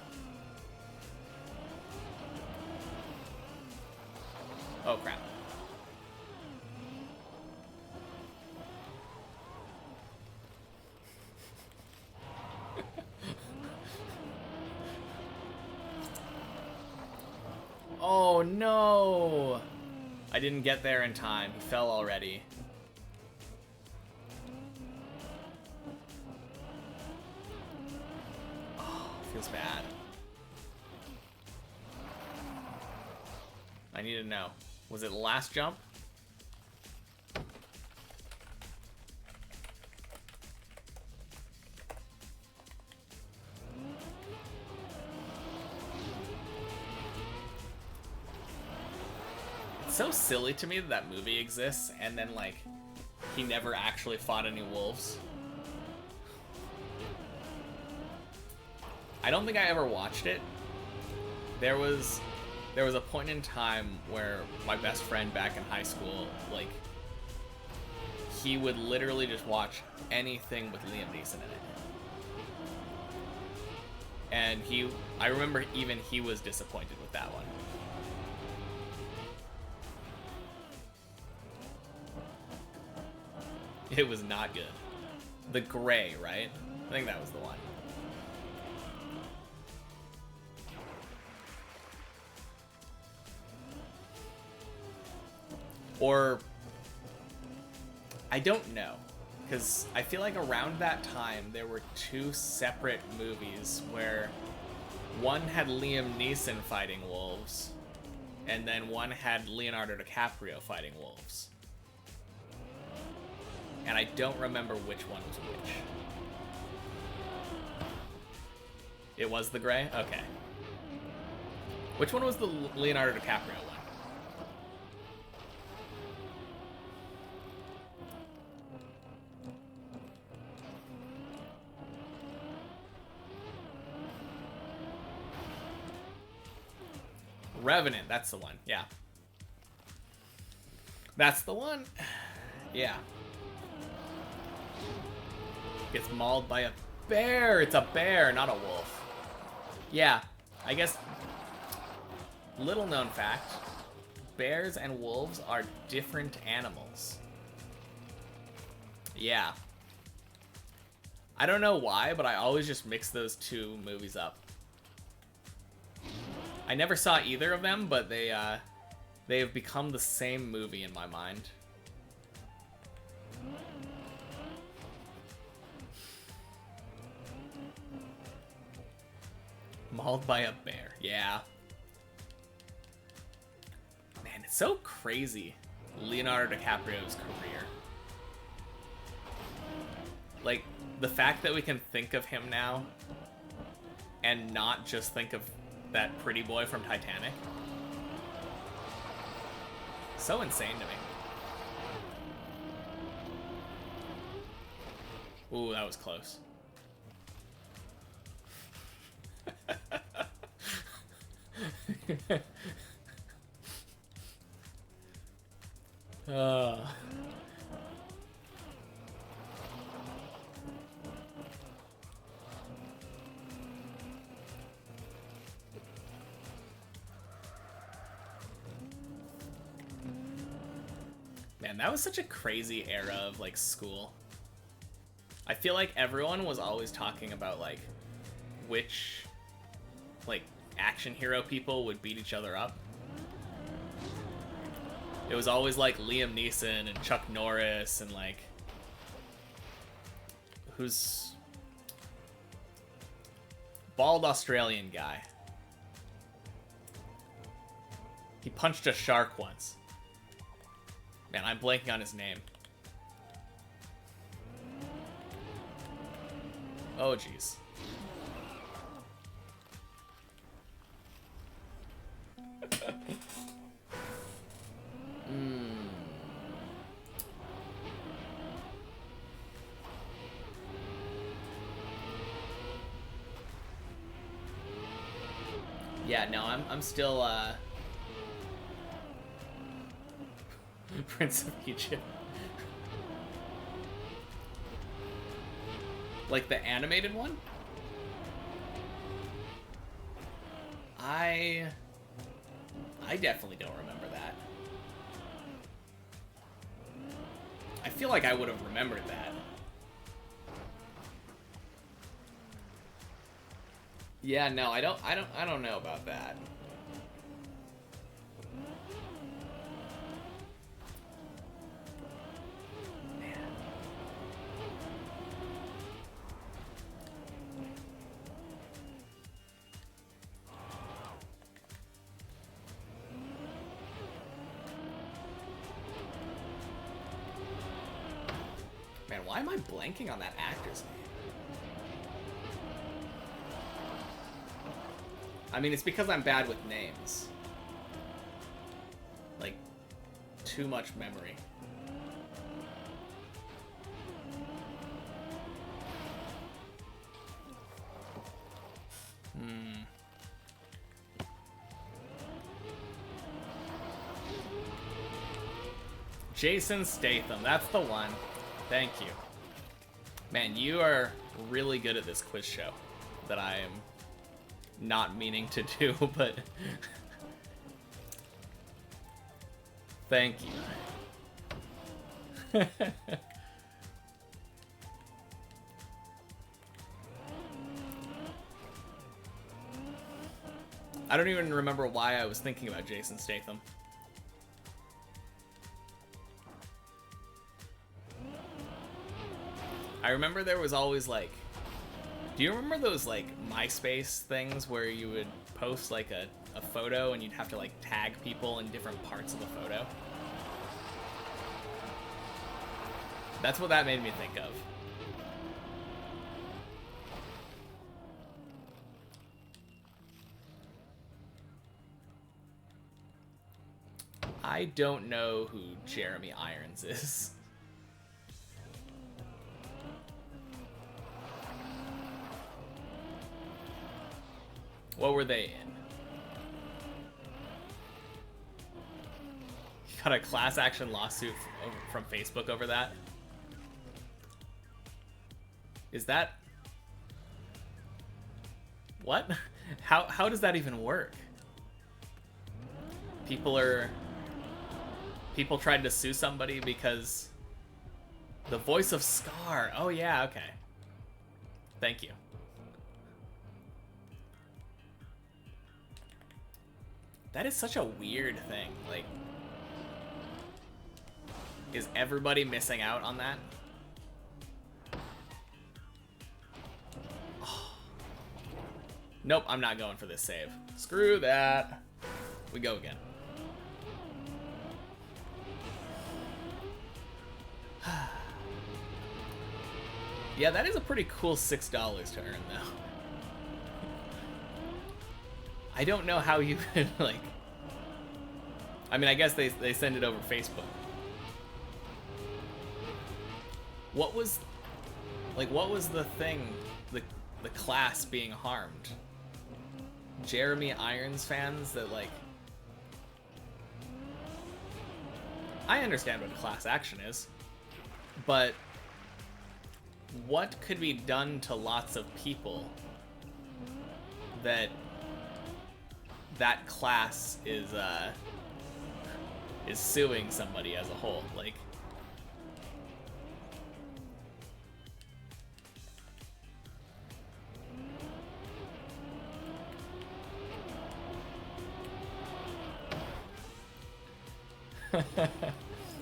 Oh, crap. Oh, no! I didn't get there in time. He fell already. Feels bad. I need to know. Was it the last jump? It's so silly to me that that movie exists and then, like, he never actually fought any wolves. I don't think I ever watched it. There was a point in time where my best friend back in high school, like, he would literally just watch anything with Liam Neeson in it. And I remember even he was disappointed with that one. It was not good. The Gray, right? I think that was the one. Or, I don't know, because I feel like around that time there were 2 separate movies where one had Liam Neeson fighting wolves, and then one had Leonardo DiCaprio fighting wolves. And I don't remember which one was which. It was the gray? Okay. Which one was the Leonardo DiCaprio one? Revenant, that's the one, yeah. That's the one. Yeah. Gets mauled by a bear. It's a bear, not a wolf. Yeah, I guess, little known fact, bears and wolves are different animals. Yeah. I don't know why, but I always just mix those two movies up. I never saw either of them, but they have become the same movie in my mind. Mauled by a bear. Yeah. Man, it's so crazy, Leonardo DiCaprio's career. Like, the fact that we can think of him now and not just think of that pretty boy from Titanic. So insane to me. Ooh, that was close. Man, that was such a crazy era of, like, school. I feel like everyone was always talking about, like, which, like, action hero people would beat each other up. It was always, like, Liam Neeson and Chuck Norris and, like, who's... bald Australian guy. He punched a shark once. Man, I'm blanking on his name. Oh, jeez. Yeah, no, I'm still, Prince of Egypt. Like the animated one? I definitely don't remember that. I feel like I would have remembered that. Yeah, no, I don't know about that. Man, why am I blanking on that actor's name? I mean, it's because I'm bad with names. Like, too much memory. Jason Statham, that's the one. Thank you. Man, you are really good at this quiz show that I am not meaning to do, but thank you. I don't even remember why I was thinking about Jason Statham. I remember there was always, like, do you remember those, like, MySpace things where you would post, like, a photo and you'd have to, like, tag people in different parts of the photo? That's what that made me think of. I don't know who Jeremy Irons is. What were they in? You got a class action lawsuit from Facebook over that? Is that... What? How does that even work? People tried to sue somebody because the voice of Scar. Oh yeah, okay. Thank you. That is such a weird thing. Like, is everybody missing out on that? Oh. Nope, I'm not going for this save. Screw that. We go again. Yeah, that is a pretty cool $6 to earn, though. I don't know how you could, like... I mean, I guess they send it over Facebook. What was... Like, what was the thing, the class being harmed? Jeremy Irons fans that, like... I understand what a class action is, but what could be done to lots of people that class is suing somebody as a whole? Like,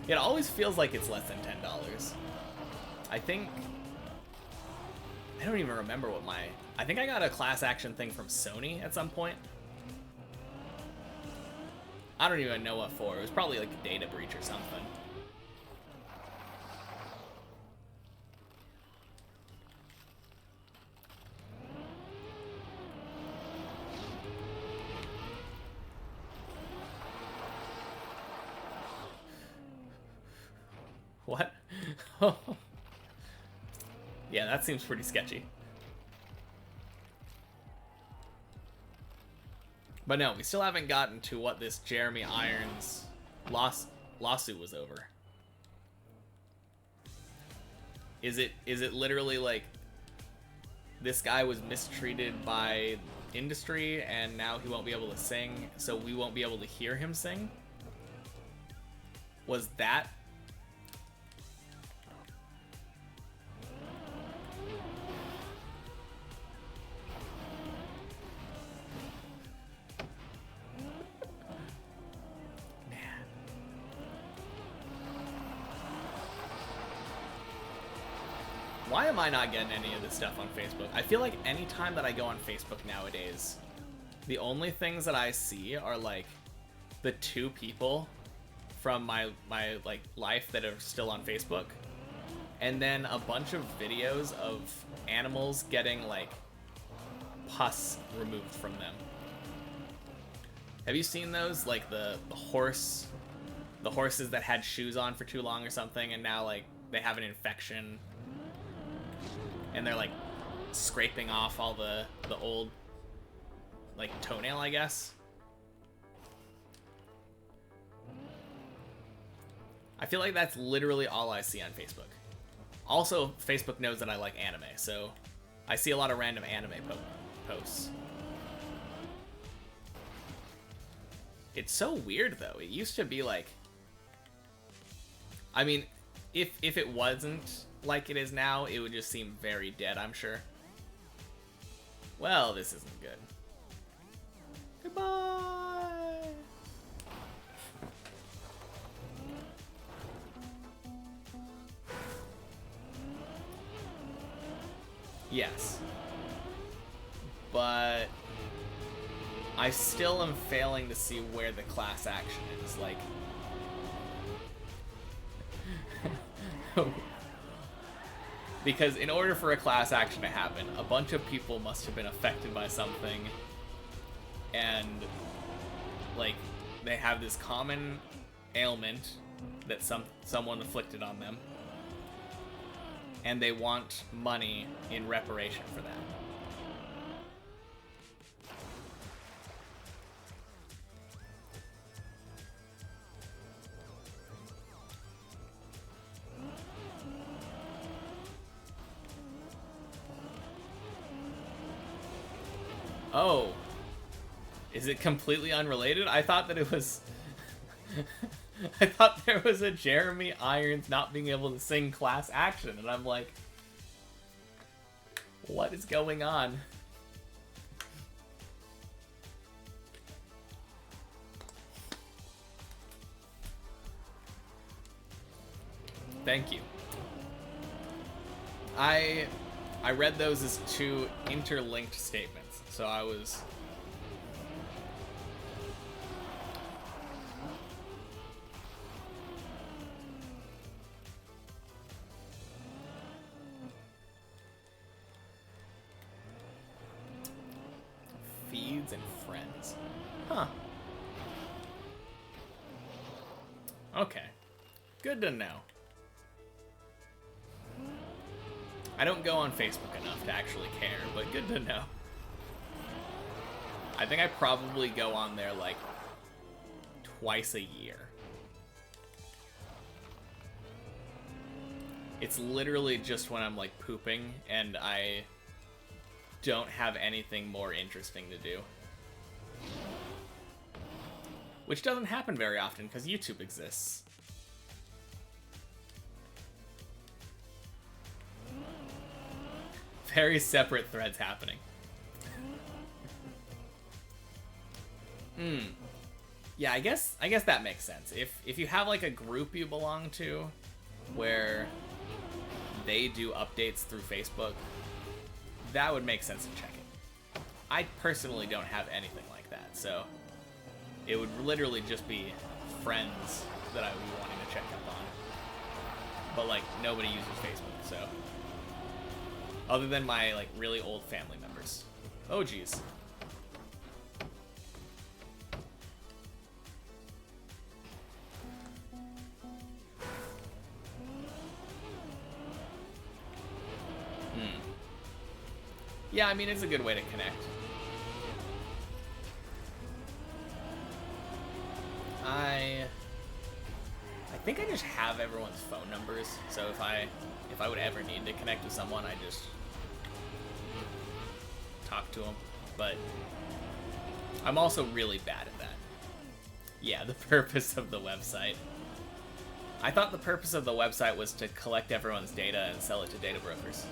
it always feels like it's less than $10. I think... I don't even remember what my... I think I got a class action thing from Sony at some point. I don't even know what for. It was probably like a data breach or something. What? Yeah, that seems pretty sketchy. But no, we still haven't gotten to what this Jeremy Irons lawsuit was over. Is it literally like this guy was mistreated by industry and now he won't be able to sing, so we won't be able to hear him sing? Was that... Why am I not getting any of this stuff on Facebook? I feel like any time that I go on Facebook nowadays, the only things that I see are like the 2 people from my like life that are still on Facebook, and then a bunch of videos of animals getting like pus removed from them. Have you seen those? Like the horses that had shoes on for too long or something, and now like they have an infection. And they're like scraping off all the old like toenail, I guess. I feel like that's literally all I see on Facebook. Also, Facebook knows that I like anime, so I see a lot of random anime posts. It's so weird though. It used to be like, I mean, if it wasn't like it is now, it would just seem very dead, I'm sure. Well, this isn't good. Goodbye! Yes. But I still am failing to see where the class action is. Like... Because in order for a class action to happen, a bunch of people must have been affected by something, and like they have this common ailment that someone inflicted on them, and they want money in reparation for that. Oh, is it completely unrelated? I thought that it was I thought there was a Jeremy Irons not being able to sing class action, and I'm like, what is going on? Thank you. I read those as two interlinked statements, so I was... Feeds and friends. Huh. Okay. Good to know. I don't go on Facebook enough to actually care, but good to know. I think I probably go on there like twice a year. It's literally just when I'm like pooping and I don't have anything more interesting to do. Which doesn't happen very often because YouTube exists. Very separate threads happening. Yeah, I guess that makes sense. If you have like a group you belong to where they do updates through Facebook, that would make sense to check it. I personally don't have anything like that, so it would literally just be friends that I would be wanting to check up on. But like nobody uses Facebook, so other than my like really old family members. Oh geez. Yeah, I mean, it's a good way to connect. I think I just have everyone's phone numbers, so if I would ever need to connect with someone, I just talk to them. But I'm also really bad at that. Yeah, the purpose of the website. I thought the purpose of the website was to collect everyone's data and sell it to data brokers.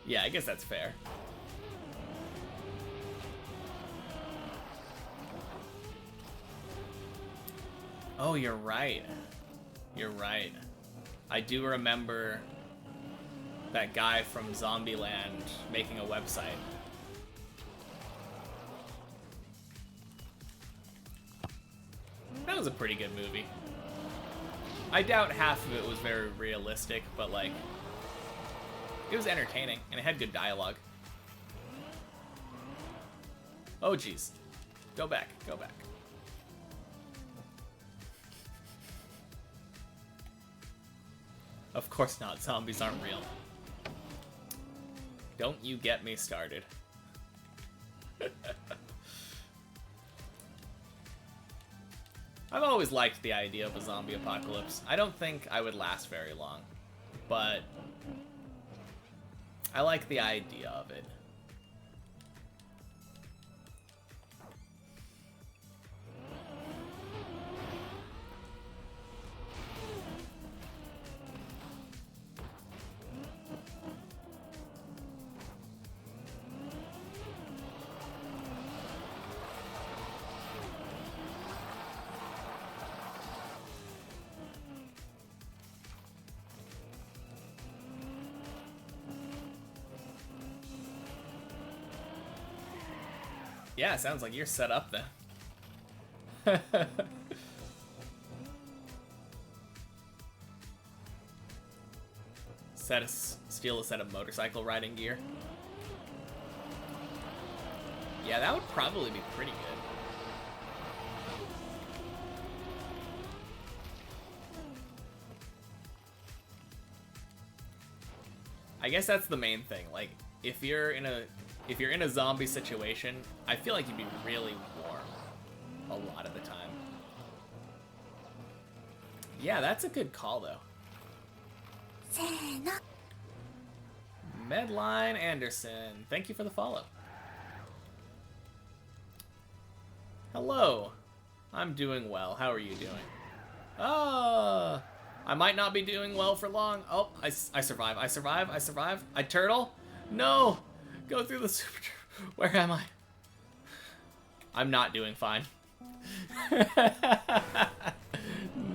Yeah, I guess that's fair. Oh, you're right. You're right. I do remember that guy from Zombieland making a website. That was a pretty good movie. I doubt half of it was very realistic, but like, it was entertaining, and it had good dialogue. Oh, geez. Go back, go back. Of course not, zombies aren't real. Don't you get me started. I've always liked the idea of a zombie apocalypse. I don't think I would last very long, but I like the idea of it. Yeah, it sounds like you're set up then. Steal a set of motorcycle riding gear. Yeah, that would probably be pretty good. I guess that's the main thing. Like, if you're in a zombie situation, I feel like you'd be really warm a lot of the time. Yeah, that's a good call though. Medline Anderson, thank you for the follow. Hello, I'm doing well. How are you doing? I might not be doing well for long. Oh, I survive. I survive. I survive. I turtle. No, go through the super. Where am I? I'm not doing fine.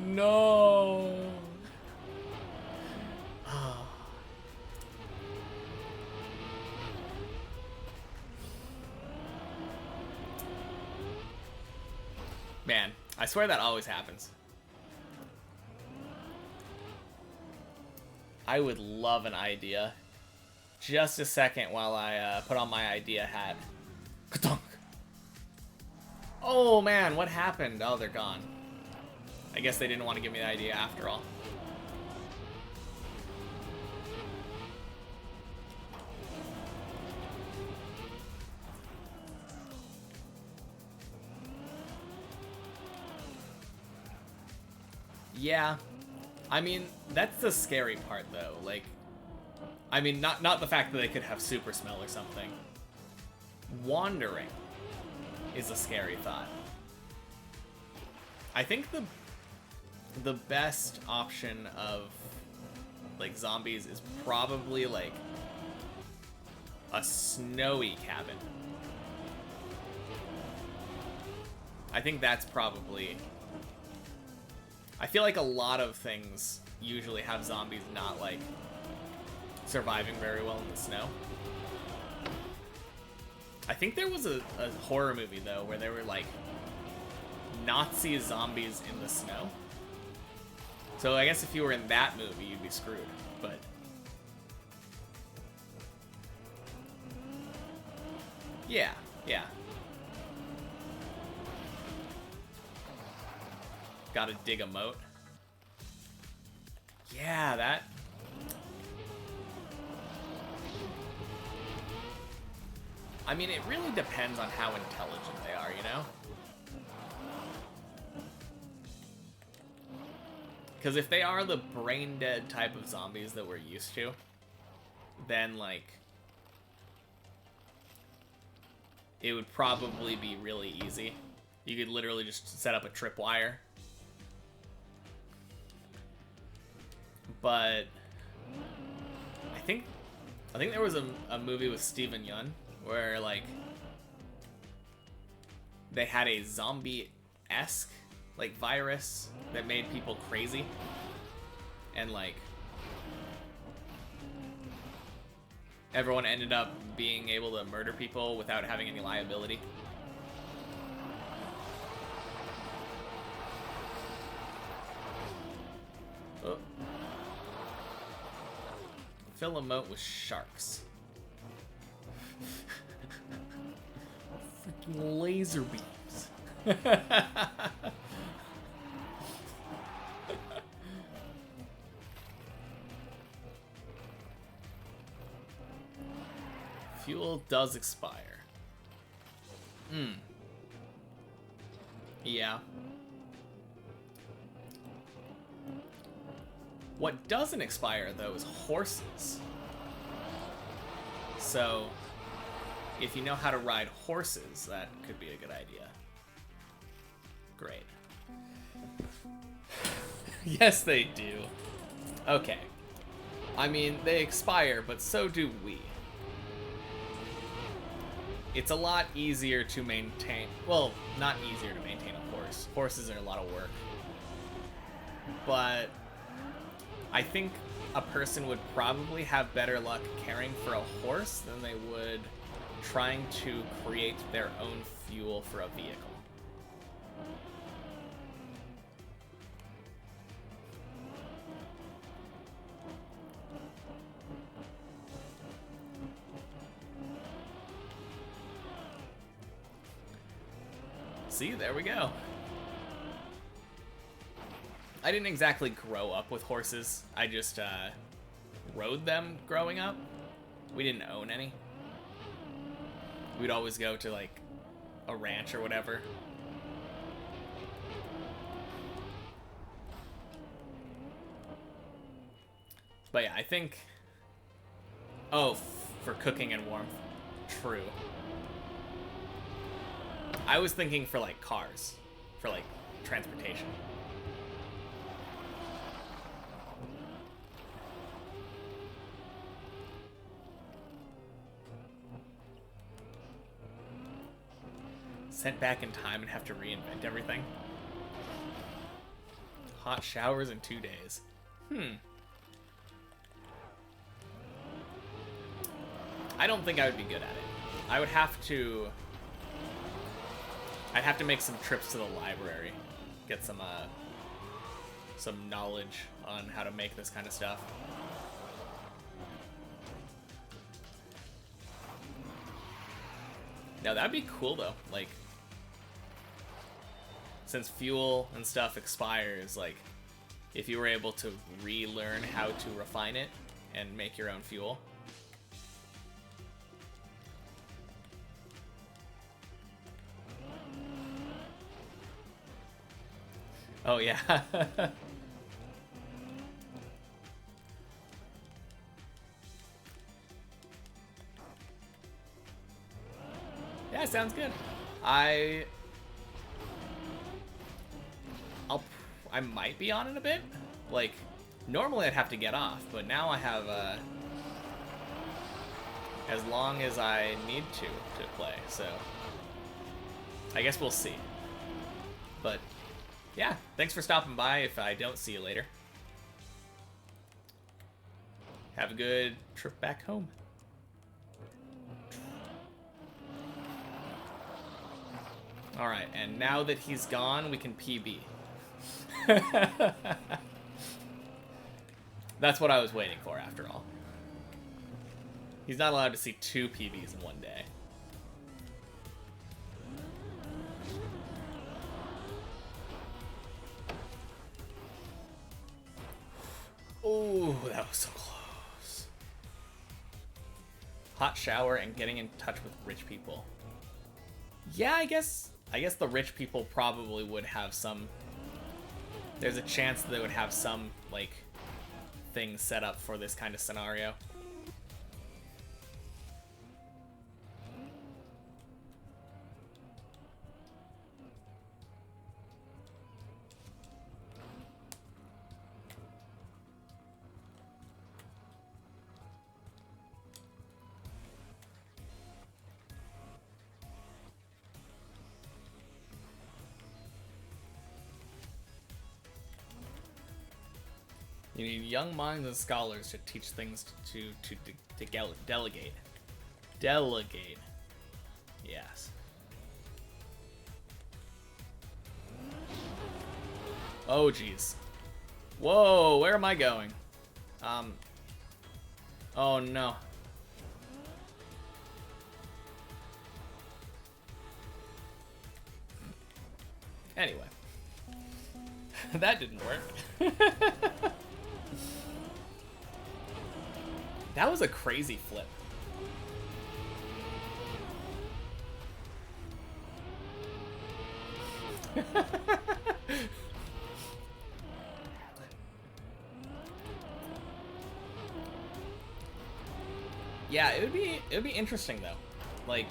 No. Oh. Man, I swear that always happens. I would love an idea. Just a second while I put on my idea hat. Ka-dunk. Oh man, what happened? Oh, they're gone. I guess they didn't want to give me the idea after all. Yeah. I mean, that's the scary part though. Like, I mean, not the fact that they could have super smell or something. Wandering is a scary thought. I think the best option of like zombies is probably like a snowy cabin. I think that's probably... I feel like a lot of things usually have zombies not like surviving very well in the snow. I think there was a horror movie though where there were like Nazi zombies in the snow. So I guess if you were in that movie, you'd be screwed. But yeah. Gotta dig a moat. Yeah, that... I mean, it really depends on how intelligent they are, you know? Because if they are the brain-dead type of zombies that we're used to, then, like, it would probably be really easy. You could literally just set up a tripwire. But I think there was a movie with Steven Yeun where like they had a zombie-esque like virus that made people crazy, and like everyone ended up being able to murder people without having any liability. Oh. Fill a moat with sharks. Freaking laser beams. Fuel does expire. Yeah. What doesn't expire, though, is horses. So, if you know how to ride horses, that could be a good idea. Great. Yes, they do. Okay. I mean, they expire, but so do we. It's a lot easier to maintain... Well, not easier to maintain a horse. Horses are a lot of work. But I think a person would probably have better luck caring for a horse than they would trying to create their own fuel for a vehicle. See, there we go. I didn't exactly grow up with horses. I just rode them growing up. We didn't own any. We'd always go to like a ranch or whatever. But yeah, I think... Oh, for cooking and warmth. True. I was thinking for like cars. For like transportation. Sent back in time and have to reinvent everything. Hot showers in 2 days. I don't think I would be good at it. I'd have to make some trips to the library. Get some knowledge on how to make this kind of stuff. Now that'd be cool though, like, since fuel and stuff expires, like, if you were able to relearn how to refine it and make your own fuel. Oh yeah. Yeah, sounds good. I might be on in a bit. Like, normally I'd have to get off, but now I have as long as I need to play, so I guess we'll see. But yeah, thanks for stopping by if I don't see you later. Have a good trip back home. Alright, and now that he's gone, we can PB. That's what I was waiting for, after all. He's not allowed to see 2 PBs in one day. Oh, that was so close. Hot shower and getting in touch with rich people. Yeah, I guess the rich people probably would have some... There's a chance they would have some, like, things set up for this kind of scenario. You need young minds and scholars to teach things to delegate. Delegate. Yes. Oh, jeez. Whoa, where am I going? Oh, no. Anyway. That didn't work. That was a crazy flip. Yeah, it would be interesting though. Like,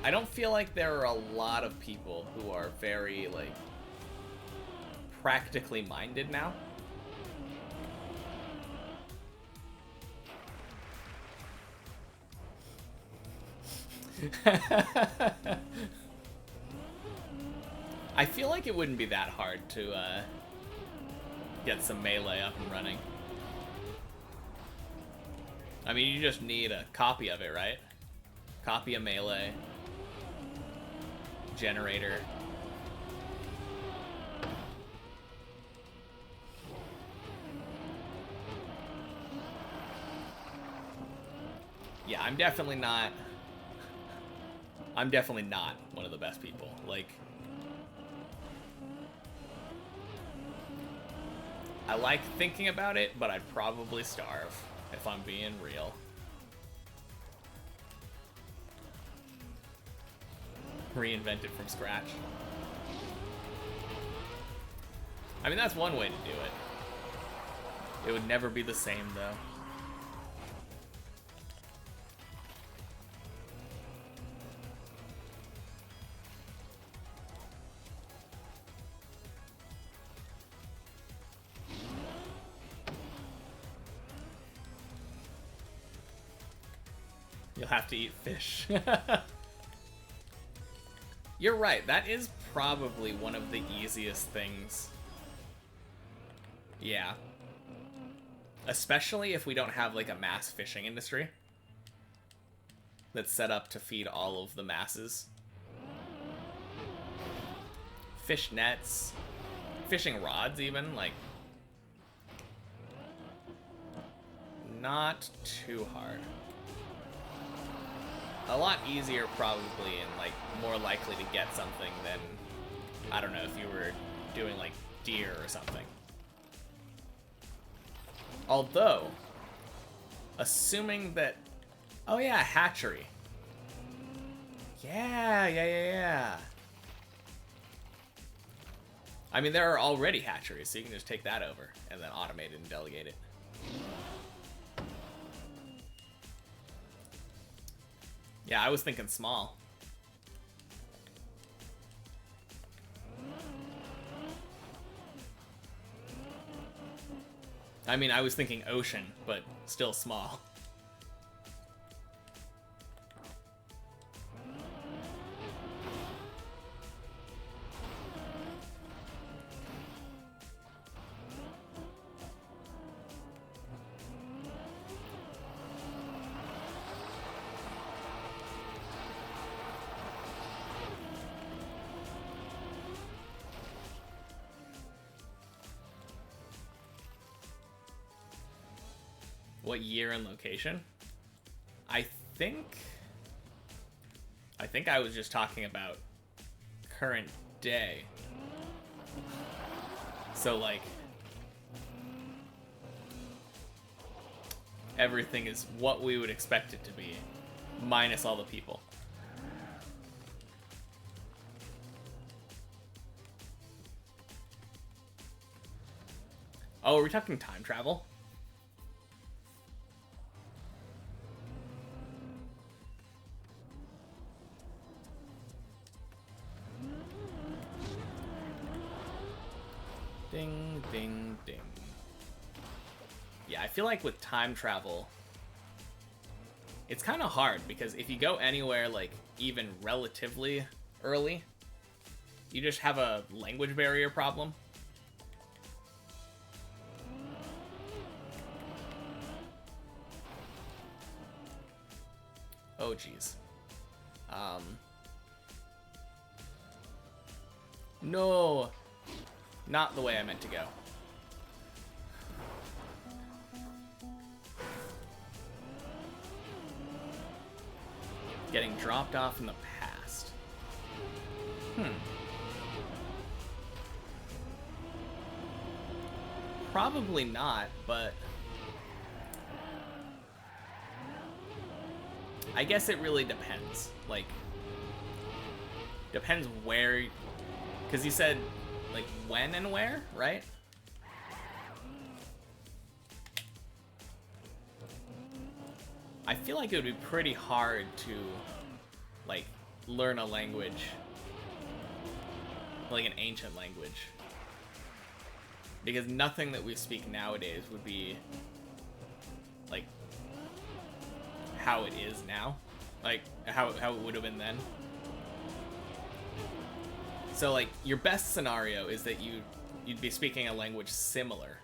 I don't feel like there are a lot of people who are very like practically minded now. I feel like it wouldn't be that hard to get some melee up and running. I mean, you just need a copy of it, right? Copy a melee. Generator. Yeah, I'm definitely not one of the best people. Like, I like thinking about it, but I'd probably starve if I'm being real. Reinvent it from scratch. I mean, that's one way to do it. It would never be the same, though. You'll have to eat fish. You're right, that is probably one of the easiest things. Yeah. Especially if we don't have like a mass fishing industry that's set up to feed all of the masses. Fish nets, fishing rods even, like, not too hard. A lot easier probably, and like more likely to get something than, I don't know, if you were doing like deer or something. Although, assuming that, oh yeah, hatchery. Yeah. I mean, there are already hatcheries, so you can just take that over and then automate it and delegate it. Yeah, I was thinking small. I mean, I was thinking ocean, but still small. What year and location? I think I was just talking about current day. So like everything is what we would expect it to be, minus all the people. Oh, are we talking time travel? Ding, ding, ding. Yeah, I feel like with time travel, it's kind of hard because if you go anywhere like even relatively early, you just have a language barrier problem. Oh, geez. No. Not the way I meant to go. Getting dropped off in the past. Probably not, but I guess it really depends. Like, depends where, because you said like when and where, right? I feel like it would be pretty hard to like learn a language, like an ancient language, because nothing that we speak nowadays would be like how it is now, like how it would have been then. So like your best scenario is that you'd be speaking a language similar,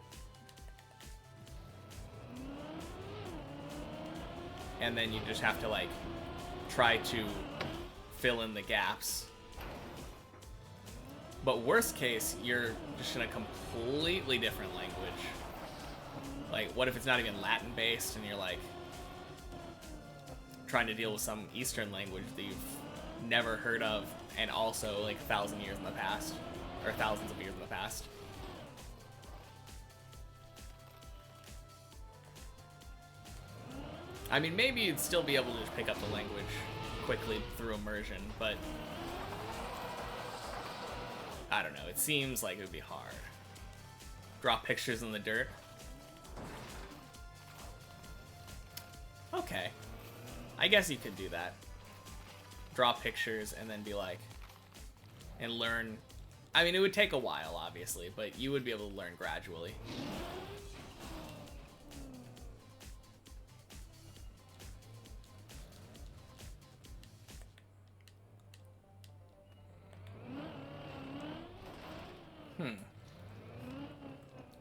and then you just have to like try to fill in the gaps. But worst case, you're just in a completely different language. Like, what if it's not even Latin based and you're like trying to deal with some Eastern language that you've never heard of, and also like 1,000 years in the past, or thousands of years in the past. I mean, maybe you'd still be able to just pick up the language quickly through immersion, but I don't know, it seems like it would be hard. Draw pictures in the dirt. Okay. I guess you could do that. Draw pictures and then be like, and learn. I mean, it would take a while, obviously, but you would be able to learn gradually.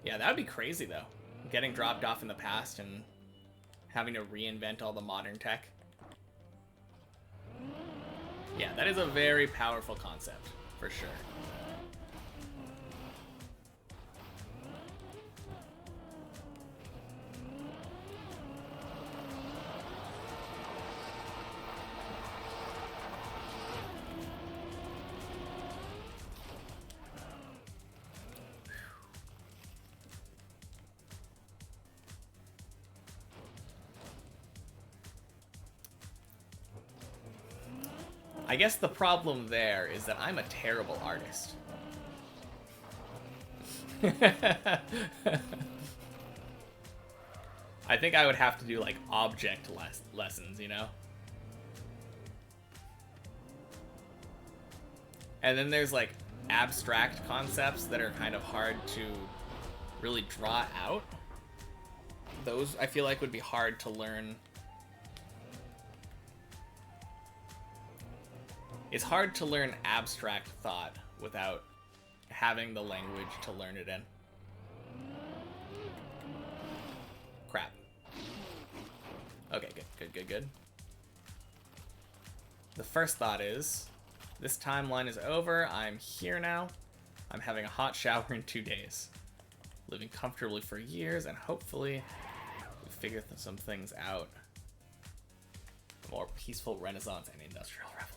Yeah, that would be crazy, though. Getting dropped off in the past and having to reinvent all the modern tech. Yeah, that is a very powerful concept, for sure. I guess the problem there is that I'm a terrible artist. I think I would have to do like object lessons, you know? And then there's like abstract concepts that are kind of hard to really draw out. Those I feel like would be hard to learn. It's hard to learn abstract thought without having the language to learn it in. Crap. Okay, good. The first thought is, this timeline is over, I'm here now, I'm having a hot shower in 2 days. Living comfortably for years, and hopefully we figure some things out. A more peaceful Renaissance and Industrial Revolution.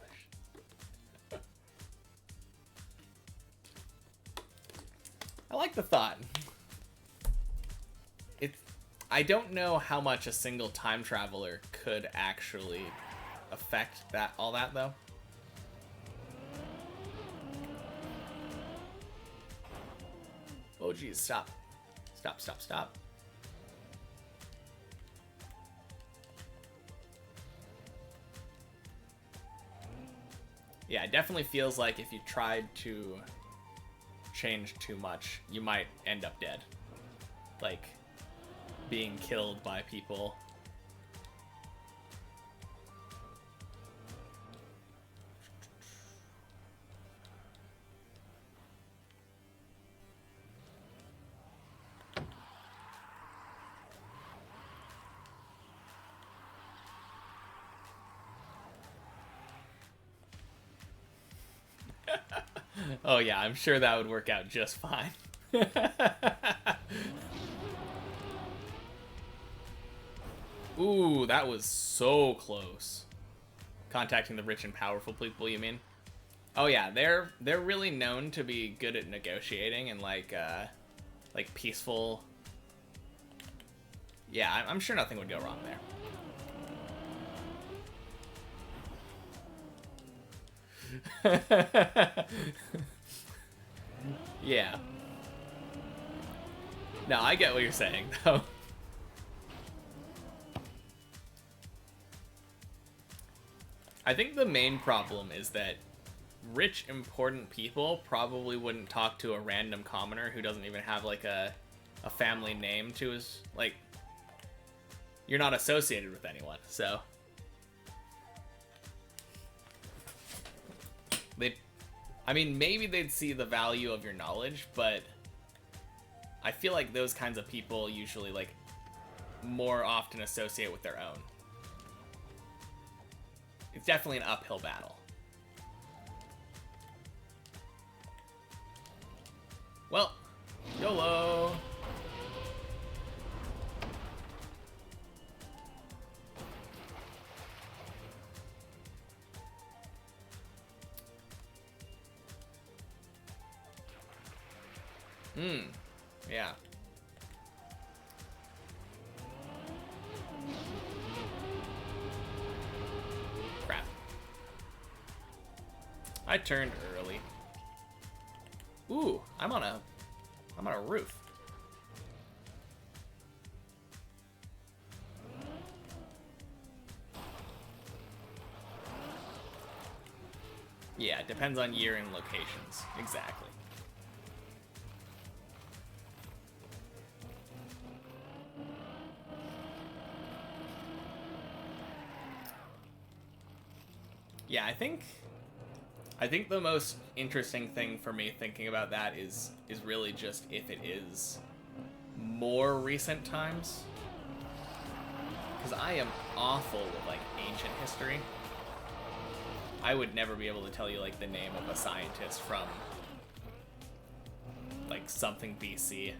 I like the thought. I don't know how much a single time traveler could actually affect all that though. Oh geez, stop. Stop. Yeah, it definitely feels like if you tried to change too much, you might end up dead. Like, being killed by people. Oh yeah, I'm sure that would work out just fine. Ooh, that was so close. Contacting the rich and powerful people, you mean? Oh yeah, they're really known to be good at negotiating and like peaceful. Yeah, I'm sure nothing would go wrong there. Yeah. No, I get what you're saying, though. I think the main problem is that rich, important people probably wouldn't talk to a random commoner who doesn't even have, like, a family name to his... Like, you're not associated with anyone, so... I mean, maybe they'd see the value of your knowledge, but I feel like those kinds of people usually, like, more often associate with their own. It's definitely an uphill battle. Well, YOLO! Yeah. Crap. I turned early. Ooh, I'm on a roof. Yeah, it depends on year and locations. Exactly. Yeah, I think the most interesting thing for me thinking about that is really just if it is more recent times. Because I am awful with, like, ancient history. I would never be able to tell you, like, the name of a scientist from, like, something BC.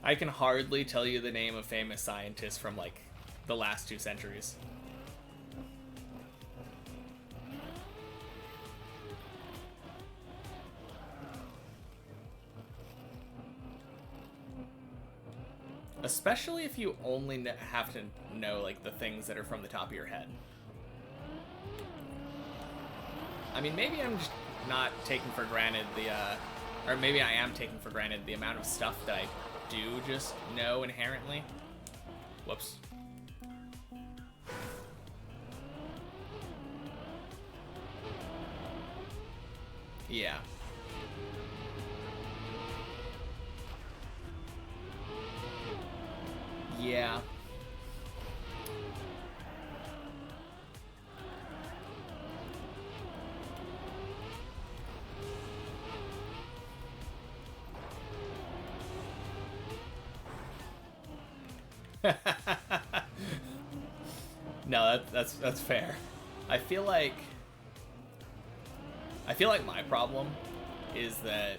I can hardly tell you the name of famous scientists from, like, the last 2 centuries. Especially if you only have to know, like, the things that are from the top of your head. I mean, maybe I'm just not taking for granted or maybe I am taking for granted the amount of stuff that I do just know inherently. Whoops. Yeah. Yeah. No, that's fair. I feel like my problem is that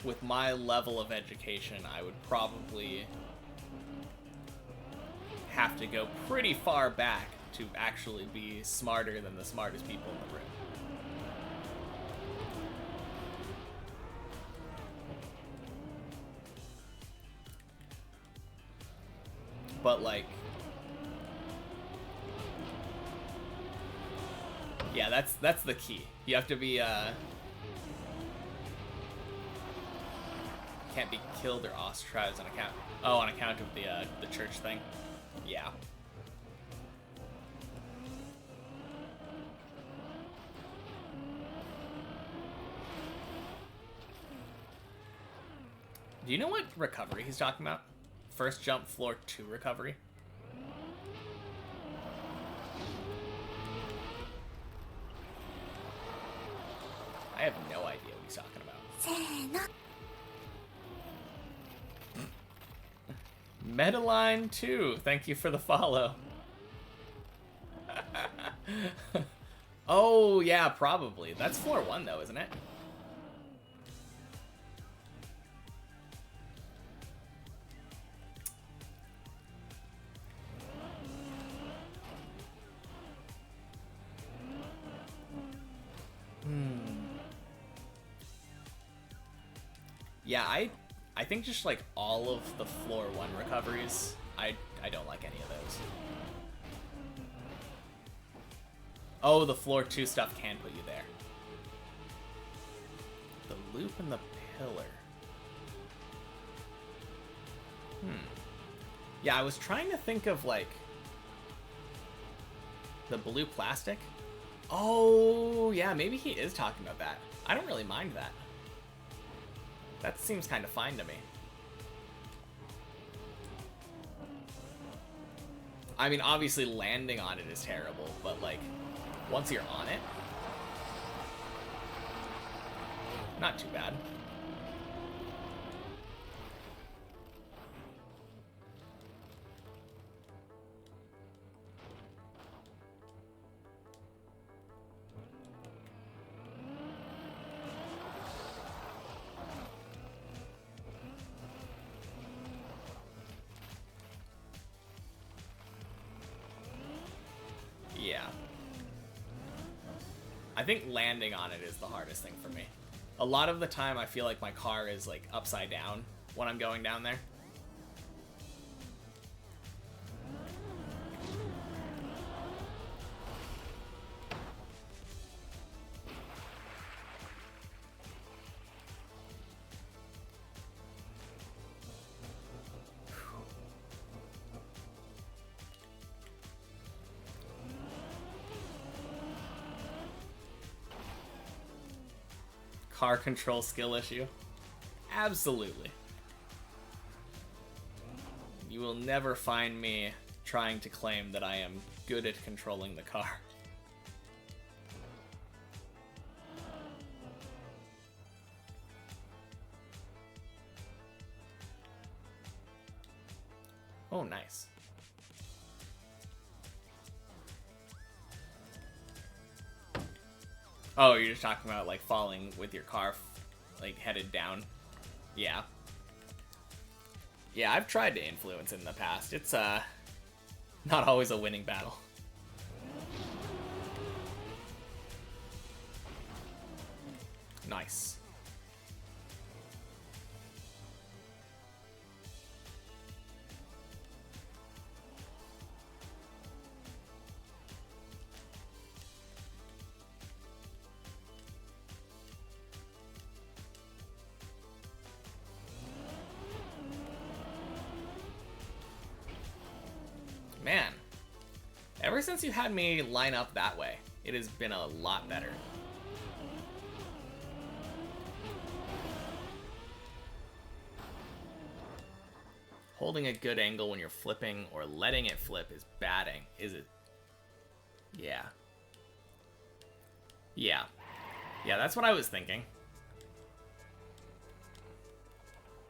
with my level of education, I would probably have to go pretty far back to actually be smarter than the smartest people in the room. But, like, yeah, that's the key. You have to be can't be killed or ostracized on account of the church thing. Yeah. Do you know what recovery he's talking about? First jump, floor 2 recovery? I have no idea what he's talking about. Metaline 2, thank you for the follow. Oh, yeah, probably. That's floor 1, though, isn't it? Yeah, I think just, like, all of the floor 1 recoveries, I don't like any of those. Oh, the floor 2 stuff can put you there. The loop and the pillar. Yeah, I was trying to think of, like, the blue plastic. Oh, yeah, maybe he is talking about that. I don't really mind that. That seems kind of fine to me. I mean, obviously landing on it is terrible, but, like, once you're on it, not too bad. I think landing on it is the hardest thing for me. A lot of the time I feel like my car is like upside down when I'm going down there. Car control skill issue. Absolutely. You will never find me trying to claim that I am good at controlling the car. Oh, nice. Oh, you're just talking about, like, falling with your car, like, headed down. Yeah. Yeah, I've tried to influence in the past. It's, not always a winning battle. Nice. Man, ever since you had me line up that way, it has been a lot better. Holding a good angle when you're flipping or letting it flip is batting, is it? Yeah. Yeah. Yeah, that's what I was thinking.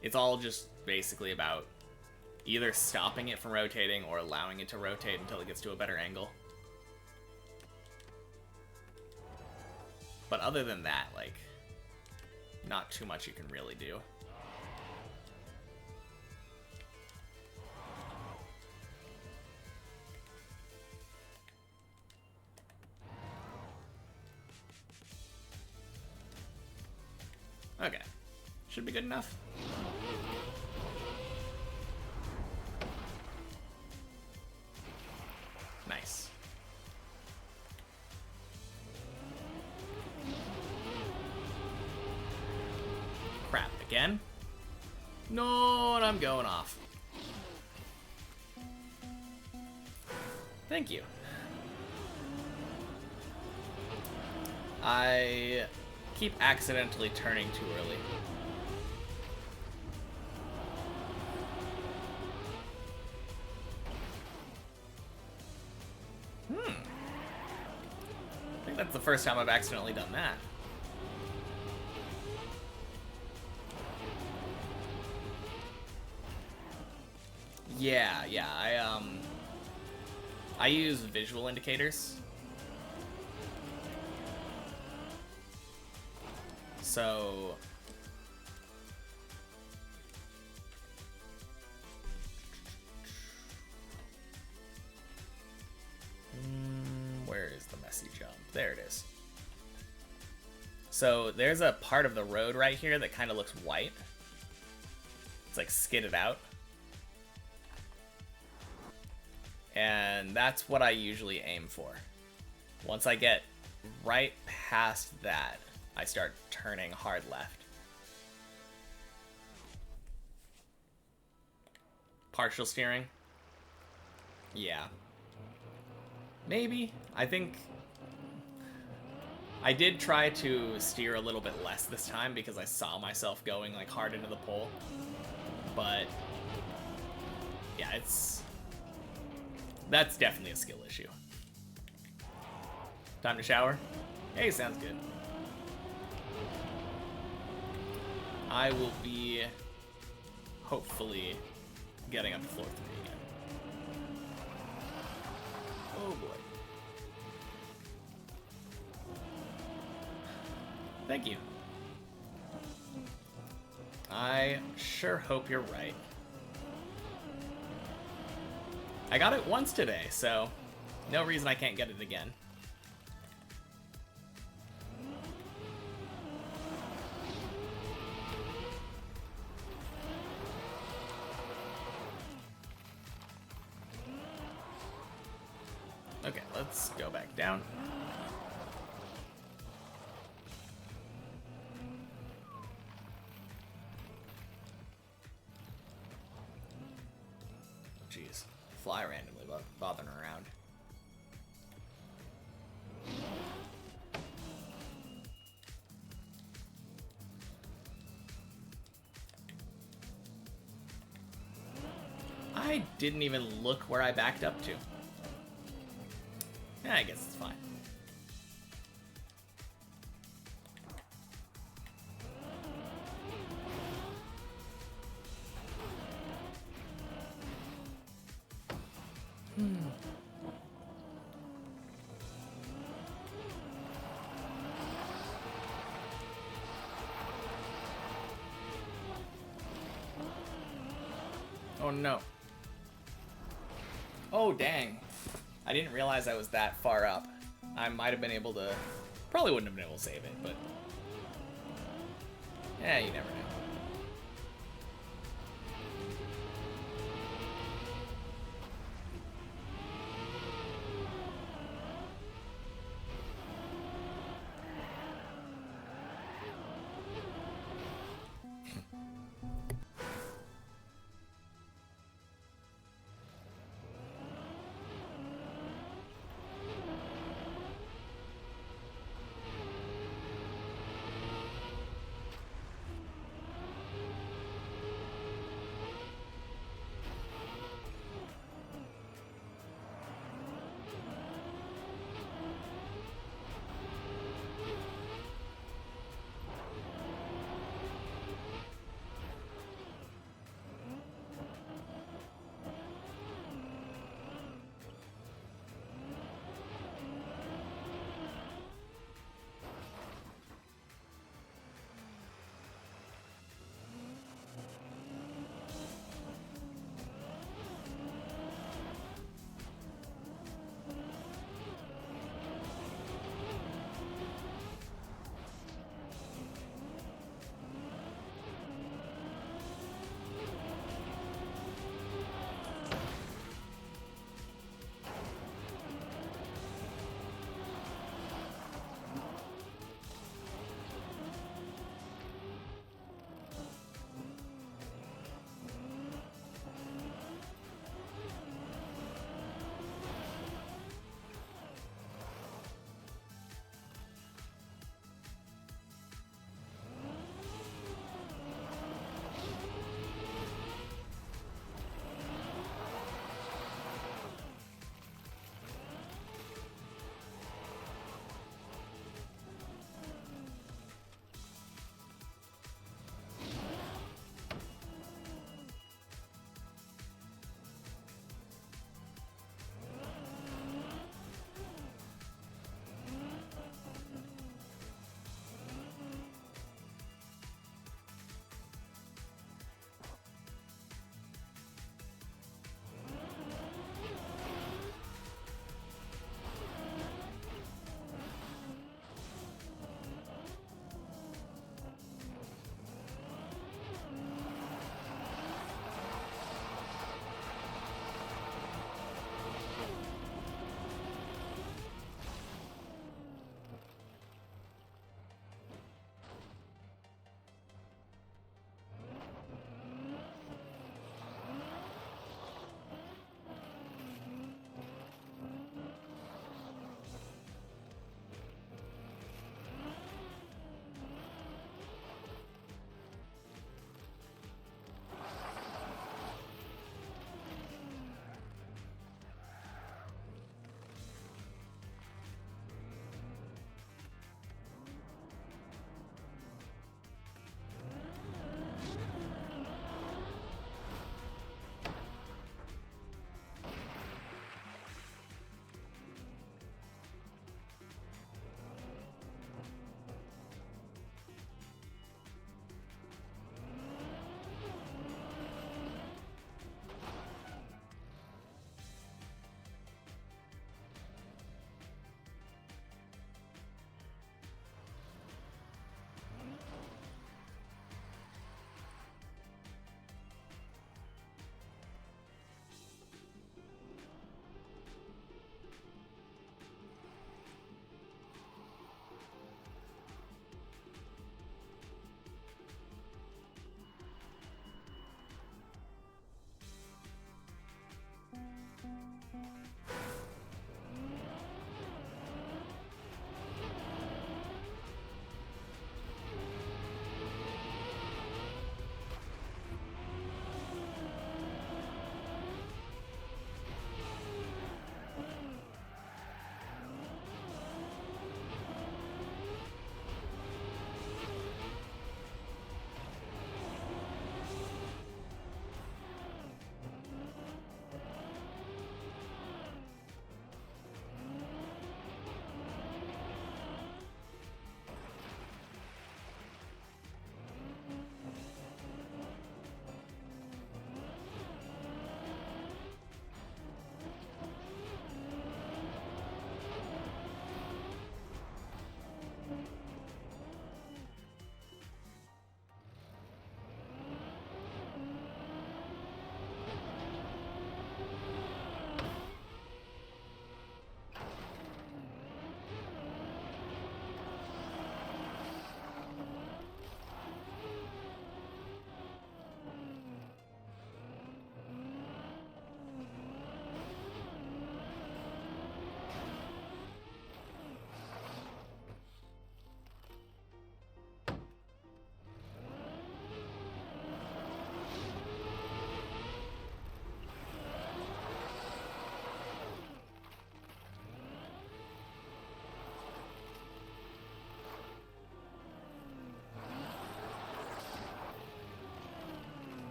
It's all just basically about either stopping it from rotating or allowing it to rotate until it gets to a better angle. But other than that, like, not too much you can really do. Okay. Should be good enough. Nice. Crap, again? No, and I'm going off. Thank you. I keep accidentally turning too early. I think that's the first time I've accidentally done that. Yeah, I use visual indicators. So where is the messy jump? There it is. So there's a part of the road right here that kind of looks white. It's like skidded out. And that's what I usually aim for. Once I get right past that, I start turning hard left. Partial steering? Yeah. Maybe. I think I did try to steer a little bit less this time because I saw myself going like hard into the pole. But yeah, that's definitely a skill issue. Time to shower? Hey, sounds good. I will be hopefully getting up to floor 3 again. Oh boy. Thank you. I sure hope you're right. I got it once today, so no reason I can't get it again. Okay, let's go back down. Jeez, fly randomly bothering around. I didn't even look where I backed up to. Yeah, I guess it's fine. Oh no. Oh dang. I didn't realize I was that far up. I might have been able to... Probably wouldn't have been able to save it, but... Yeah, you never know.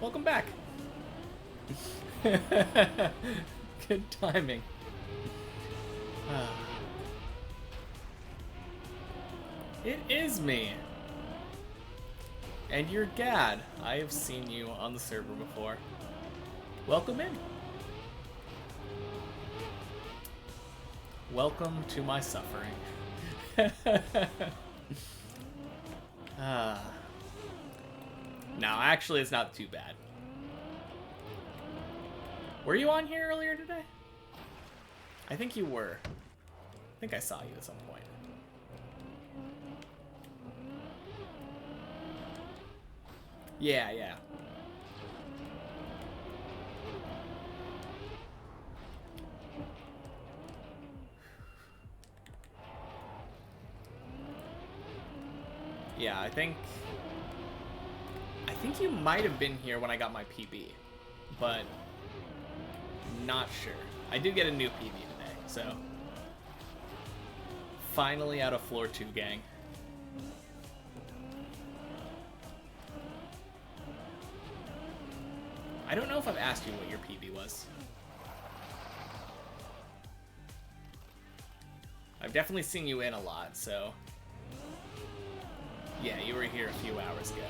Welcome back. Good timing. It is me. And you're Gad. I have seen you on the server before. Welcome in. Welcome to my suffering. No, actually, it's not too bad. Were you on here earlier today? I think you were. I think I saw you at some point. Yeah, yeah. Yeah, I think you might have been here when I got my PB, but not sure. I did get a new PB today, so finally out of floor 2, gang. I don't know if I've asked you what your PB was. I've definitely seen you in a lot, so yeah, you were here a few hours ago.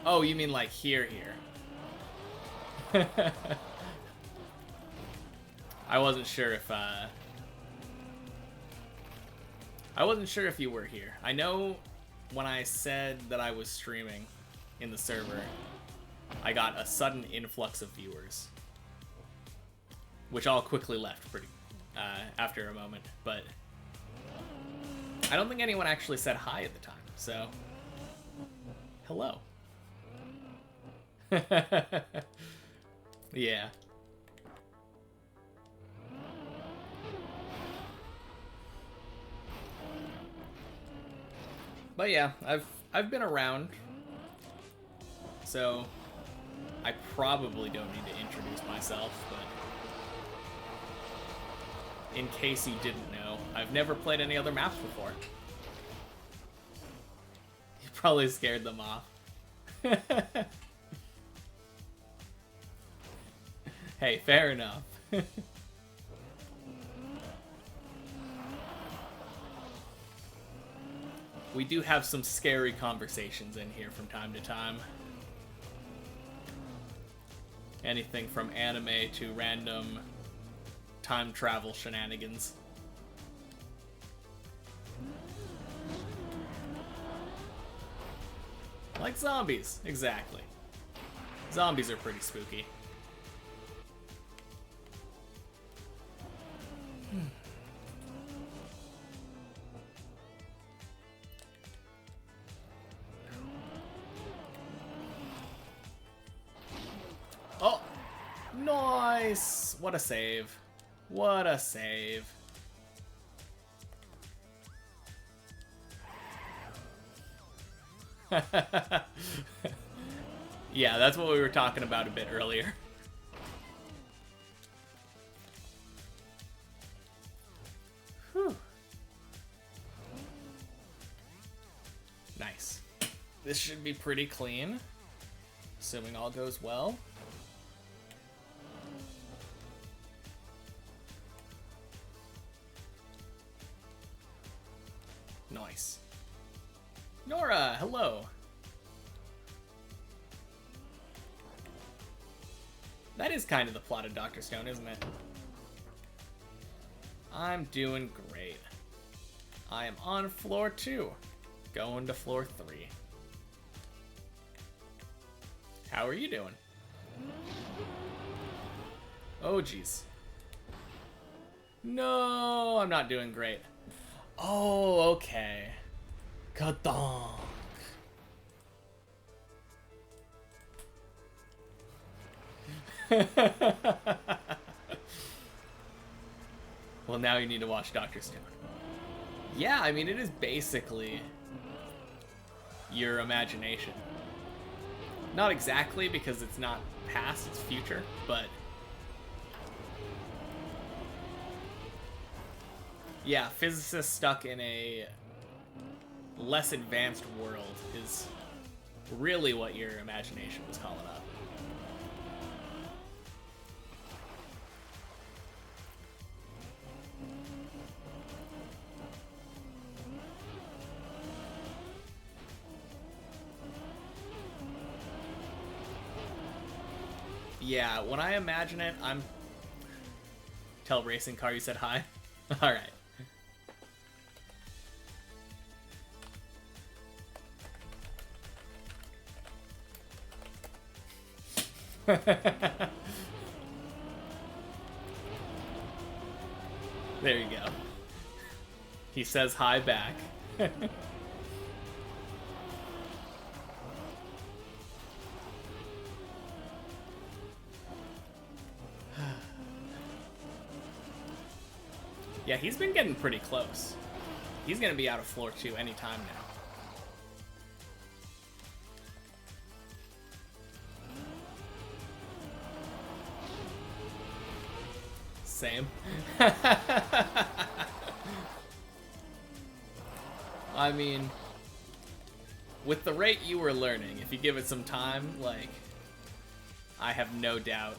Oh, you mean like here? I wasn't sure if you were here. I know when I said that I was streaming in the server, I got a sudden influx of viewers, which all quickly left pretty after a moment, but I don't think anyone actually said hi at the time, so hello. Yeah. But yeah, I've been around, so I probably don't need to introduce myself, but in case you didn't know, I've never played any other maps before. You probably scared them off. Hey, fair enough. We do have some scary conversations in here from time to time. Anything from anime to random time travel shenanigans. Like zombies, exactly. Zombies are pretty spooky. Oh, nice! What a save. What a save. Yeah, that's what we were talking about a bit earlier. Whew. Nice. This should be pretty clean, assuming all goes well. Nice. Nora, hello. That is kind of the plot of Dr. Stone, isn't it? I'm doing great. I am on floor 2, going to floor 3. How are you doing? Oh, jeez. No, I'm not doing great. Oh, okay. Kadonk. Well, now you need to watch Dr. Stone. Yeah, I mean, it is basically your imagination. Not exactly, because it's not past, it's future, but yeah, physicists stuck in a less advanced world is really what your imagination was calling up. Yeah, when I imagine it, I'm... Tell racing car you said hi? Alright. There you go. He says hi back. Yeah, he's been getting pretty close. He's gonna be out of floor 2 anytime now. Same. I mean, with the rate you were learning, if you give it some time, like, I have no doubt.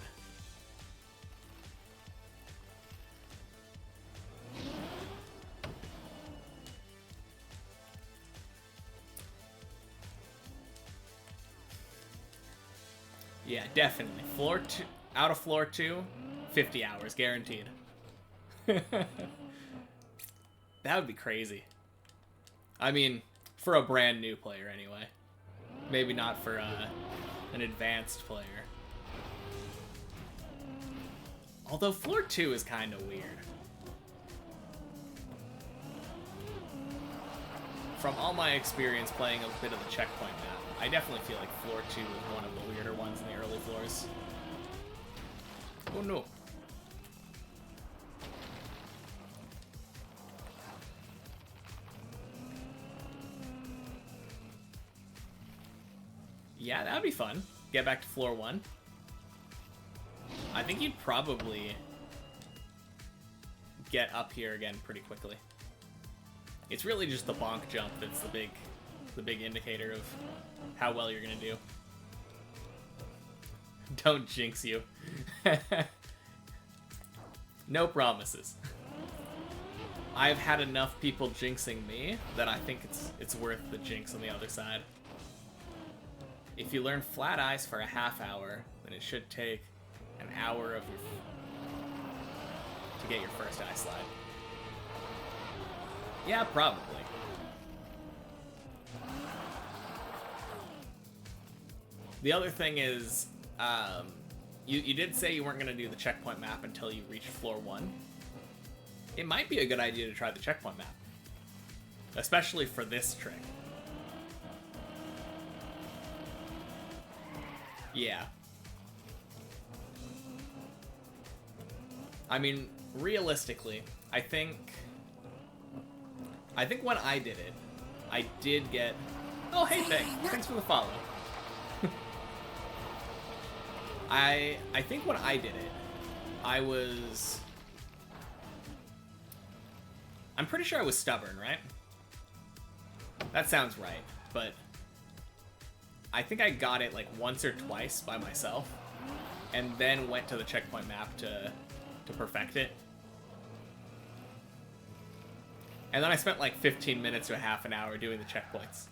Yeah, definitely. Floor 2, out of floor 2, 50 hours, guaranteed. That would be crazy. I mean, for a brand new player anyway. Maybe not for an advanced player. Although floor 2 is kind of weird. From all my experience playing a bit of the checkpoint map, I definitely feel like floor 2 is one of the weirder ones in the early floors. Oh no. Yeah, that would be fun. Get back to floor 1. I think you'd probably get up here again pretty quickly. It's really just the bonk jump that's the big indicator of how well you're gonna do. Don't jinx you. No promises. I've had enough people jinxing me that I think it's worth the jinx on the other side. If you learn flat ice for a half hour, then it should take an hour of to get your first ice slide. Yeah, probably. The other thing is, you did say you weren't going to do the checkpoint map until you reach floor 1. It might be a good idea to try the checkpoint map. Especially for this trick. Yeah. I mean, realistically, I think when I did it, I did get... Oh, hey, thanks for the follow. I think when I did it, I'm pretty sure I was stubborn, right? That sounds right, but I think I got it like once or twice by myself, and then went to the checkpoint map to perfect it. And then I spent like 15 minutes to a half an hour doing the checkpoints.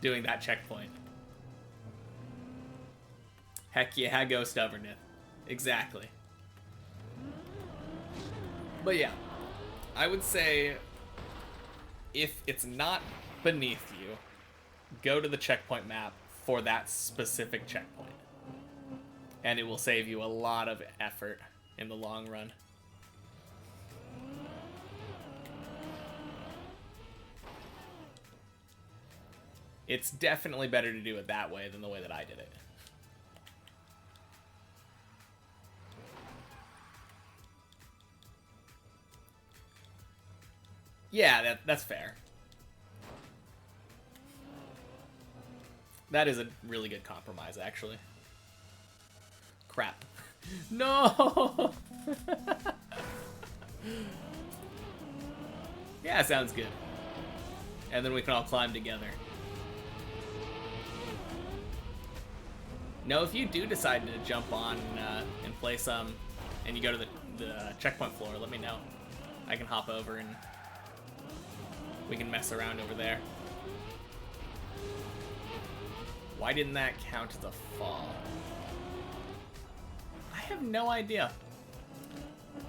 Doing that checkpoint. Heck yeah, go stubbornness. Exactly. But yeah, I would say if it's not beneath you, go to the checkpoint map for that specific checkpoint. And it will save you a lot of effort in the long run. It's definitely better to do it that way than the way that I did it. Yeah, that's fair. That is a really good compromise, actually. Crap. No! Yeah, sounds good. And then we can all climb together. No, if you do decide to jump on and play some, and you go to the checkpoint floor, let me know. I can hop over and we can mess around over there. Why didn't that count as a fall? I have no idea.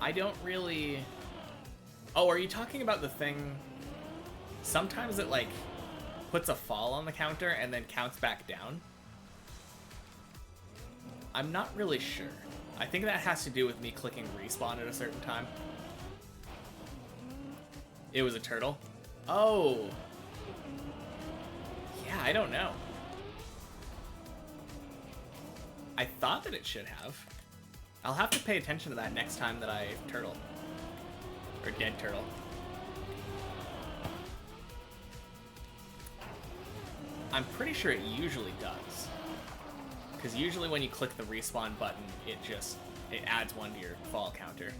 I don't really... Oh, are you talking about the thing... Sometimes it, like, puts a fall on the counter and then counts back down? I'm not really sure. I think that has to do with me clicking respawn at a certain time. It was a turtle? Oh! Yeah, I don't know. I thought that it should have. I'll have to pay attention to that next time that I turtle. Or dead turtle. I'm pretty sure it usually does. Because usually when you click the respawn button, it adds one to your fall counter.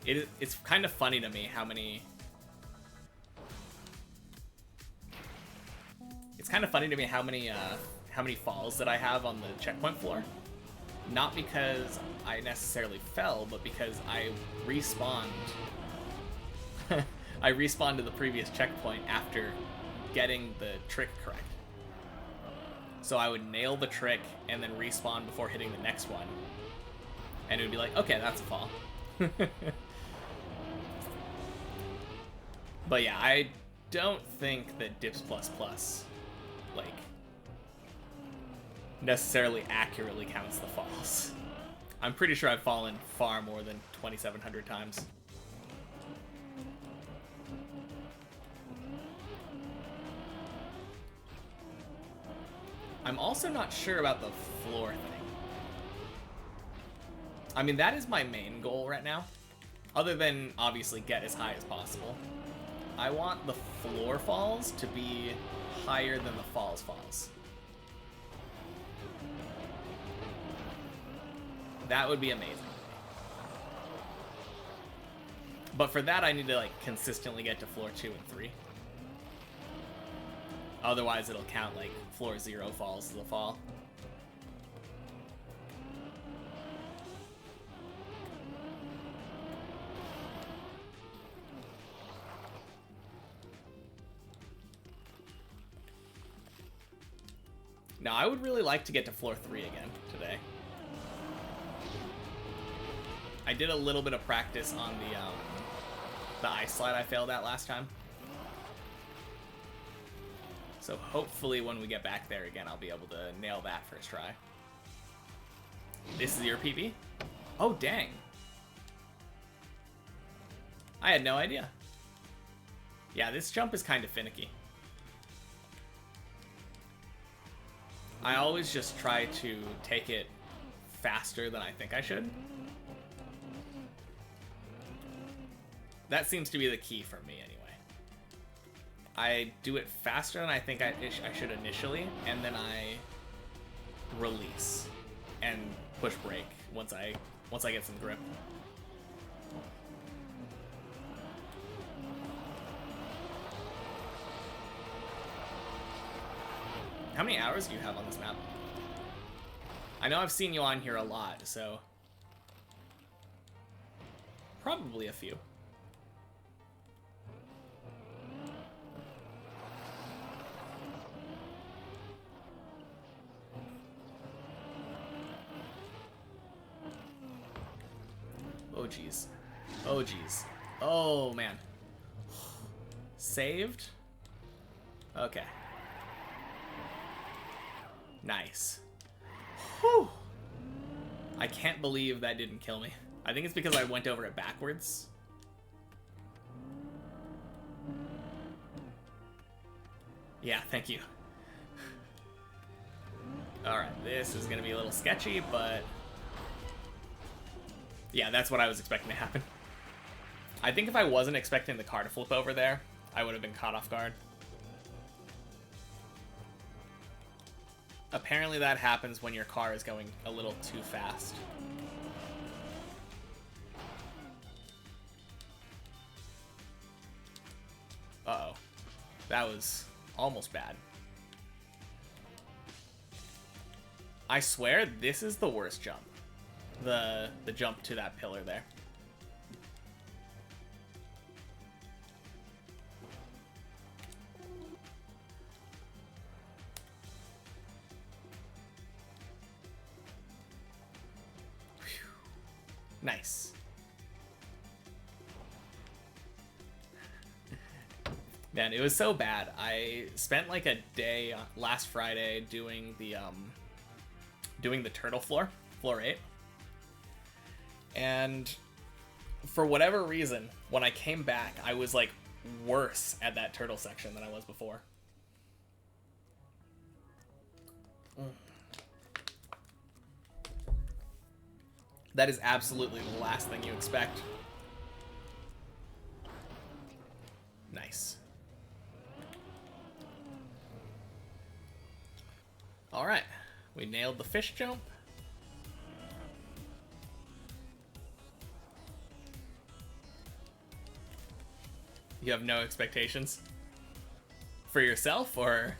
It's kind of funny to me how many... It's kind of funny to me how many falls that I have on the checkpoint floor. Not because I necessarily fell, but because I respawned. I respawned to the previous checkpoint after getting the trick correct. So I would nail the trick and then respawn before hitting the next one. And it would be like, okay, that's a fall. But yeah, I don't think that Dips++, like, necessarily accurately counts the falls. I'm pretty sure I've fallen far more than 2,700 times. I'm also not sure about the floor thing. I mean, that is my main goal right now. Other than, obviously, get as high as possible. I want the floor falls to be higher than the falls. That would be amazing. But for that, I need to, like, consistently get to floor 2 and 3. Otherwise, it'll count, like, floor 0 falls as a fall. Now, I would really like to get to floor 3 again today. I did a little bit of practice on the ice slide I failed at last time. So hopefully when we get back there again, I'll be able to nail that first try. This is your PB? Oh, dang. I had no idea. Yeah, this jump is kind of finicky. I always just try to take it faster than I think I should. That seems to be the key for me anyway. I do it faster than I think I should initially, and then I release and push brake once I get some grip. How many hours do you have on this map? I know I've seen you on here a lot, so probably a few. Oh geez. Oh geez. Oh man. Saved? Okay. Nice. Whew. I can't believe that didn't kill me. I think it's because I went over it backwards. Yeah, thank you. Alright, this is gonna be a little sketchy, but yeah, that's what I was expecting to happen. I think if I wasn't expecting the car to flip over there, I would have been caught off guard. Apparently that happens when your car is going a little too fast. Uh-oh. That was almost bad. I swear this is the worst jump. The jump to that pillar there. Whew. Nice. Man, it was so bad. I spent like a day last Friday doing the turtle floor, floor 8. And for whatever reason, when I came back, I was like worse at that turtle section than I was before. That is absolutely the last thing you expect. Nice. All right, we nailed the fish jump. You have no expectations for yourself, or?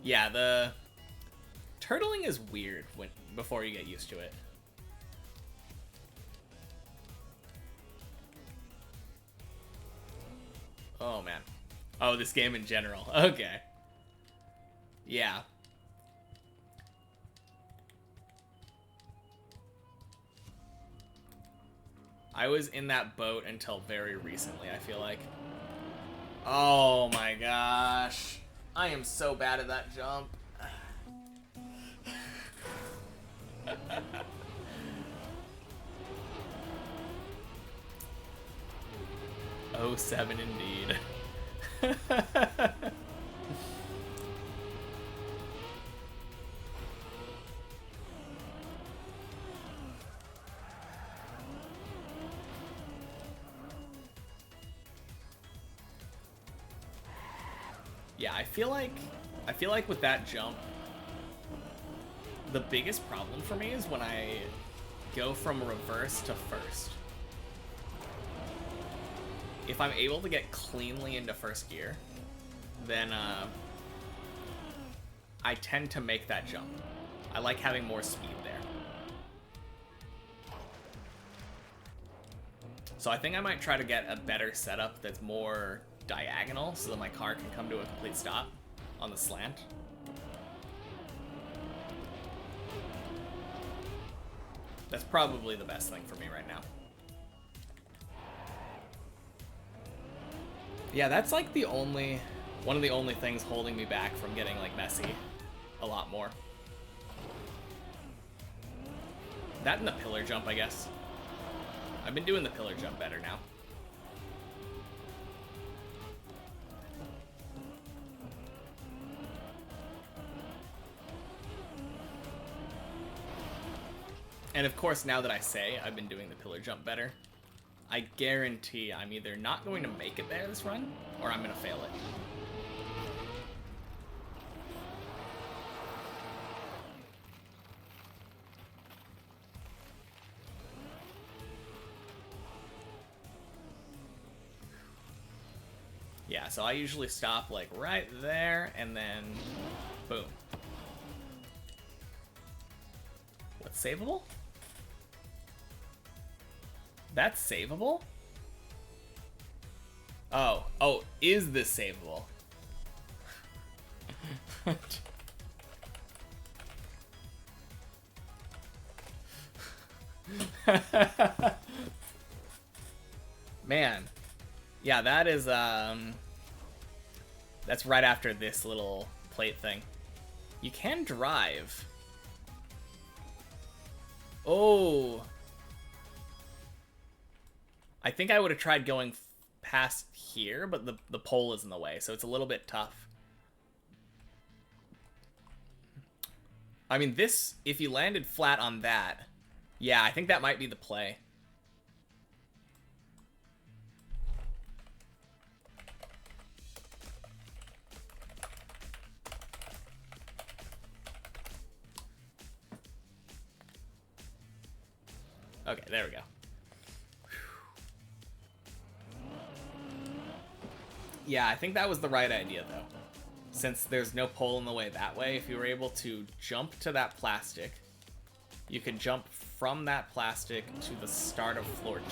Yeah, the turtling is weird before you get used to it. Oh man. Oh, this game in general. Okay. Yeah. I was in that boat until very recently, I feel like. Oh my gosh. I am so bad at that jump. 07 indeed. Yeah, I feel like with that jump, the biggest problem for me is when I go from reverse to first. If I'm able to get cleanly into first gear, then I tend to make that jump. I like having more speed there. So I think I might try to get a better setup that's more diagonal so that my car can come to a complete stop on the slant. That's probably the best thing for me right now. Yeah, that's like one of the only things holding me back from getting like messy a lot more. That and the pillar jump, I guess. I've been doing the pillar jump better now. And of course, now that I say I've been doing the pillar jump better, I guarantee I'm either not going to make it there this run, or I'm going to fail it. Yeah, so I usually stop like right there, and then boom. What's savable? That's savable? Oh, is this savable? Man. Yeah, that is, that's right after this little plate thing. You can drive. Oh. I think I would have tried going past here, but the pole is in the way, so it's a little bit tough. I mean, this, if you landed flat on that, yeah, I think that might be the play. Okay, there we go. Yeah, I think that was the right idea, though. Since there's no pole in the way that way, if you were able to jump to that plastic, you could jump from that plastic to the start of floor 2.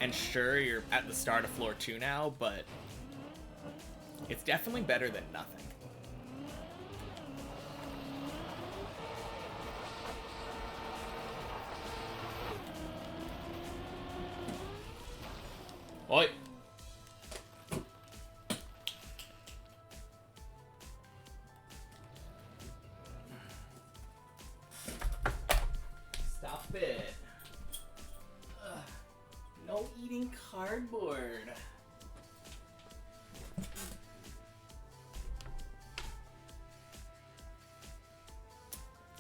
And sure, you're at the start of floor 2 now, but it's definitely better than nothing. Oi! Stop it. Ugh. No eating cardboard.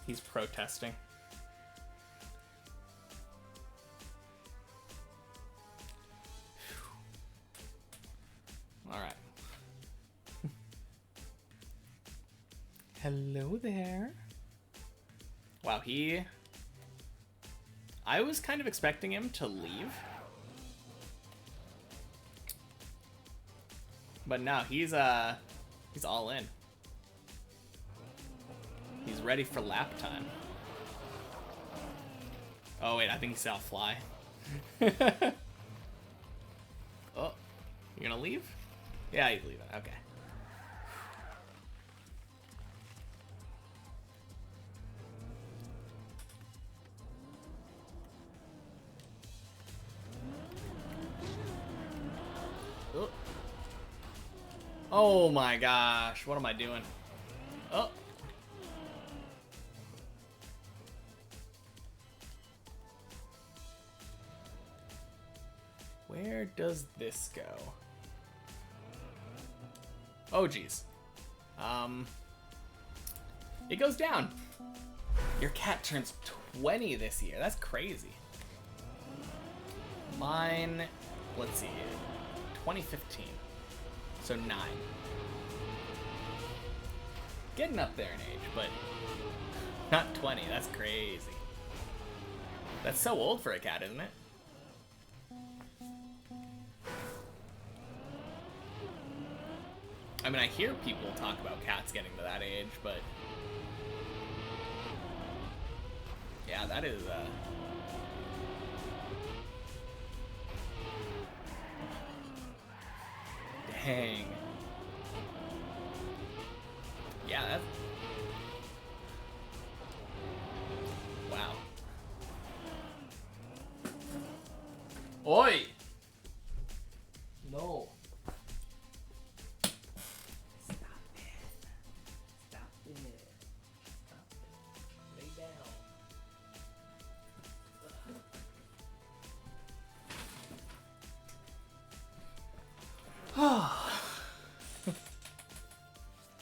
He's protesting. All right. Hello there. Wow, I was kind of expecting him to leave. But no, he's all in. He's ready for lap time. Oh wait, I think he saw a fly. Oh, you're gonna leave? Yeah, he's leaving. Okay. Oh. Oh my gosh, what am I doing? Oh. Where does this go? Oh geez. It goes down. Your cat turns 20 this year. That's crazy. Mine, let's see, 2015. So 9. Getting up there in age, but not 20. That's crazy. That's so old for a cat, isn't it? I mean, I hear people talk about cats getting to that age, but yeah, that is dang. Yeah, that's wow. Oi! No.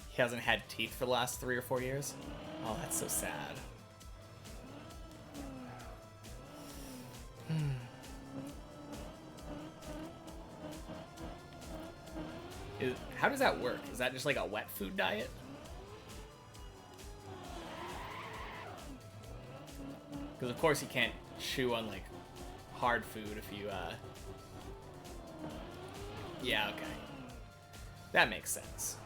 He hasn't had teeth for the last 3 or 4 years? Oh, that's so sad. How does that work? Is that just like a wet food diet? Because of course you can't chew on like hard food if you yeah, okay. That makes sense.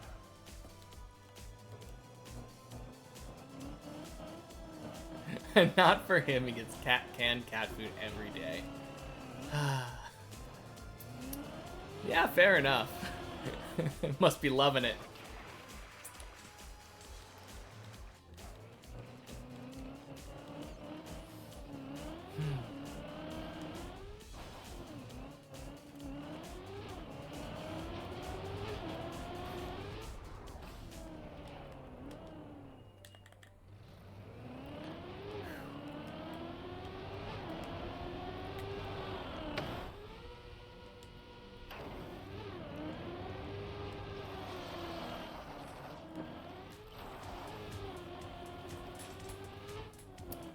Not for him, he gets canned cat food every day. Yeah, fair enough. Must be loving it.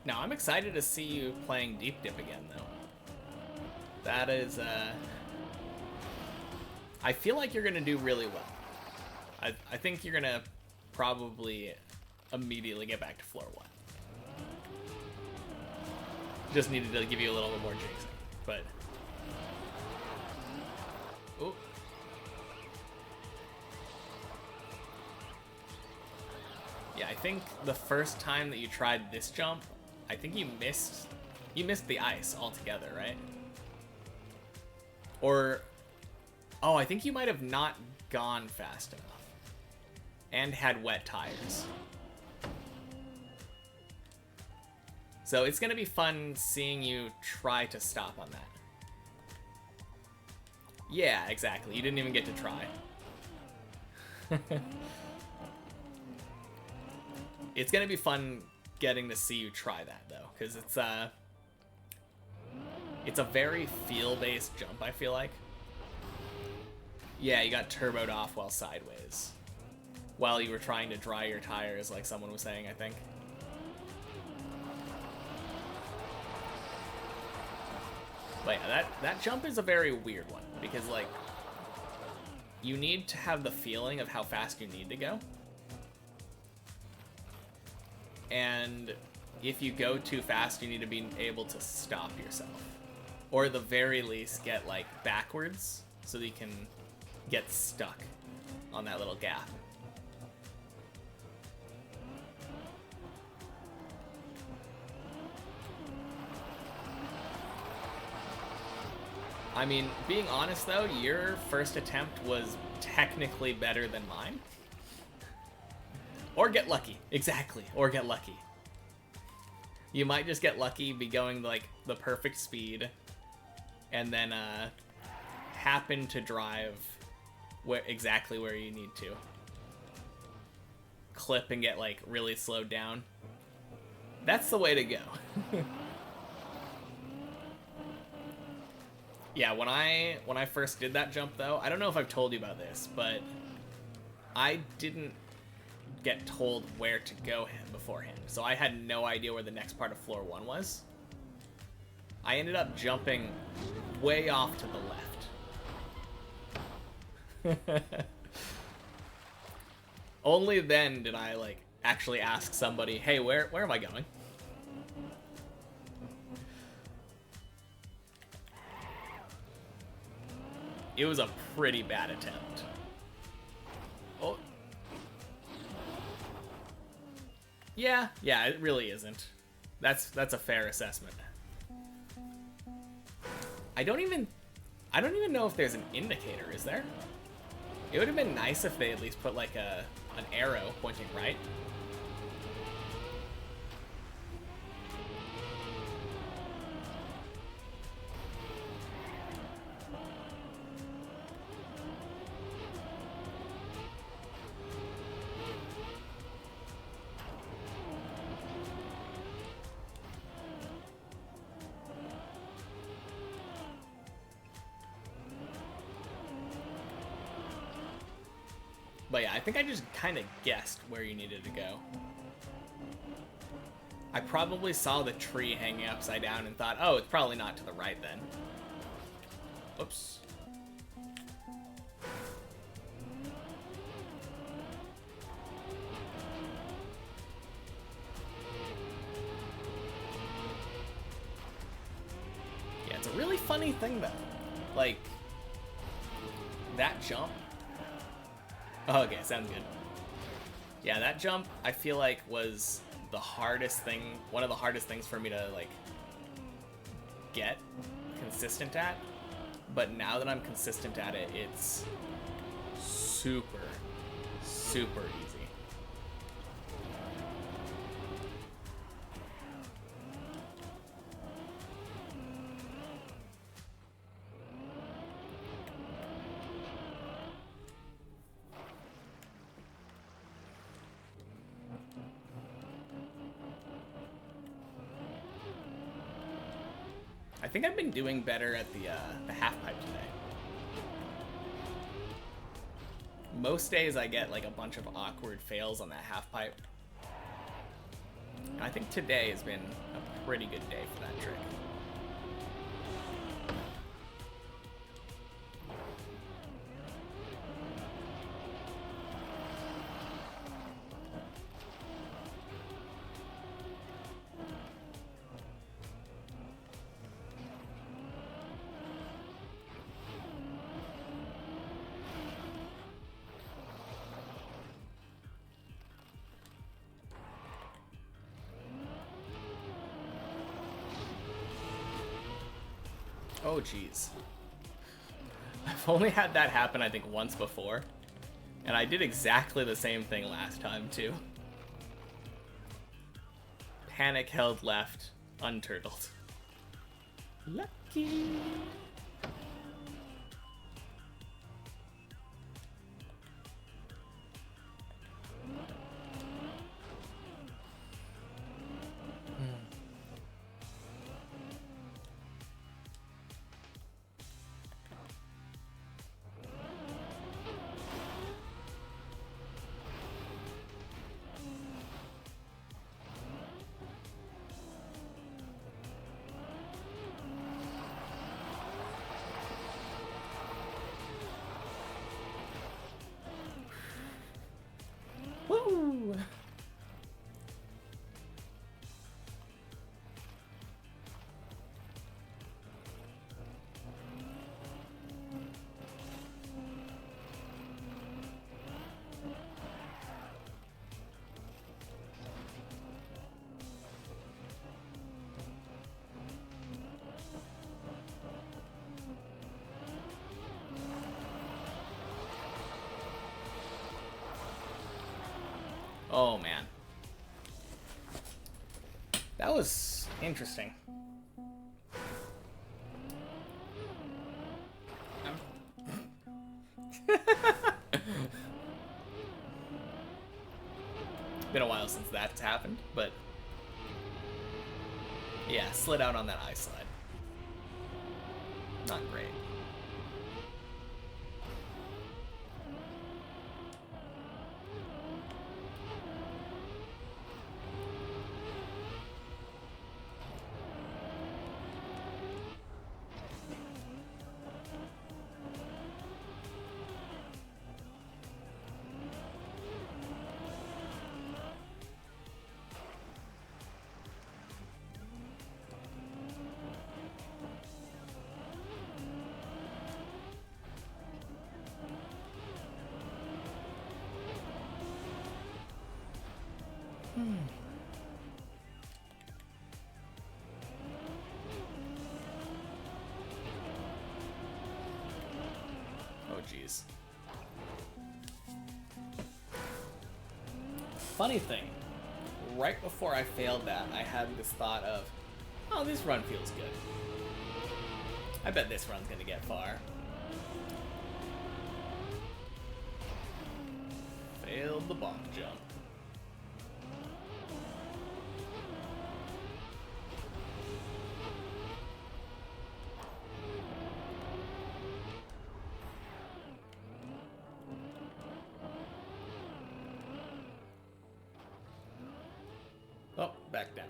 Now, I'm excited to see you playing Deep Dip again, though. That is, I feel like you're going to do really well. I think you're going to probably immediately get back to floor 1. Just needed to give you a little bit more jinxing, but Ooh. Yeah, I think the first time that you tried this jump, I think you missed the ice altogether, right? Or, oh, I think you might have not gone fast enough and had wet tires. So it's gonna be fun seeing you try to stop on that. Yeah, exactly. You didn't even get to try. It's gonna be fun getting to see you try that though, because it's a very feel-based jump, I feel like. Yeah, you got turboed off while sideways. While you were trying to dry your tires, like someone was saying, I think. But yeah, that jump is a very weird one, because like, you need to have the feeling of how fast you need to go. And if you go too fast, you need to be able to stop yourself. Or at the very least, get like backwards so that you can get stuck on that little gap. I mean, being honest though, your first attempt was technically better than mine. Or get lucky. Exactly. Or get lucky. You might just get lucky, be going like the perfect speed, and then happen to drive exactly where you need to. Clip and get like really slowed down. That's the way to go. Yeah, when I first did that jump though, I don't know if I've told you about this, but I didn't get told where to go beforehand, so I had no idea where the next part of floor 1 was. I ended up jumping way off to the left. Only then did I like actually ask somebody, hey, where am I going? It was a pretty bad attempt. Oh. Yeah, it really isn't. That's a fair assessment. I don't even know if there's an indicator, is there? It would have been nice if they at least put like an arrow pointing right. But yeah, I think I just kind of guessed where you needed to go. I probably saw the tree hanging upside down and thought, oh, it's probably not to the right then. Oops. Yeah, it's a really funny thing though. Like, that jump. Oh, okay, sounds good. Yeah, that jump, I feel like, was the hardest thing, one of the hardest things for me to, like, get consistent at. But now that I'm consistent at it, it's super, super easy. I think I've been doing better at the half pipe today. Most days I get like a bunch of awkward fails on that half pipe. I think today has been a pretty good day for that trick. Oh, jeez. I've only had that happen, I think, once before. And I did exactly the same thing last time, too. Panic held left, unturtled. Lucky. Woo! Oh, man. That was interesting. Been a while since that's happened, but yeah, slid out on that ice slide. Not great. Oh, jeez. Funny thing, right before I failed that, I had this thought of, oh, this run feels good. I bet this run's gonna get far. Failed the bomb jump. Oh, back down.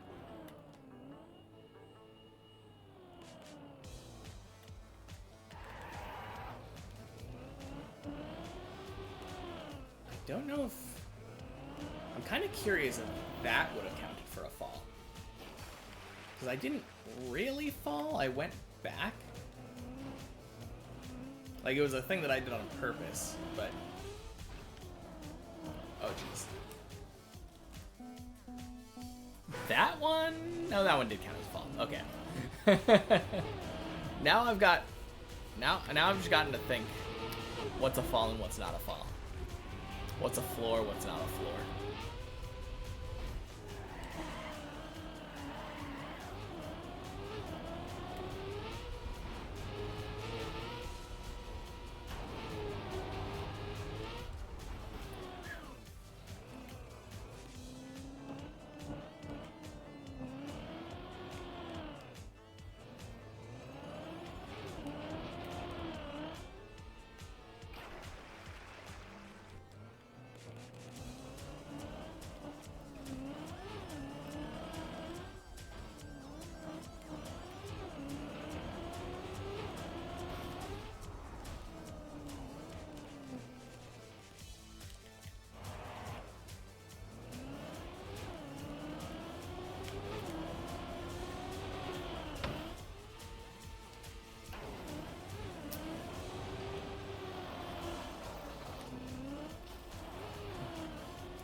I don't know if... I'm kind of curious if that would have counted for a fall. Because I didn't really fall, I went back. Like, it was a thing that I did on purpose, but... Oh, jeez. That one? No, that one did count as a fall. Okay. Now I've got... Now I've just gotten to think what's a fall and what's not a fall. What's a floor, what's not a floor.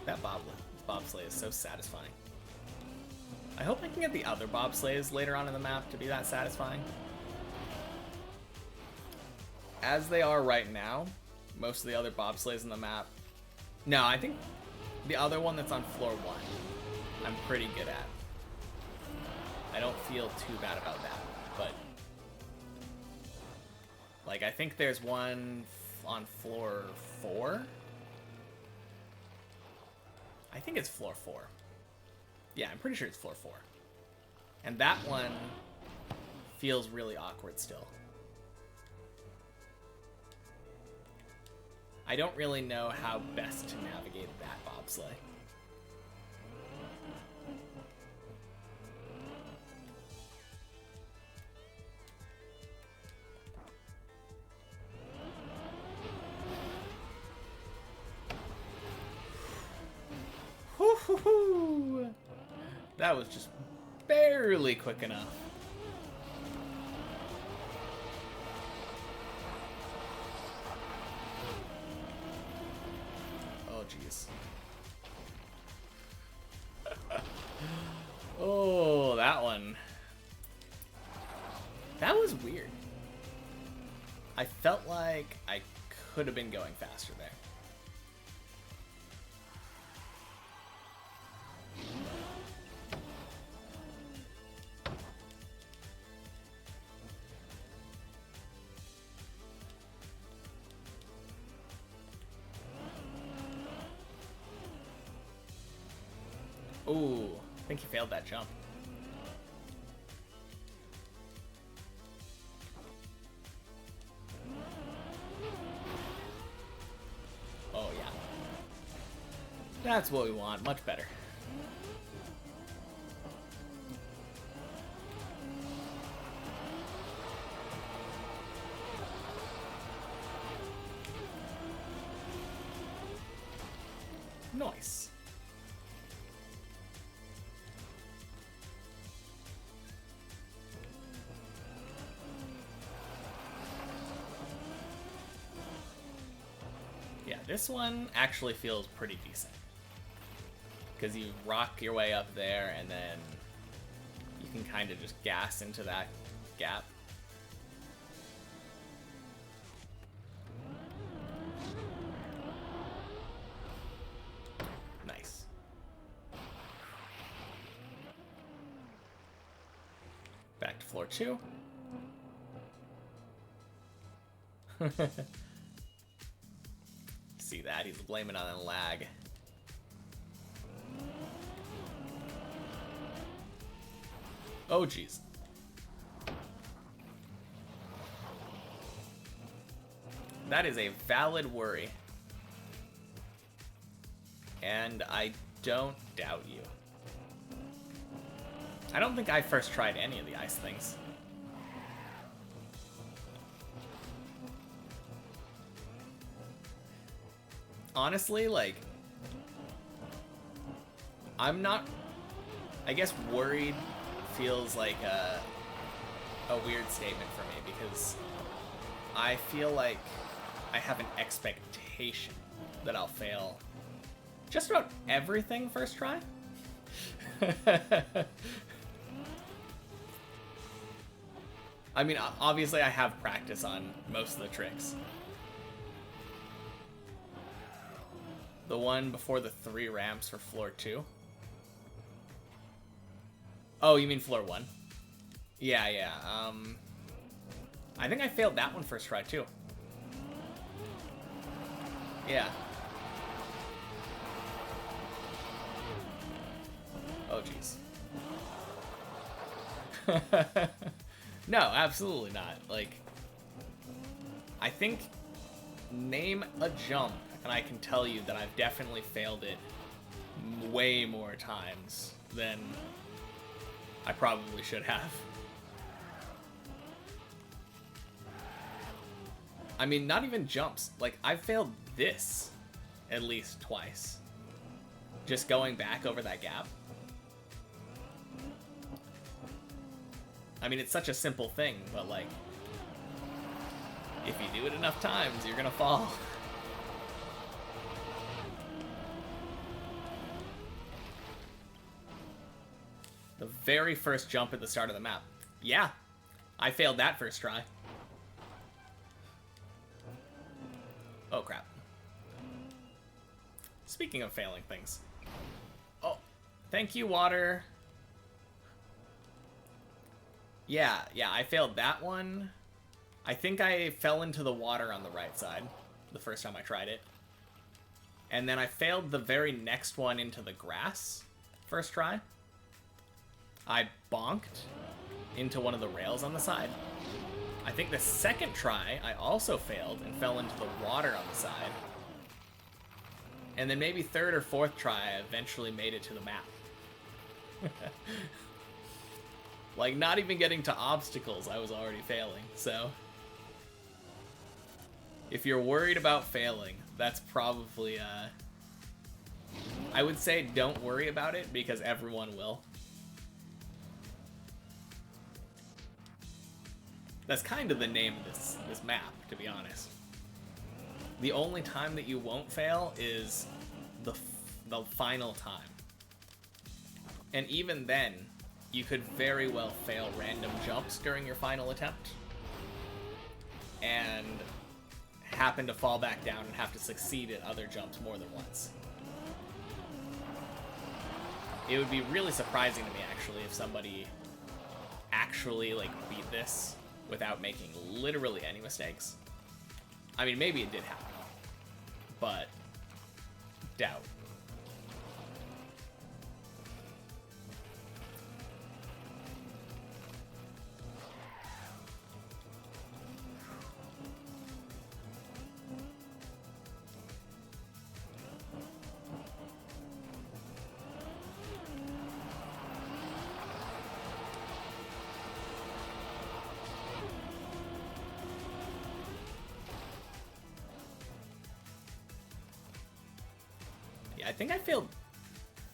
That bobsleigh is so satisfying. I hope I can get the other bobsleighs later on in the map to be that satisfying. as they are right now, most of the other bobsleighs in the map... No, I think the other one that's on floor 1, I'm pretty good at. I don't feel too bad about that, but... Like, I think there's one on floor 4? I think it's floor 4. Yeah, I'm pretty sure it's floor 4. And that one feels really awkward still. I don't really know how best to navigate that bobsleigh. Woo-hoo-hoo! That was just barely quick enough. Oh, jeez. Oh, that one. That was weird. I felt like I could have been going faster there. Ooh, I think he failed that jump. Oh, yeah. That's what we want. Much better. Nice. Yeah, this one actually feels pretty decent. Because you rock your way up there and then you can kind of just gas into that gap. Nice. Back to floor 2. See that? He's blaming on a lag. Oh, jeez. That is a valid worry. And I don't doubt you. I don't think I first tried any of the ice things. Honestly, like, I'm not, I guess worried feels like a weird statement for me because I feel like I have an expectation that I'll fail just about everything first try. I mean, obviously I have practice on most of the tricks. The one before the 3 ramps for floor 2. Oh, you mean floor 1? Yeah, yeah. I think I failed that one first try too. Yeah. Oh, jeez. No, absolutely not. Like, I think name a jump, and I can tell you that I've definitely failed it way more times than I probably should have. I mean, not even jumps. Like, I've failed this at least twice. Just going back over that gap. I mean, it's such a simple thing, but like, if you do it enough times, you're gonna fall. The very first jump at the start of the map. Yeah, I failed that first try. Speaking of failing things. Oh, thank you, water. Yeah, I failed that one. I think I fell into the water on the right side the first time I tried it. And then I failed the very next one into the grass first try. I bonked into one of the rails on the side. I think the second try, I also failed and fell into the water on the side. And then maybe third or fourth try, I eventually made it to the map. Like, not even getting to obstacles, I was already failing, so... If you're worried about failing, that's probably, I would say don't worry about it, because everyone will. That's kind of the name of this map, to be honest. The only time that you won't fail is the final time. And even then, you could very well fail random jumps during your final attempt. And happen to fall back down and have to succeed at other jumps more than once. It would be really surprising to me, actually, if somebody actually, like, beat this without making literally any mistakes. I mean, maybe it did happen, but doubt. I think I failed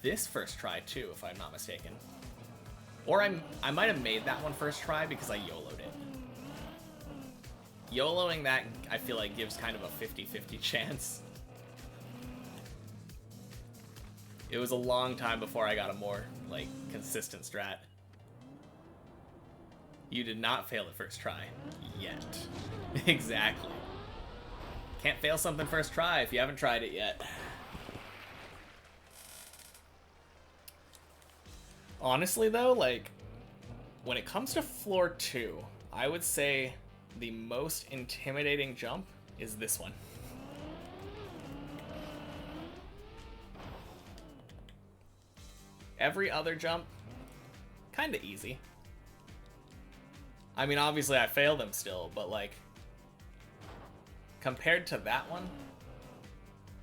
this first try too, if I'm not mistaken. Or I might have made that one first try because I YOLO'd it. YOLOing that, I feel like, gives kind of a 50-50 chance. It was a long time before I got a more, like, consistent strat. You did not fail the first try. Yet. Exactly. Can't fail something first try if you haven't tried it yet. Honestly, though, like, when it comes to floor 2, I would say the most intimidating jump is this one. Every other jump, kind of easy. I mean, obviously I fail them still, but, like, compared to that one,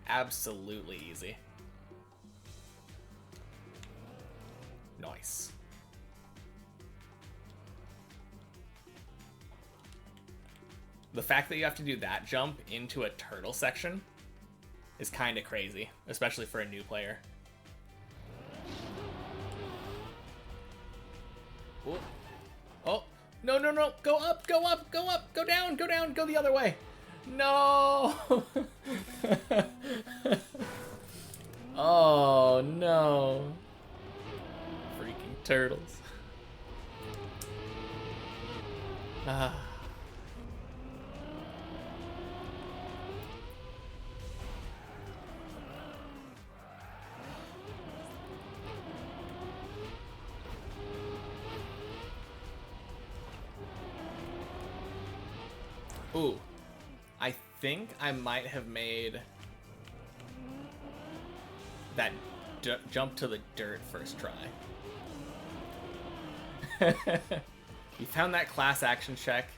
absolutely easy. Nice. The fact that you have to do that jump into a turtle section is kind of crazy, especially for a new player. Oh, oh, no, no, no, go up, go up, go up, go down, go the other way. No. Oh, no. Turtles. Ah. Ooh. I think I might have made that jump to the dirt first try. You found that class action check.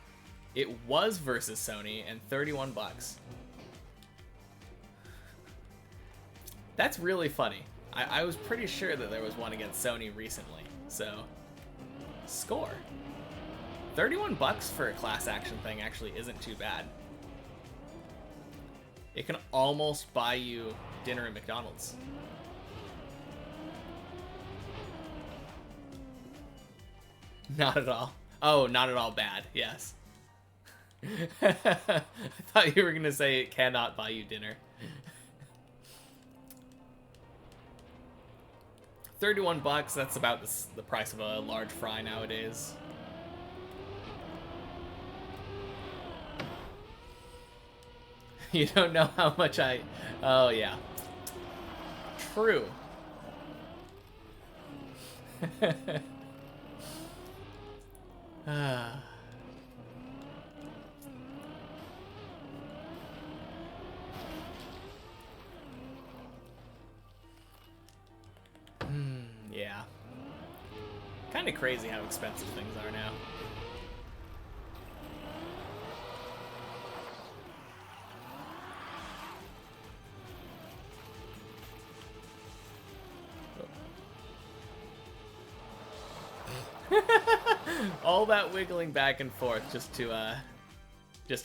It was versus Sony and 31 bucks. That's really funny. I was pretty sure that there was one against Sony recently, so score. 31 bucks for a class action thing actually isn't too bad. It can almost buy you dinner at McDonald's. Not at all. Oh, not at all bad. Yes. I thought you were going to say it cannot buy you dinner. 31 bucks, that's about the price of a large fry nowadays. You don't know how much I... Oh, yeah. crew. Ah. Yeah. Kind of crazy how expensive things are now. All that wiggling back and forth just to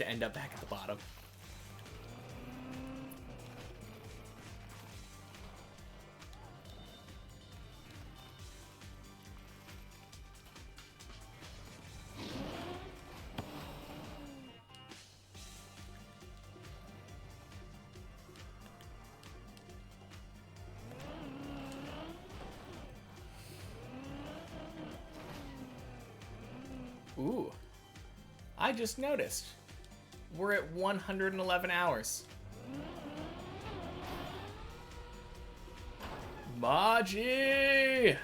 end up back at the bottom. Ooh, I just noticed. We're at 111 hours. Maji!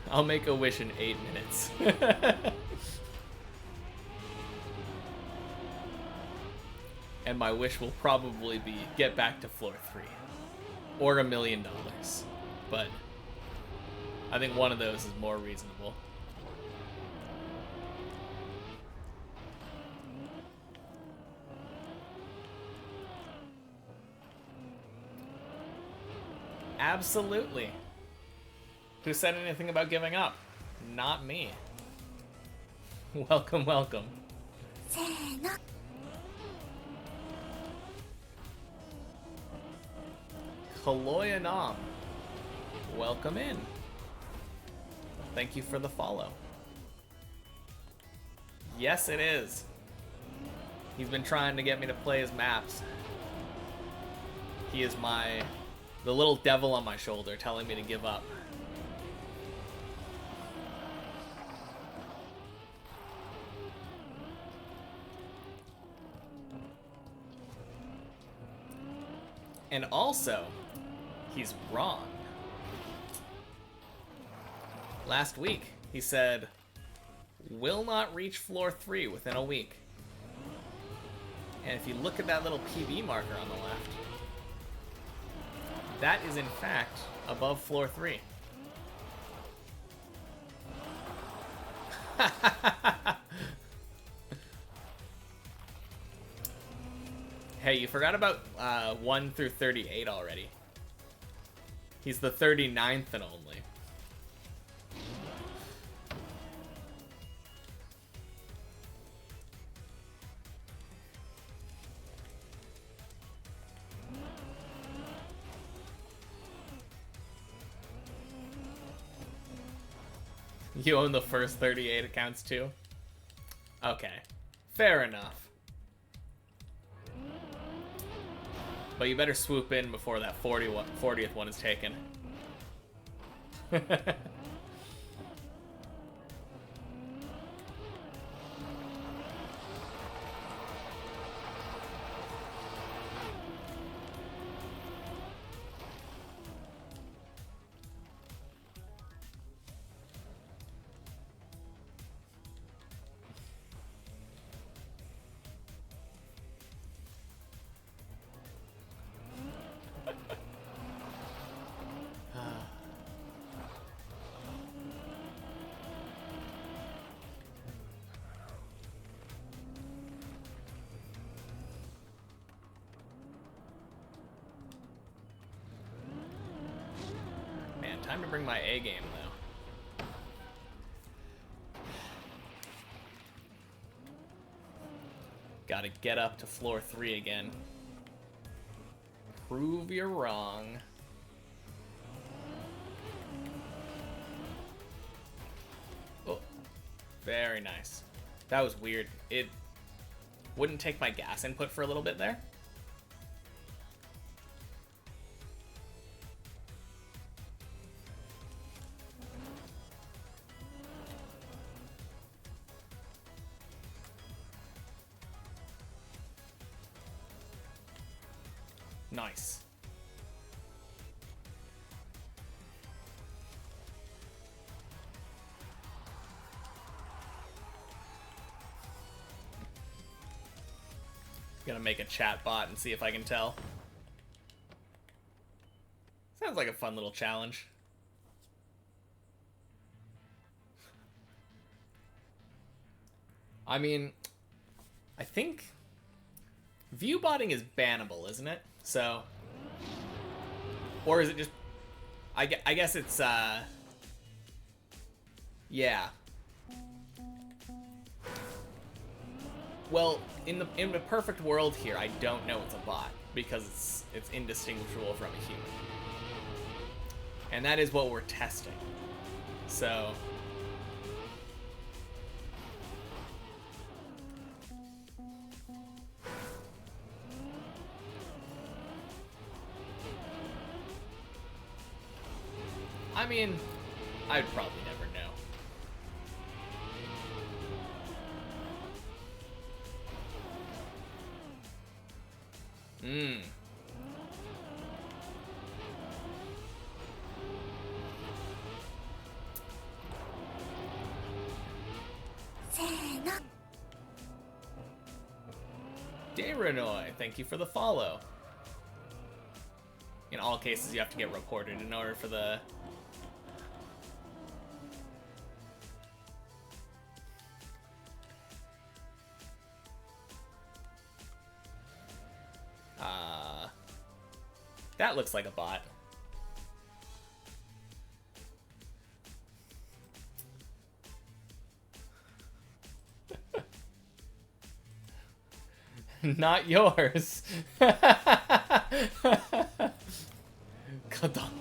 I'll make a wish in 8 minutes. And my wish will probably be get back to floor 3. Or $1 million. But I think one of those is more reasonable. Absolutely. Who said anything about giving up? Not me. Welcome, welcome. Kaloya Nam. Welcome in. Thank you for the follow. Yes, it is. He's been trying to get me to play his maps. He is the little devil on my shoulder telling me to give up. And also, he's wrong. Last week, he said, will not reach floor 3 within a week. And if you look at that little PB marker on the left, that is in fact above floor 3. Hey, you forgot about 1 through 38 already. He's the 39th and only. You own the first 38 accounts too? Okay, fair enough. But you better swoop in before that 40th one is taken. Time to bring my A game, though. Gotta get up to floor 3 again. Prove you're wrong. Oh, very nice. That was weird. It wouldn't take my gas input for a little bit there. Nice. Gonna make a chat bot and see if I can tell. Sounds like a fun little challenge. I mean, I think view botting is bannable, isn't it? So, or is it just? I guess it's yeah. Well, in the perfect world here, I don't know it's a bot because it's indistinguishable from a human, and that is what we're testing. So. I mean, I'd probably never know. Dayranoy, thank you for the follow. In all cases, you have to get reported in order for the... That looks like a bot. Not yours. Kadunk.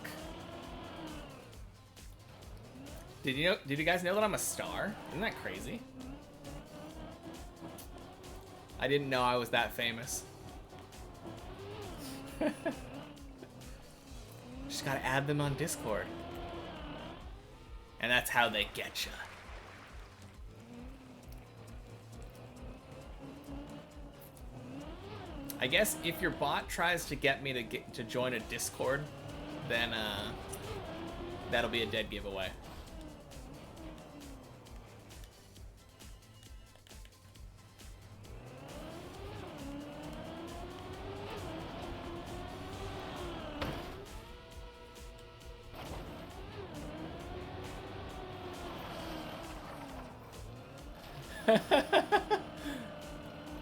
Did you guys know that I'm a star? Isn't that crazy? I didn't know I was that famous. Just gotta add them on Discord. And that's how they get ya. I guess if your bot tries to get me to join a Discord, then that'll be a dead giveaway.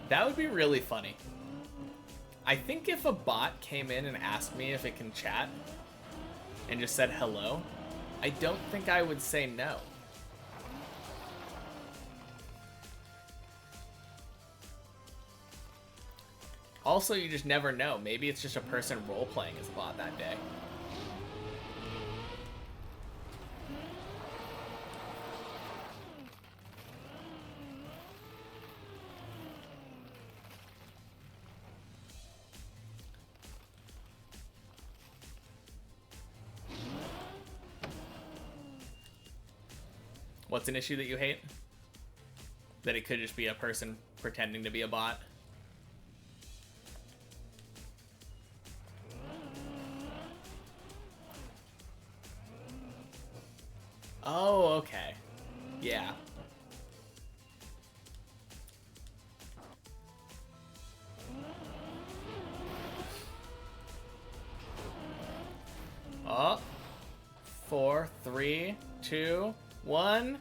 That would be really funny. I think if a bot came in and asked me if it can chat and just said hello, I don't think I would say no. Also, you just never know. Maybe it's just a person role-playing as a bot that day. What's an issue that you hate? That it could just be a person pretending to be a bot? Oh, okay. Yeah. Oh. 4, 3, 2, 1.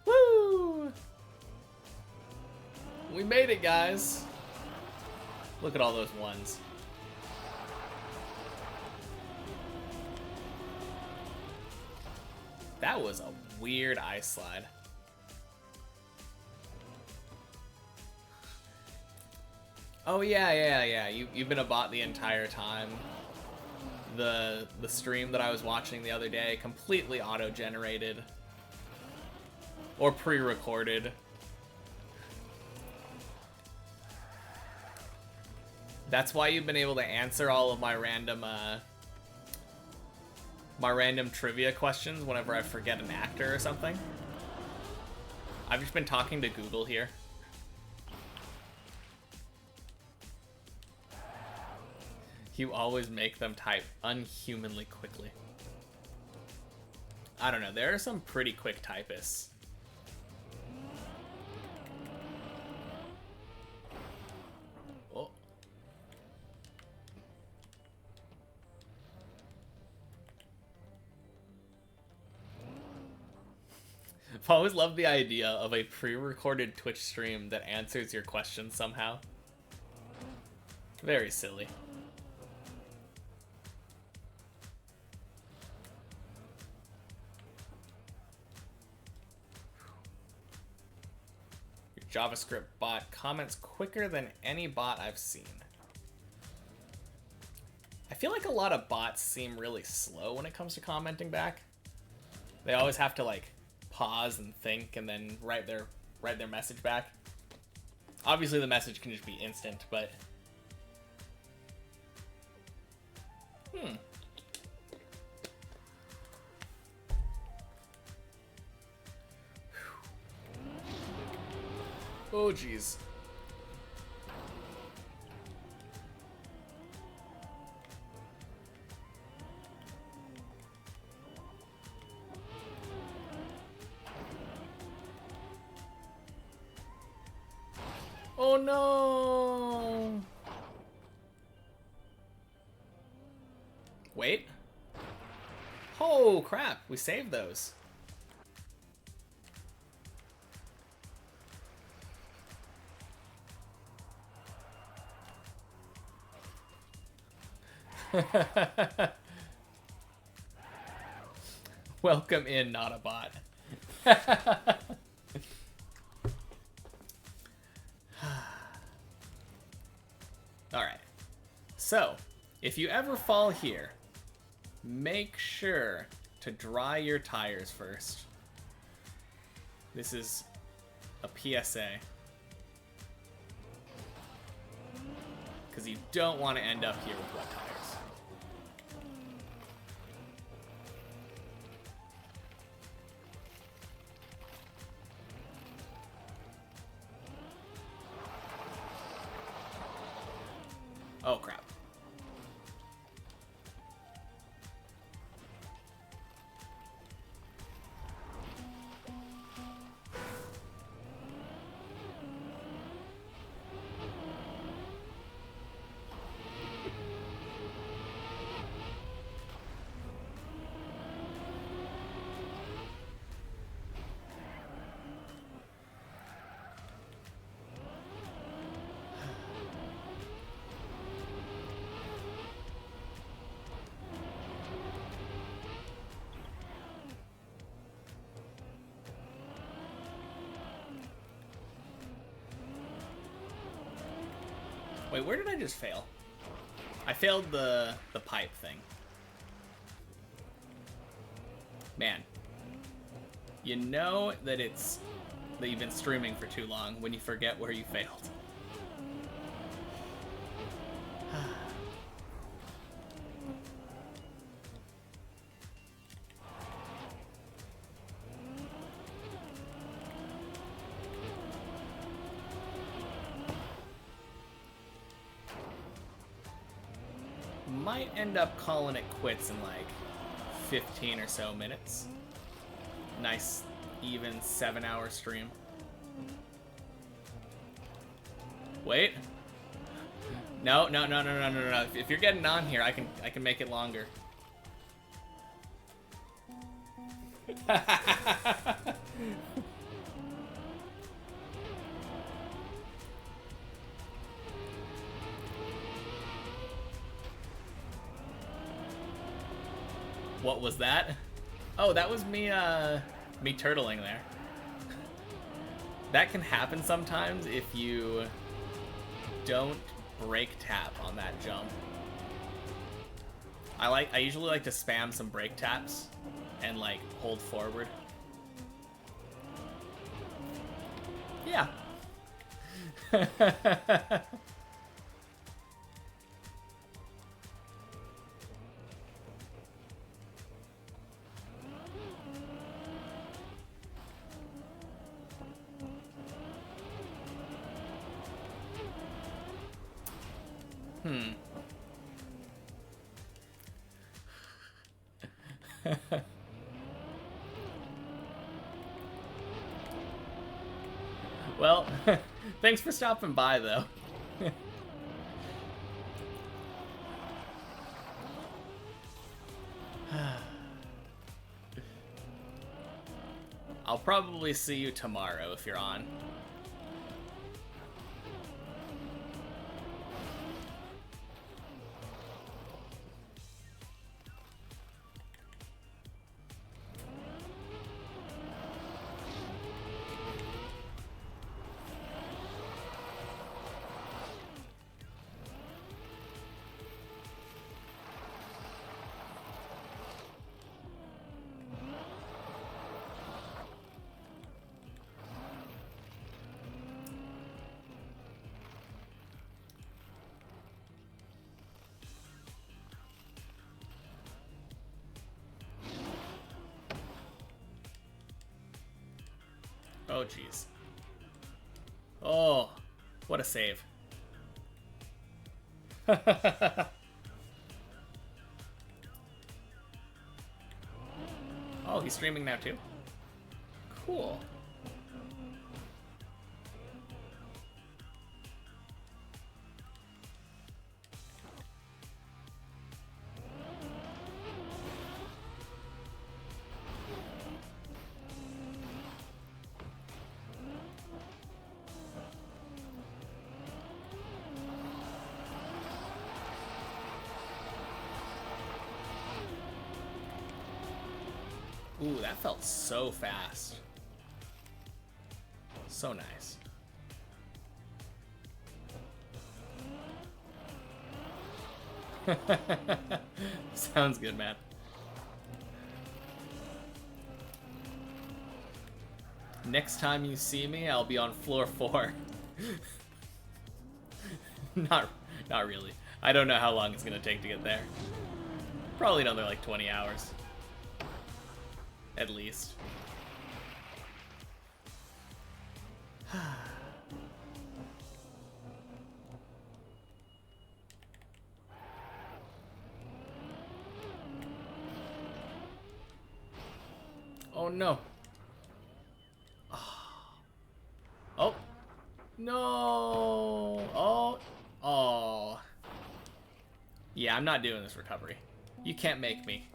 Woo! We made it, guys. Look at all those ones. That was a weird ice slide. Oh yeah. You've been a bot the entire time. The stream that I was watching the other day, completely auto-generated. Or pre-recorded. That's why you've been able to answer all of my random trivia questions whenever I forget an actor or something. I've just been talking to Google here. You always make them type unhumanly quickly. I don't know, there are some pretty quick typists. Oh. I've always loved the idea of a pre-recorded Twitch stream that answers your questions somehow. Very silly. JavaScript bot comments quicker than any bot I've seen. I feel like a lot of bots seem really slow when it comes to commenting back. They always have to like pause and think and then write their message back. Obviously the message can just be instant, but oh geez. Oh no! Wait. Oh crap, we saved those. Welcome in, not a bot. Alright. So, if you ever fall here, make sure to dry your tires first. This is a PSA. Because you don't want to end up here with wet tires. Oh crap. Wait, where did I just fail? I failed the pipe thing. Man. You know that you've been streaming for too long when you forget where you failed. Might end up calling it quits in like 15 or so minutes. Nice, even 7-hour stream. Wait. No. If you're getting on here, I can make it longer. What was that? Oh, that was me turtling there. That can happen sometimes if you don't brake tap on that jump. I usually like to spam some brake taps and like hold forward. Yeah. Well, thanks for stopping by, though. I'll probably see you tomorrow if you're on. Oh, jeez. Oh, what a save. Oh, he's streaming now too? Cool. Ooh, that felt so fast. So nice. Sounds good, man. Next time you see me, I'll be on floor 4. Not really. I don't know how long it's gonna take to get there. Probably another like 20 hours. At least. Oh no. Oh. No. Oh. Oh. Yeah, I'm not doing this recovery. You can't make me.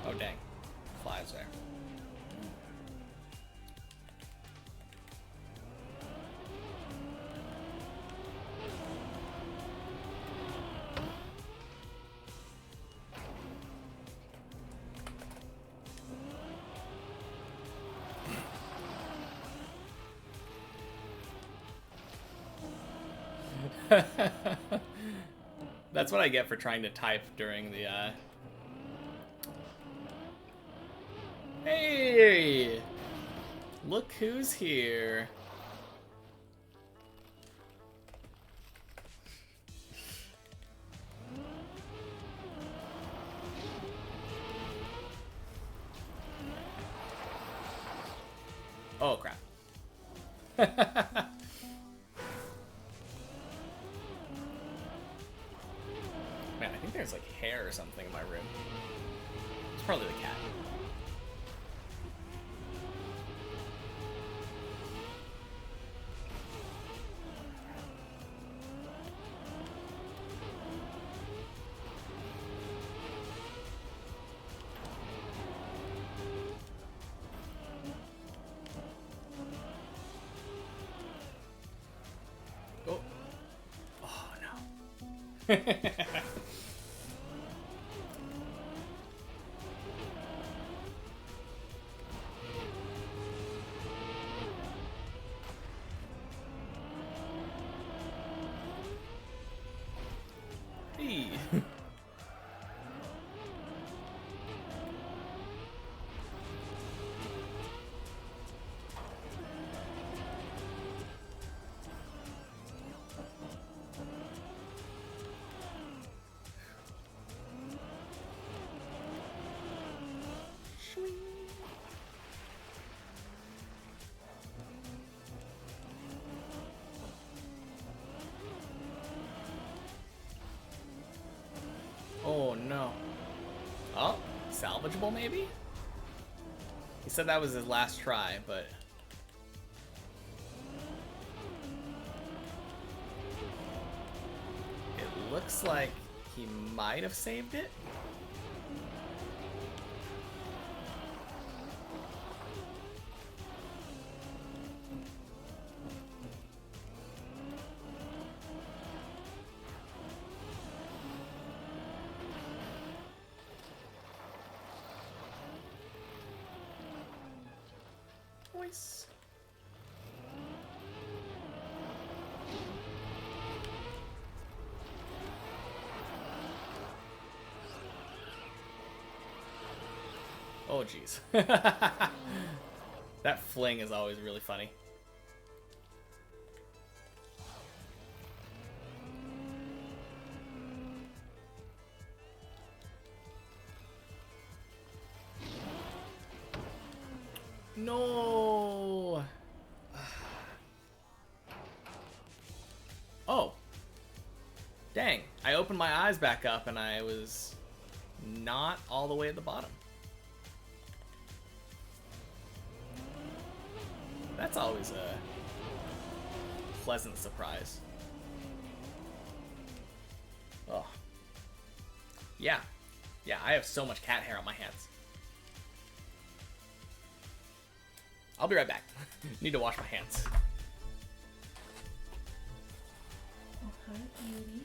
Oh dang. Flies there. That's what I get for trying to type during the Hey! Look who's here. Oh crap. Man, I think there's like hair or something in my room. It's probably the cat. Oh. Oh no. salvageable, maybe? He said that was his last try, but... it looks like he might have saved it. Nice. Oh, jeez. That fling is always really funny. No. Oh. Dang. I opened my eyes back up and I was not all the way at the bottom. That's always a pleasant surprise. Oh. Yeah. Yeah, I have so much cat hair on my hands. I'll be right back. Need to wash my hands. Oh, hi, beauty.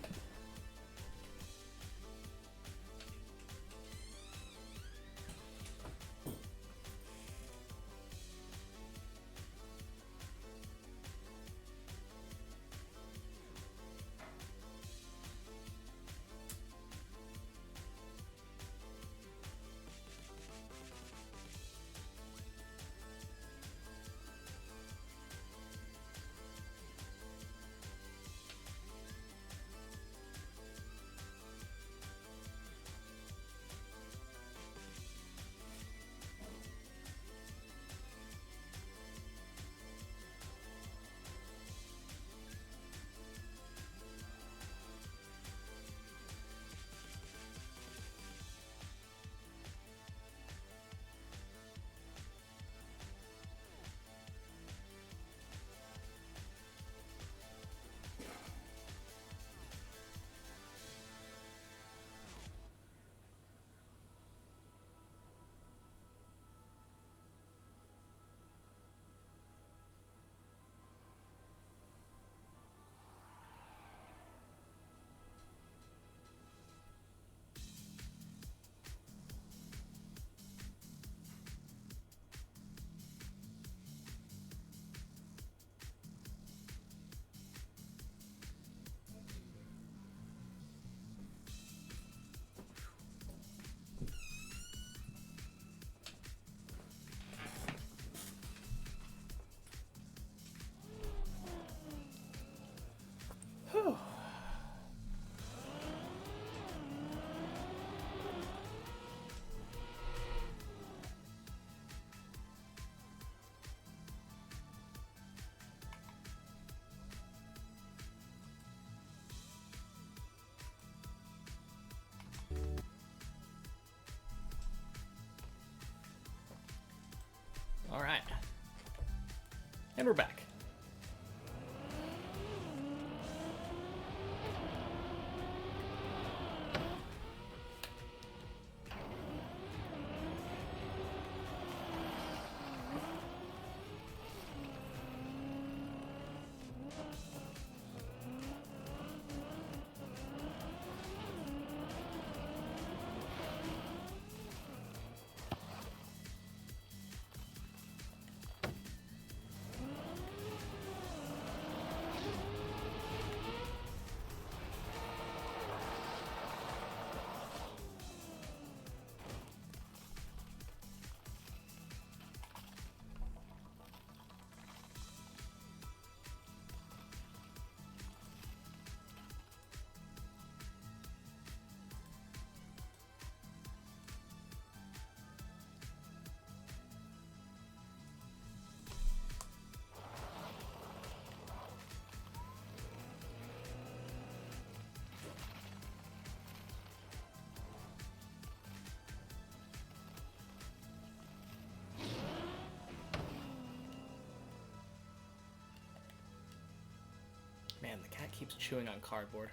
Whew. All right. And we're back. Man, the cat keeps chewing on cardboard.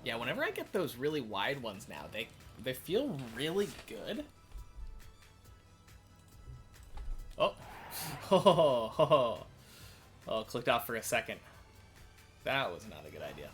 Yeah, whenever I get those really wide ones now, they feel really good. Oh. Oh, clicked off for a second. That was not a good idea.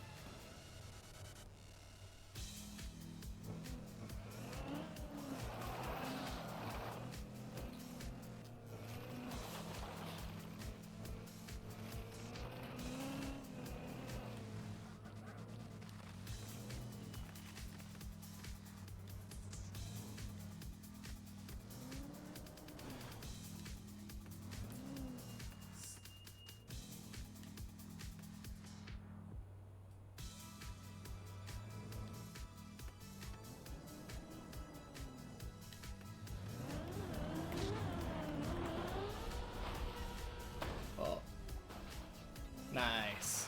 Oh. Nice.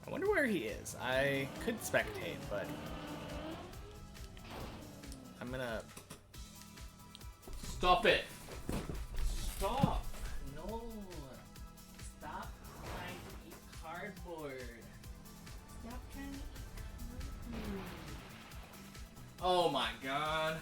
I wonder where he is. I could spectate, but I'm gonna... Stop it! Stop! No! Stop trying to eat cardboard. Stop trying to eat cardboard. Oh my god.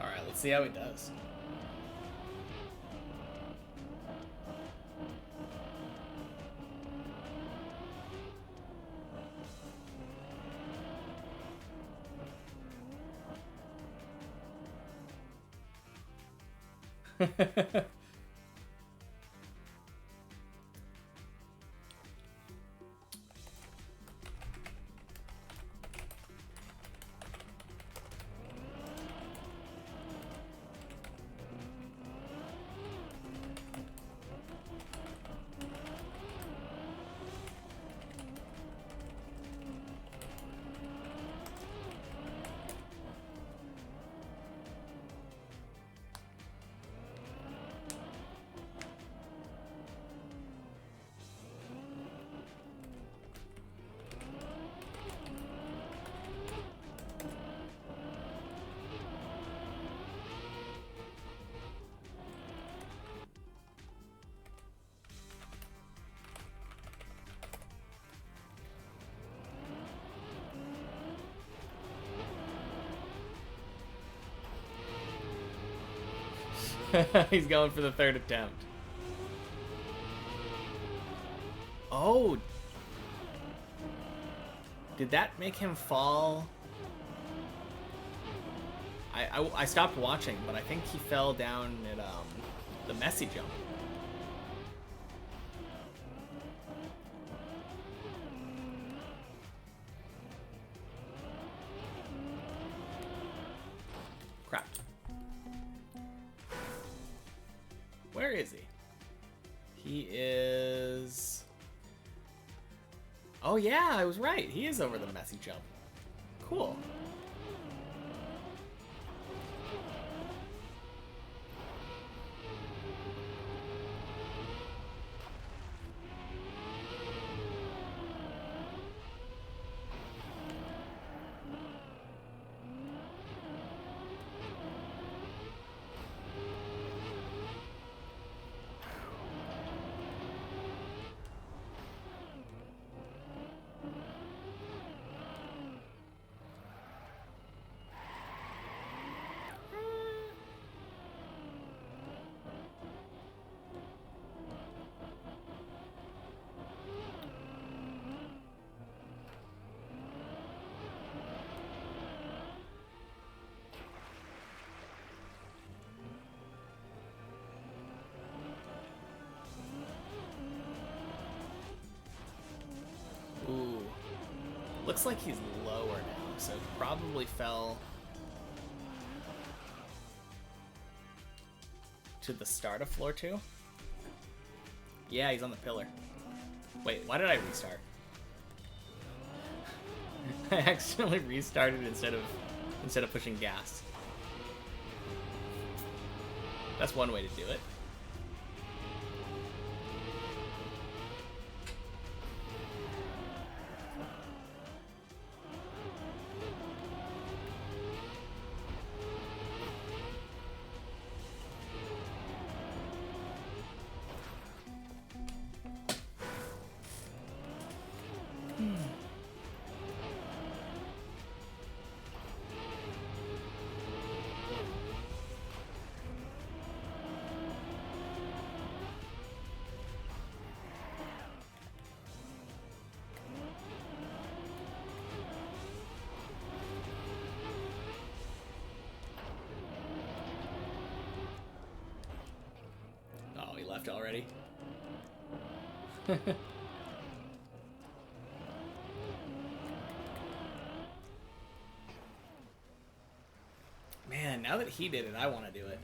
Alright, let's see how he does. He's going for the third attempt. Oh. Did that make him fall? I stopped watching, but I think he fell down at the messy jump. Crap. Where is he? He is... Oh yeah, I was right. He is over the messy jump. Cool. looks like he's lower now, so he probably fell to the start of floor 2. Yeah, he's on the pillar. Wait, why did I restart? I accidentally restarted instead of pushing gas. That's one way to do it. Oh, he left already? Man, now that he did it, I want to do it.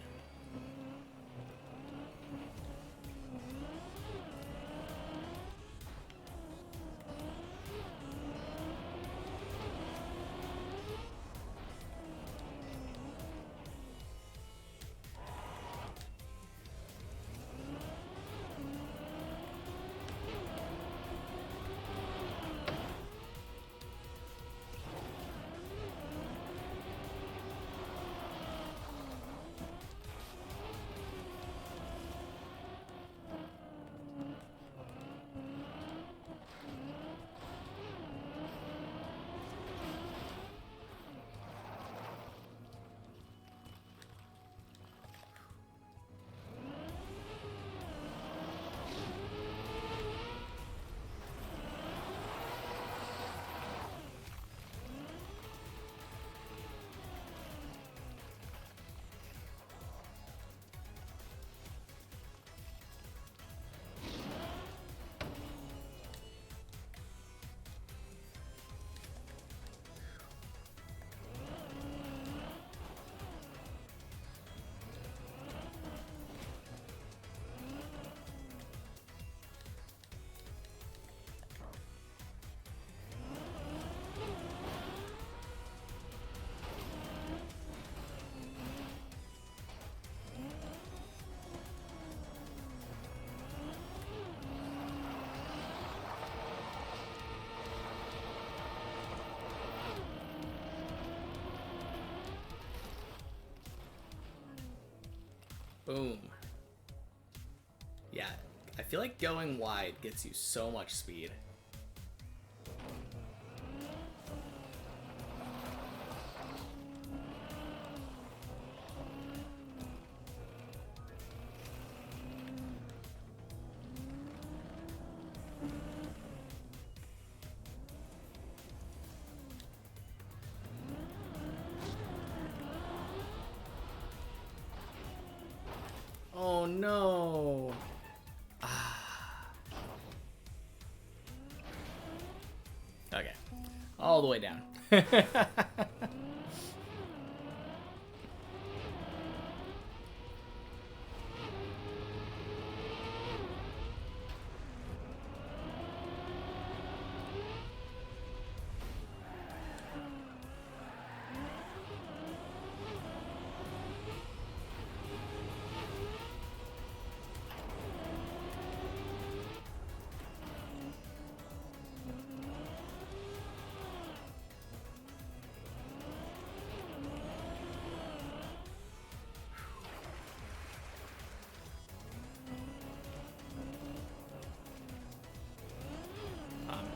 Boom. Yeah, I feel like going wide gets you so much speed. Oh no. Okay. All the way down.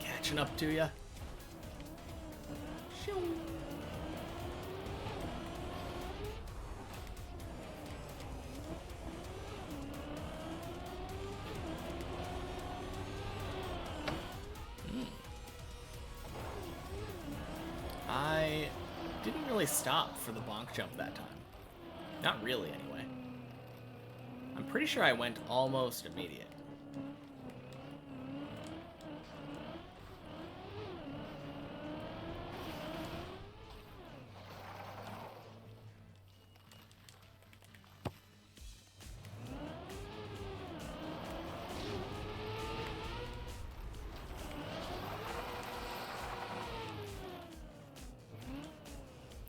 Catching up to you. I didn't really stop for the bonk jump that time. Not really, anyway. I'm pretty sure I went almost immediate.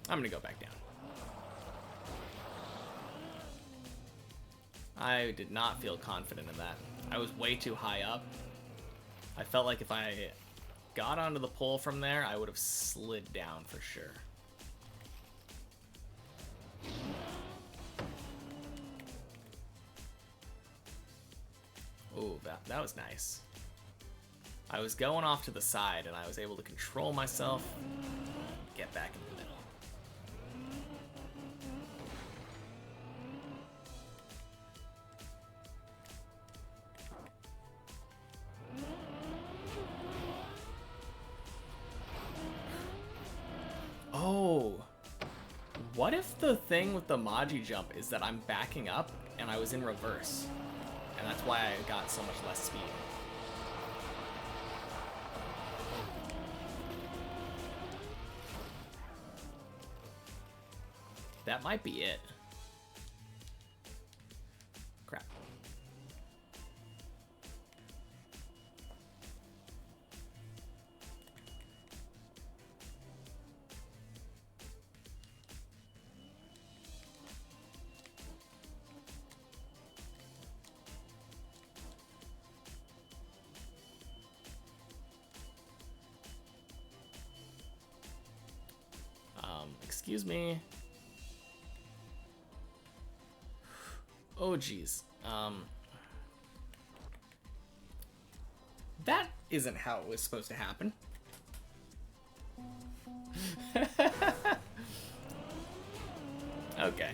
I'm gonna go back down. I did not feel confident in that. I was way too high up. I felt like if I got onto the pole from there, I would have slid down for sure. Ooh, that was nice. I was going off to the side, and I was able to control myself, get back in the middle. Oh, what if the thing with the Maji jump is that I'm backing up and I was in reverse, and that's why I got so much less speed? That might be it. Crap. Excuse me. Oh, geez. That isn't how it was supposed to happen. Okay.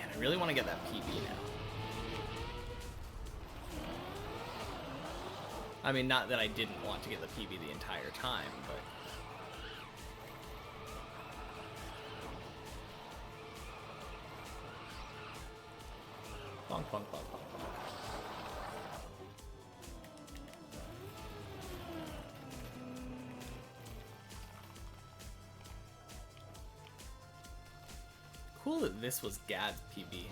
I really want to get that PB now. I mean, not that I didn't want to get the PB the entire time, but... Bonk, bonk, bonk, bonk, bonk. Cool that this was Gad's PB.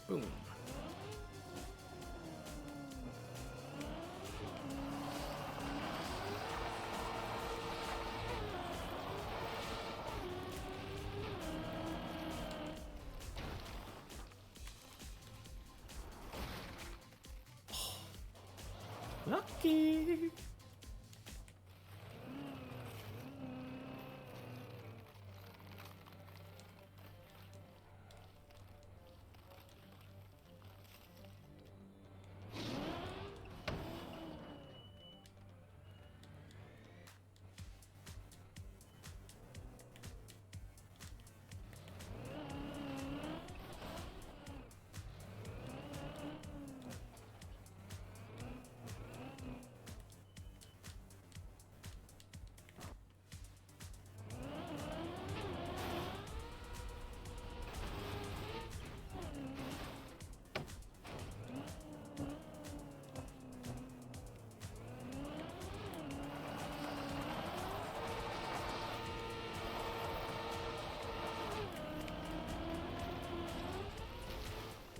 Boom. Lucky.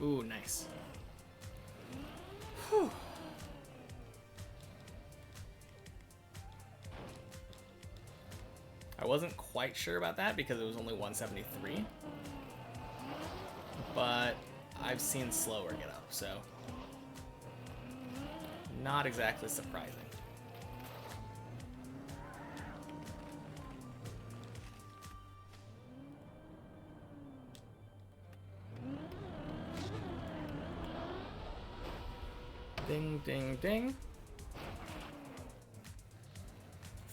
Ooh, nice. Whew. I wasn't quite sure about that because it was only 173. But I've seen slower get up, so not exactly surprising. Ding, ding, ding.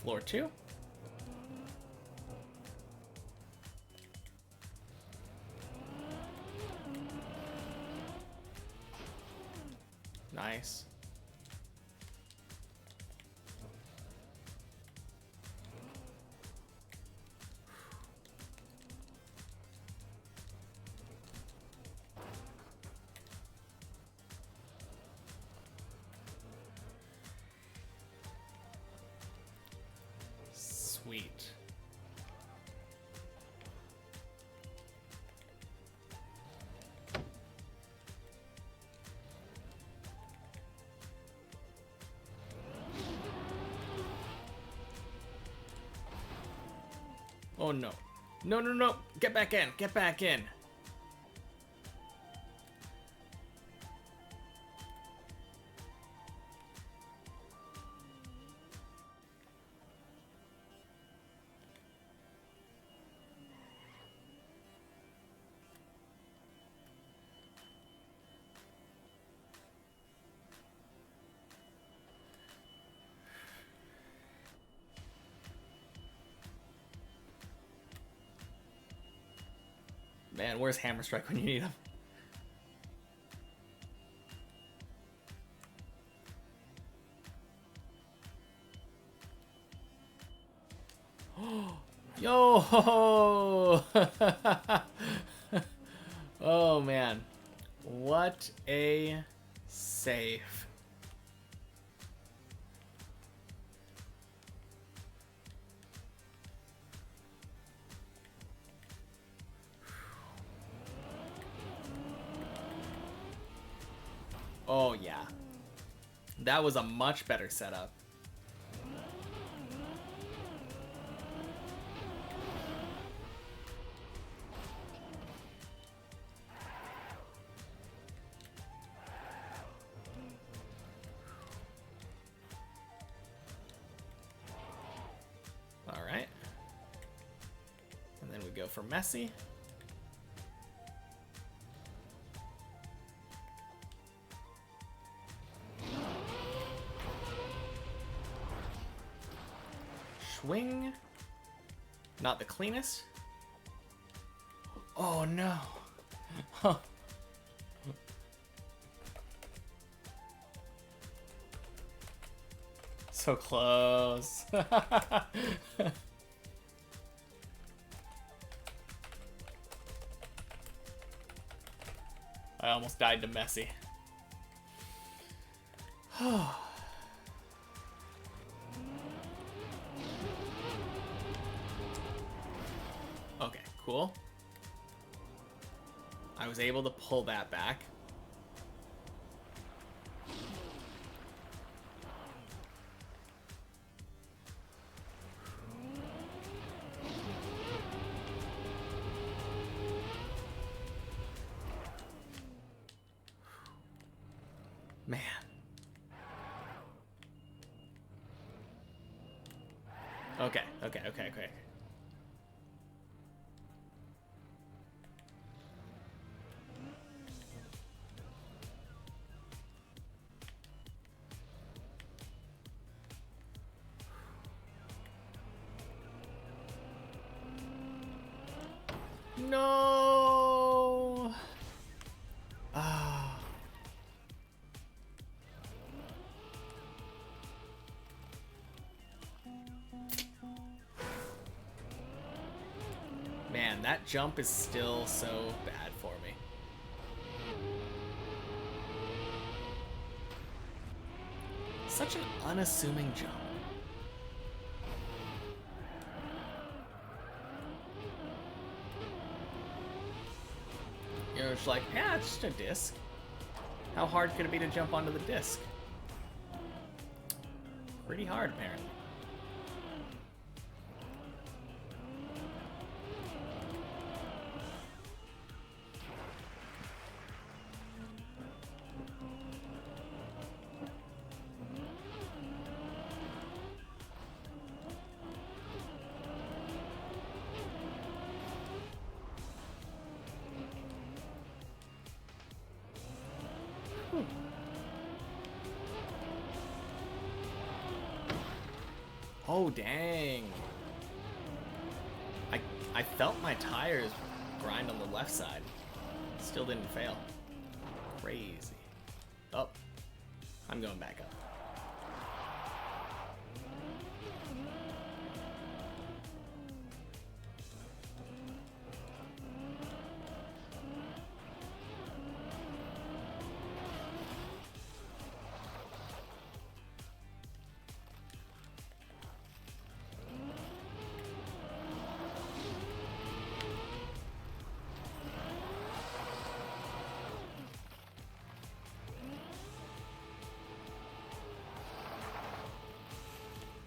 Floor 2. Nice. Sweet. Oh no. No, no, no. Get back in. Get back in. Man, where's Hammer Strike when you need him? Yo! Oh man. What a save. Oh yeah. That was a much better setup. All right. And then we go for Messi. Swing. Not the cleanest. Oh no. Huh. So close. I almost died to Messi. Okay, cool. I was able to pull that back. Man. Okay. No. Ah. Man, that jump is still so bad for me. Such an unassuming jump. You know, it's like, yeah, it's just a disc. How hard could it be to jump onto the disc? Pretty hard, apparently. Oh, dang. I felt my tires grind on the left side. Still didn't fail. Crazy. Oh, I'm going back up.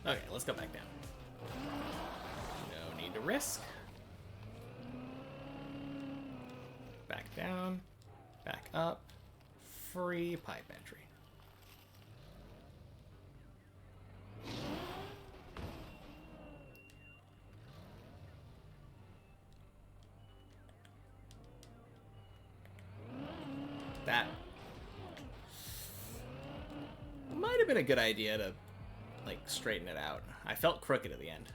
Okay, let's go back down. No need to risk. Back down. Back up. Free pipe entry. That might have been a good idea to like straighten it out. I felt crooked at the end.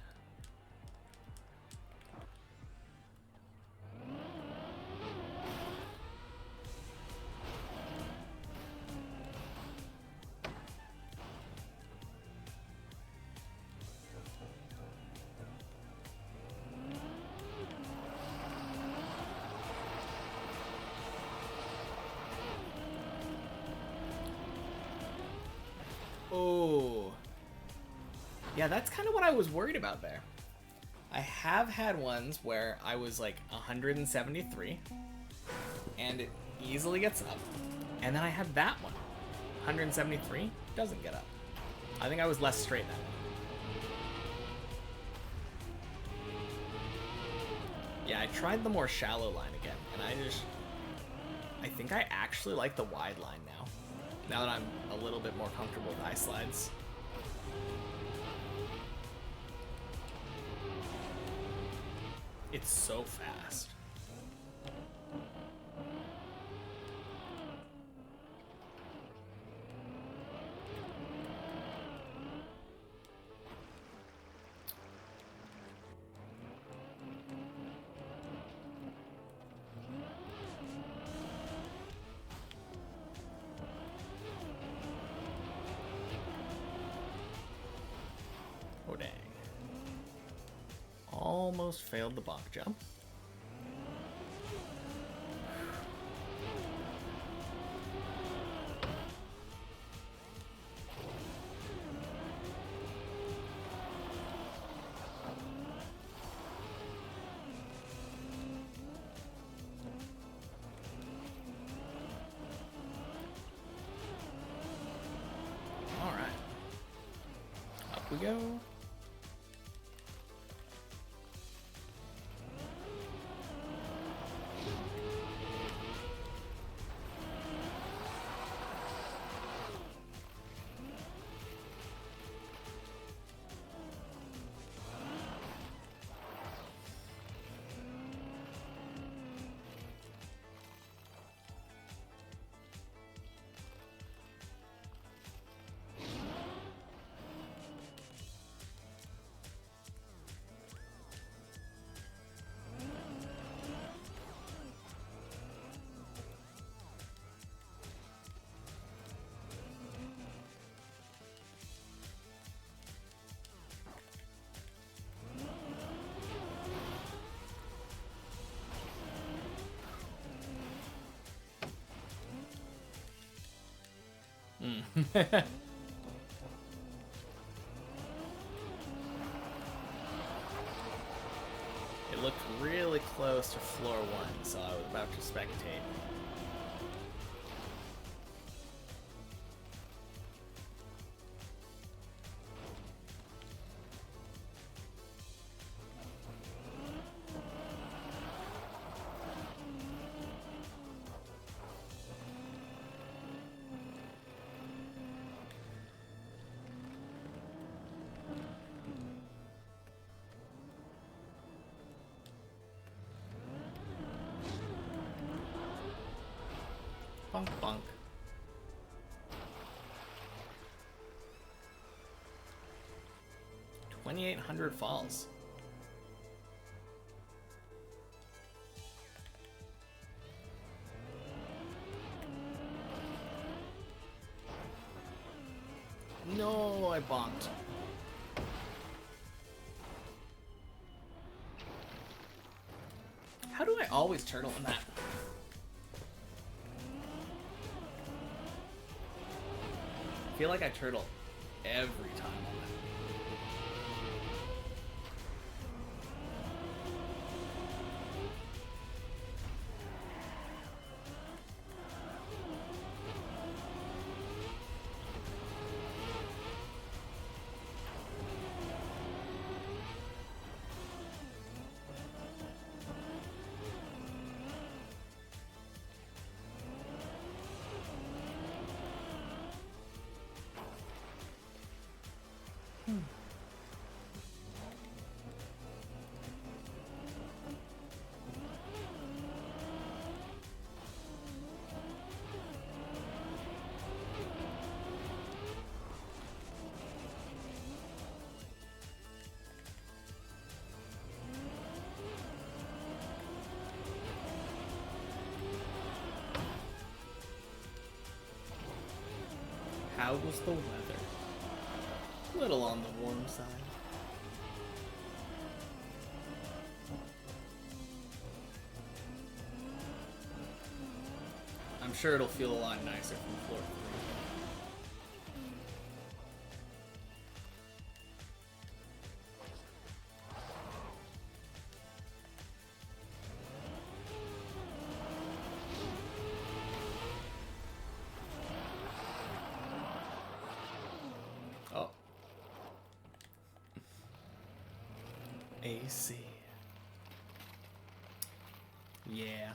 Oh. Yeah, that's kind of what I was worried about there. I have had ones where I was like 173 and it easily gets up. And then I had that one. 173 doesn't get up. I think I was less straight that one. Yeah, I tried the more shallow line again, and I think I actually like the wide line now. Now that I'm a little bit more comfortable with ice slides. It's so fast. Oh, dang. Almost failed the bonk jump. All right. Up we go. It looked really close to floor 1, so I was about to spectate. Bonk, bonk. $2,800 falls. No, I bonked. How do I always turtle in that? I feel like I turtle every time on that. How was the weather? Little on the warm side. I'm sure it'll feel a lot nicer from floor 3. Oh. AC. Yeah.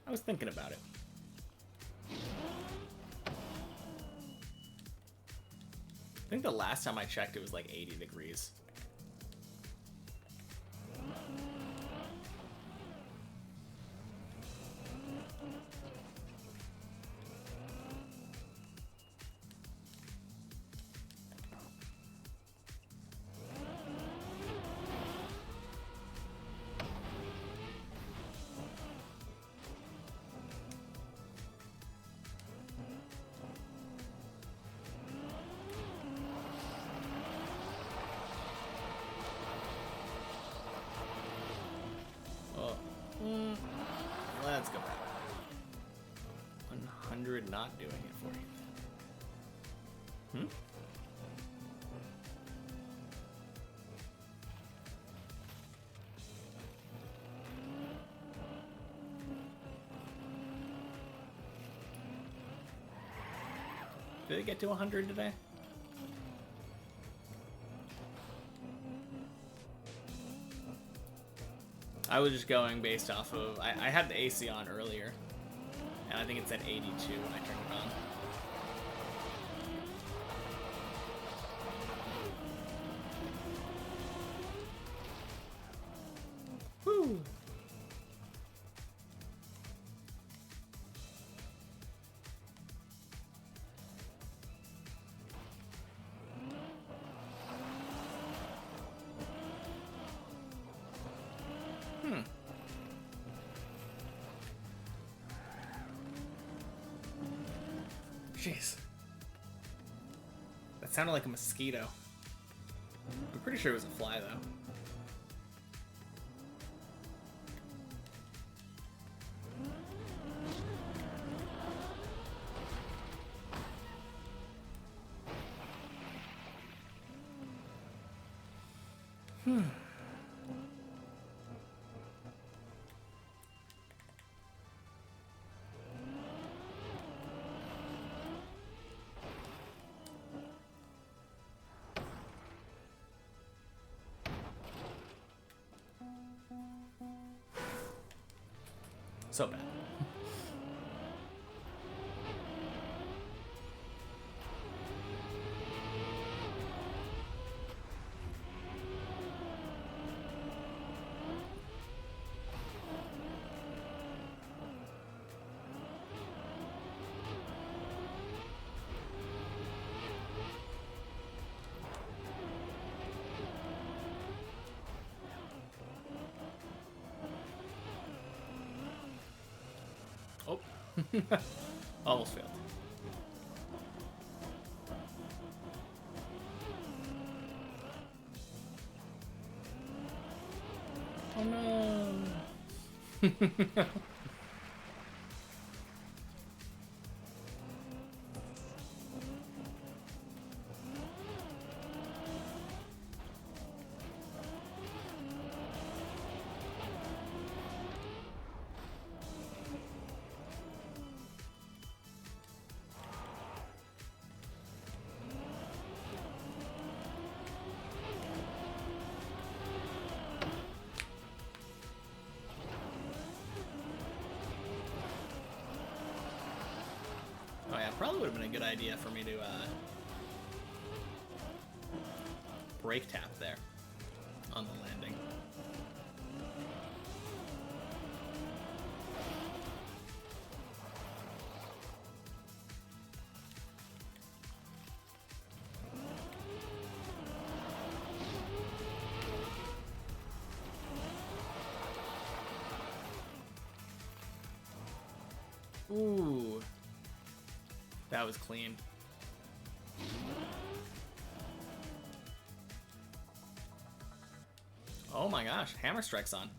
I was thinking about it. I think the last time I checked it was like 80 degrees. Let's go back. 100 not doing it for you. Did it get to 100 today? I was just going based off of... I had the AC on earlier, and I think it said 82 when I turned it on. Whew. Jeez. That sounded like a mosquito. I'm pretty sure it was a fly, though. so bad. Oh, almost failed. Oh no. Oh yeah, probably would have been a good idea for me to brake tap there on the landing. Ooh. That was clean. Oh my gosh, hammer strike's on.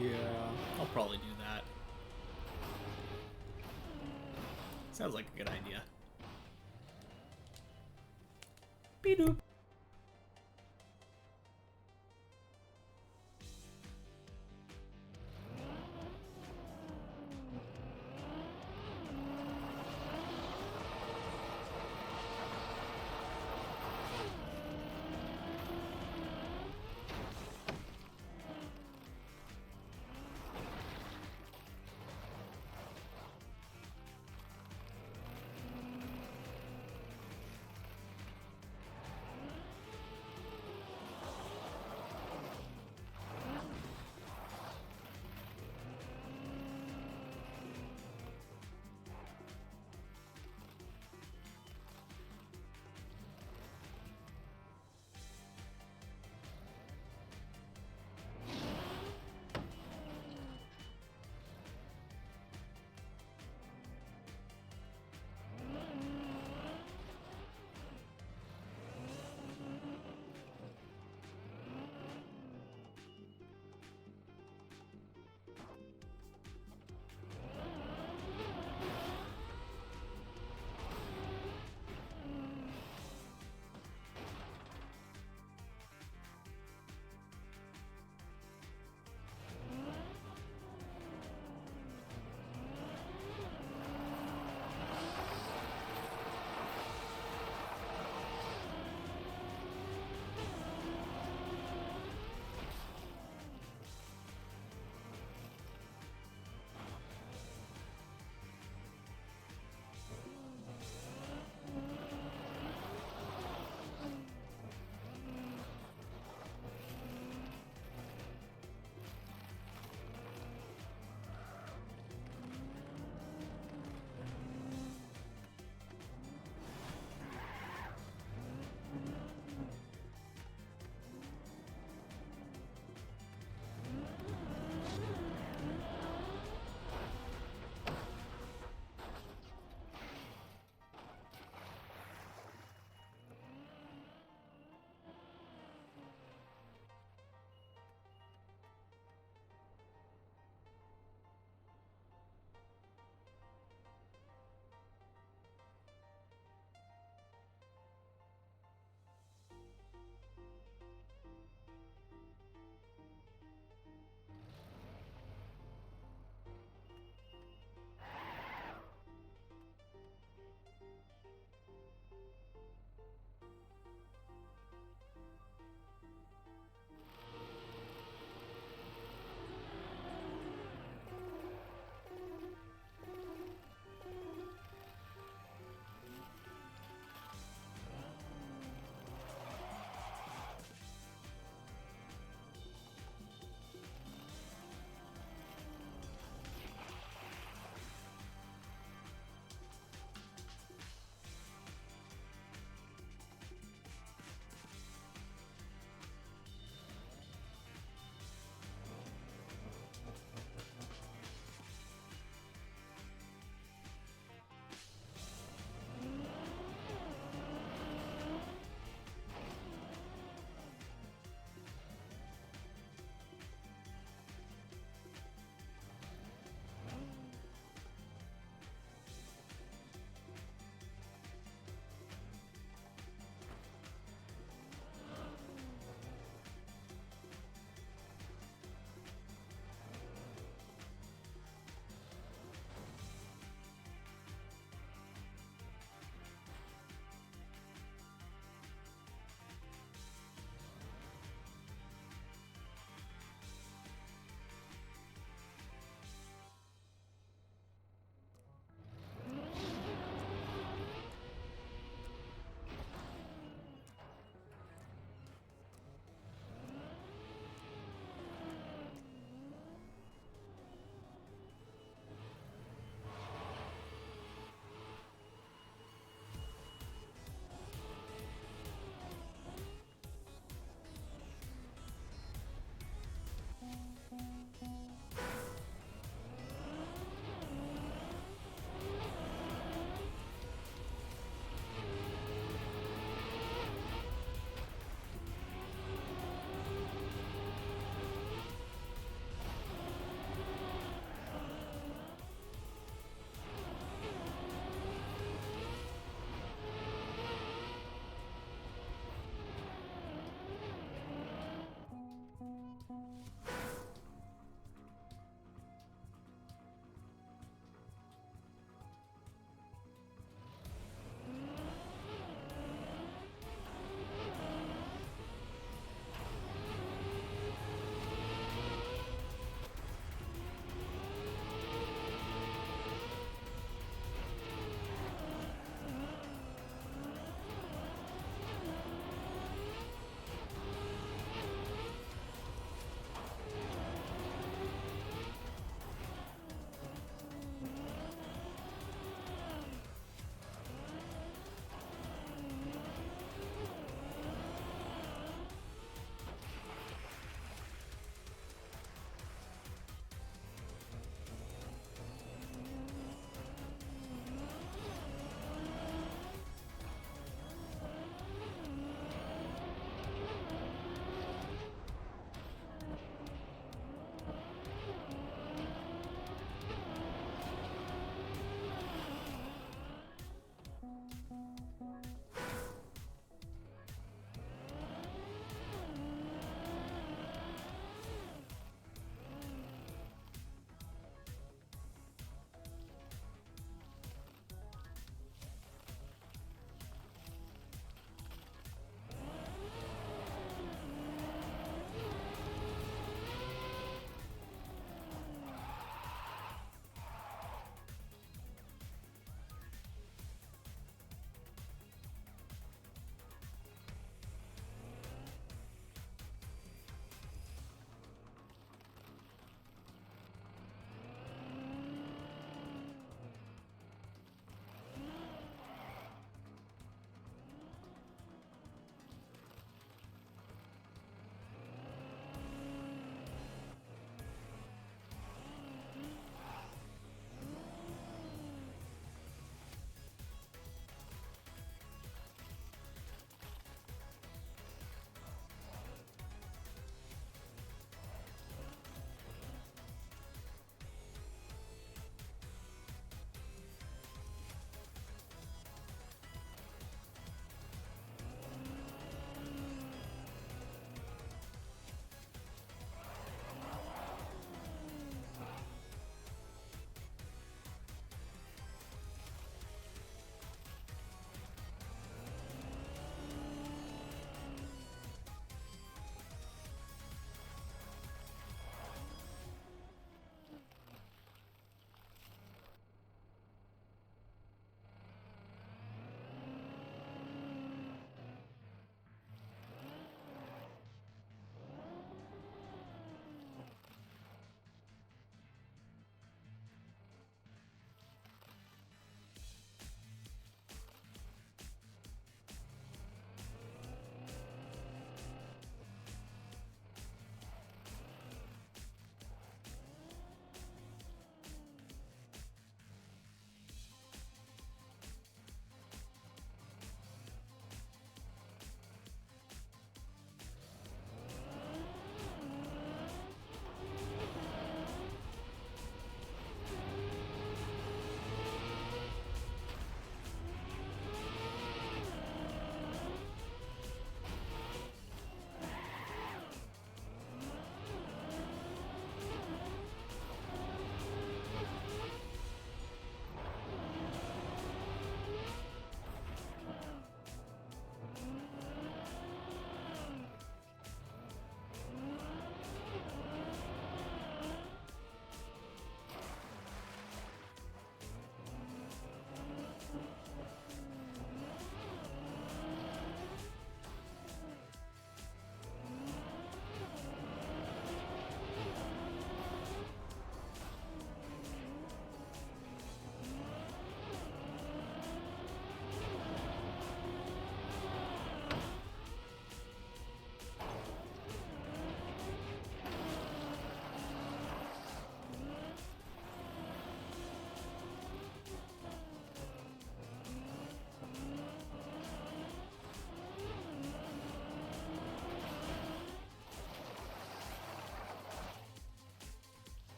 Yeah, I'll probably do that. Sounds like a good idea. Beep-doop.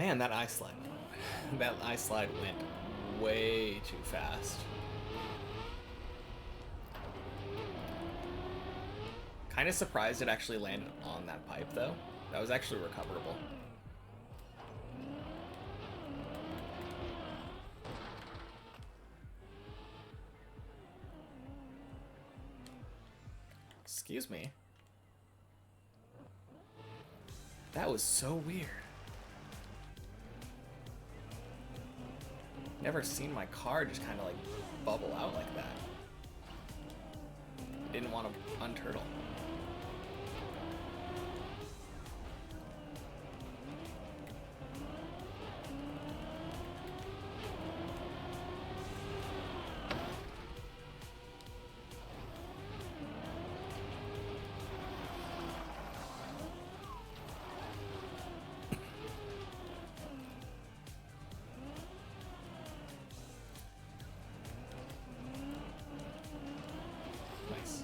Man, that ice slide. That ice slide went way too fast. Kind of surprised it actually landed on that pipe, though. That was actually recoverable. Excuse me. That was so weird. Never seen my car just kind of like bubble out like that. Didn't want to unturtle. Nice.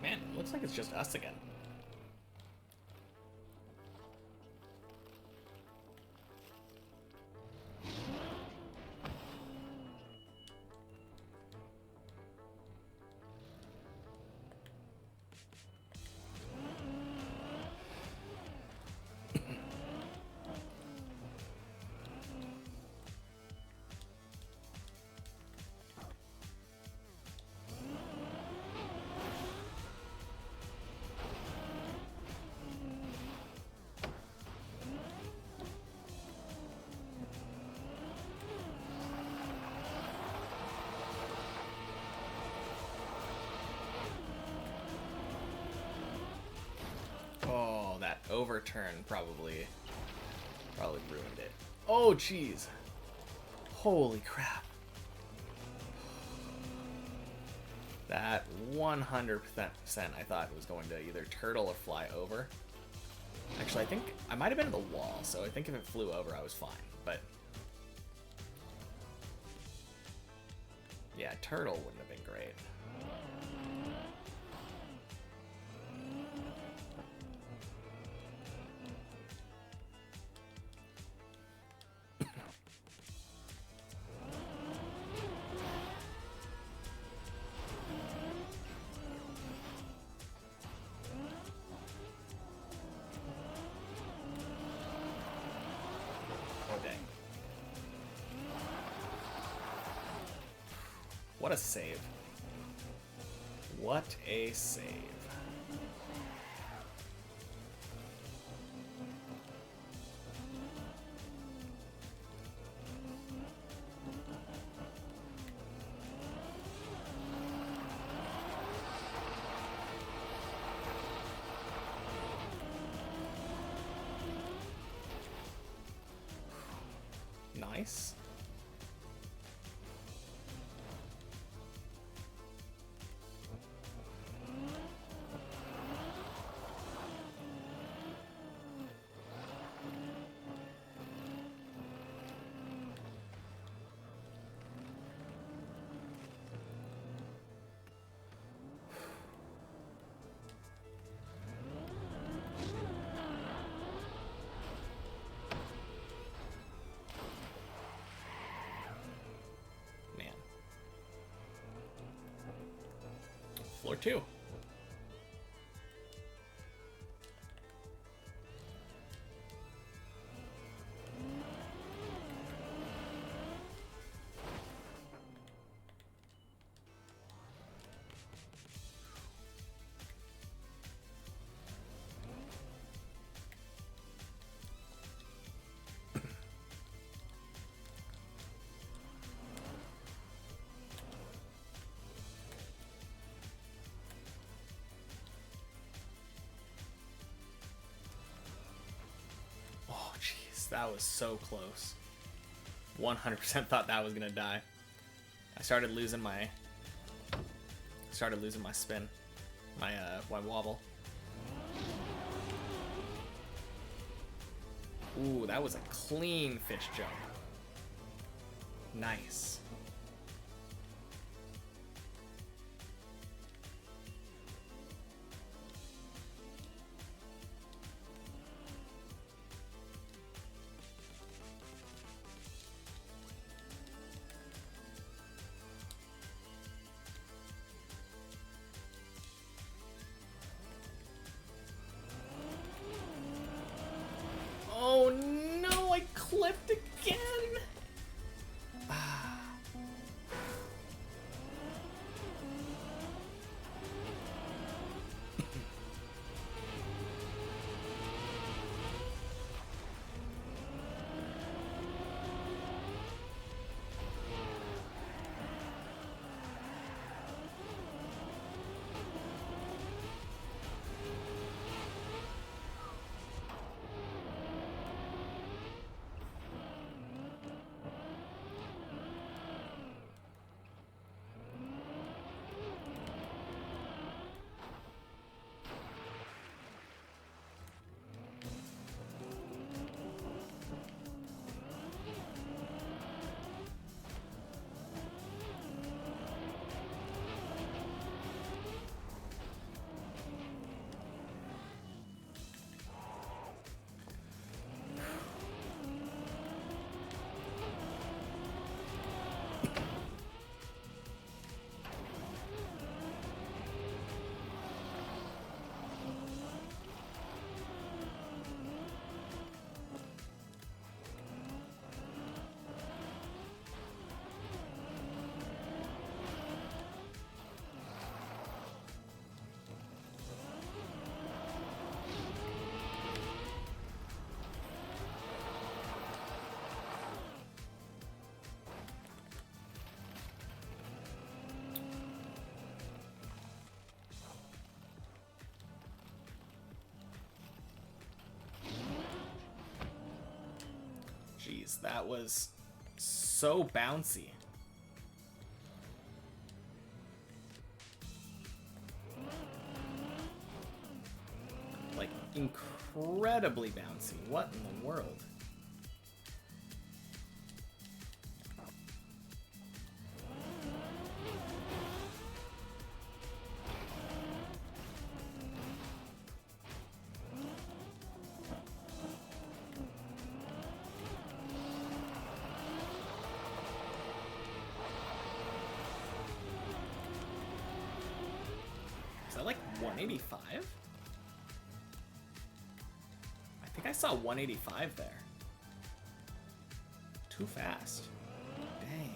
Man, looks like it's just us again. Oh, that overturn probably ruined it. Oh, jeez. Holy crap. That 100% I thought was going to either turtle or fly over. Actually, I think I might have been at the wall, so I think if it flew over, I was fine. But yeah, turtle wouldn't have been great. Oh, dang. What a save. What a save. Nice. Man. Floor 2. Oh, jeez, that was so close. 100% thought that was gonna die. I started losing my spin, my wobble. Ooh, that was a clean fish jump. Nice. Oh no, I clipped again! Jeez, that was so bouncy. Like, incredibly bouncy. What in the world? Is that like 185? I think I saw 185 there. Too fast. Dang.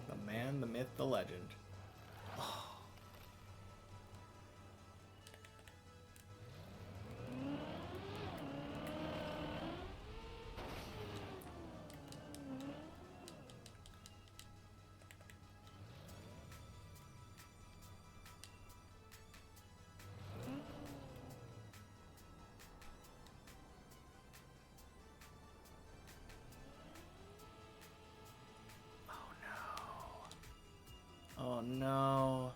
The man, the myth, the legend. Oh no.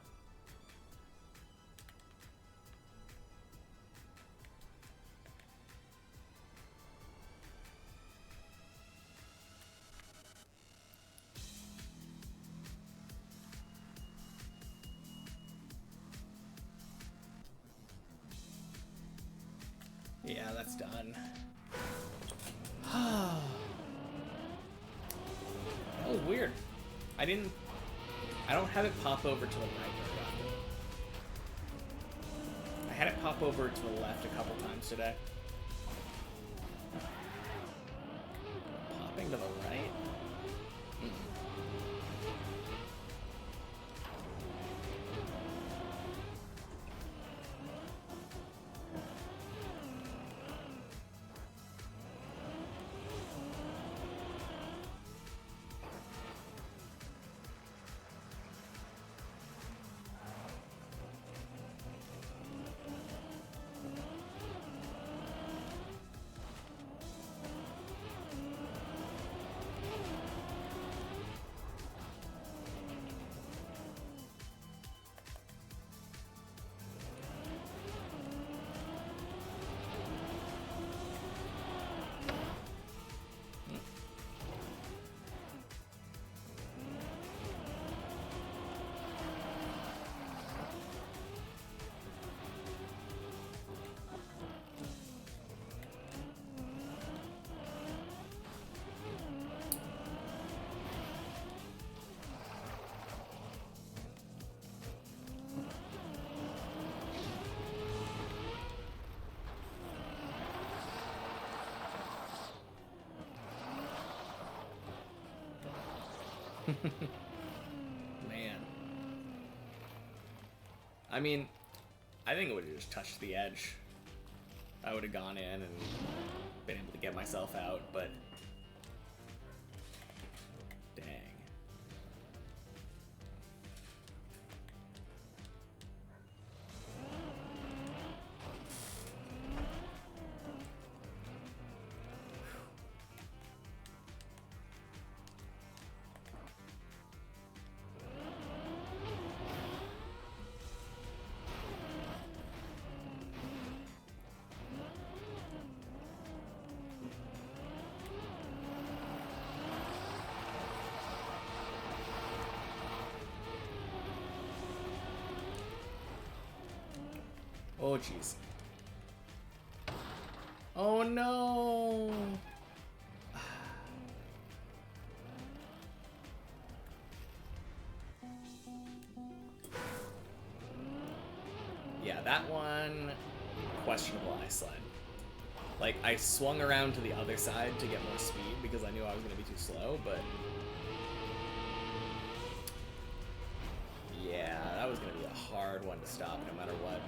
Yeah, that's done. That was weird. I don't have it pop over to the right very often. I had it pop over to the left a couple times today. Popping to the right? Man. I mean, I think it would have just touched the edge. I would have gone in and been able to get myself out, but... Dang. Oh, jeez. Oh, no! Yeah, that one... questionable ice slide. Like, I swung around to the other side to get more speed because I knew I was going to be too slow, but... yeah, that was going to be a hard one to stop no matter what.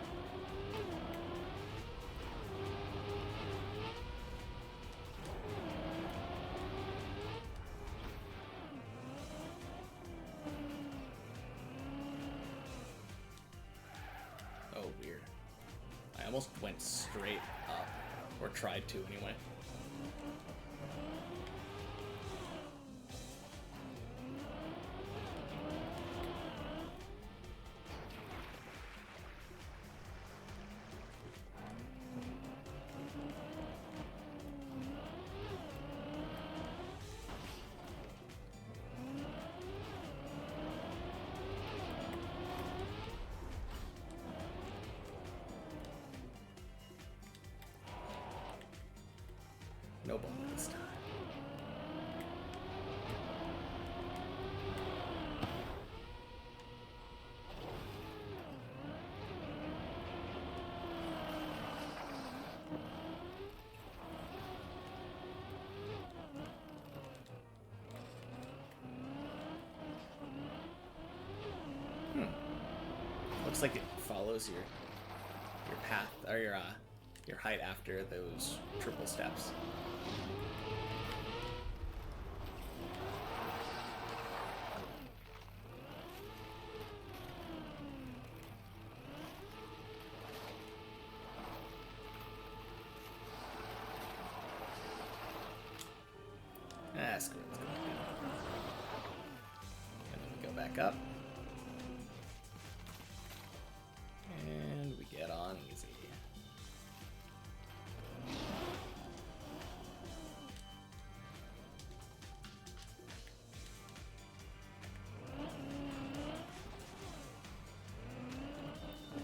Oh, weird. I almost went straight up, or tried to anyway. No ball this time. Looks like it follows your path or your height after those triple steps. Screw it. And then we go back up. And we get on easy.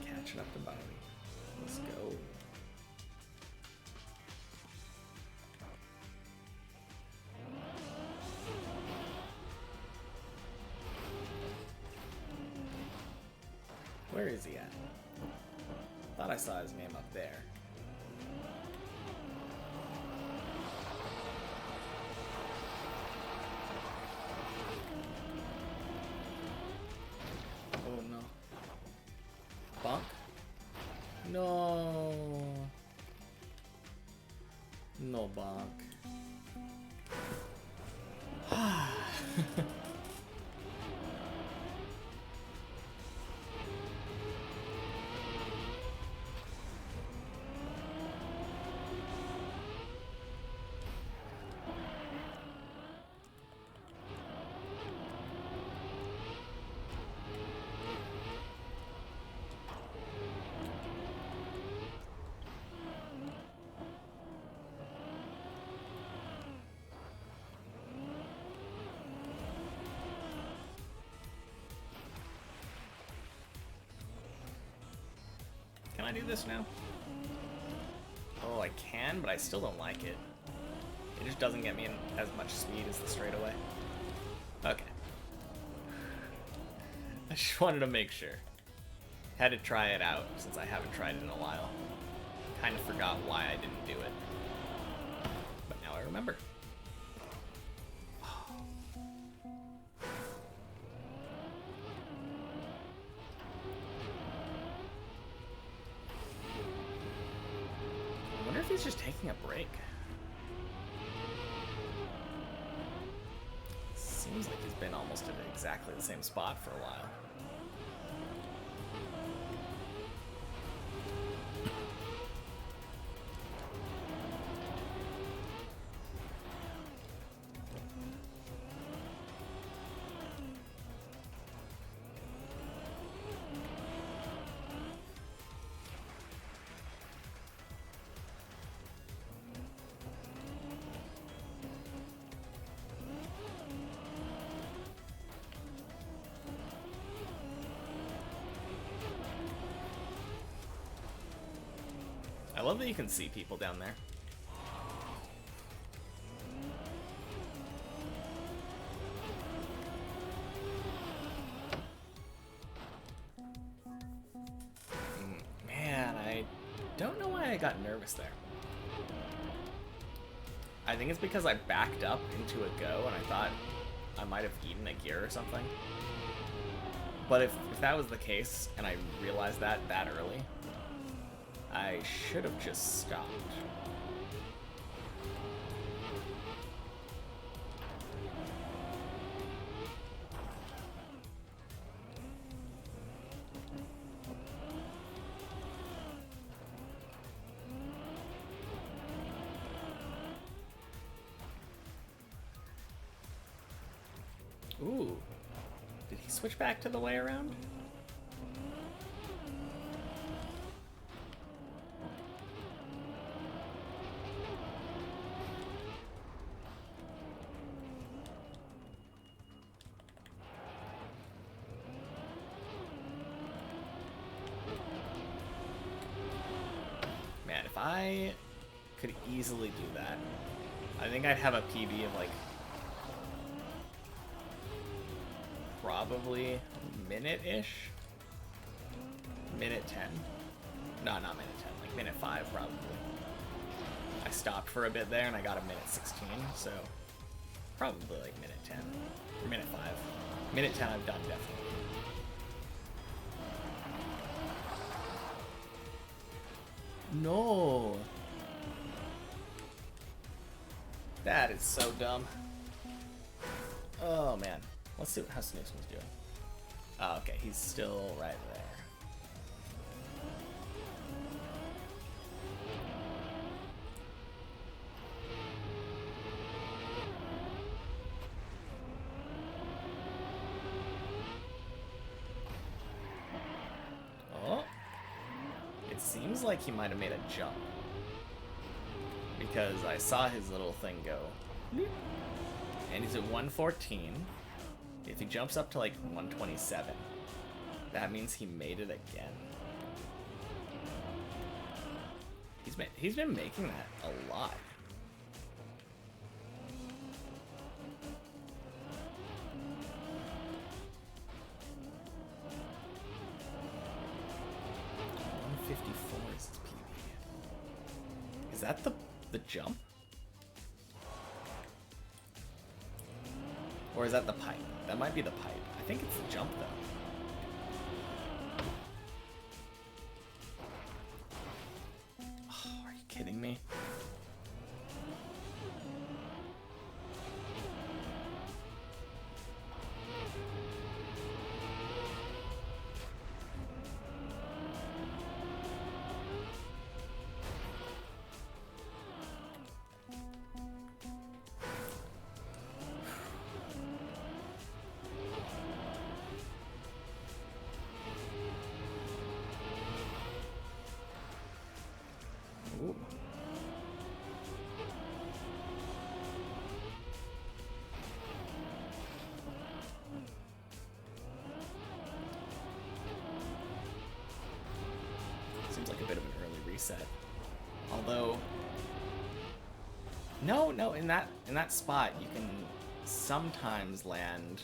Catching up to Bobby. Let's go. Where is he at? Thought I saw his name up there. Oh no. Bonk? No. No bonk. Can I do this now? Oh, I can, but I still don't like it. It just doesn't get me in as much speed as the straightaway. Okay. I just wanted to make sure. Had to try it out since I haven't tried it in a while. Kind of forgot why I didn't do it. But now I remember. he's just taking a break. Seems like he's been almost at exactly the same spot for a while. I love that you can see people down there. Man, I don't know why I got nervous there. I think it's because I backed up into a go and I thought I might have eaten a gear or something. But if that was the case and I realized that early, I should have just stopped. Ooh. Did he switch back to the way around? Man, if I could easily do that, I think I'd have a PB of like probably minute-ish. Minute 10. No, not minute 10, like minute 5 probably. I stopped for a bit there and I got a minute 16, so probably like minute 10 or minute 5. Minute 10 I've done definitely. No. That is so dumb. Oh man. Let's see how Snoop's doing. Oh, okay, he's still right there. Oh. It seems like he might have made a jump. Because I saw his little thing go. And he's at 114. If he jumps up to like 127, that means he made it again. He's been making that a lot. $154 is his PB. Is that the jump? Or is that the pipe? That might be the pipe. I think it's the jump, though. Oh, are you kidding me? Ooh. Seems like a bit of an early reset. Although, no, in that spot you can sometimes land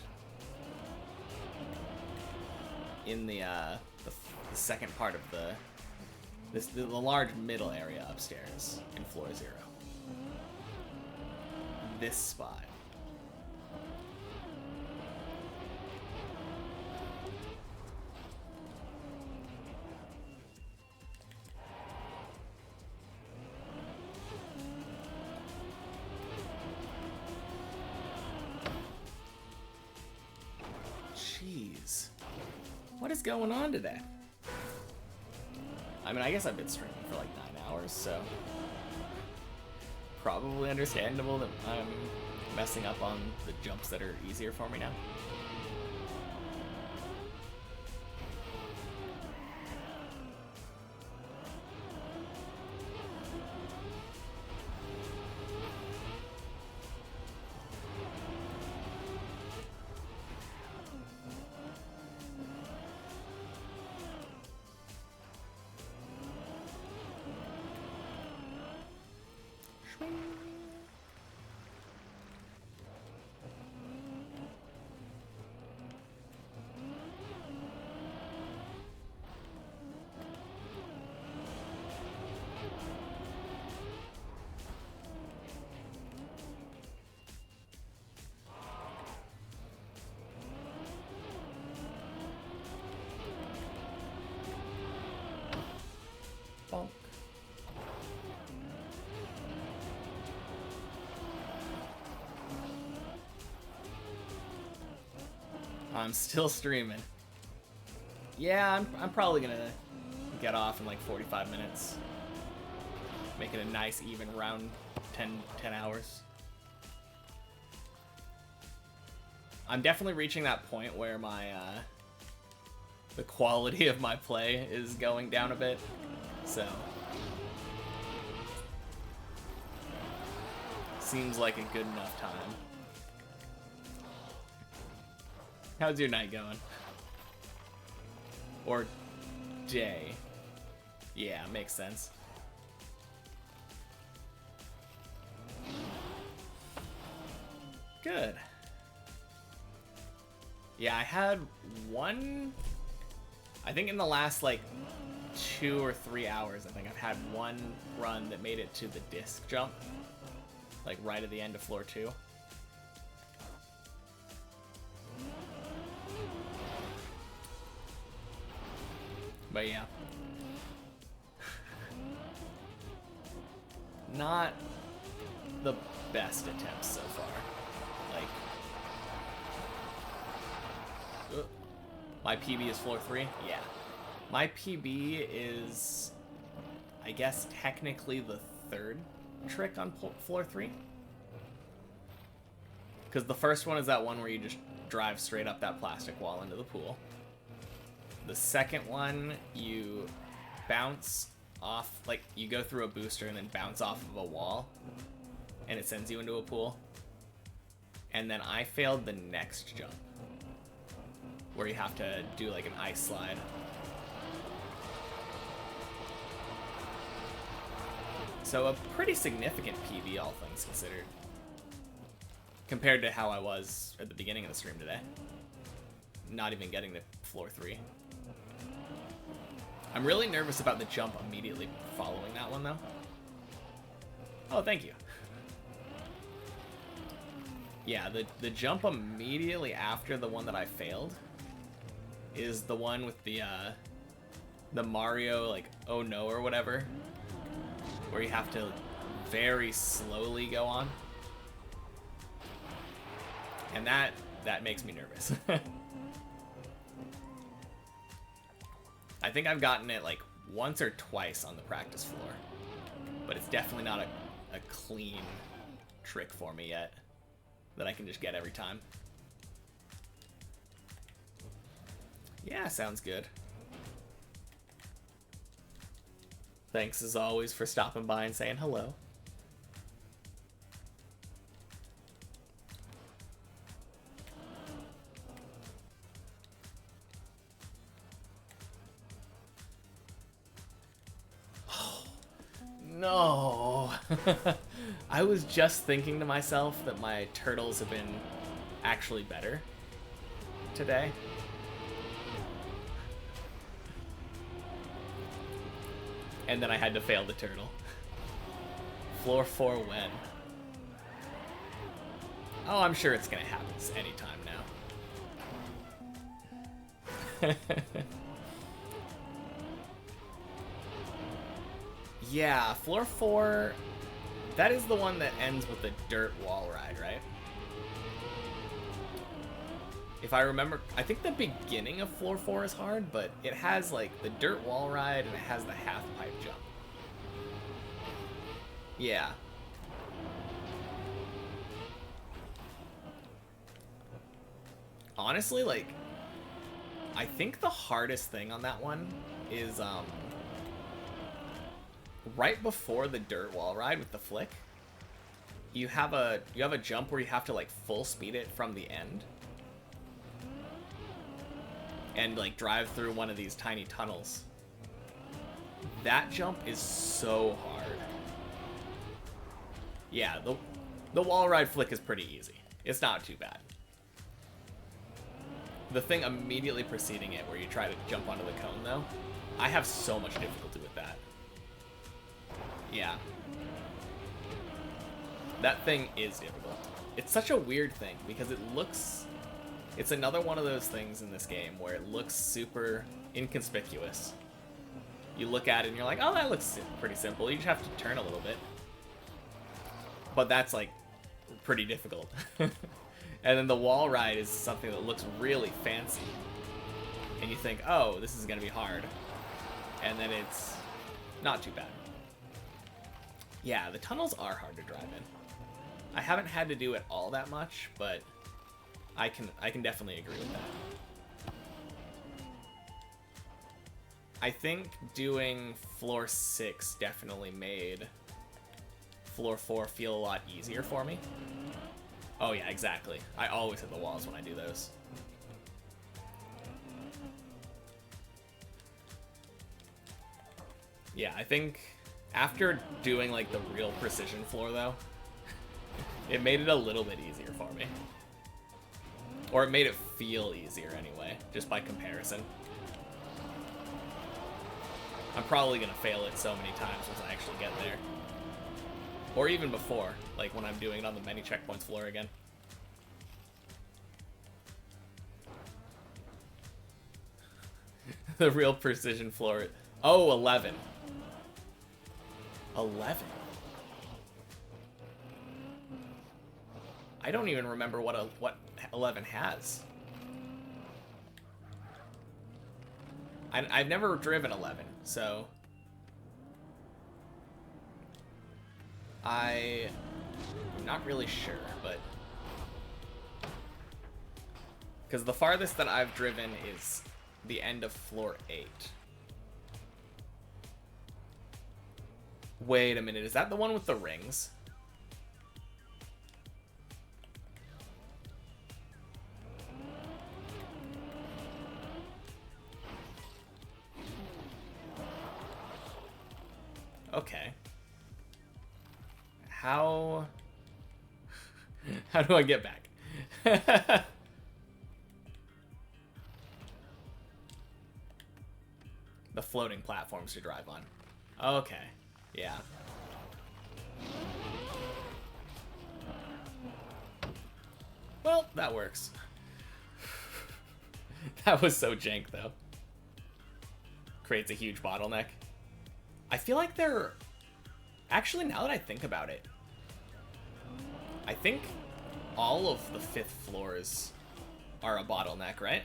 in the second part of the large middle area upstairs in floor 0. This spot. is going on today? I mean, I guess I've been streaming for like 9 hours, so probably understandable that I'm messing up on the jumps that are easier for me now. Bonk. I'm still streaming. Yeah, I'm probably gonna get off in like 45 minutes. Make it a nice even round 10 hours. I'm definitely reaching that point where my the quality of my play is going down a bit. So seems like a good enough time. How's your night going? Or day? Yeah, makes sense. Good. Yeah, I had one, I think in the last like 2 or 3 hours, I think I've had one run that made it to the disc jump, like right at the end of floor 2. But yeah. Not the best attempts so far. Like, my PB is floor 3? Yeah. My PB is, I guess, technically the 3rd trick on floor 3. Because the first one is that one where you just drive straight up that plastic wall into the pool. The second one, you bounce off, like, you go through a booster and then bounce off of a wall, and it sends you into a pool. And then I failed the next jump, where you have to do, like, an ice slide. So a pretty significant PB, all things considered, compared to how I was at the beginning of the stream today. Not even getting to floor 3. I'm really nervous about the jump immediately following that one, though. Oh, thank you. Yeah, the jump immediately after the one that I failed is the one with the Mario, like, oh no or whatever, where you have to very slowly go on. And that makes me nervous. I think I've gotten it like once or twice on the practice floor, but it's definitely not a clean trick for me yet that I can just get every time. Yeah, sounds good. Thanks as always for stopping by and saying hello. No. I was just thinking to myself that my turtles have been actually better today. And then I had to fail the turtle. Floor 4 when? Oh, I'm sure it's gonna happen anytime now. Yeah, floor 4, that is the one that ends with the dirt wall ride, right? if I remember, I think the beginning of floor 4 is hard, but it has like the dirt wall ride and it has the half pipe jump. Yeah. Honestly, like, I think the hardest thing on that one is right before the dirt wall ride with the flick. You have a jump where you have to like full speed it from the end and like drive through one of these tiny tunnels. That jump is so hard. Yeah, the wall ride flick is pretty easy. It's not too bad. The thing immediately preceding it where you try to jump onto the cone though, I have so much difficulty with that. Yeah. That thing is difficult. It's such a weird thing because it's another one of those things in this game where it looks super inconspicuous. You look at it and you're like, oh, that looks pretty simple. You just have to turn a little bit. But that's like pretty difficult. And then the wall ride is something that looks really fancy. And you think, oh, this is gonna be hard. And then it's not too bad. Yeah, the tunnels are hard to drive in. I haven't had to do it all that much, but I can definitely agree with that. I think doing floor 6 definitely made floor 4 feel a lot easier for me. Oh yeah, exactly. I always hit the walls when I do those. Yeah, I think after doing like the real precision floor though, it made it a little bit easier for me. Or it made it feel easier anyway, just by comparison. I'm probably gonna fail it so many times once I actually get there. Or even before, like when I'm doing it on the many checkpoints floor again. The real precision floor. Oh, 11. 11. I don't even remember what 11 has. I've never driven 11, so I'm not really sure, but because the farthest that I've driven is the end of floor 8. Wait a minute, is that the one with the rings? Okay. How do I get back? The floating platforms to drive on. Okay. Yeah. Well, that works. That was so jank, though. Creates a huge bottleneck. I feel like they're... Actually, now that I think about it, I think all of the 5th floors are a bottleneck, right?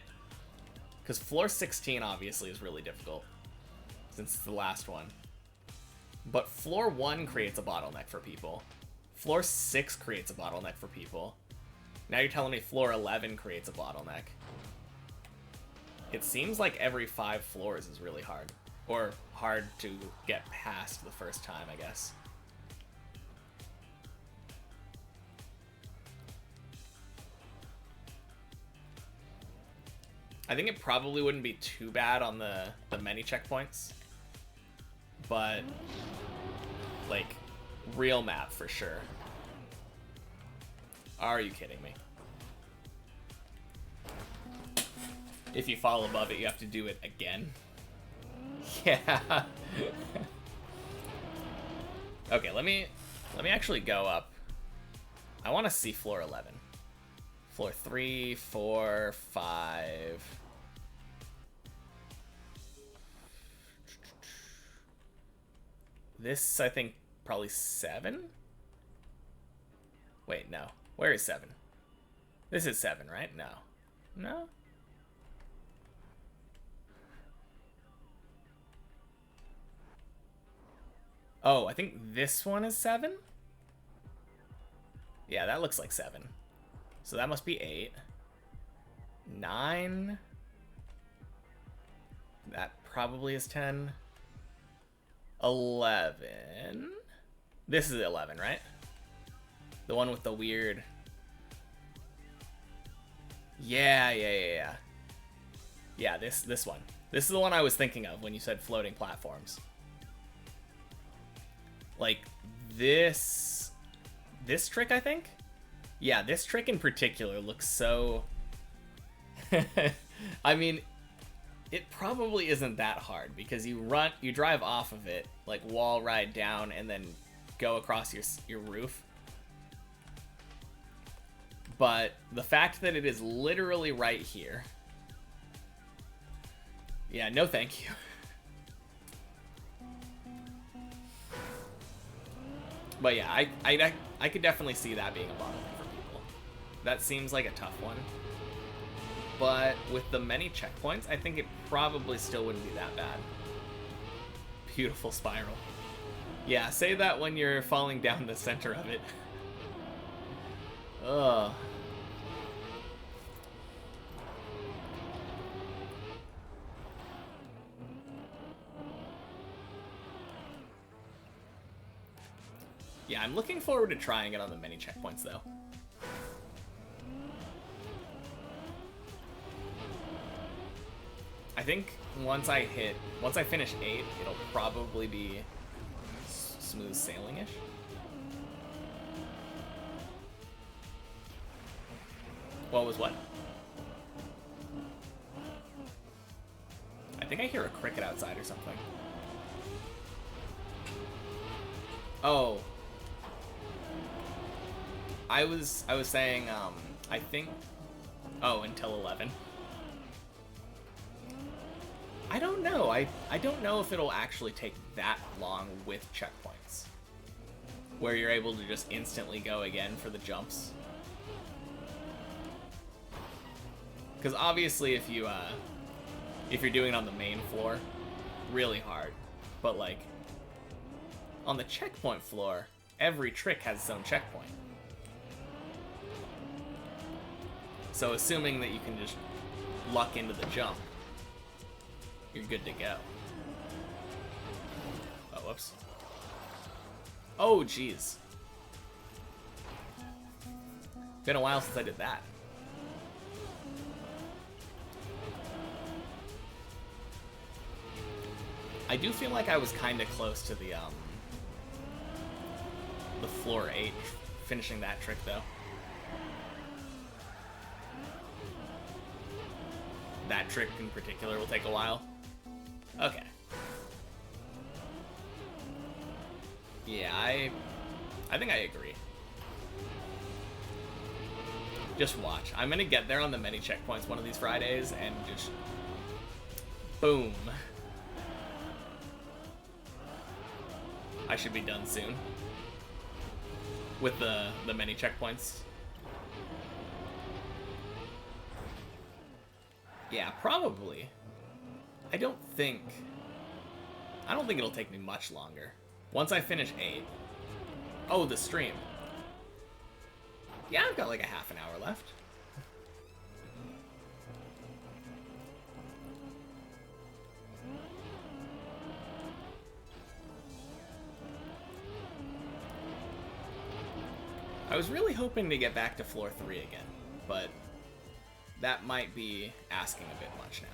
Because floor 16 obviously is really difficult, since it's the last one. But floor 1 creates a bottleneck for people. Floor 6 creates a bottleneck for people. Now you're telling me floor 11 creates a bottleneck. It seems like every 5 floors is really hard. Or hard to get past the first time, I guess. I think it probably wouldn't be too bad on the many checkpoints. But, like, real map for sure. Are you kidding me? If you fall above it, you have to do it again. Yeah. Okay, let me actually go up. I want to see floor 11. Floor 3, 4, 5. This, I think, probably 7? Wait, no. Where is 7? This is 7, right? No. No? Oh, I think this one is 7? Yeah, that looks like 7. So that must be 8. 9. That probably is 10. 11. This is 11, right? The one with the weird... Yeah. Yeah, this one. This is the one I was thinking of when you said floating platforms. Like, this trick, I think? Yeah, this trick in particular looks so... I mean, it probably isn't that hard, because you drive off of it, like wall ride down, and then go across your roof. But the fact that it is literally right here... Yeah, no thank you. But yeah, I could definitely see that being a bottleneck for people. That seems like a tough one. But with the many checkpoints, I think it probably still wouldn't be that bad. Beautiful spiral. Yeah, say that when you're falling down the center of it. Ugh. Yeah, I'm looking forward to trying it on the many checkpoints, though. I think once I finish 8, it'll probably be smooth sailing-ish. What was what? I think I hear a cricket outside or something. Oh. I was saying, I think... Oh, until 11. I don't know. I don't know if it'll actually take that long with checkpoints. Where you're able to just instantly go again for the jumps. Because obviously if you're doing it on the main floor, really hard. But like, on the checkpoint floor, every trick has its own checkpoint. So assuming that you can just luck into the jump, you're good to go. Oh, whoops. Oh, jeez. Been a while since I did that. I do feel like I was kind of close to the floor 8, finishing that trick, though. That trick in particular will take a while. Okay. Yeah, I think I agree. Just watch. I'm gonna get there on the many checkpoints one of these Fridays and just... boom. I should be done soon. With the many checkpoints. Yeah, probably. I don't think it'll take me much longer. Once I finish 8. Oh, the stream. Yeah, I've got like a half an hour left. I was really hoping to get back to floor 3 again, but that might be asking a bit much now.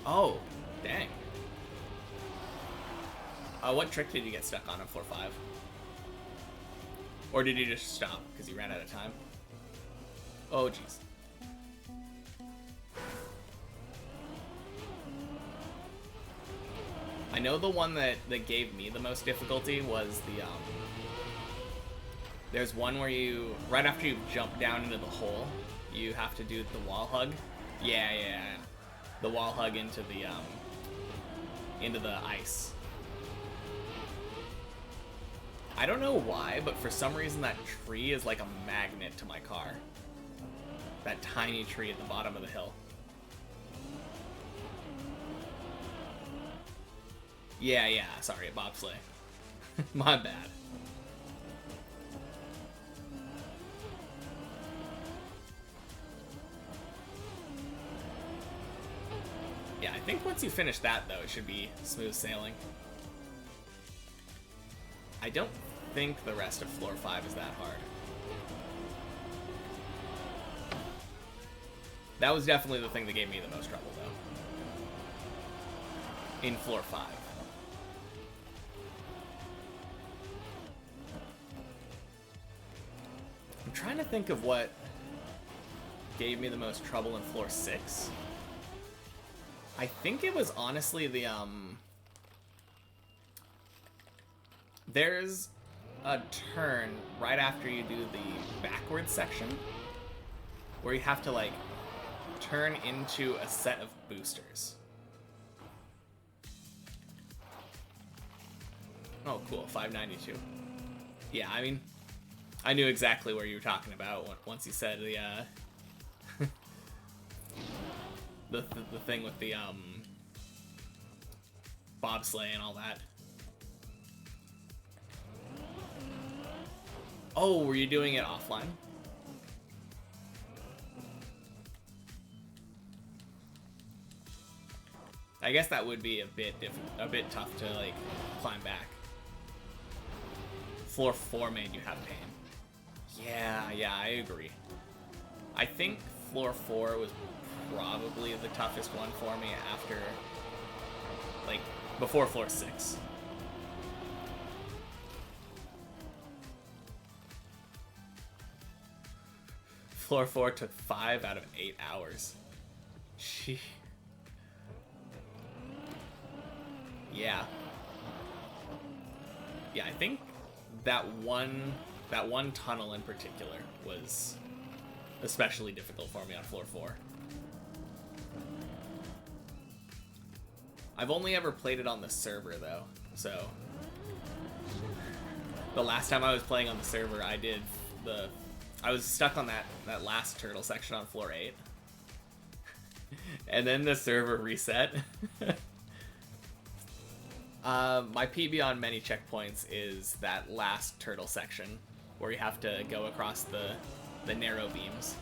Oh, dang. What trick did you get stuck on floor 5? Or did you just stop because you ran out of time? Oh, jeez. I know the one that gave me the most difficulty was the, there's one where you, right after you jump down into the hole, you have to do the wall hug. Yeah. The wall hug into the ice. I don't know why, but for some reason that tree is like a magnet to my car. That tiny tree at the bottom of the hill. Yeah, sorry, bobsleigh. My bad. Yeah, I think once you finish that, though, it should be smooth sailing. I don't think the rest of Floor 5 is that hard. That was definitely the thing that gave me the most trouble, though. In Floor 5. I'm trying to think of what gave me the most trouble in Floor 6. I think it was honestly the, there's a turn right after you do the backwards section where you have to, like, turn into a set of boosters. Oh, cool, 592. Yeah, I mean, I knew exactly where you were talking about once you said the, the thing with the, bobsleigh and all that. Oh, were you doing it offline? I guess that would be a bit tough to, like, climb back. Floor 4 made you have pain. Yeah, I agree. I think Floor 4 was probably the toughest one for me after, like, before Floor 6. Floor 4 took 5 out of 8 hours. Gee. Yeah. Yeah, I think that one tunnel in particular was especially difficult for me on Floor 4. I've only ever played it on the server, though, so the last time I was playing on the server, I was stuck on that last turtle section on Floor 8, and then the server reset. My PB on many checkpoints is that last turtle section where you have to go across the narrow beams.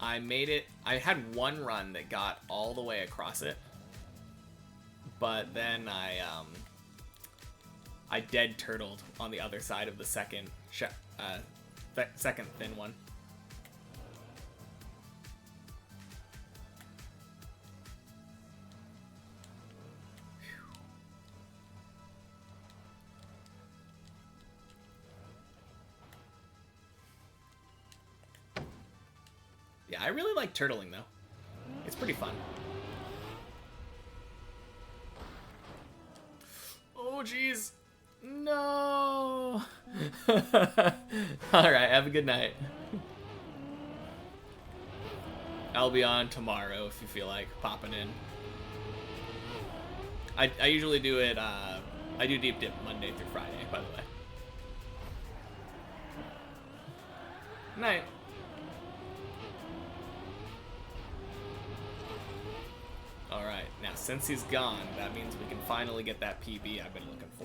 I made it. I had one run that got all the way across it, but then I dead turtled on the other side of the second thin one. Yeah, I really like turtling, though. It's pretty fun. Oh, jeez. No. Alright, have a good night. I'll be on tomorrow if you feel like popping in. I usually do it, I do Deep Dip Monday through Friday, by the way. Night. Alright, now since he's gone, that means we can finally get that PB I've been looking for.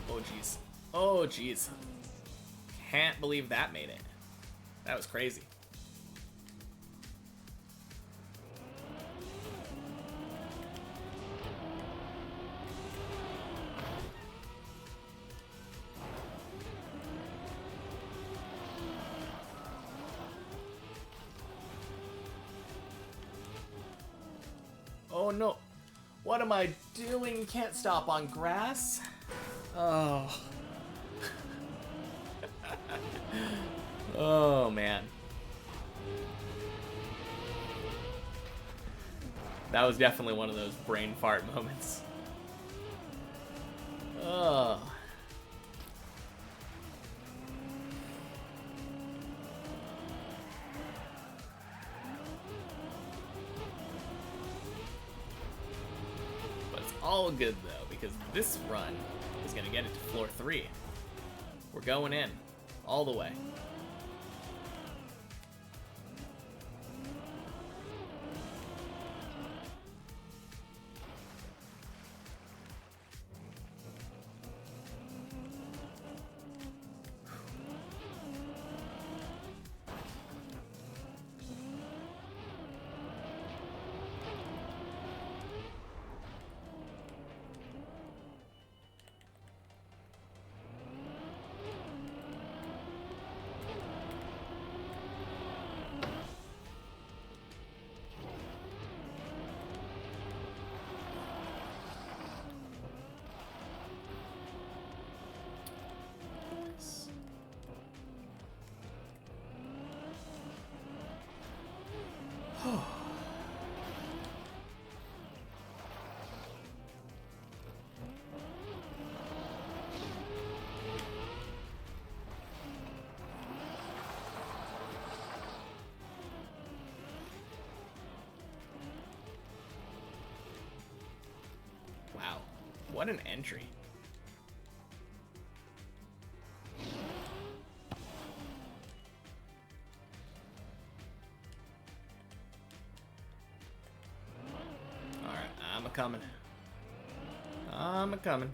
Oh jeez. Oh jeez. Can't believe that made it. That was crazy. Oh no. What am I doing? Can't stop on grass. Oh. Oh, man. That was definitely one of those brain fart moments. Oh. But it's all good, though, because this run is going to get it to floor 3. We're going in all the way. Wow, what an entry. Alright, I'm a-coming. I'm a-coming.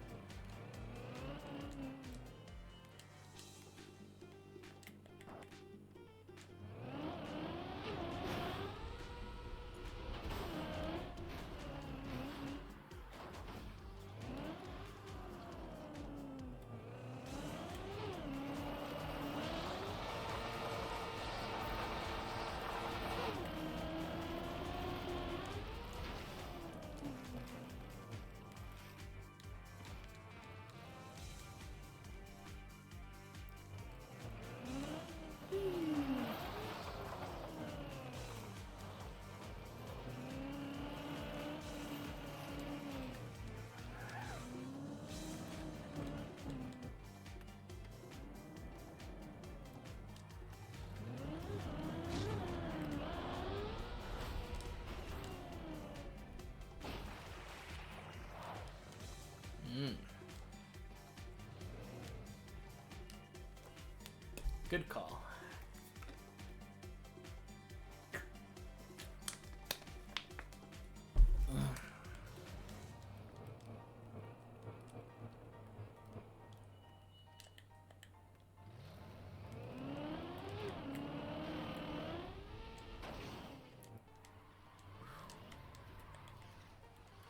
Good call.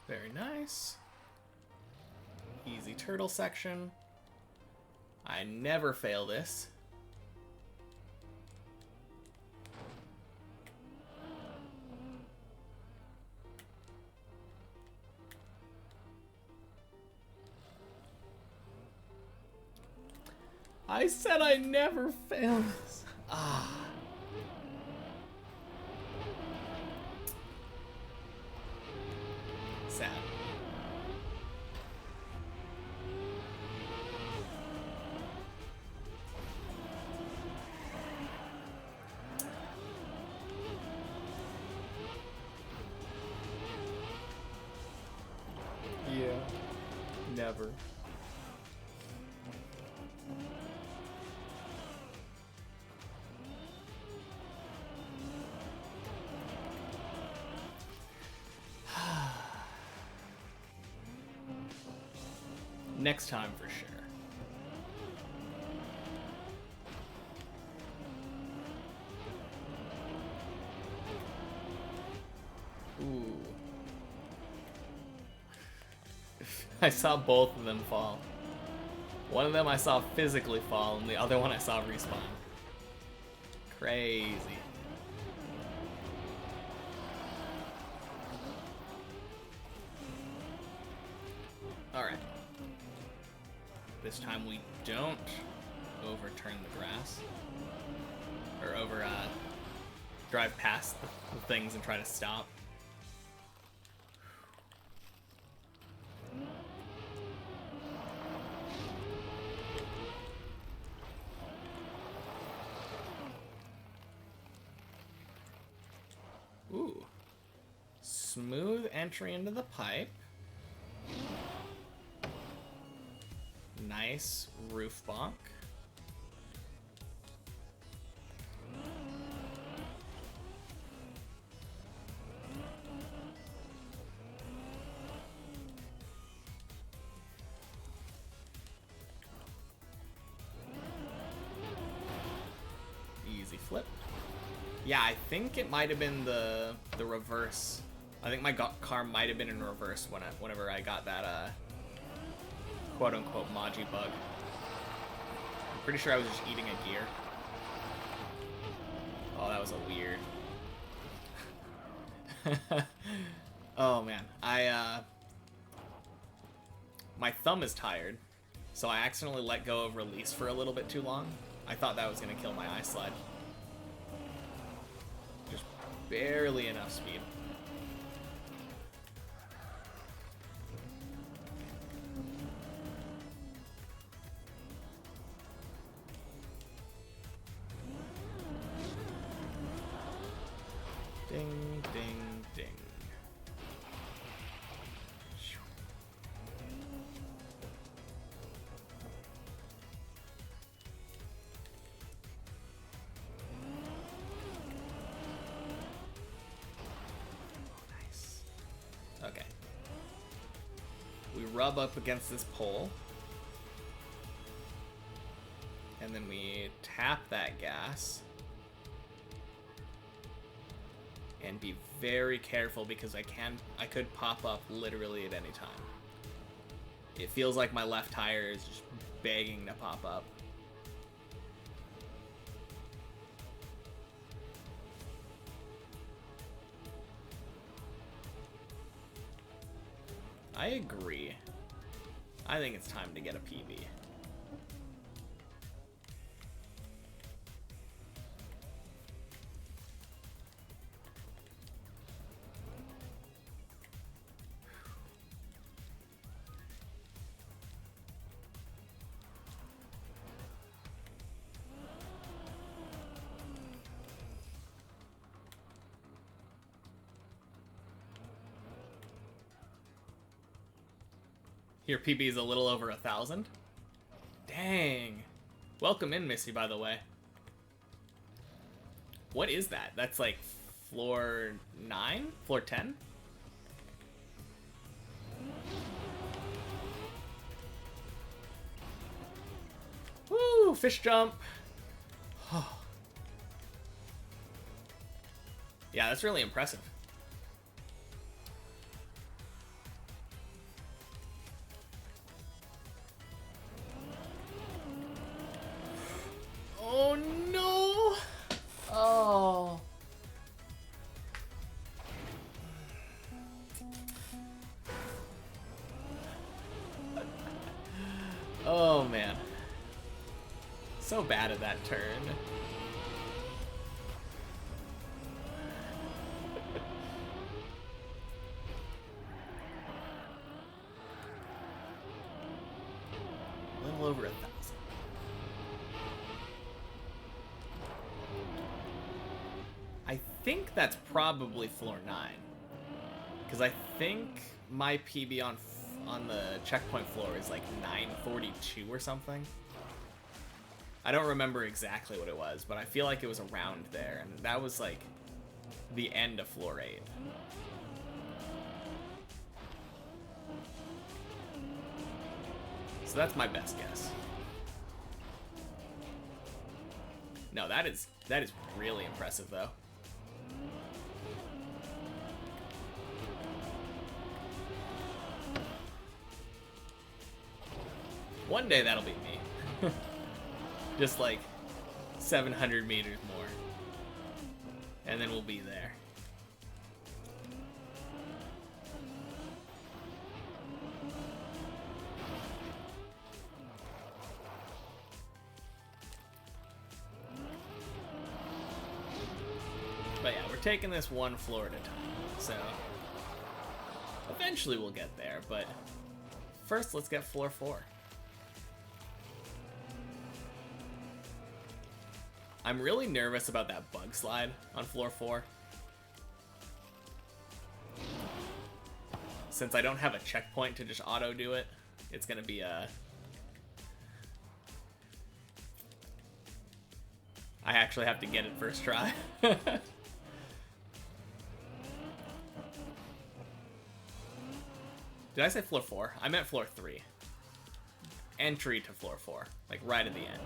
Very nice. Easy turtle section. I never fail this. I said I never fail this. Ah. Sad. Yeah. Never. Next time for sure. Ooh. I saw both of them fall. One of them I saw physically fall, and the other one I saw respawn. Crazy. Alright. This time we don't overturn the grass. Or drive past the things and try to stop. Ooh. Smooth entry into the pipe. Nice roof bonk. Easy flip. Yeah, I think it might have been the reverse. I think my car might have been in reverse whenever I got that quote-unquote Maji bug. I'm pretty sure I was just eating a gear. Oh, that was a weird. Oh man, my thumb is tired, so I accidentally let go of release for a little bit too long. I thought that was gonna kill my ice slide. Just barely enough speed. Ding, ding, ding. Nice. Okay. We rub up against this pole. And then we tap that gas. And be very careful because I could pop up literally at any time. It feels like my left tire is just begging to pop up. I agree. I think it's time to get a PB. Your PB is a little over 1,000. Dang. Welcome in, Missy, by the way. What is that? That's like floor 9? Floor 10? Woo! Fish jump. Yeah, that's really impressive. Oh no! Oh. Oh man. So bad at that turn. A little over 1,000. I think that's probably floor 9, because I think my PB on the checkpoint floor is like 942 or something. I don't remember exactly what it was, but I feel like it was around there, and that was like the end of floor 8. So that's my best guess. No, that is really impressive though. One day that'll be me. Just like 700 meters more. And then we'll be there. taking this one floor at a time, so eventually we'll get there, but first let's get floor 4. I'm really nervous about that bug slide on floor 4. Since I don't have a checkpoint to just auto do it, it's gonna be a... I actually have to get it first try. Did I say floor 4? I meant floor 3. Entry to floor 4, like right at the end.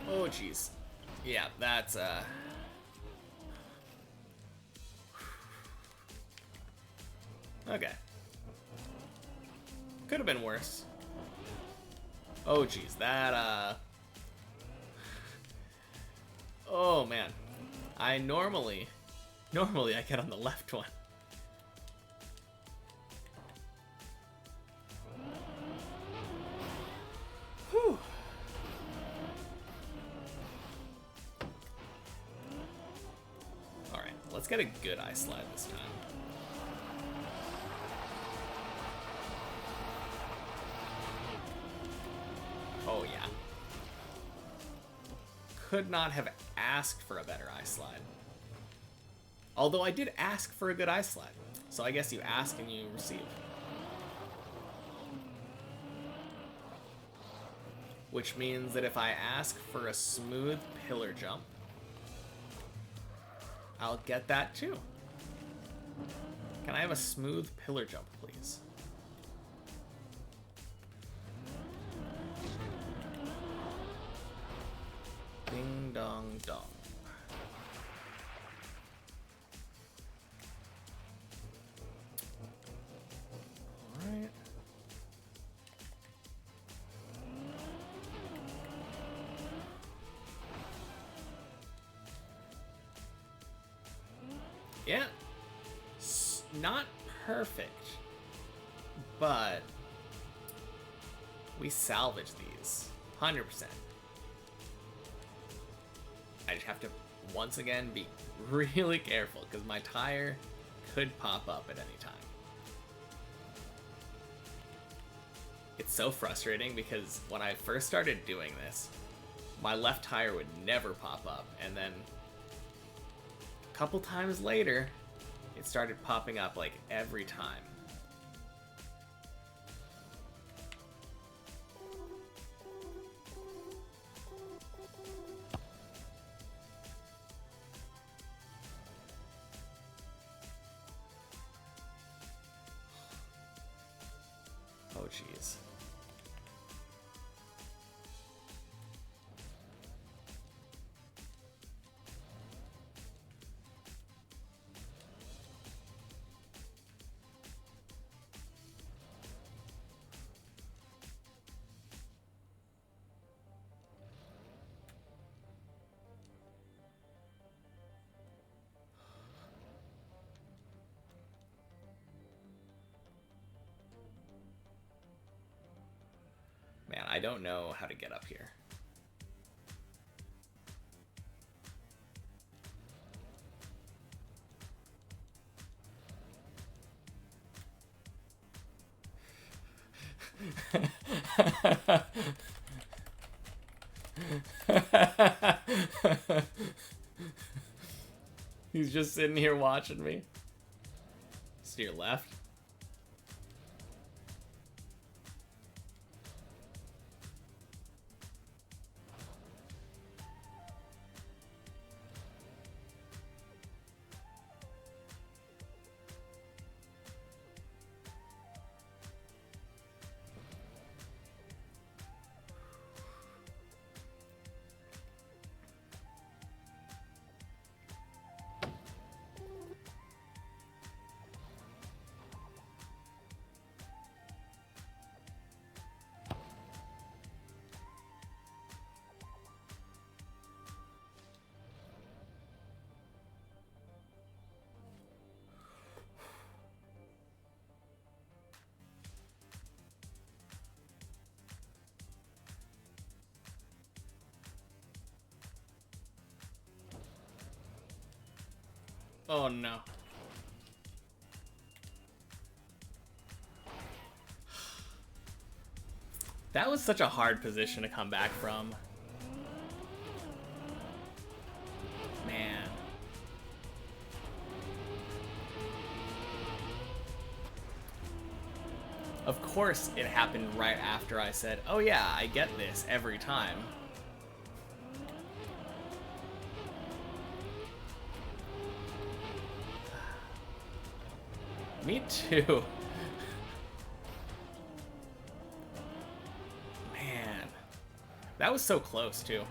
Oh, jeez. Yeah, that's, okay. Could have been worse. Oh, jeez, that, oh, man. I normally I get on the left one. Whew. Alright, let's get a good ice slide this time. Oh, yeah. Could not have asked for a better ice slide. Although I did ask for a good ice slide. So I guess you ask and you receive. Which means that if I ask for a smooth pillar jump, I'll get that too. Can I have a smooth pillar jump, please? Ding dong dong. Alright. Yeah. Not perfect, but we salvage these 100%. I just have to once again be really careful because my tire could pop up at any time. It's so frustrating because when I first started doing this, my left tire would never pop up, and then a couple times later, it started popping up like every time. Oh, jeez. Man, I don't know how to get up here. He's just sitting here watching me. It's to your left. Oh no. That was such a hard position to come back from. Man. Of course it happened right after I said, oh yeah, I get this every time. Me too. Man. That was so close too.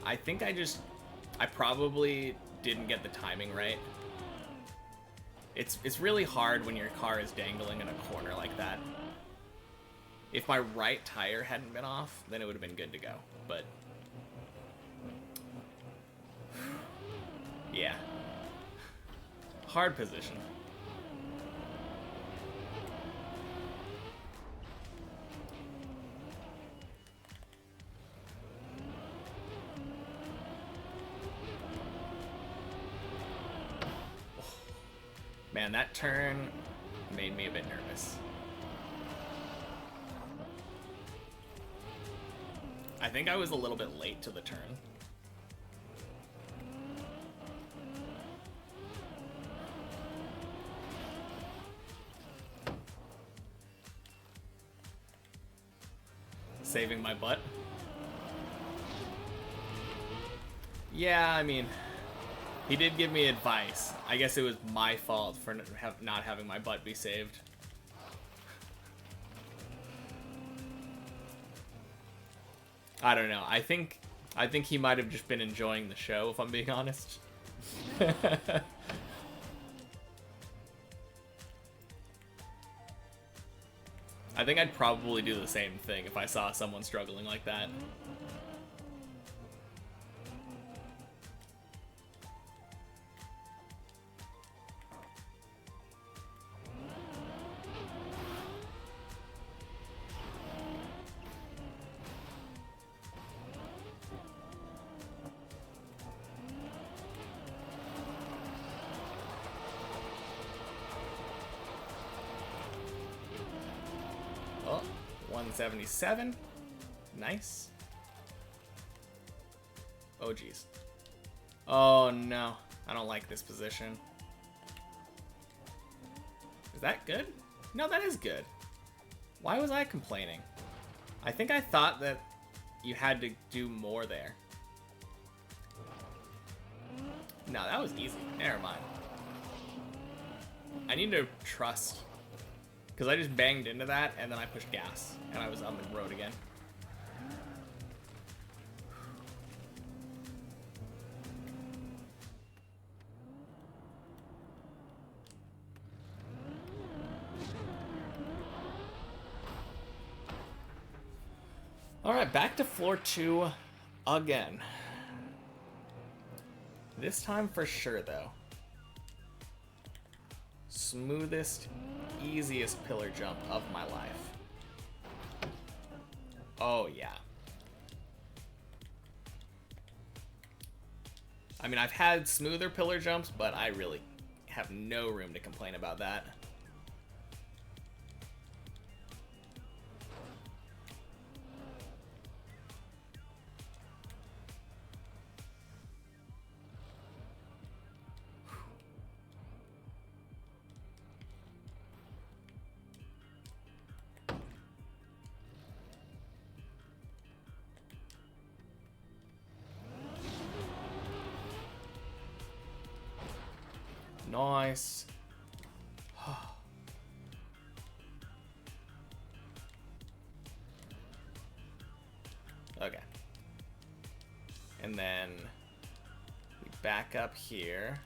I think I probably didn't get the timing right. It's really hard when your car is dangling in a corner like that. If my right tire hadn't been off, then it would have been good to go. But yeah. Hard position. Man, that turn made me a bit nervous. I think I was a little bit late to the turn. Saving my butt. Yeah, I mean, he did give me advice. I guess it was my fault for not having my butt be saved. I don't know. I think he might have just been enjoying the show, if I'm being honest. I think I'd probably do the same thing if I saw someone struggling like that. Oh, 177. Nice. Oh, geez. Oh, no. I don't like this position. Is that good? No, that is good. Why was I complaining? I think I thought that you had to do more there. No, that was easy. Never mind. I need to trust. Because I just banged into that, and then I pushed gas, and I was on the road again. Alright, back to floor 2 again. This time for sure, though. Smoothest, easiest pillar jump of my life. Oh, yeah. I mean, I've had smoother pillar jumps, but I really have no room to complain about that. Nice. Okay. And then we back up here.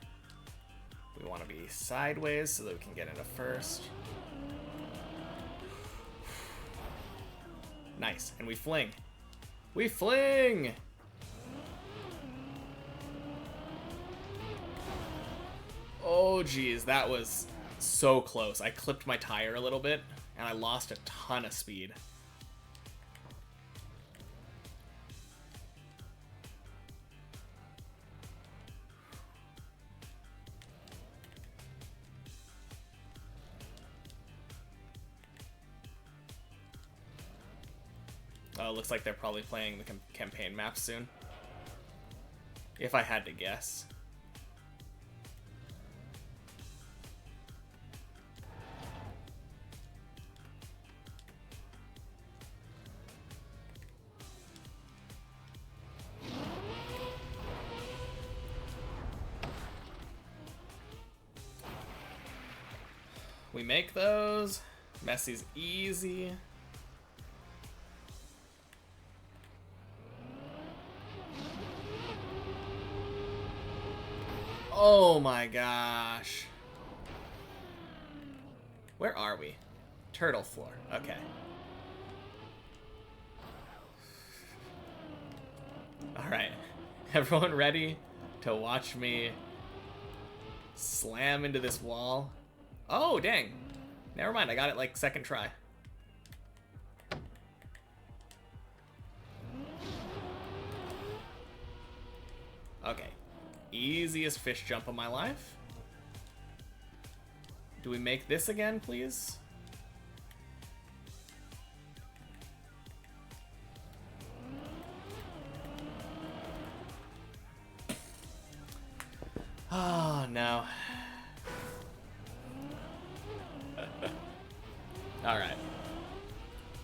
We want to be sideways so that we can get into first. Nice. And we fling. We fling! Oh, geez, that was so close. I clipped my tire a little bit, and I lost a ton of speed. Oh, looks like they're probably playing the campaign map soon. If I had to guess. We make those. Messi's easy. Oh my gosh. Where are we? Turtle floor. Okay. Alright. Everyone ready to watch me slam into this wall? Oh, dang. Never mind. I got it like second try. Okay. Easiest fish jump of my life. Do we make this again, please? Oh, no. Alright.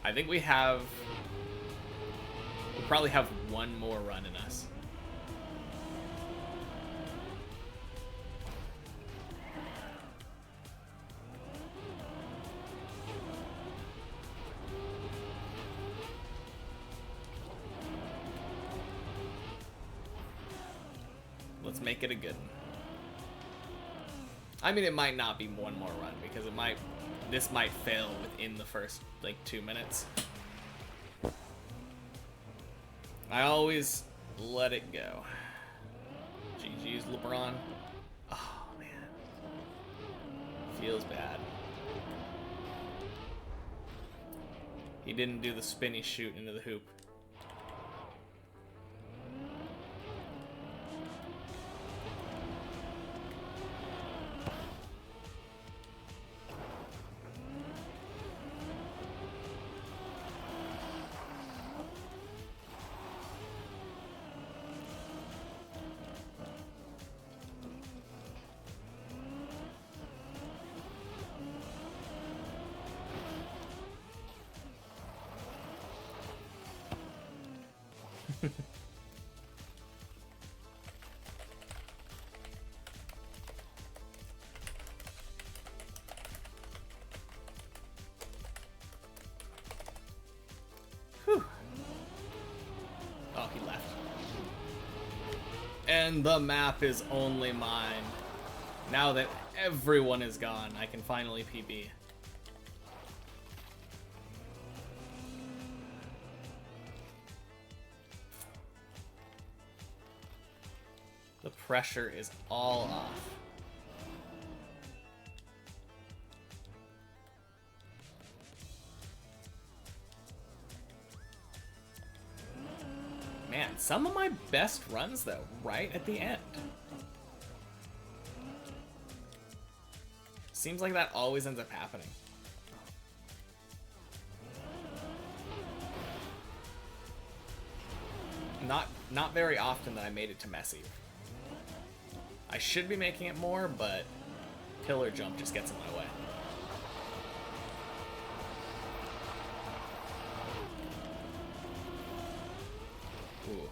I think we probably have one more run in us. Let's make it a good one. I mean, it might not be one more run because this might fail within the first like 2 minutes. I always let it go. GG's LeBron. Oh man. Feels bad. He didn't do the spinny shoot into the hoop. Whew. Oh, he left. And the map is only mine. Now that everyone is gone, I can finally PB. The pressure is all off. Man, some of my best runs, though, right at the end. Seems like that always ends up happening. Not very often that I made it to Messi. I should be making it more, but pillar jump just gets in my way. Ooh.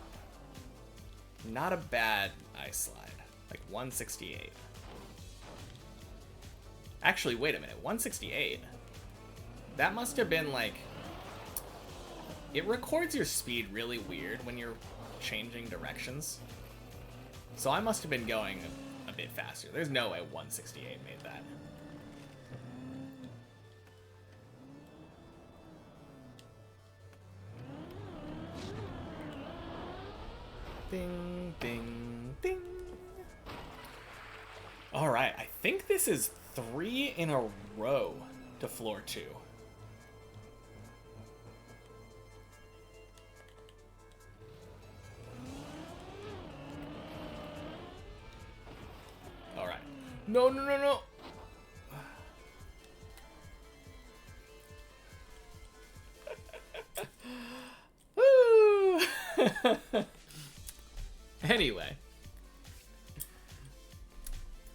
Not a bad ice slide. Like 168. Actually, wait a minute. 168? That must have been like... It records your speed really weird when you're changing directions. So I must have been going a bit faster. There's no way 168 made that. Ding, ding, ding. Alright, I think this is 3 in a row to floor 2. Alright. No, no, no, no!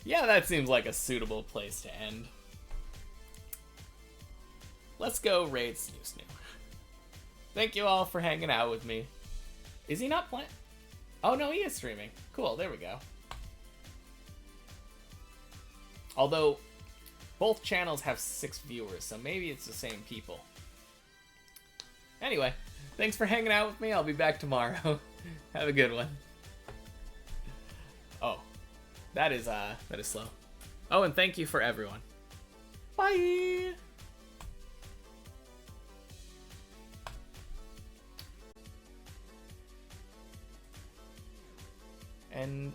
Yeah, that seems like a suitable place to end. Let's go raid Snoo Snoo. Thank you all for hanging out with me. Is he not playing? Oh no, he is streaming. Cool, there we go. Although, both channels have 6 viewers, so maybe it's the same people. Anyway, thanks for hanging out with me. I'll be back tomorrow. Have a good one. Oh, that is slow. Oh, and thank you for everyone. Bye! And